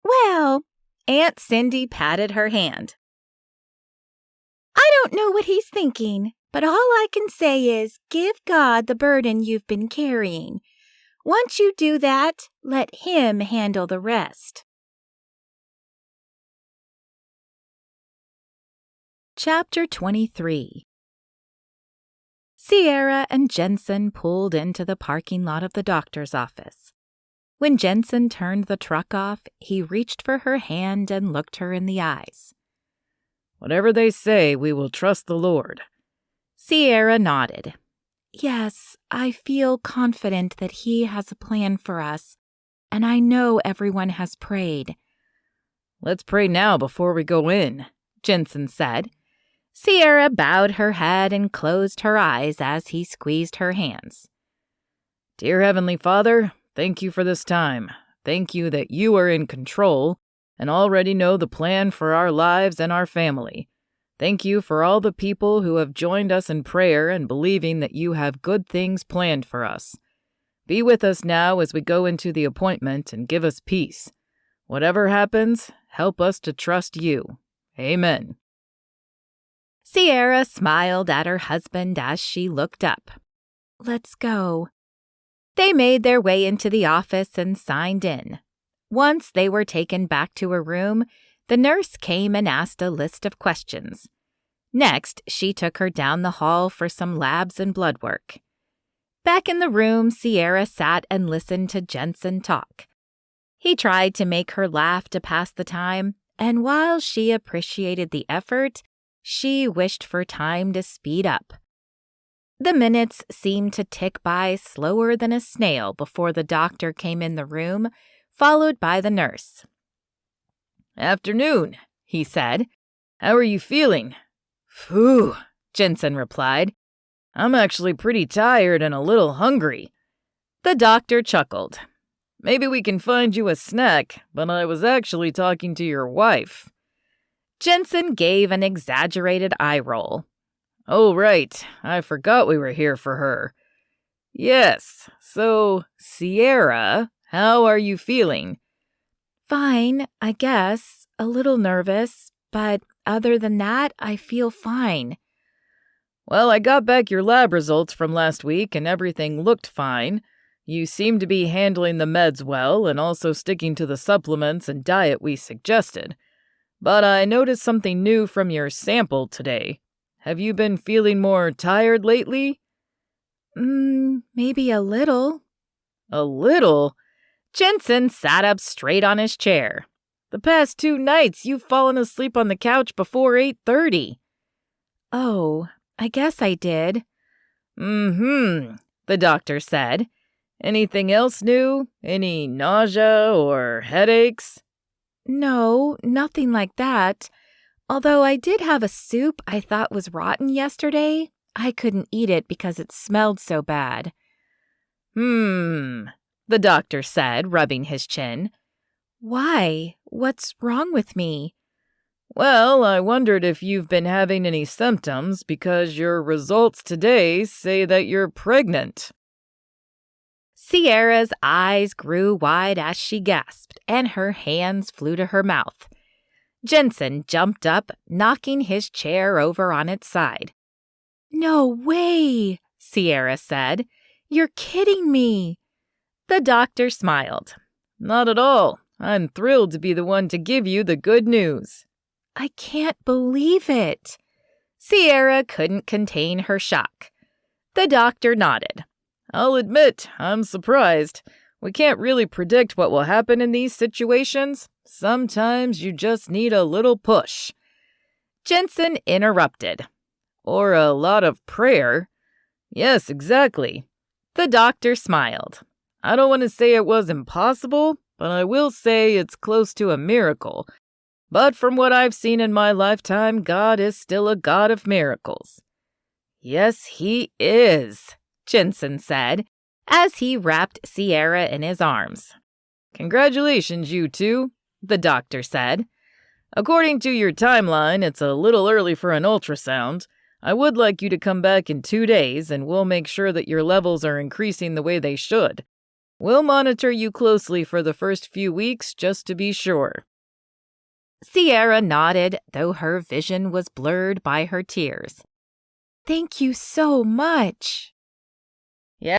Speaker 1: Well, Aunt Cindy patted her hand. I don't know what he's thinking, but all I can say is give God the burden you've been carrying. Once you do that, let Him handle the rest. Chapter 23. Sierra and Jensen pulled into the parking lot of the doctor's office. When Jensen turned the truck off, he reached for her hand and looked her in the eyes.
Speaker 2: "Whatever they say, we will trust the Lord."
Speaker 1: Sierra nodded. "Yes, I feel confident that He has a plan for us, and I know everyone has prayed."
Speaker 2: "Let's pray now before we go in,"
Speaker 1: Jensen said. Sierra bowed her head and closed her eyes as he squeezed her hands.
Speaker 2: "Dear Heavenly Father, thank you for this time. Thank you that you are in control and already know the plan for our lives and our family. Thank you for all the people who have joined us in prayer and believing that you have good things planned for us. Be with us now as we go into the appointment and give us peace. Whatever happens, help us to trust you. Amen."
Speaker 1: Sierra smiled at her husband as she looked up. "Let's go." They made their way into the office and signed in. Once they were taken back to a room, the nurse came and asked a list of questions. Next, she took her down the hall for some labs and blood work. Back in the room, Sierra sat and listened to Jensen talk. He tried to make her laugh to pass the time, and while she appreciated the effort, she wished for time to speed up. The minutes seemed to tick by slower than a snail before the doctor came in the room, followed by the nurse.
Speaker 2: "Afternoon," he said. "How are you feeling?" "Phew," Jensen replied. "I'm actually pretty tired and a little hungry."
Speaker 1: The doctor chuckled.
Speaker 2: "Maybe we can find you a snack, but I was actually talking to your wife."
Speaker 1: Jensen gave an exaggerated eye roll.
Speaker 2: "Oh, right. I forgot we were here for her." "Yes. So, Sierra, how are you feeling?"
Speaker 1: "Fine, I guess. A little nervous, but other than that, I feel fine."
Speaker 2: "Well, I got back your lab results from last week and everything looked fine. You seem to be handling the meds well and also sticking to the supplements and diet we suggested. But I noticed something new from your sample today. Have you been feeling more tired lately?"
Speaker 1: Maybe a little."
Speaker 2: "A little?"
Speaker 1: Jensen sat up straight on his chair.
Speaker 2: "The past 2 nights you've fallen asleep on the couch before 8:30.
Speaker 1: "Oh, I guess I did."
Speaker 2: The doctor said. "Anything else new? Any nausea or headaches?"
Speaker 1: "No, nothing like that. Although I did have a soup I thought was rotten yesterday. I couldn't eat it because it smelled so bad."
Speaker 2: The doctor said, rubbing his chin.
Speaker 1: "Why? What's wrong with me?"
Speaker 2: "Well, I wondered if you've been having any symptoms because your results today say that you're pregnant."
Speaker 1: Sierra's eyes grew wide as she gasped, and her hands flew to her mouth. Jensen jumped up, knocking his chair over on its side. "No way," Sierra said. "You're kidding me." The doctor smiled.
Speaker 2: "Not at all. I'm thrilled to be the one to give you the good news."
Speaker 1: "I can't believe it." Sierra couldn't contain her shock. The doctor nodded.
Speaker 2: "I'll admit, I'm surprised. We can't really predict what will happen in these situations. Sometimes you just need a little push."
Speaker 1: Jensen interrupted.
Speaker 2: "Or a lot of prayer." "Yes, exactly."
Speaker 1: The doctor smiled.
Speaker 2: "I don't want to say it was impossible, but I will say it's close to a miracle. But from what I've seen in my lifetime, God is still a God of miracles."
Speaker 1: "Yes, He is," Jensen said, as he wrapped Sierra in his arms.
Speaker 2: "Congratulations, you two," the doctor said. "According to your timeline, it's a little early for an ultrasound. I would like you to come back in 2 days, and we'll make sure that your levels are increasing the way they should. We'll monitor you closely for the first few weeks just to be sure."
Speaker 1: Sierra nodded, though her vision was blurred by her tears. "Thank you so much."
Speaker 2: "Yeah."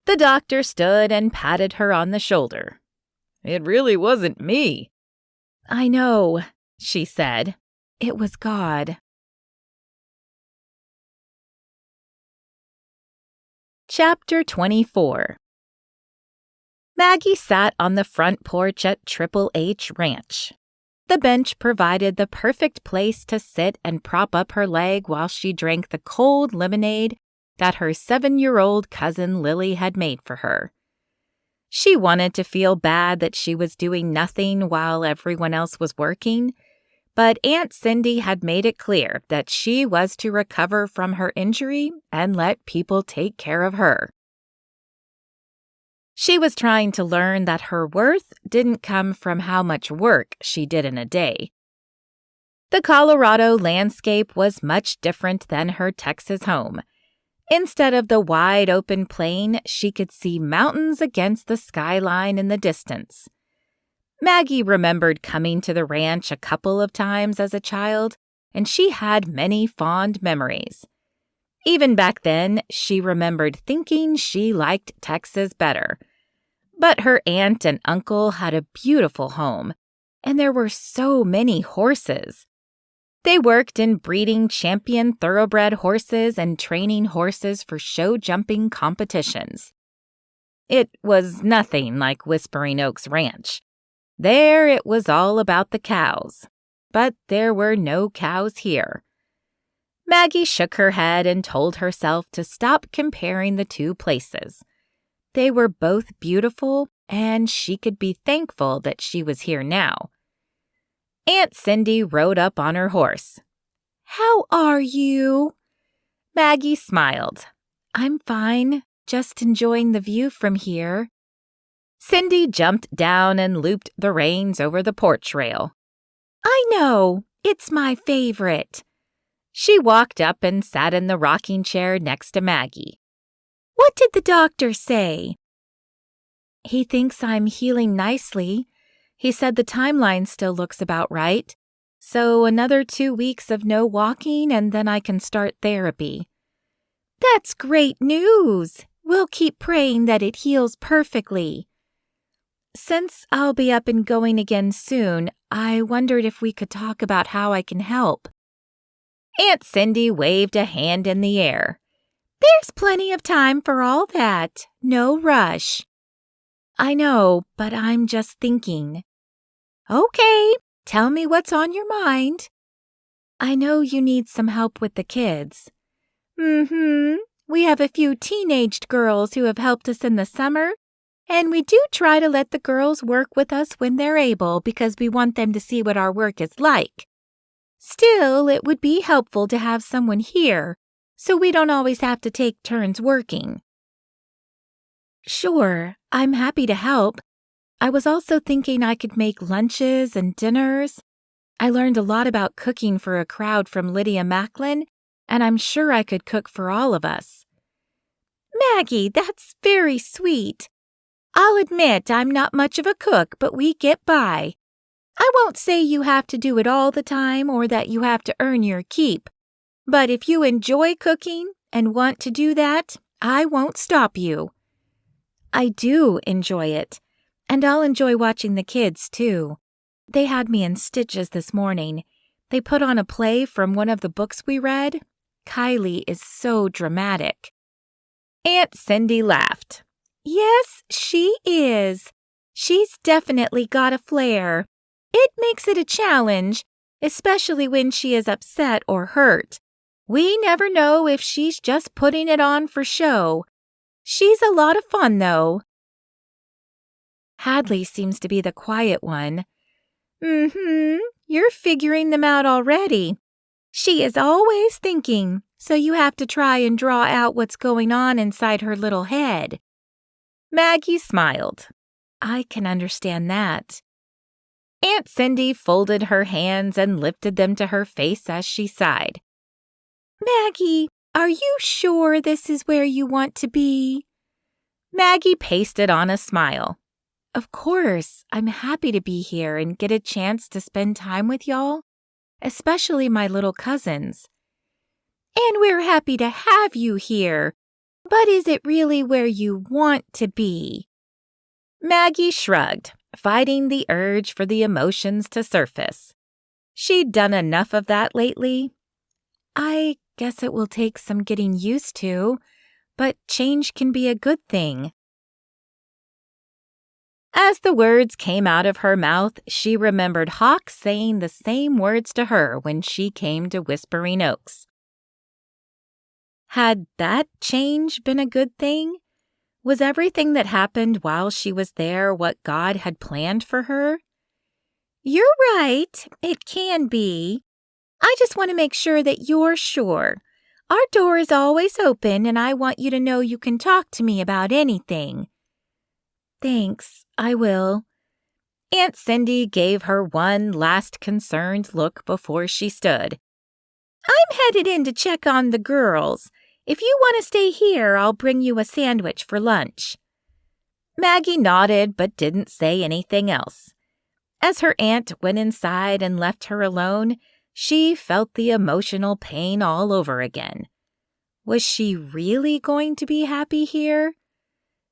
Speaker 1: The doctor stood and patted her on the shoulder.
Speaker 2: "It really wasn't me."
Speaker 1: "I know," she said. "It was God." Chapter 24 Maggie sat on the front porch at Triple H Ranch. The bench provided the perfect place to sit and prop up her leg while she drank the cold lemonade that her 7-year-old cousin Lily had made for her. She wanted to feel bad that she was doing nothing while everyone else was working, but Aunt Cindy had made it clear that she was to recover from her injury and let people take care of her. She was trying to learn that her worth didn't come from how much work she did in a day. The Colorado landscape was much different than her Texas home. Instead of the wide open plain, she could see mountains against the skyline in the distance. Maggie remembered coming to the ranch a couple of times as a child, and she had many fond memories. Even back then, she remembered thinking she liked Texas better. But her aunt and uncle had a beautiful home, and there were so many horses. They worked in breeding champion thoroughbred horses and training horses for show jumping competitions. It was nothing like Whispering Oaks Ranch. There it was all about the cows, but there were no cows here. Maggie shook her head and told herself to stop comparing the two places. They were both beautiful, and she could be thankful that she was here now. Aunt Cindy rode up on her horse. "How are you?" Maggie smiled. "I'm fine, just enjoying the view from here." Cindy jumped down and looped the reins over the porch rail. "I know, it's my favorite." She walked up and sat in the rocking chair next to Maggie. "What did the doctor say?" "He thinks I'm healing nicely. He said the timeline still looks about right. So another 2 weeks of no walking and then I can start therapy." "That's great news. We'll keep praying that it heals perfectly." "Since I'll be up and going again soon, I wondered if we could talk about how I can help." Aunt Cindy waved a hand in the air. "There's plenty of time for all that. No rush." "I know, but I'm just thinking." "Okay, tell me what's on your mind." "I know you need some help with the kids." We have a few teenaged girls who have helped us in the summer, and we do try to let the girls work with us when they're able because we want them to see what our work is like. Still, it would be helpful to have someone here, so we don't always have to take turns working." "Sure, I'm happy to help. I was also thinking I could make lunches and dinners. I learned a lot about cooking for a crowd from Lydia Macklin, and I'm sure I could cook for all of us." "Maggie, that's very sweet. I'll admit I'm not much of a cook, but we get by. I won't say you have to do it all the time or that you have to earn your keep, but if you enjoy cooking and want to do that, I won't stop you." "I do enjoy it. And I'll enjoy watching the kids, too. They had me in stitches this morning. They put on a play from one of the books we read. Kylie is so dramatic." Aunt Cindy laughed. "Yes, she is. She's definitely got a flair. It makes it a challenge, especially when she is upset or hurt. We never know if she's just putting it on for show. She's a lot of fun, though." "Hadley seems to be the quiet one." You're figuring them out already. She is always thinking, so you have to try and draw out what's going on inside her little head." Maggie smiled. "I can understand that." Aunt Cindy folded her hands and lifted them to her face as she sighed. "Maggie, are you sure this is where you want to be?" Maggie pasted on a smile. "Of course, I'm happy to be here and get a chance to spend time with y'all, especially my little cousins." "And we're happy to have you here, but is it really where you want to be?" Maggie shrugged, fighting the urge for the emotions to surface. She'd done enough of that lately. "I guess it will take some getting used to, but change can be a good thing." As the words came out of her mouth, she remembered Hawk saying the same words to her when she came to Whispering Oaks. Had that change been a good thing? Was everything that happened while she was there what God had planned for her? You're right, it can be. I just want to make sure that you're sure. Our door is always open, and I want you to know you can talk to me about anything. Thanks, I will. Aunt Cindy gave her one last concerned look before she stood. I'm headed in to check on the girls. If you want to stay here, I'll bring you a sandwich for lunch. Maggie nodded but didn't say anything else. As her aunt went inside and left her alone, she felt the emotional pain all over again. Was she really going to be happy here?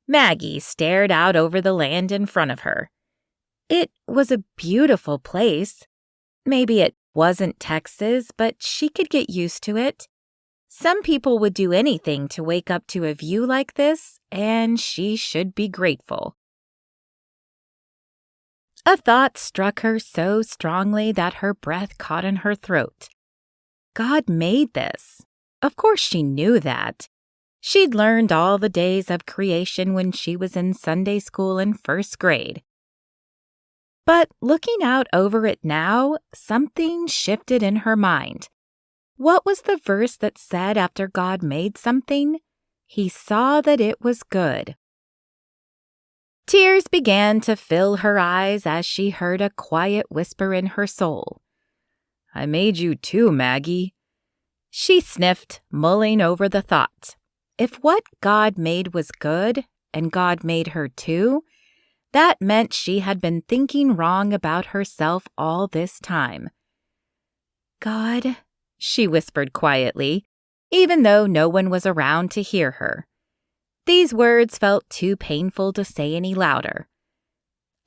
Speaker 1: Maggie stared out over the land in front of her. It was a beautiful place. Maybe it wasn't Texas, but she could get used to it. Some people would do anything to wake up to a view like this, and she should be grateful. A thought struck her so strongly that her breath caught in her throat. God made this. Of course she knew that. She'd learned all the days of creation when she was in Sunday school in first grade. But looking out over it now, something shifted in her mind. What was the verse that said after God made something, He saw that it was good? Tears began to fill her eyes as she heard a quiet whisper in her soul.
Speaker 2: I made you too, Maggie.
Speaker 1: She sniffed, mulling over the thought. If what God made was good, and God made her too, that meant she had been thinking wrong about herself all this time. God, she whispered quietly, even though no one was around to hear her. These words felt too painful to say any louder.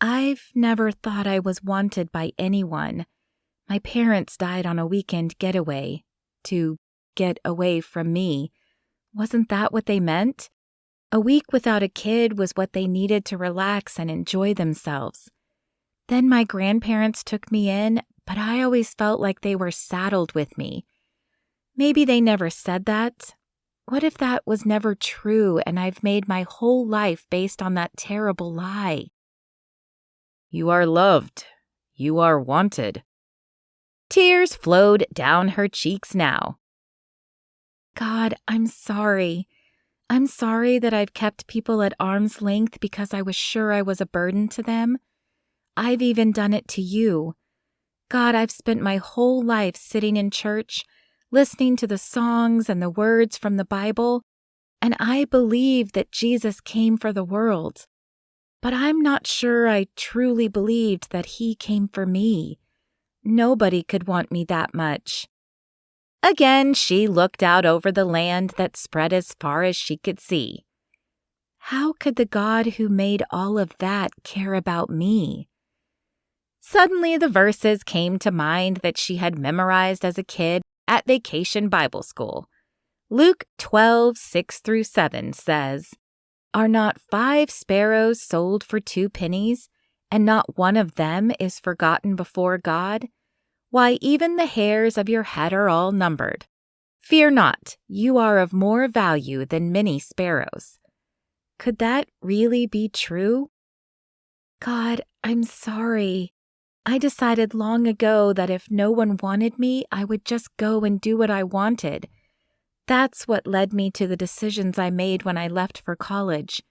Speaker 1: I've never thought I was wanted by anyone. My parents died on a weekend getaway, to get away from me. Wasn't that what they meant? A week without a kid was what they needed to relax and enjoy themselves. Then my grandparents took me in, but I always felt like they were saddled with me. Maybe they never said that. What if that was never true and I've made my whole life based on that terrible lie?
Speaker 2: You are loved. You are wanted.
Speaker 1: Tears flowed down her cheeks now. God, I'm sorry. I'm sorry that I've kept people at arm's length because I was sure I was a burden to them. I've even done it to you. God, I've spent my whole life sitting in church, listening to the songs and the words from the Bible, and I believe that Jesus came for the world. But I'm not sure I truly believed that He came for me. Nobody could want me that much. Again, she looked out over the land that spread as far as she could see. How could the God who made all of that care about me? Suddenly, the verses came to mind that she had memorized as a kid at vacation Bible school. Luke 12:6-7 says, Are not 5 sparrows sold for 2 pennies, and not one of them is forgotten before God? Why, even the hairs of your head are all numbered. Fear not, you are of more value than many sparrows. Could that really be true? God, I'm sorry. I decided long ago that if no one wanted me, I would just go and do what I wanted. That's what led me to the decisions I made when I left for college.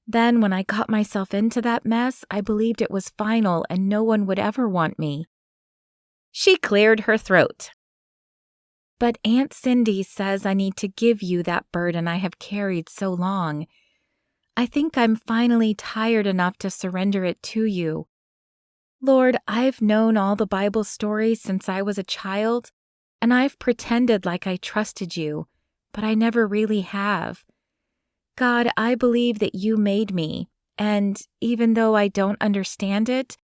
Speaker 1: Then, when I got myself into that mess, I believed it was final and no one would ever want me. She cleared her throat. But Aunt Cindy says I need to give you that burden I have carried so long. I think I'm finally tired enough to surrender it to you. Lord, I've known all the Bible stories since I was a child, and I've pretended like I trusted you, but I never really have. God, I believe that you made me, and even though I don't understand it,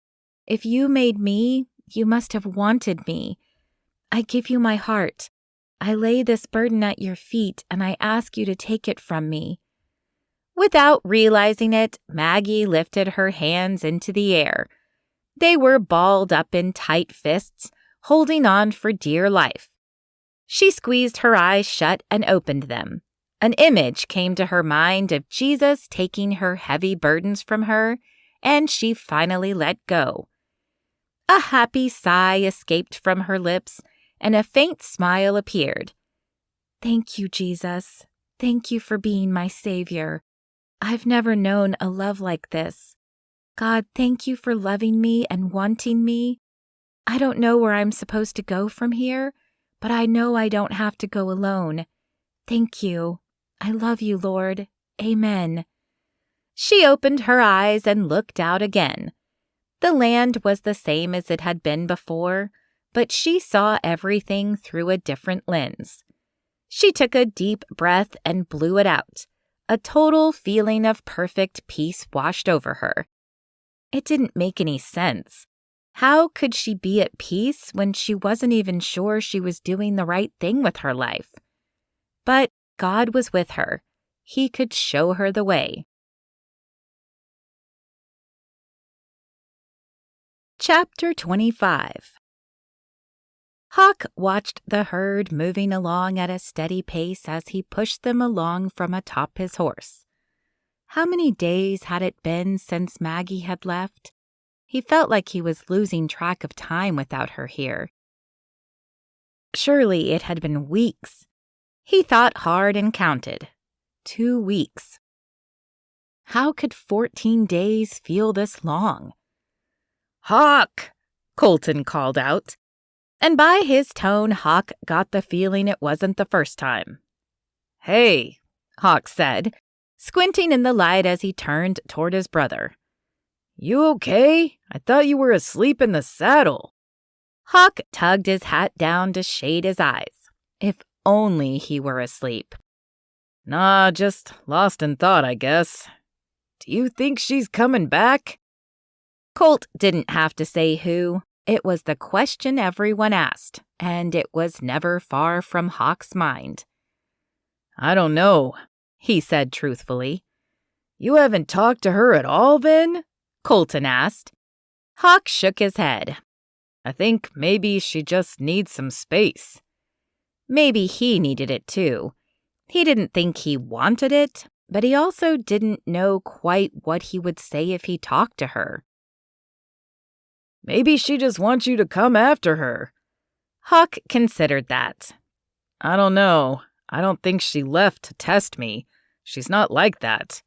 Speaker 1: if you made me, you must have wanted me. I give you my heart. I lay this burden at your feet, and I ask you to take it from me. Without realizing it, Maggie lifted her hands into the air. They were balled up in tight fists, holding on for dear life. She squeezed her eyes shut and opened them. An image came to her mind of Jesus taking her heavy burdens from her, and she finally let go. A happy sigh escaped from her lips, and a faint smile appeared. "Thank you, Jesus. Thank you for being my Savior. I've never known a love like this. God, thank you for loving me and wanting me. I don't know where I'm supposed to go from here, but I know I don't have to go alone. Thank you. I love you, Lord. Amen." She opened her eyes and looked out again. The land was the same as it had been before, but she saw everything through a different lens. She took a deep breath and blew it out. A total feeling of perfect peace washed over her. It didn't make any sense. How could she be at peace when she wasn't even sure she was doing the right thing with her life? But God was with her. He could show her the way. Chapter 25. Hawk watched the herd moving along at a steady pace as he pushed them along from atop his horse. How many days had it been since Maggie had left? He felt like he was losing track of time without her here. Surely it had been weeks. He thought hard and counted. 2 weeks. How could 14 days feel this long? "Hawk!" Colton called out. And by his tone, Hawk got the feeling it wasn't the first time. "Hey," Hawk said, squinting in the light as he turned toward his brother. "You okay? I thought you were asleep in the saddle." Hawk tugged his hat down to shade his eyes. If only he were asleep. "Nah, just lost in thought, I guess. Do you think she's coming back?" Colt didn't have to say who. It was the question everyone asked, and it was never far from Hawk's mind. "I don't know," he said truthfully. "You haven't talked to her at all, then?" Colton asked. Hawk shook his head. "I think maybe she just needs some space." Maybe he needed it too. He didn't think he wanted it, but he also didn't know quite what he would say if he talked to her. "Maybe she just wants you to come after her." Hawk considered that. "I don't know. I don't think she left to test me. She's not like that."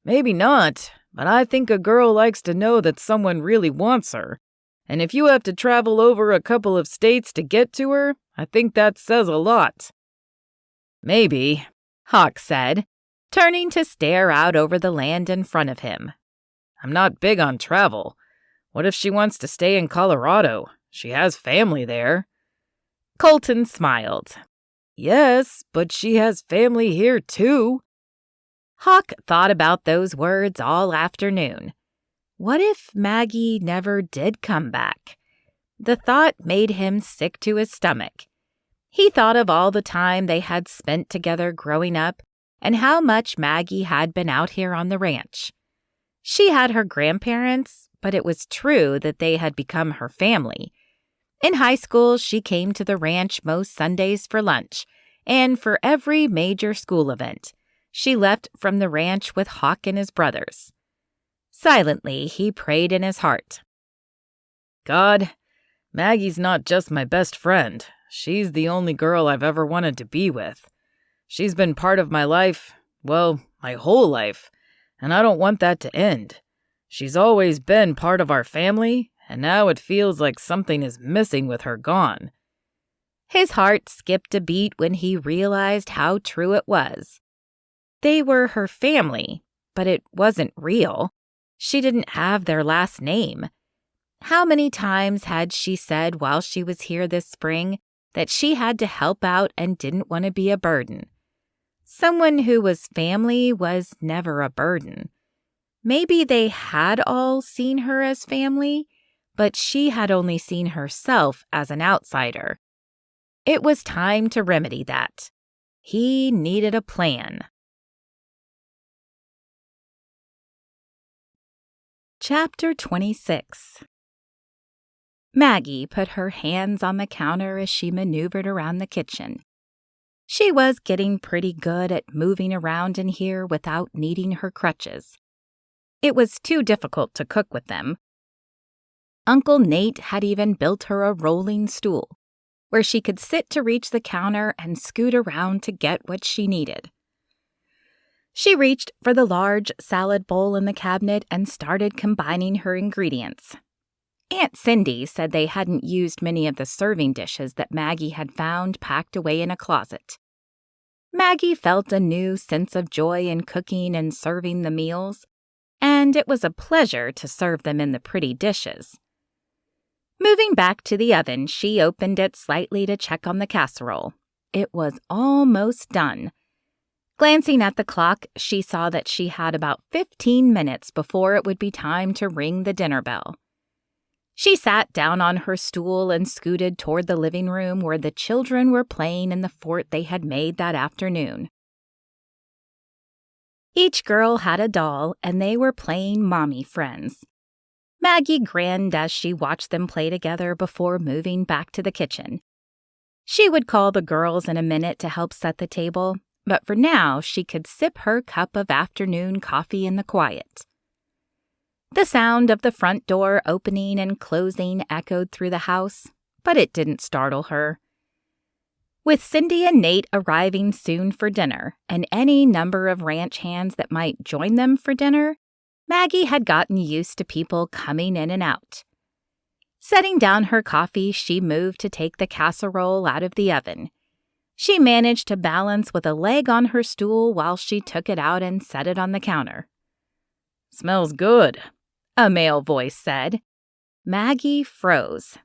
Speaker 1: "Maybe not, but I think a girl likes to know that someone really wants her. And if you have to travel over a couple of states to get to her, I think that says a lot." "Maybe," Hawk said, turning to stare out over the land in front of him. "I'm not big on travel. What if she wants to stay in Colorado? She has family there." Colton smiled. "Yes, but she has family here too." Hawk thought about those words all afternoon. What if Maggie never did come back? The thought made him sick to his stomach. He thought of all the time they had spent together growing up and how much Maggie had been out here on the ranch. She had her grandparents, but it was true that they had become her family. In high school, she came to the ranch most Sundays for lunch, and for every major school event, she left from the ranch with Hawk and his brothers. Silently, he prayed in his heart. "God, Maggie's not just my best friend. She's the only girl I've ever wanted to be with. She's been part of my life, well, my whole life, and I don't want that to end. She's always been part of our family, and now it feels like something is missing with her gone." His heart skipped a beat when he realized how true it was. They were her family, but it wasn't real. She didn't have their last name. How many times had she said while she was here this spring that she had to help out and didn't want to be a burden? Someone who was family was never a burden. Maybe they had all seen her as family, but she had only seen herself as an outsider. It was time to remedy that. He needed a plan. Chapter 26. Maggie put her hands on the counter as she maneuvered around the kitchen. She was getting pretty good at moving around in here without needing her crutches. It was too difficult to cook with them. Uncle Nate had even built her a rolling stool, where she could sit to reach the counter and scoot around to get what she needed. She reached for the large salad bowl in the cabinet and started combining her ingredients. Aunt Cindy said they hadn't used many of the serving dishes that Maggie had found packed away in a closet. Maggie felt a new sense of joy in cooking and serving the meals, and it was a pleasure to serve them in the pretty dishes. Moving back to the oven, she opened it slightly to check on the casserole. It was almost done. Glancing at the clock, she saw that she had about 15 minutes before it would be time to ring the dinner bell. She sat down on her stool and scooted toward the living room where the children were playing in the fort they had made that afternoon. Each girl had a doll, and they were playing mommy friends. Maggie grinned as she watched them play together before moving back to the kitchen. She would call the girls in a minute to help set the table, but for now she could sip her cup of afternoon coffee in the quiet. The sound of the front door opening and closing echoed through the house, but it didn't startle her. With Cindy and Nate arriving soon for dinner, and any number of ranch hands that might join them for dinner, Maggie had gotten used to people coming in and out. Setting down her coffee, she moved to take the casserole out of the oven. She managed to balance with a leg on her stool while she took it out and set it on the counter.
Speaker 2: "Smells good,"
Speaker 1: a male voice said. Maggie froze.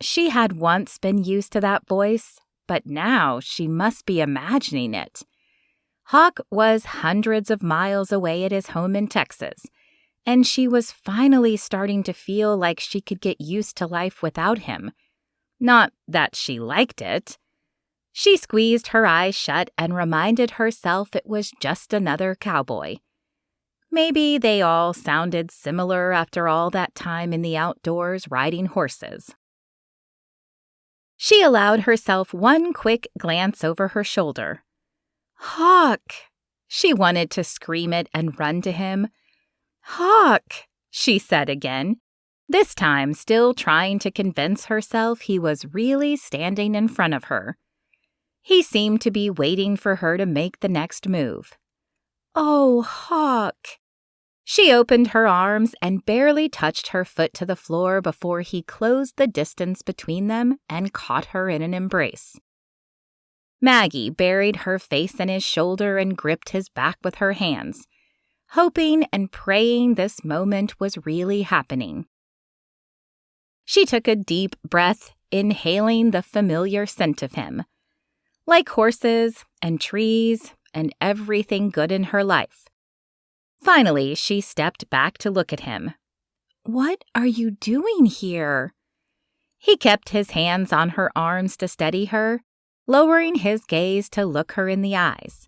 Speaker 1: She had once been used to that voice, but now she must be imagining it. Hawk was hundreds of miles away at his home in Texas, and she was finally starting to feel like she could get used to life without him. Not that she liked it. She squeezed her eyes shut and reminded herself it was just another cowboy. Maybe they all sounded similar after all that time in the outdoors riding horses. She allowed herself one quick glance over her shoulder. "Hawk!" She wanted to scream it and run to him. "Hawk!" she said again, this time still trying to convince herself he was really standing in front of her. He seemed to be waiting for her to make the next move. "Oh, Hawk!" She opened her arms and barely touched her foot to the floor before he closed the distance between them and caught her in an embrace. Maggie buried her face in his shoulder and gripped his back with her hands, hoping and praying this moment was really happening. She took a deep breath, inhaling the familiar scent of him. Like horses and trees and everything good in her life. Finally, she stepped back to look at him. "What are you doing here?" He kept his hands on her arms to steady her, lowering his gaze to look her in the eyes.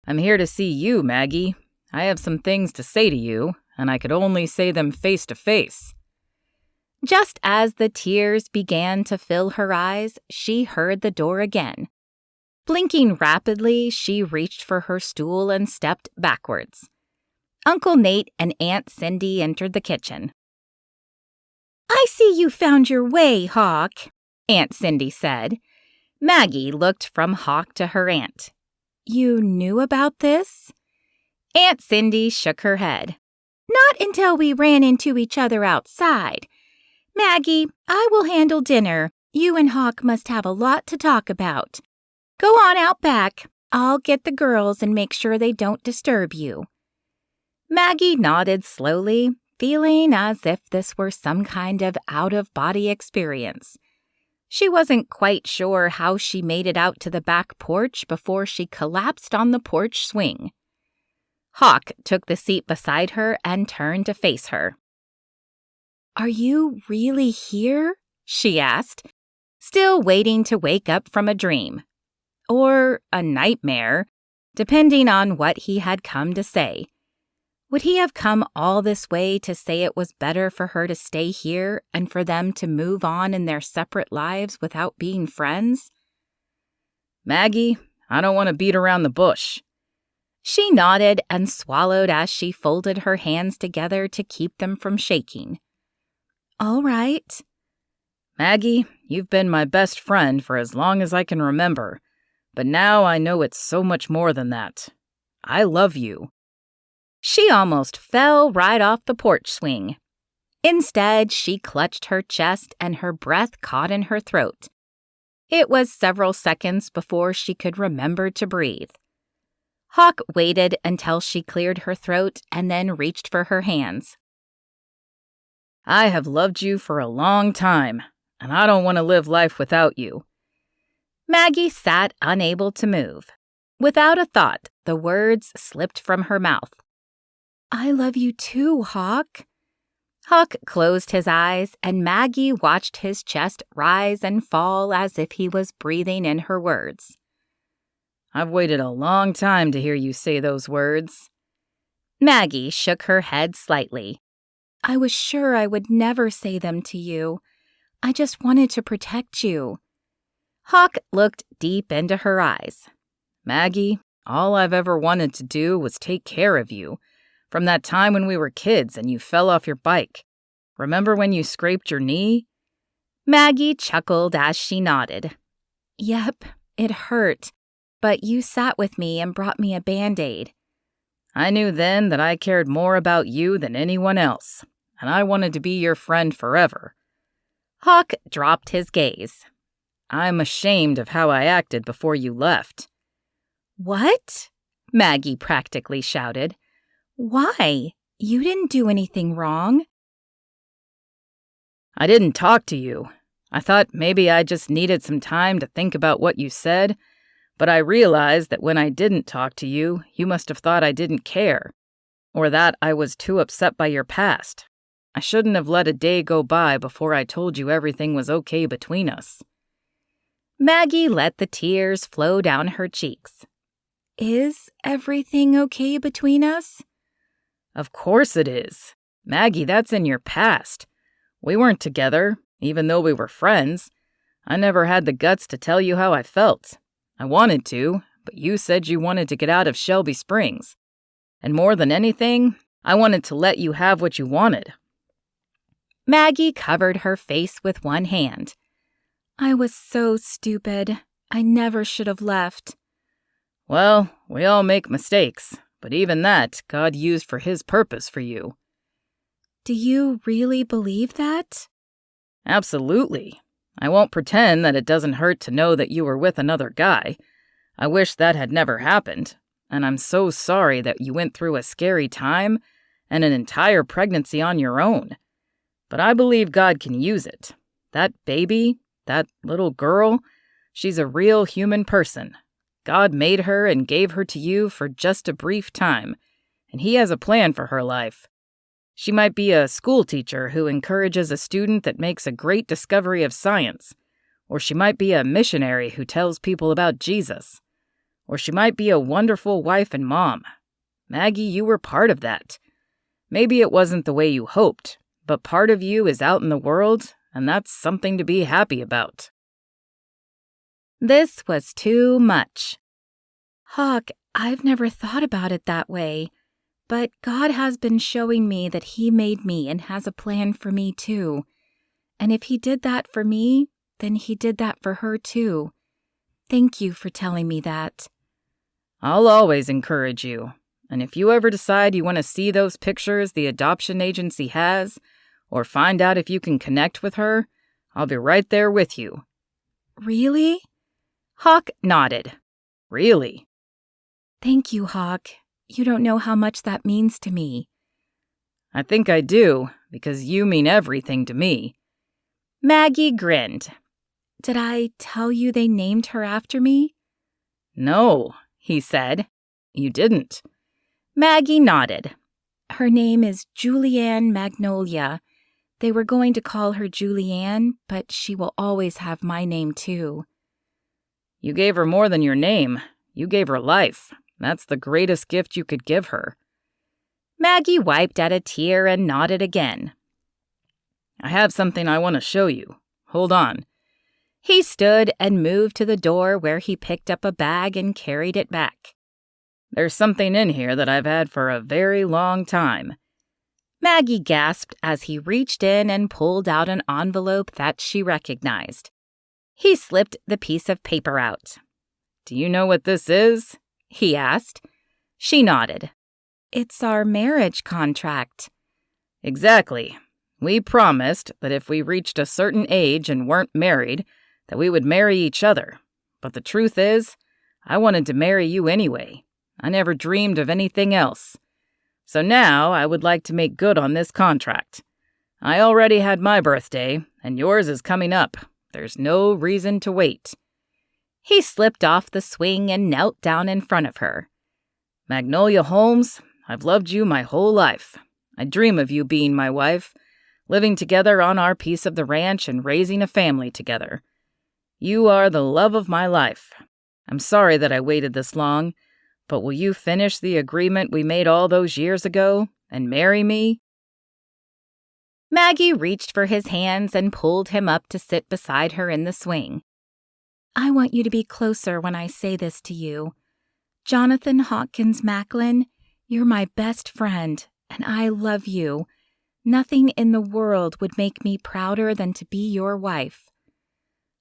Speaker 2: "I'm here to see you, Maggie. I have some things to say to you, and I could only say them face to face."
Speaker 1: Just as the tears began to fill her eyes, she heard the door again. Blinking rapidly, she reached for her stool and stepped backwards. Uncle Nate and Aunt Cindy entered the kitchen. "I see you found your way, Hawk," Aunt Cindy said. Maggie looked from Hawk to her aunt. "You knew about this?" Aunt Cindy shook her head. "Not until we ran into each other outside. Maggie, I will handle dinner. You and Hawk must have a lot to talk about. Go on out back. I'll get the girls and make sure they don't disturb you." Maggie nodded slowly, feeling as if this were some kind of out-of-body experience. She wasn't quite sure how she made it out to the back porch before she collapsed on the porch swing. Hawk took the seat beside her and turned to face her. "Are you really here?" she asked, still waiting to wake up from a dream. Or a nightmare, depending on what he had come to say. Would he have come all this way to say it was better for her to stay here and for them to move on in their separate lives without being friends?
Speaker 2: Maggie, I don't want to beat around the bush.
Speaker 1: She nodded and swallowed as she folded her hands together to keep them from shaking. All right.
Speaker 2: Maggie, you've been my best friend for as long as I can remember, but now I know it's so much more than that. I love you.
Speaker 1: She almost fell right off the porch swing. Instead, she clutched her chest and her breath caught in her throat. It was several seconds before she could remember to breathe. Hawk waited until she cleared her throat and then reached for her hands.
Speaker 2: I have loved you for a long time, and I don't want to live life without you.
Speaker 1: Maggie sat unable to move. Without a thought, the words slipped from her mouth. I love you too, Hawk. Hawk closed his eyes, and Maggie watched his chest rise and fall as if he was breathing in her words.
Speaker 2: I've waited a long time to hear you say those words.
Speaker 1: Maggie shook her head slightly. I was sure I would never say them to you. I just wanted to protect you. Hawk looked deep into her eyes.
Speaker 2: Maggie, all I've ever wanted to do was take care of you. From that time when we were kids and you fell off your bike. Remember when you scraped your knee?
Speaker 1: Maggie chuckled as she nodded. Yep, it hurt, but you sat with me and brought me a Band-Aid.
Speaker 2: I knew then that I cared more about you than anyone else, and I wanted to be your friend forever.
Speaker 1: Hawk dropped his gaze.
Speaker 2: I'm ashamed of how I acted before you left.
Speaker 1: What? Maggie practically shouted. Why? You didn't do anything wrong.
Speaker 2: I didn't talk to you. I thought maybe I just needed some time to think about what you said, but I realized that when I didn't talk to you, you must have thought I didn't care, or that I was too upset by your past. I shouldn't have let a day go by before I told you everything was okay between us.
Speaker 1: Maggie let the tears flow down her cheeks. Is everything okay between us?
Speaker 2: Of course it is. Maggie, that's in your past. We weren't together, even though we were friends. I never had the guts to tell you how I felt. I wanted to, but you said you wanted to get out of Shelby Springs. And more than anything, I wanted to let you have what you wanted.
Speaker 1: Maggie covered her face with one hand. I was so stupid. I never should have left.
Speaker 2: Well, we all make mistakes, but even that God used for His purpose for you.
Speaker 1: Do you really believe that?
Speaker 2: Absolutely. I won't pretend that it doesn't hurt to know that you were with another guy. I wish that had never happened, and I'm so sorry that you went through a scary time and an entire pregnancy on your own. But I believe God can use it. That baby, that little girl, she's a real human person. God made her and gave her to you for just a brief time, and He has a plan for her life. She might be a school teacher who encourages a student that makes a great discovery of science, or she might be a missionary who tells people about Jesus, or she might be a wonderful wife and mom. Maggie, you were part of that. Maybe it wasn't the way you hoped, but part of you is out in the world, and that's something to be happy about.
Speaker 1: This was too much. Hawk, I've never thought about it that way, but God has been showing me that He made me and has a plan for me too. And if He did that for me, then He did that for her too. Thank you for telling me that.
Speaker 2: I'll always encourage you. And if you ever decide you want to see those pictures the adoption agency has, or find out if you can connect with her, I'll be right there with you.
Speaker 1: Really? Hawk nodded.
Speaker 2: Really?
Speaker 1: Thank you, Hawk. You don't know how much that means to me.
Speaker 2: I think I do, because you mean everything to me.
Speaker 1: Maggie grinned. Did I tell you they named her after me?
Speaker 2: No, he said. You didn't.
Speaker 1: Maggie nodded. Her name is Julianne Magnolia. They were going to call her Julianne, but she will always have my name too.
Speaker 2: You gave her more than your name. You gave her life. That's the greatest gift you could give her.
Speaker 1: Maggie wiped at a tear and nodded again.
Speaker 2: I have something I want to show you. Hold on.
Speaker 1: He stood and moved to the door where he picked up a bag and carried it back.
Speaker 2: There's something in here that I've had for a very long time.
Speaker 1: Maggie gasped as he reached in and pulled out an envelope that she recognized. He slipped the piece of paper out.
Speaker 2: Do you know what this is?
Speaker 1: He asked. She nodded. It's our marriage contract.
Speaker 2: Exactly. We promised that if we reached a certain age and weren't married, that we would marry each other. But the truth is, I wanted to marry you anyway. I never dreamed of anything else. So now I would like to make good on this contract. I already had my birthday, and yours is coming up. There's no reason to wait.
Speaker 1: He slipped off the swing and knelt down in front of her.
Speaker 2: Magnolia Holmes, I've loved you my whole life. I dream of you being my wife, living together on our piece of the ranch and raising a family together. You are the love of my life. I'm sorry that I waited this long, but will you finish the agreement we made all those years ago and marry me?
Speaker 1: Maggie reached for his hands and pulled him up to sit beside her in the swing. I want you to be closer when I say this to you. Jonathan Hawkins Macklin, you're my best friend, and I love you. Nothing in the world would make me prouder than to be your wife.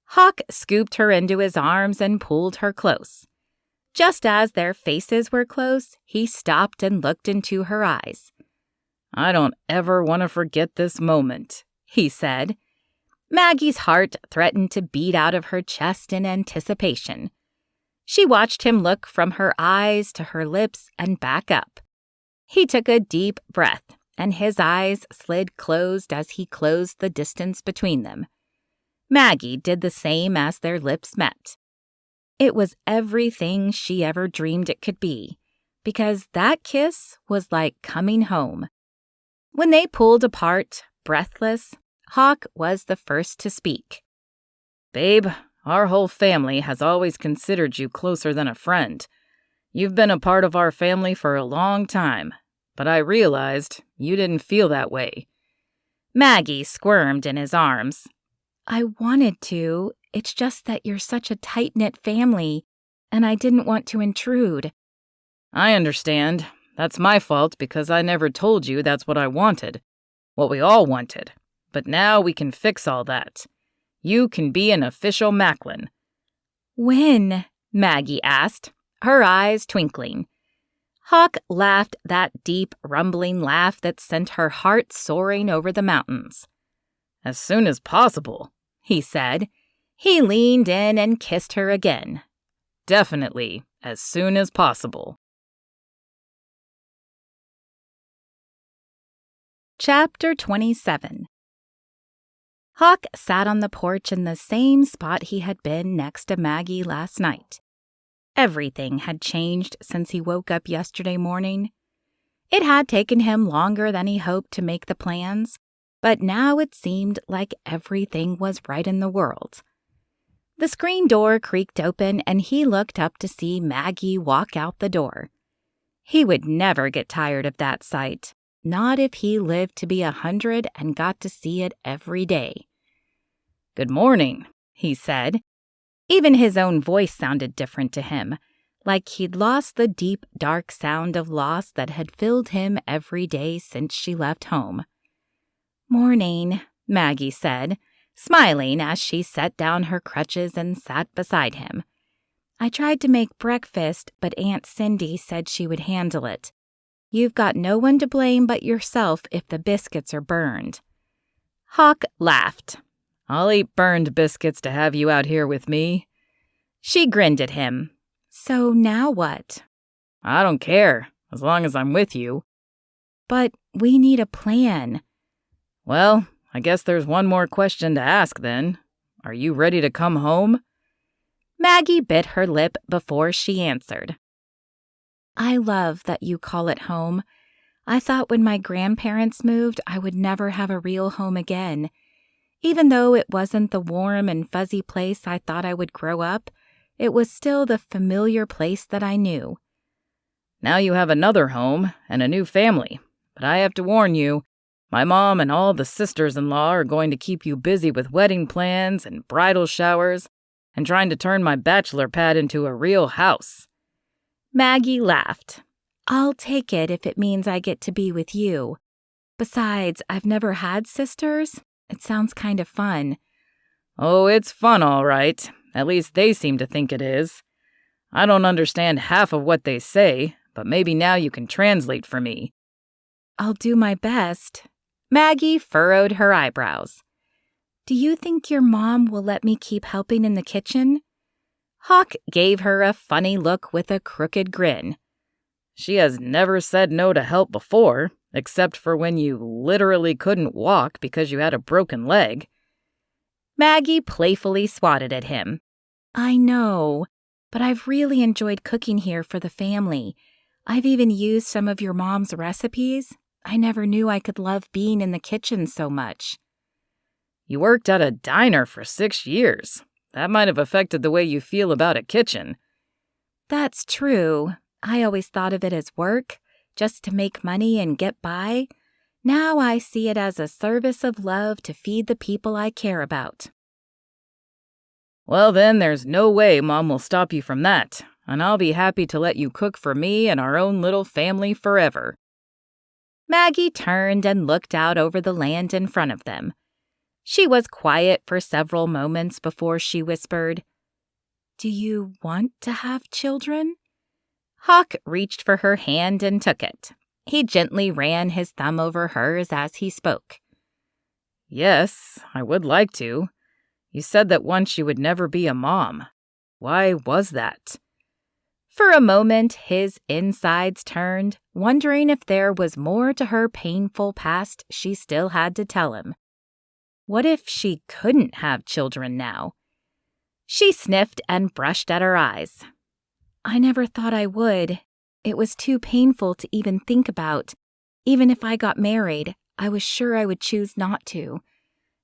Speaker 1: Hawk scooped her into his arms and pulled her close. Just as their faces were close, he stopped and looked into her eyes.
Speaker 2: I don't ever want to forget this moment, he said.
Speaker 1: Maggie's heart threatened to beat out of her chest in anticipation. She watched him look from her eyes to her lips and back up. He took a deep breath, and his eyes slid closed as he closed the distance between them. Maggie did the same as their lips met. It was everything she ever dreamed it could be, because that kiss was like coming home. When they pulled apart, breathless, Hawk was the first to speak.
Speaker 2: Babe, our whole family has always considered you closer than a friend. You've been a part of our family for a long time, but I realized you didn't feel that way.
Speaker 1: Maggie squirmed in his arms. I wanted to. It's just that you're such a tight-knit family, and I didn't want to intrude.
Speaker 2: I understand. That's my fault because I never told you that's what I wanted. What we all wanted. But now we can fix all that. You can be an official Macklin.
Speaker 1: When? Maggie asked, her eyes twinkling. Hawk laughed that deep, rumbling laugh that sent her heart soaring over the mountains.
Speaker 2: As soon as possible,
Speaker 1: he said. He leaned in and kissed her again.
Speaker 2: Definitely, as soon as possible.
Speaker 1: Chapter 27. Hawk sat on the porch in the same spot he had been next to Maggie last night. Everything had changed since he woke up yesterday morning. It had taken him longer than he hoped to make the plans, but now it seemed like everything was right in the world. The screen door creaked open and he looked up to see Maggie walk out the door. He would never get tired of that sight, not if he lived to be 100 and got to see it every day.
Speaker 2: Good morning,
Speaker 1: he said. Even his own voice sounded different to him, like he'd lost the deep, dark sound of loss that had filled him every day since she left home. Morning, Maggie said, smiling as she set down her crutches and sat beside him. I tried to make breakfast, but Aunt Cindy said she would handle it. You've got no one to blame but yourself if the biscuits are burned. Hawk laughed.
Speaker 2: I'll eat burned biscuits to have you out here with me.
Speaker 1: She grinned at him. So now what?
Speaker 2: I don't care, as long as I'm with you.
Speaker 1: But we need a plan.
Speaker 2: Well, I guess there's one more question to ask then. Are you ready to come home?
Speaker 1: Maggie bit her lip before she answered. I love that you call it home. I thought when my grandparents moved, I would never have a real home again. Even though it wasn't the warm and fuzzy place I thought I would grow up, it was still the familiar place that I knew.
Speaker 2: Now you have another home and a new family, but I have to warn you, my mom and all the sisters-in-law are going to keep you busy with wedding plans and bridal showers and trying to turn my bachelor pad into a real house."
Speaker 1: Maggie laughed. "I'll take it if it means I get to be with you. Besides, I've never had sisters. It sounds kind of fun."
Speaker 2: "Oh, it's fun, all right. At least they seem to think it is. I don't understand half of what they say, but maybe now you can translate for me."
Speaker 1: "I'll do my best." Maggie furrowed her eyebrows. "Do you think your mom will let me keep helping in the kitchen?" Hawk gave her a funny look with a crooked grin.
Speaker 2: "She has never said no to help before, except for when you literally couldn't walk because you had a broken leg."
Speaker 1: Maggie playfully swatted at him. "I know, but I've really enjoyed cooking here for the family. I've even used some of your mom's recipes. I never knew I could love being in the kitchen so much."
Speaker 2: "You worked at a diner for 6 years. That might have affected the way you feel about a kitchen."
Speaker 1: "That's true. I always thought of it as work, just to make money and get by. Now I see it as a service of love to feed the people I care about."
Speaker 2: "Well then, there's no way Mom will stop you from that, and I'll be happy to let you cook for me and our own little family forever."
Speaker 1: Maggie turned and looked out over the land in front of them. She was quiet for several moments before she whispered, "Do you want to have children?" Hawk reached for her hand and took it. He gently ran his thumb over hers as he spoke.
Speaker 2: "Yes, I would like to. You said that once you would never be a mom. Why was that?"
Speaker 1: For a moment, his insides turned, wondering if there was more to her painful past she still had to tell him. What if she couldn't have children now? She sniffed and brushed at her eyes. "I never thought I would. It was too painful to even think about. Even if I got married, I was sure I would choose not to.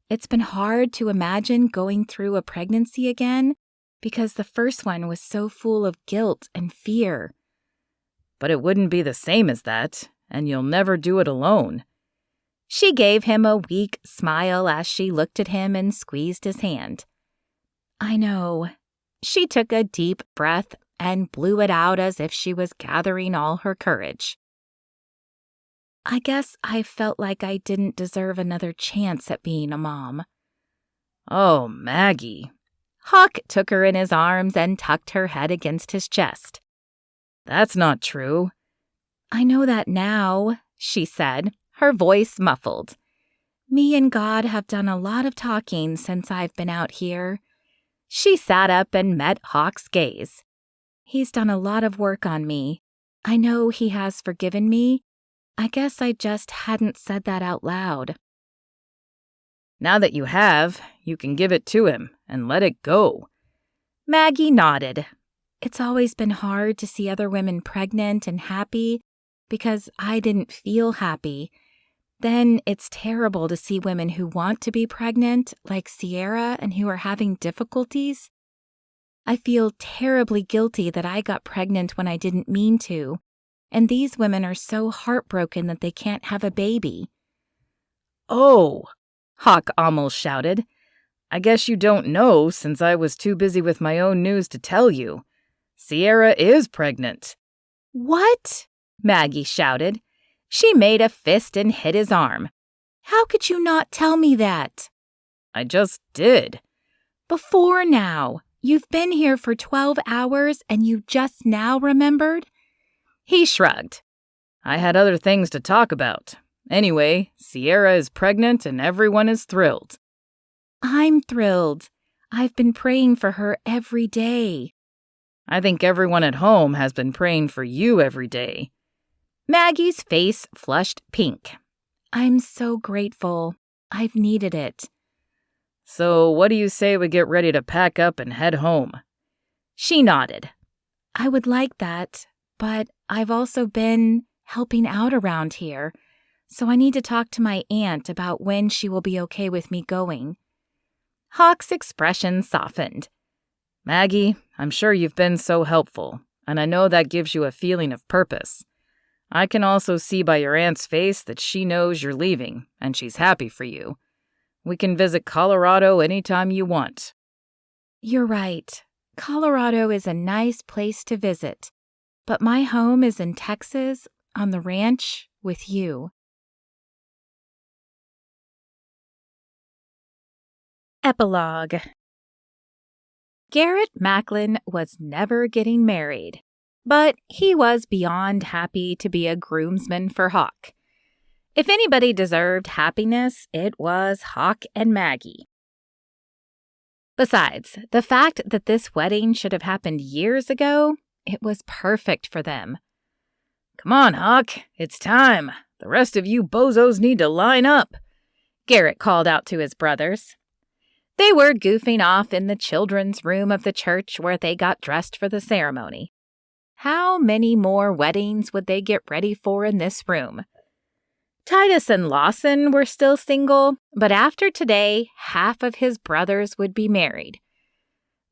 Speaker 1: It's been hard to imagine going through a pregnancy again, because the first one was so full of guilt and fear."
Speaker 2: "But it wouldn't be the same as that, and you'll never do it alone."
Speaker 1: She gave him a weak smile as she looked at him and squeezed his hand. "I know." She took a deep breath and blew it out as if she was gathering all her courage. "I guess I felt like I didn't deserve another chance at being a mom."
Speaker 2: "Oh, Maggie."
Speaker 1: Hawk took her in his arms and tucked her head against his chest.
Speaker 2: "That's not true."
Speaker 1: "I know that now," she said, her voice muffled. "Me and God have done a lot of talking since I've been out here." She sat up and met Hawk's gaze. "He's done a lot of work on me. I know he has forgiven me. I guess I just hadn't said that out loud."
Speaker 2: "Now that you have, you can give it to him and let it go."
Speaker 1: Maggie nodded. "It's always been hard to see other women pregnant and happy because I didn't feel happy. Then it's terrible to see women who want to be pregnant, like Sierra, and who are having difficulties. I feel terribly guilty that I got pregnant when I didn't mean to, and these women are so heartbroken that they can't have a baby."
Speaker 2: "Oh!" Hawk almost shouted. "I guess you don't know since I was too busy with my own news to tell you. Sierra is pregnant."
Speaker 1: "What?" Maggie shouted. She made a fist and hit his arm. "How could you not tell me that?"
Speaker 2: "I just did."
Speaker 1: "Before now. You've been here for 12 hours and you just now remembered?" He shrugged.
Speaker 2: "I had other things to talk about. Anyway, Sierra is pregnant and everyone is thrilled."
Speaker 1: "I'm thrilled. I've been praying for her every day."
Speaker 2: "I think everyone at home has been praying for you every day."
Speaker 1: Maggie's face flushed pink. "I'm so grateful. I've needed it."
Speaker 2: "So what do you say we get ready to pack up and head home?"
Speaker 1: She nodded. "I would like that, but I've also been helping out around here, so I need to talk to my aunt about when she will be okay with me going." Hawk's expression softened.
Speaker 2: "Maggie, I'm sure you've been so helpful. and I know that gives you a feeling of purpose. I can also see by your aunt's face that she knows you're leaving, and she's happy for you. We can visit Colorado anytime you want."
Speaker 1: "You're right. Colorado is a nice place to visit, but my home is in Texas, on the ranch, with you." Epilogue. Garrett Macklin was never getting married, but he was beyond happy to be a groomsman for Hawk. If anybody deserved happiness, it was Hawk and Maggie. Besides, the fact that this wedding should have happened years ago, it was perfect for them.
Speaker 2: "Come on, Hawk, it's time. The rest of you bozos need to line up,"
Speaker 1: Garrett called out to his brothers. They were goofing off in the children's room of the church where they got dressed for the ceremony. How many more weddings would they get ready for in this room? Titus and Lawson were still single, but after today, half of his brothers would be married.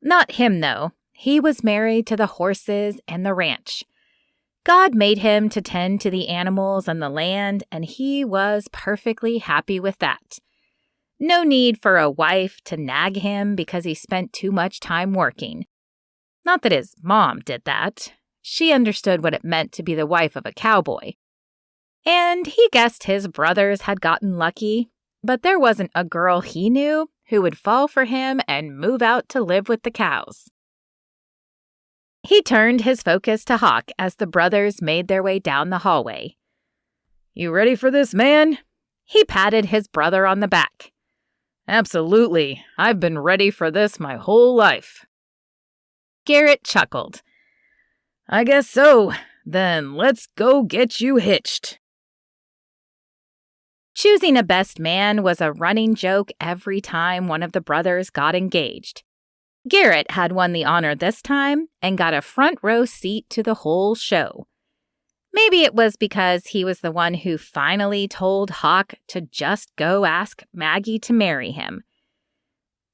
Speaker 1: Not him, though. He was married to the horses and the ranch. God made him to tend to the animals and the land, and he was perfectly happy with that. No need for a wife to nag him because he spent too much time working. Not that his mom did that. She understood what it meant to be the wife of a cowboy. And he guessed his brothers had gotten lucky, but there wasn't a girl he knew who would fall for him and move out to live with the cows. He turned his focus to Hawk as the brothers made their way down the hallway.
Speaker 2: "You ready for this, man?"
Speaker 1: He patted his brother on the back.
Speaker 2: "Absolutely. I've been ready for this my whole life."
Speaker 1: Garrett chuckled.
Speaker 2: "I guess so. Then let's go get you hitched."
Speaker 1: Choosing a best man was a running joke every time one of the brothers got engaged. Garrett had won the honor this time and got a front row seat to the whole show. Maybe it was because he was the one who finally told Hawk to just go ask Maggie to marry him.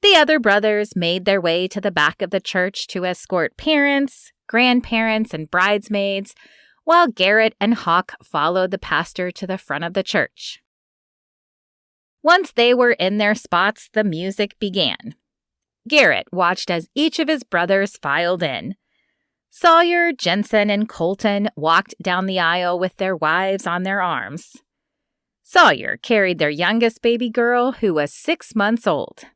Speaker 1: The other brothers made their way to the back of the church to escort parents, grandparents, and bridesmaids, while Garrett and Hawk followed the pastor to the front of the church. Once they were in their spots, the music began. Garrett watched as each of his brothers filed in. Sawyer, Jensen, and Colton walked down the aisle with their wives on their arms. Sawyer carried their youngest baby girl, who was 6 months old.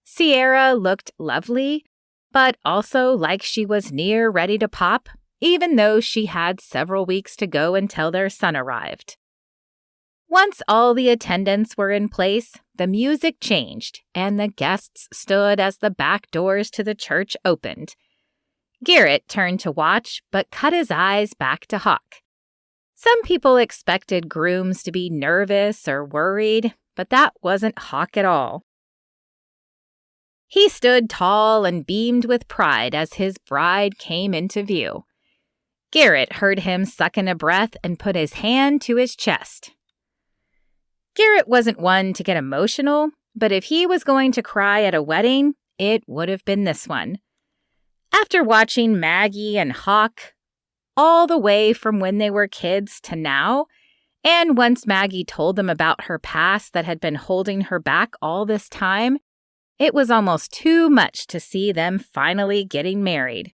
Speaker 1: Sierra looked lovely, but also like she was near ready to pop, even though she had several weeks to go until their son arrived. Once all the attendants were in place, the music changed, and the guests stood as the back doors to the church opened. Garrett turned to watch, but cut his eyes back to Hawk. Some people expected grooms to be nervous or worried, but that wasn't Hawk at all. He stood tall and beamed with pride as his bride came into view. Garrett heard him suck in a breath and put his hand to his chest. Garrett wasn't one to get emotional, but if he was going to cry at a wedding, it would have been this one. After watching Maggie and Hawk all the way from when they were kids to now, and once Maggie told them about her past that had been holding her back all this time, it was almost too much to see them finally getting married.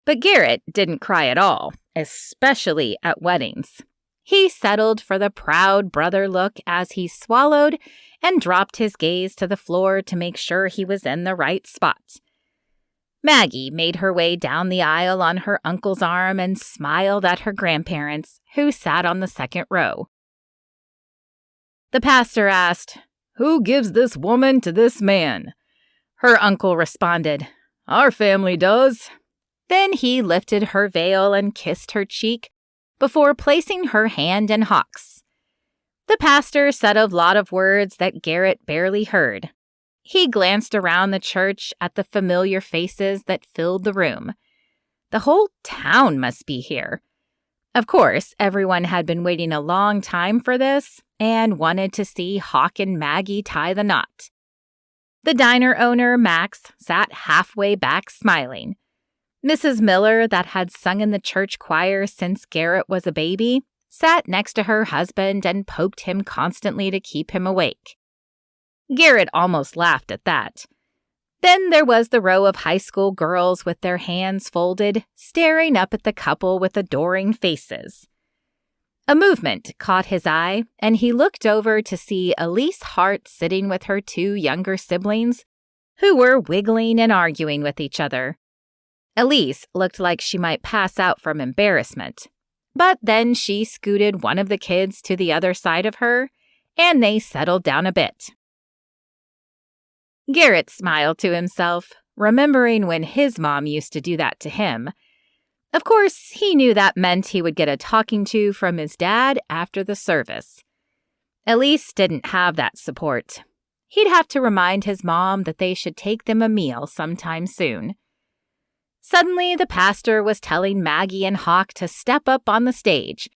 Speaker 1: But Garrett didn't cry at all, especially at weddings. He settled for the proud brother look as he swallowed and dropped his gaze to the floor to make sure he was in the right spot. Maggie made her way down the aisle on her uncle's arm and smiled at her grandparents, who sat on the second row. The pastor asked, "Who gives this woman to this man?" Her uncle responded, "Our family does." Then he lifted her veil and kissed her cheek before placing her hand in Hawk's. The pastor said a lot of words that Garrett barely heard. He glanced around the church at the familiar faces that filled the room. The whole town must be here. Of course, everyone had been waiting a long time for this and wanted to see Hawk and Maggie tie the knot. The diner owner, Max, sat halfway back smiling. Mrs. Miller, that had sung in the church choir since Garrett was a baby, sat next to her husband and poked him constantly to keep him awake. Garrett almost laughed at that. Then there was the row of high school girls with their hands folded, staring up at the couple with adoring faces. A movement caught his eye, and he looked over to see Elise Hart sitting with her two younger siblings, who were wiggling and arguing with each other. Elise looked like she might pass out from embarrassment, but then she scooted one of the kids to the other side of her, and they settled down a bit. Garrett smiled to himself, remembering when his mom used to do that to him. Of course, he knew that meant he would get a talking to from his dad after the service. Elise didn't have that support. He'd have to remind his mom that they should take them a meal sometime soon. Suddenly, the pastor was telling Maggie and Hawk to step up on the stage,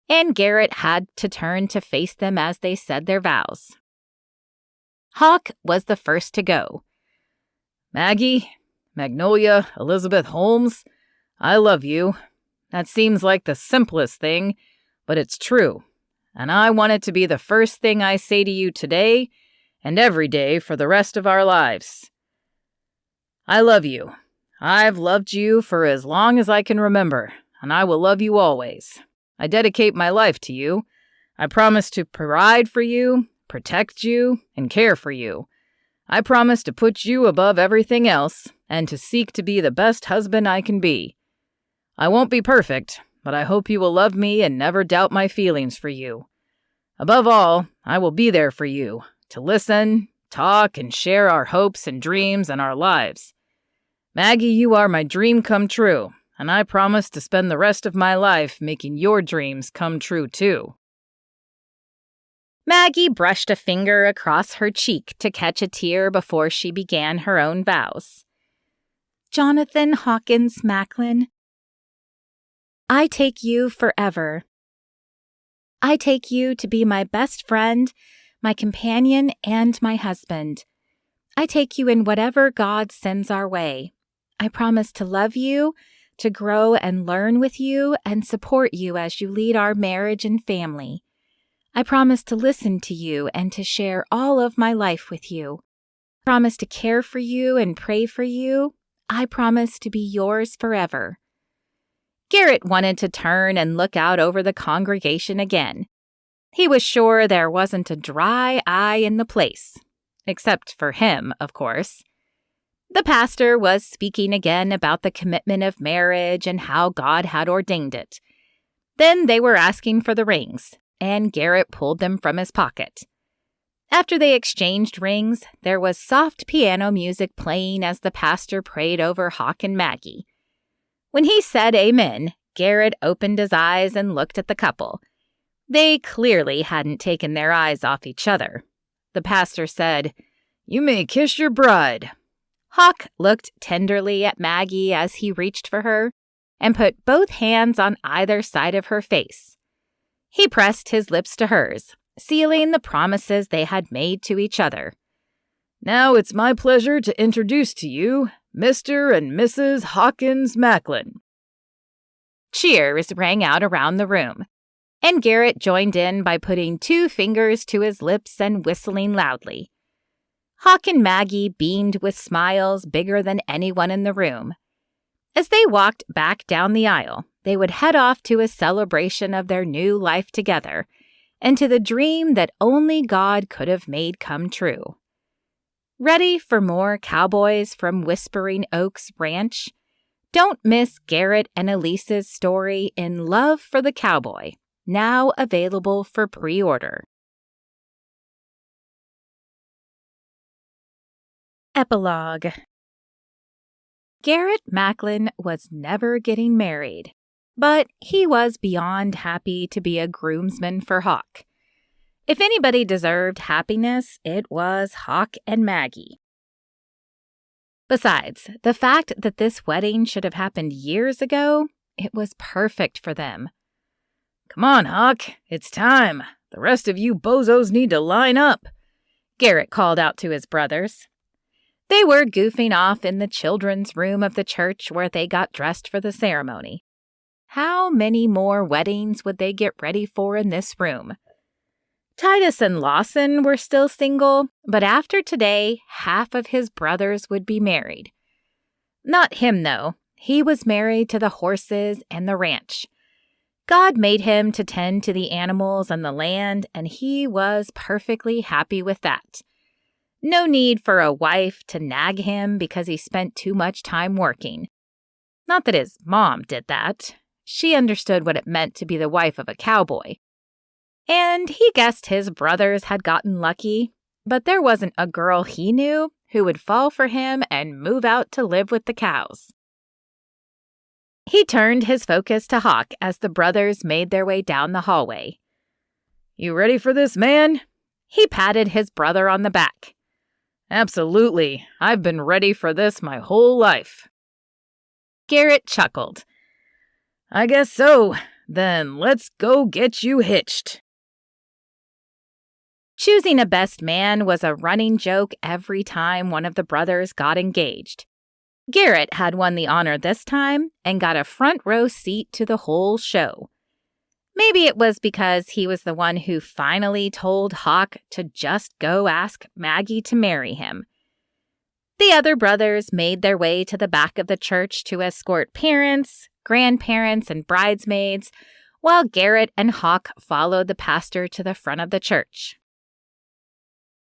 Speaker 1: and Garrett had to turn to face them as they said their vows. Hawk was the first to go.
Speaker 2: Maggie, Magnolia, Elizabeth Holmes, I love you. That seems like the simplest thing, but it's true, and I want it to be the first thing I say to you today and every day for the rest of our lives. I love you. I've loved you for as long as I can remember, and I will love you always. I dedicate my life to you. I promise to provide for you, protect you, and care for you. I promise to put you above everything else and to seek to be the best husband I can be. I won't be perfect, but I hope you will love me and never doubt my feelings for you. Above all, I will be there for you, to listen, talk, and share our hopes and dreams and our lives. Maggie, you are my dream come true, and I promise to spend the rest of my life making your dreams come true too.
Speaker 1: Maggie brushed a finger across her cheek to catch a tear before she began her own vows. Jonathan Hawkins Macklin, I take you forever. I take you to be my best friend, my companion, and my husband. I take you in whatever God sends our way. I promise to love you, to grow and learn with you, and support you as you lead our marriage and family. I promise to listen to you and to share all of my life with you. I promise to care for you and pray for you. I promise to be yours forever. Garrett wanted to turn and look out over the congregation again. He was sure there wasn't a dry eye in the place. Except for him, of course. The pastor was speaking again about the commitment of marriage and how God had ordained it. Then they were asking for the rings, and Garrett pulled them from his pocket. After they exchanged rings, there was soft piano music playing as the pastor prayed over Hawk and Maggie. When he said amen, Garrett opened his eyes and looked at the couple. They clearly hadn't taken their eyes off each other. The pastor said, "You may kiss your bride." Hawk looked tenderly at Maggie as he reached for her and put both hands on either side of her face. He pressed his lips to hers, sealing the promises they had made to each other. "Now it's my pleasure to introduce to you Mr. and Mrs. Hawkins Macklin." Cheers rang out around the room, and Garrett joined in by putting 2 fingers to his lips and whistling loudly. Hawk and Maggie beamed with smiles bigger than anyone in the room. As they walked back down the aisle, they would head off to a celebration of their new life together and to the dream that only God could have made come true. Ready for more Cowboys from Whispering Oaks Ranch? Don't miss Garrett and Elise's story in Love for the Cowboy, now available for pre-order. Epilogue. Garrett Macklin was never getting married, but he was beyond happy to be a groomsman for Hawk. If anybody deserved happiness, it was Hawk and Maggie. Besides, the fact that this wedding should have happened years ago, it was perfect for them.
Speaker 2: "Come on, Hawk, it's time. The rest of you bozos need to line up," Garrett called out to his brothers.
Speaker 1: They were goofing off in the children's room of the church where they got dressed for the ceremony. How many more weddings would they get ready for in this room? Titus and Lawson were still single, but after today, half of his brothers would be married. Not him, though. He was married to the horses and the ranch. God made him to tend to the animals and the land, and he was perfectly happy with that. No need for a wife to nag him because he spent too much time working. Not that his mom did that. She understood what it meant to be the wife of a cowboy. And he guessed his brothers had gotten lucky, but there wasn't a girl he knew who would fall for him and move out to live with the cows. He turned his focus to Hawk as the brothers made their way down the hallway.
Speaker 2: "You ready for this, man?"
Speaker 1: He patted his brother on the back.
Speaker 2: "Absolutely. I've been ready for this my whole life."
Speaker 1: Garrett chuckled.
Speaker 2: "I guess so. Then let's go get you hitched."
Speaker 1: Choosing a best man was a running joke every time one of the brothers got engaged. Garrett had won the honor this time and got a front row seat to the whole show. Maybe it was because he was the one who finally told Hawk to just go ask Maggie to marry him. The other brothers made their way to the back of the church to escort parents, grandparents, and bridesmaids, while Garrett and Hawk followed the pastor to the front of the church.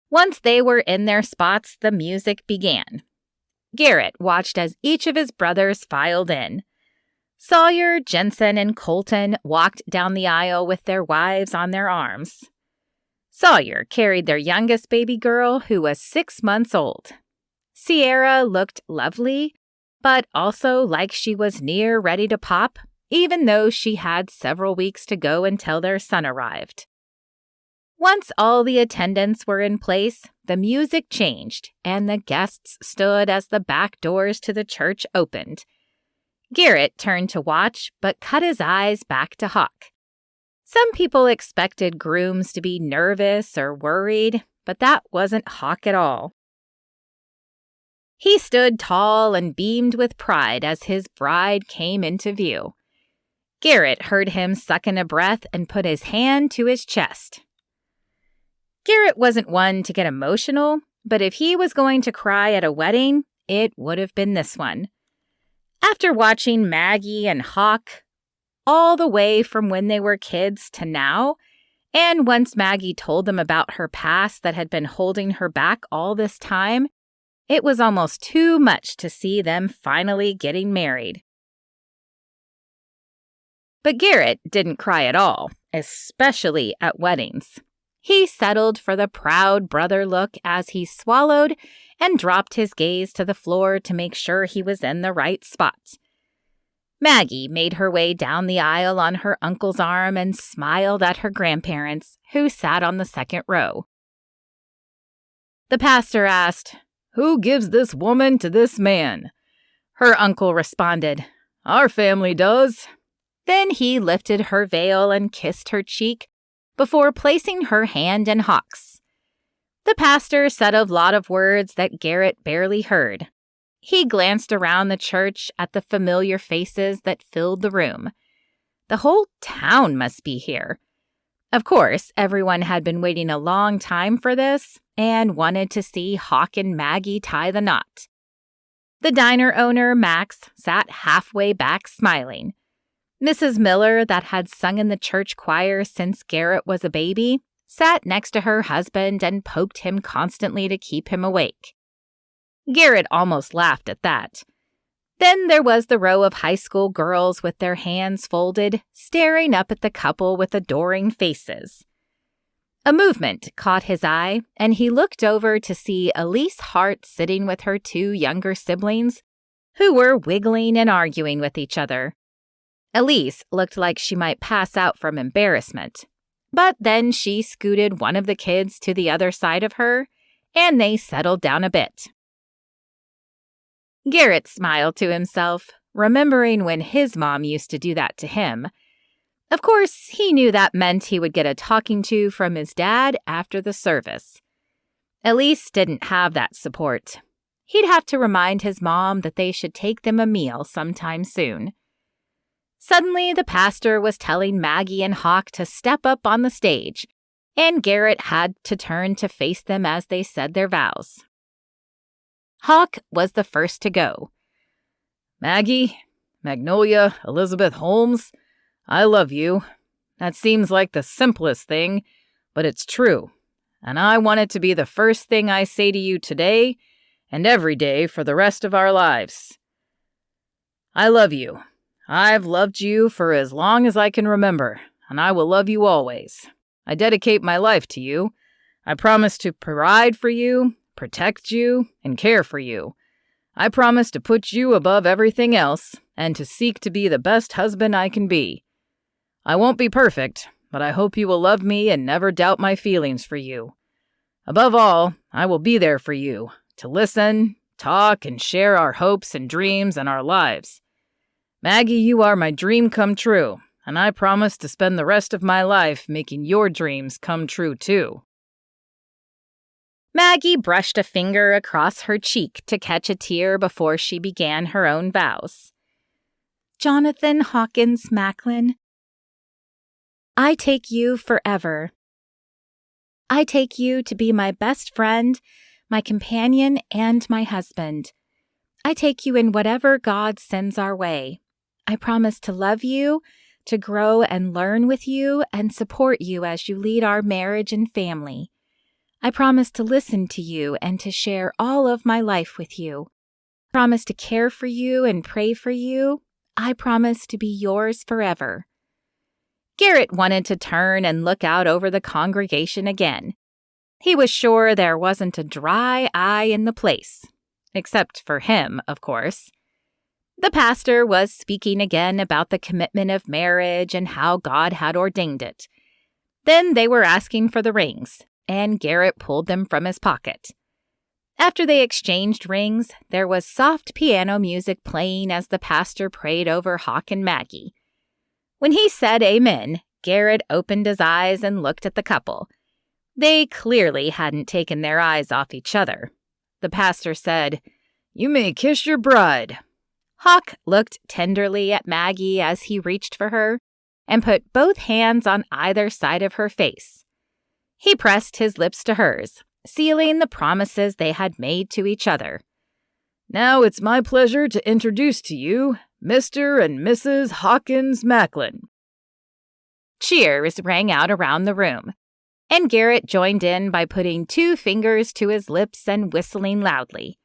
Speaker 1: Once they were in their spots, the music began. Garrett watched as each of his brothers filed in. Sawyer, Jensen, and Colton walked down the aisle with their wives on their arms. Sawyer carried their youngest baby girl, who was 6 months old. Sierra looked lovely, but also like she was near ready to pop, even though she had several weeks to go until their son arrived. Once all the attendants were in place, the music changed, and the guests stood as the back doors to the church opened. Garrett turned to watch, but cut his eyes back to Hawk. Some people expected grooms to be nervous or worried, but that wasn't Hawk at all. He stood tall and beamed with pride as his bride came into view. Garrett heard him suck in a breath and put his hand to his chest. Garrett wasn't one to get emotional, but if he was going to cry at a wedding, it would have been this one. After watching Maggie and Hawk all the way from when they were kids to now, and once Maggie told them about her past that had been holding her back all this time, it was almost too much to see them finally getting married. But Garrett didn't cry at all, especially at weddings. He settled for the proud brother look as he swallowed and dropped his gaze to the floor to make sure he was in the right spot. Maggie made her way down the aisle on her uncle's arm and smiled at her grandparents, who sat on the second row. The pastor asked, "Who gives this woman to this man?" Her uncle responded, "Our family does." Then he lifted her veil and kissed her cheek before placing her hand in Hawk's. The pastor said a lot of words that Garrett barely heard. He glanced around the church at the familiar faces that filled the room. The whole town must be here. Of course, everyone had been waiting a long time for this and wanted to see Hawk and Maggie tie the knot. The diner owner, Max, sat halfway back smiling. Mrs. Miller, that had sung in the church choir since Garrett was a baby, sat next to her husband and poked him constantly to keep him awake. Garrett almost laughed at that. Then there was the row of high school girls with their hands folded, staring up at the couple with adoring faces. A movement caught his eye, and he looked over to see Elise Hart sitting with her 2 younger siblings, who were wiggling and arguing with each other. Elise looked like she might pass out from embarrassment, but then she scooted one of the kids to the other side of her, and they settled down a bit. Garrett smiled to himself, remembering when his mom used to do that to him. Of course, he knew that meant he would get a talking to from his dad after the service. Elise didn't have that support. He'd have to remind his mom that they should take them a meal sometime soon. Suddenly, the pastor was telling Maggie and Hawk to step up on the stage, and Garrett had to turn to face them as they said their vows. Hawk was the first to go.
Speaker 2: Maggie, Magnolia, Elizabeth Holmes, I love you. That seems like the simplest thing, but it's true. And I want it to be the first thing I say to you today and every day for the rest of our lives. I love you. I've loved you for as long as I can remember, and I will love you always. I dedicate my life to you. I promise to provide for you, protect you, and care for you. I promise to put you above everything else and to seek to be the best husband I can be. I won't be perfect, but I hope you will love me and never doubt my feelings for you. Above all, I will be there for you, to listen, talk, and share our hopes and dreams and our lives. Maggie, you are my dream come true, and I promise to spend the rest of my life making your dreams come true too.
Speaker 1: Maggie brushed a finger across her cheek to catch a tear before she began her own vows. Jonathan Hawkins Macklin, I take you forever. I take you to be my best friend, my companion, and my husband. I take you in whatever God sends our way. I promise to love you, to grow and learn with you, and support you as you lead our marriage and family. I promise to listen to you and to share all of my life with you. I promise to care for you and pray for you. I promise to be yours forever. Garrett wanted to turn and look out over the congregation again. He was sure there wasn't a dry eye in the place. Except for him, of course. The pastor was speaking again about the commitment of marriage and how God had ordained it. Then they were asking for the rings, and Garrett pulled them from his pocket. After they exchanged rings, there was soft piano music playing as the pastor prayed over Hawk and Maggie. When he said amen, Garrett opened his eyes and looked at the couple. They clearly hadn't taken their eyes off each other. The pastor said, "You may kiss your bride." Hawk looked tenderly at Maggie as he reached for her and put both hands on either side of her face. He pressed his lips to hers, sealing the promises they had made to each other. "Now it's my pleasure to introduce to you Mr. and Mrs. Hawkins Macklin." Cheers rang out around the room, and Garrett joined in by putting 2 fingers to his lips and whistling loudly.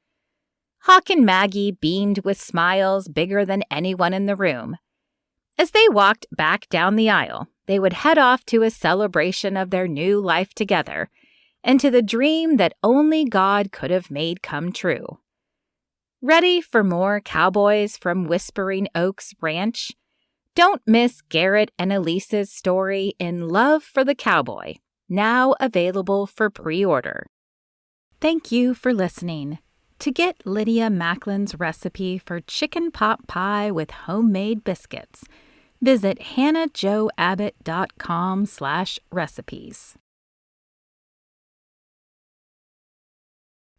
Speaker 1: Hawk and Maggie beamed with smiles bigger than anyone in the room. As they walked back down the aisle, they would head off to a celebration of their new life together and to the dream that only God could have made come true. Ready for more Cowboys from Whispering Oaks Ranch? Don't miss Garrett and Elise's story in Love for the Cowboy, now available for pre-order. Thank you for listening. To get Lydia Macklin's recipe for chicken pot pie with homemade biscuits, visit hannahjoabbott.com/recipes.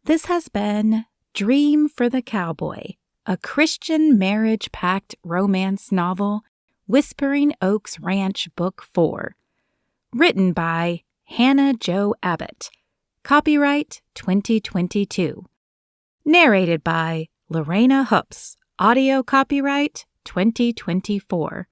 Speaker 1: This has been Dream for the Cowboy, a Christian marriage-packed romance novel, Whispering Oaks Ranch Book 4, written by Hannah Jo Abbott, copyright 2022. Narrated by Lorena Hoops, audio copyright 2024.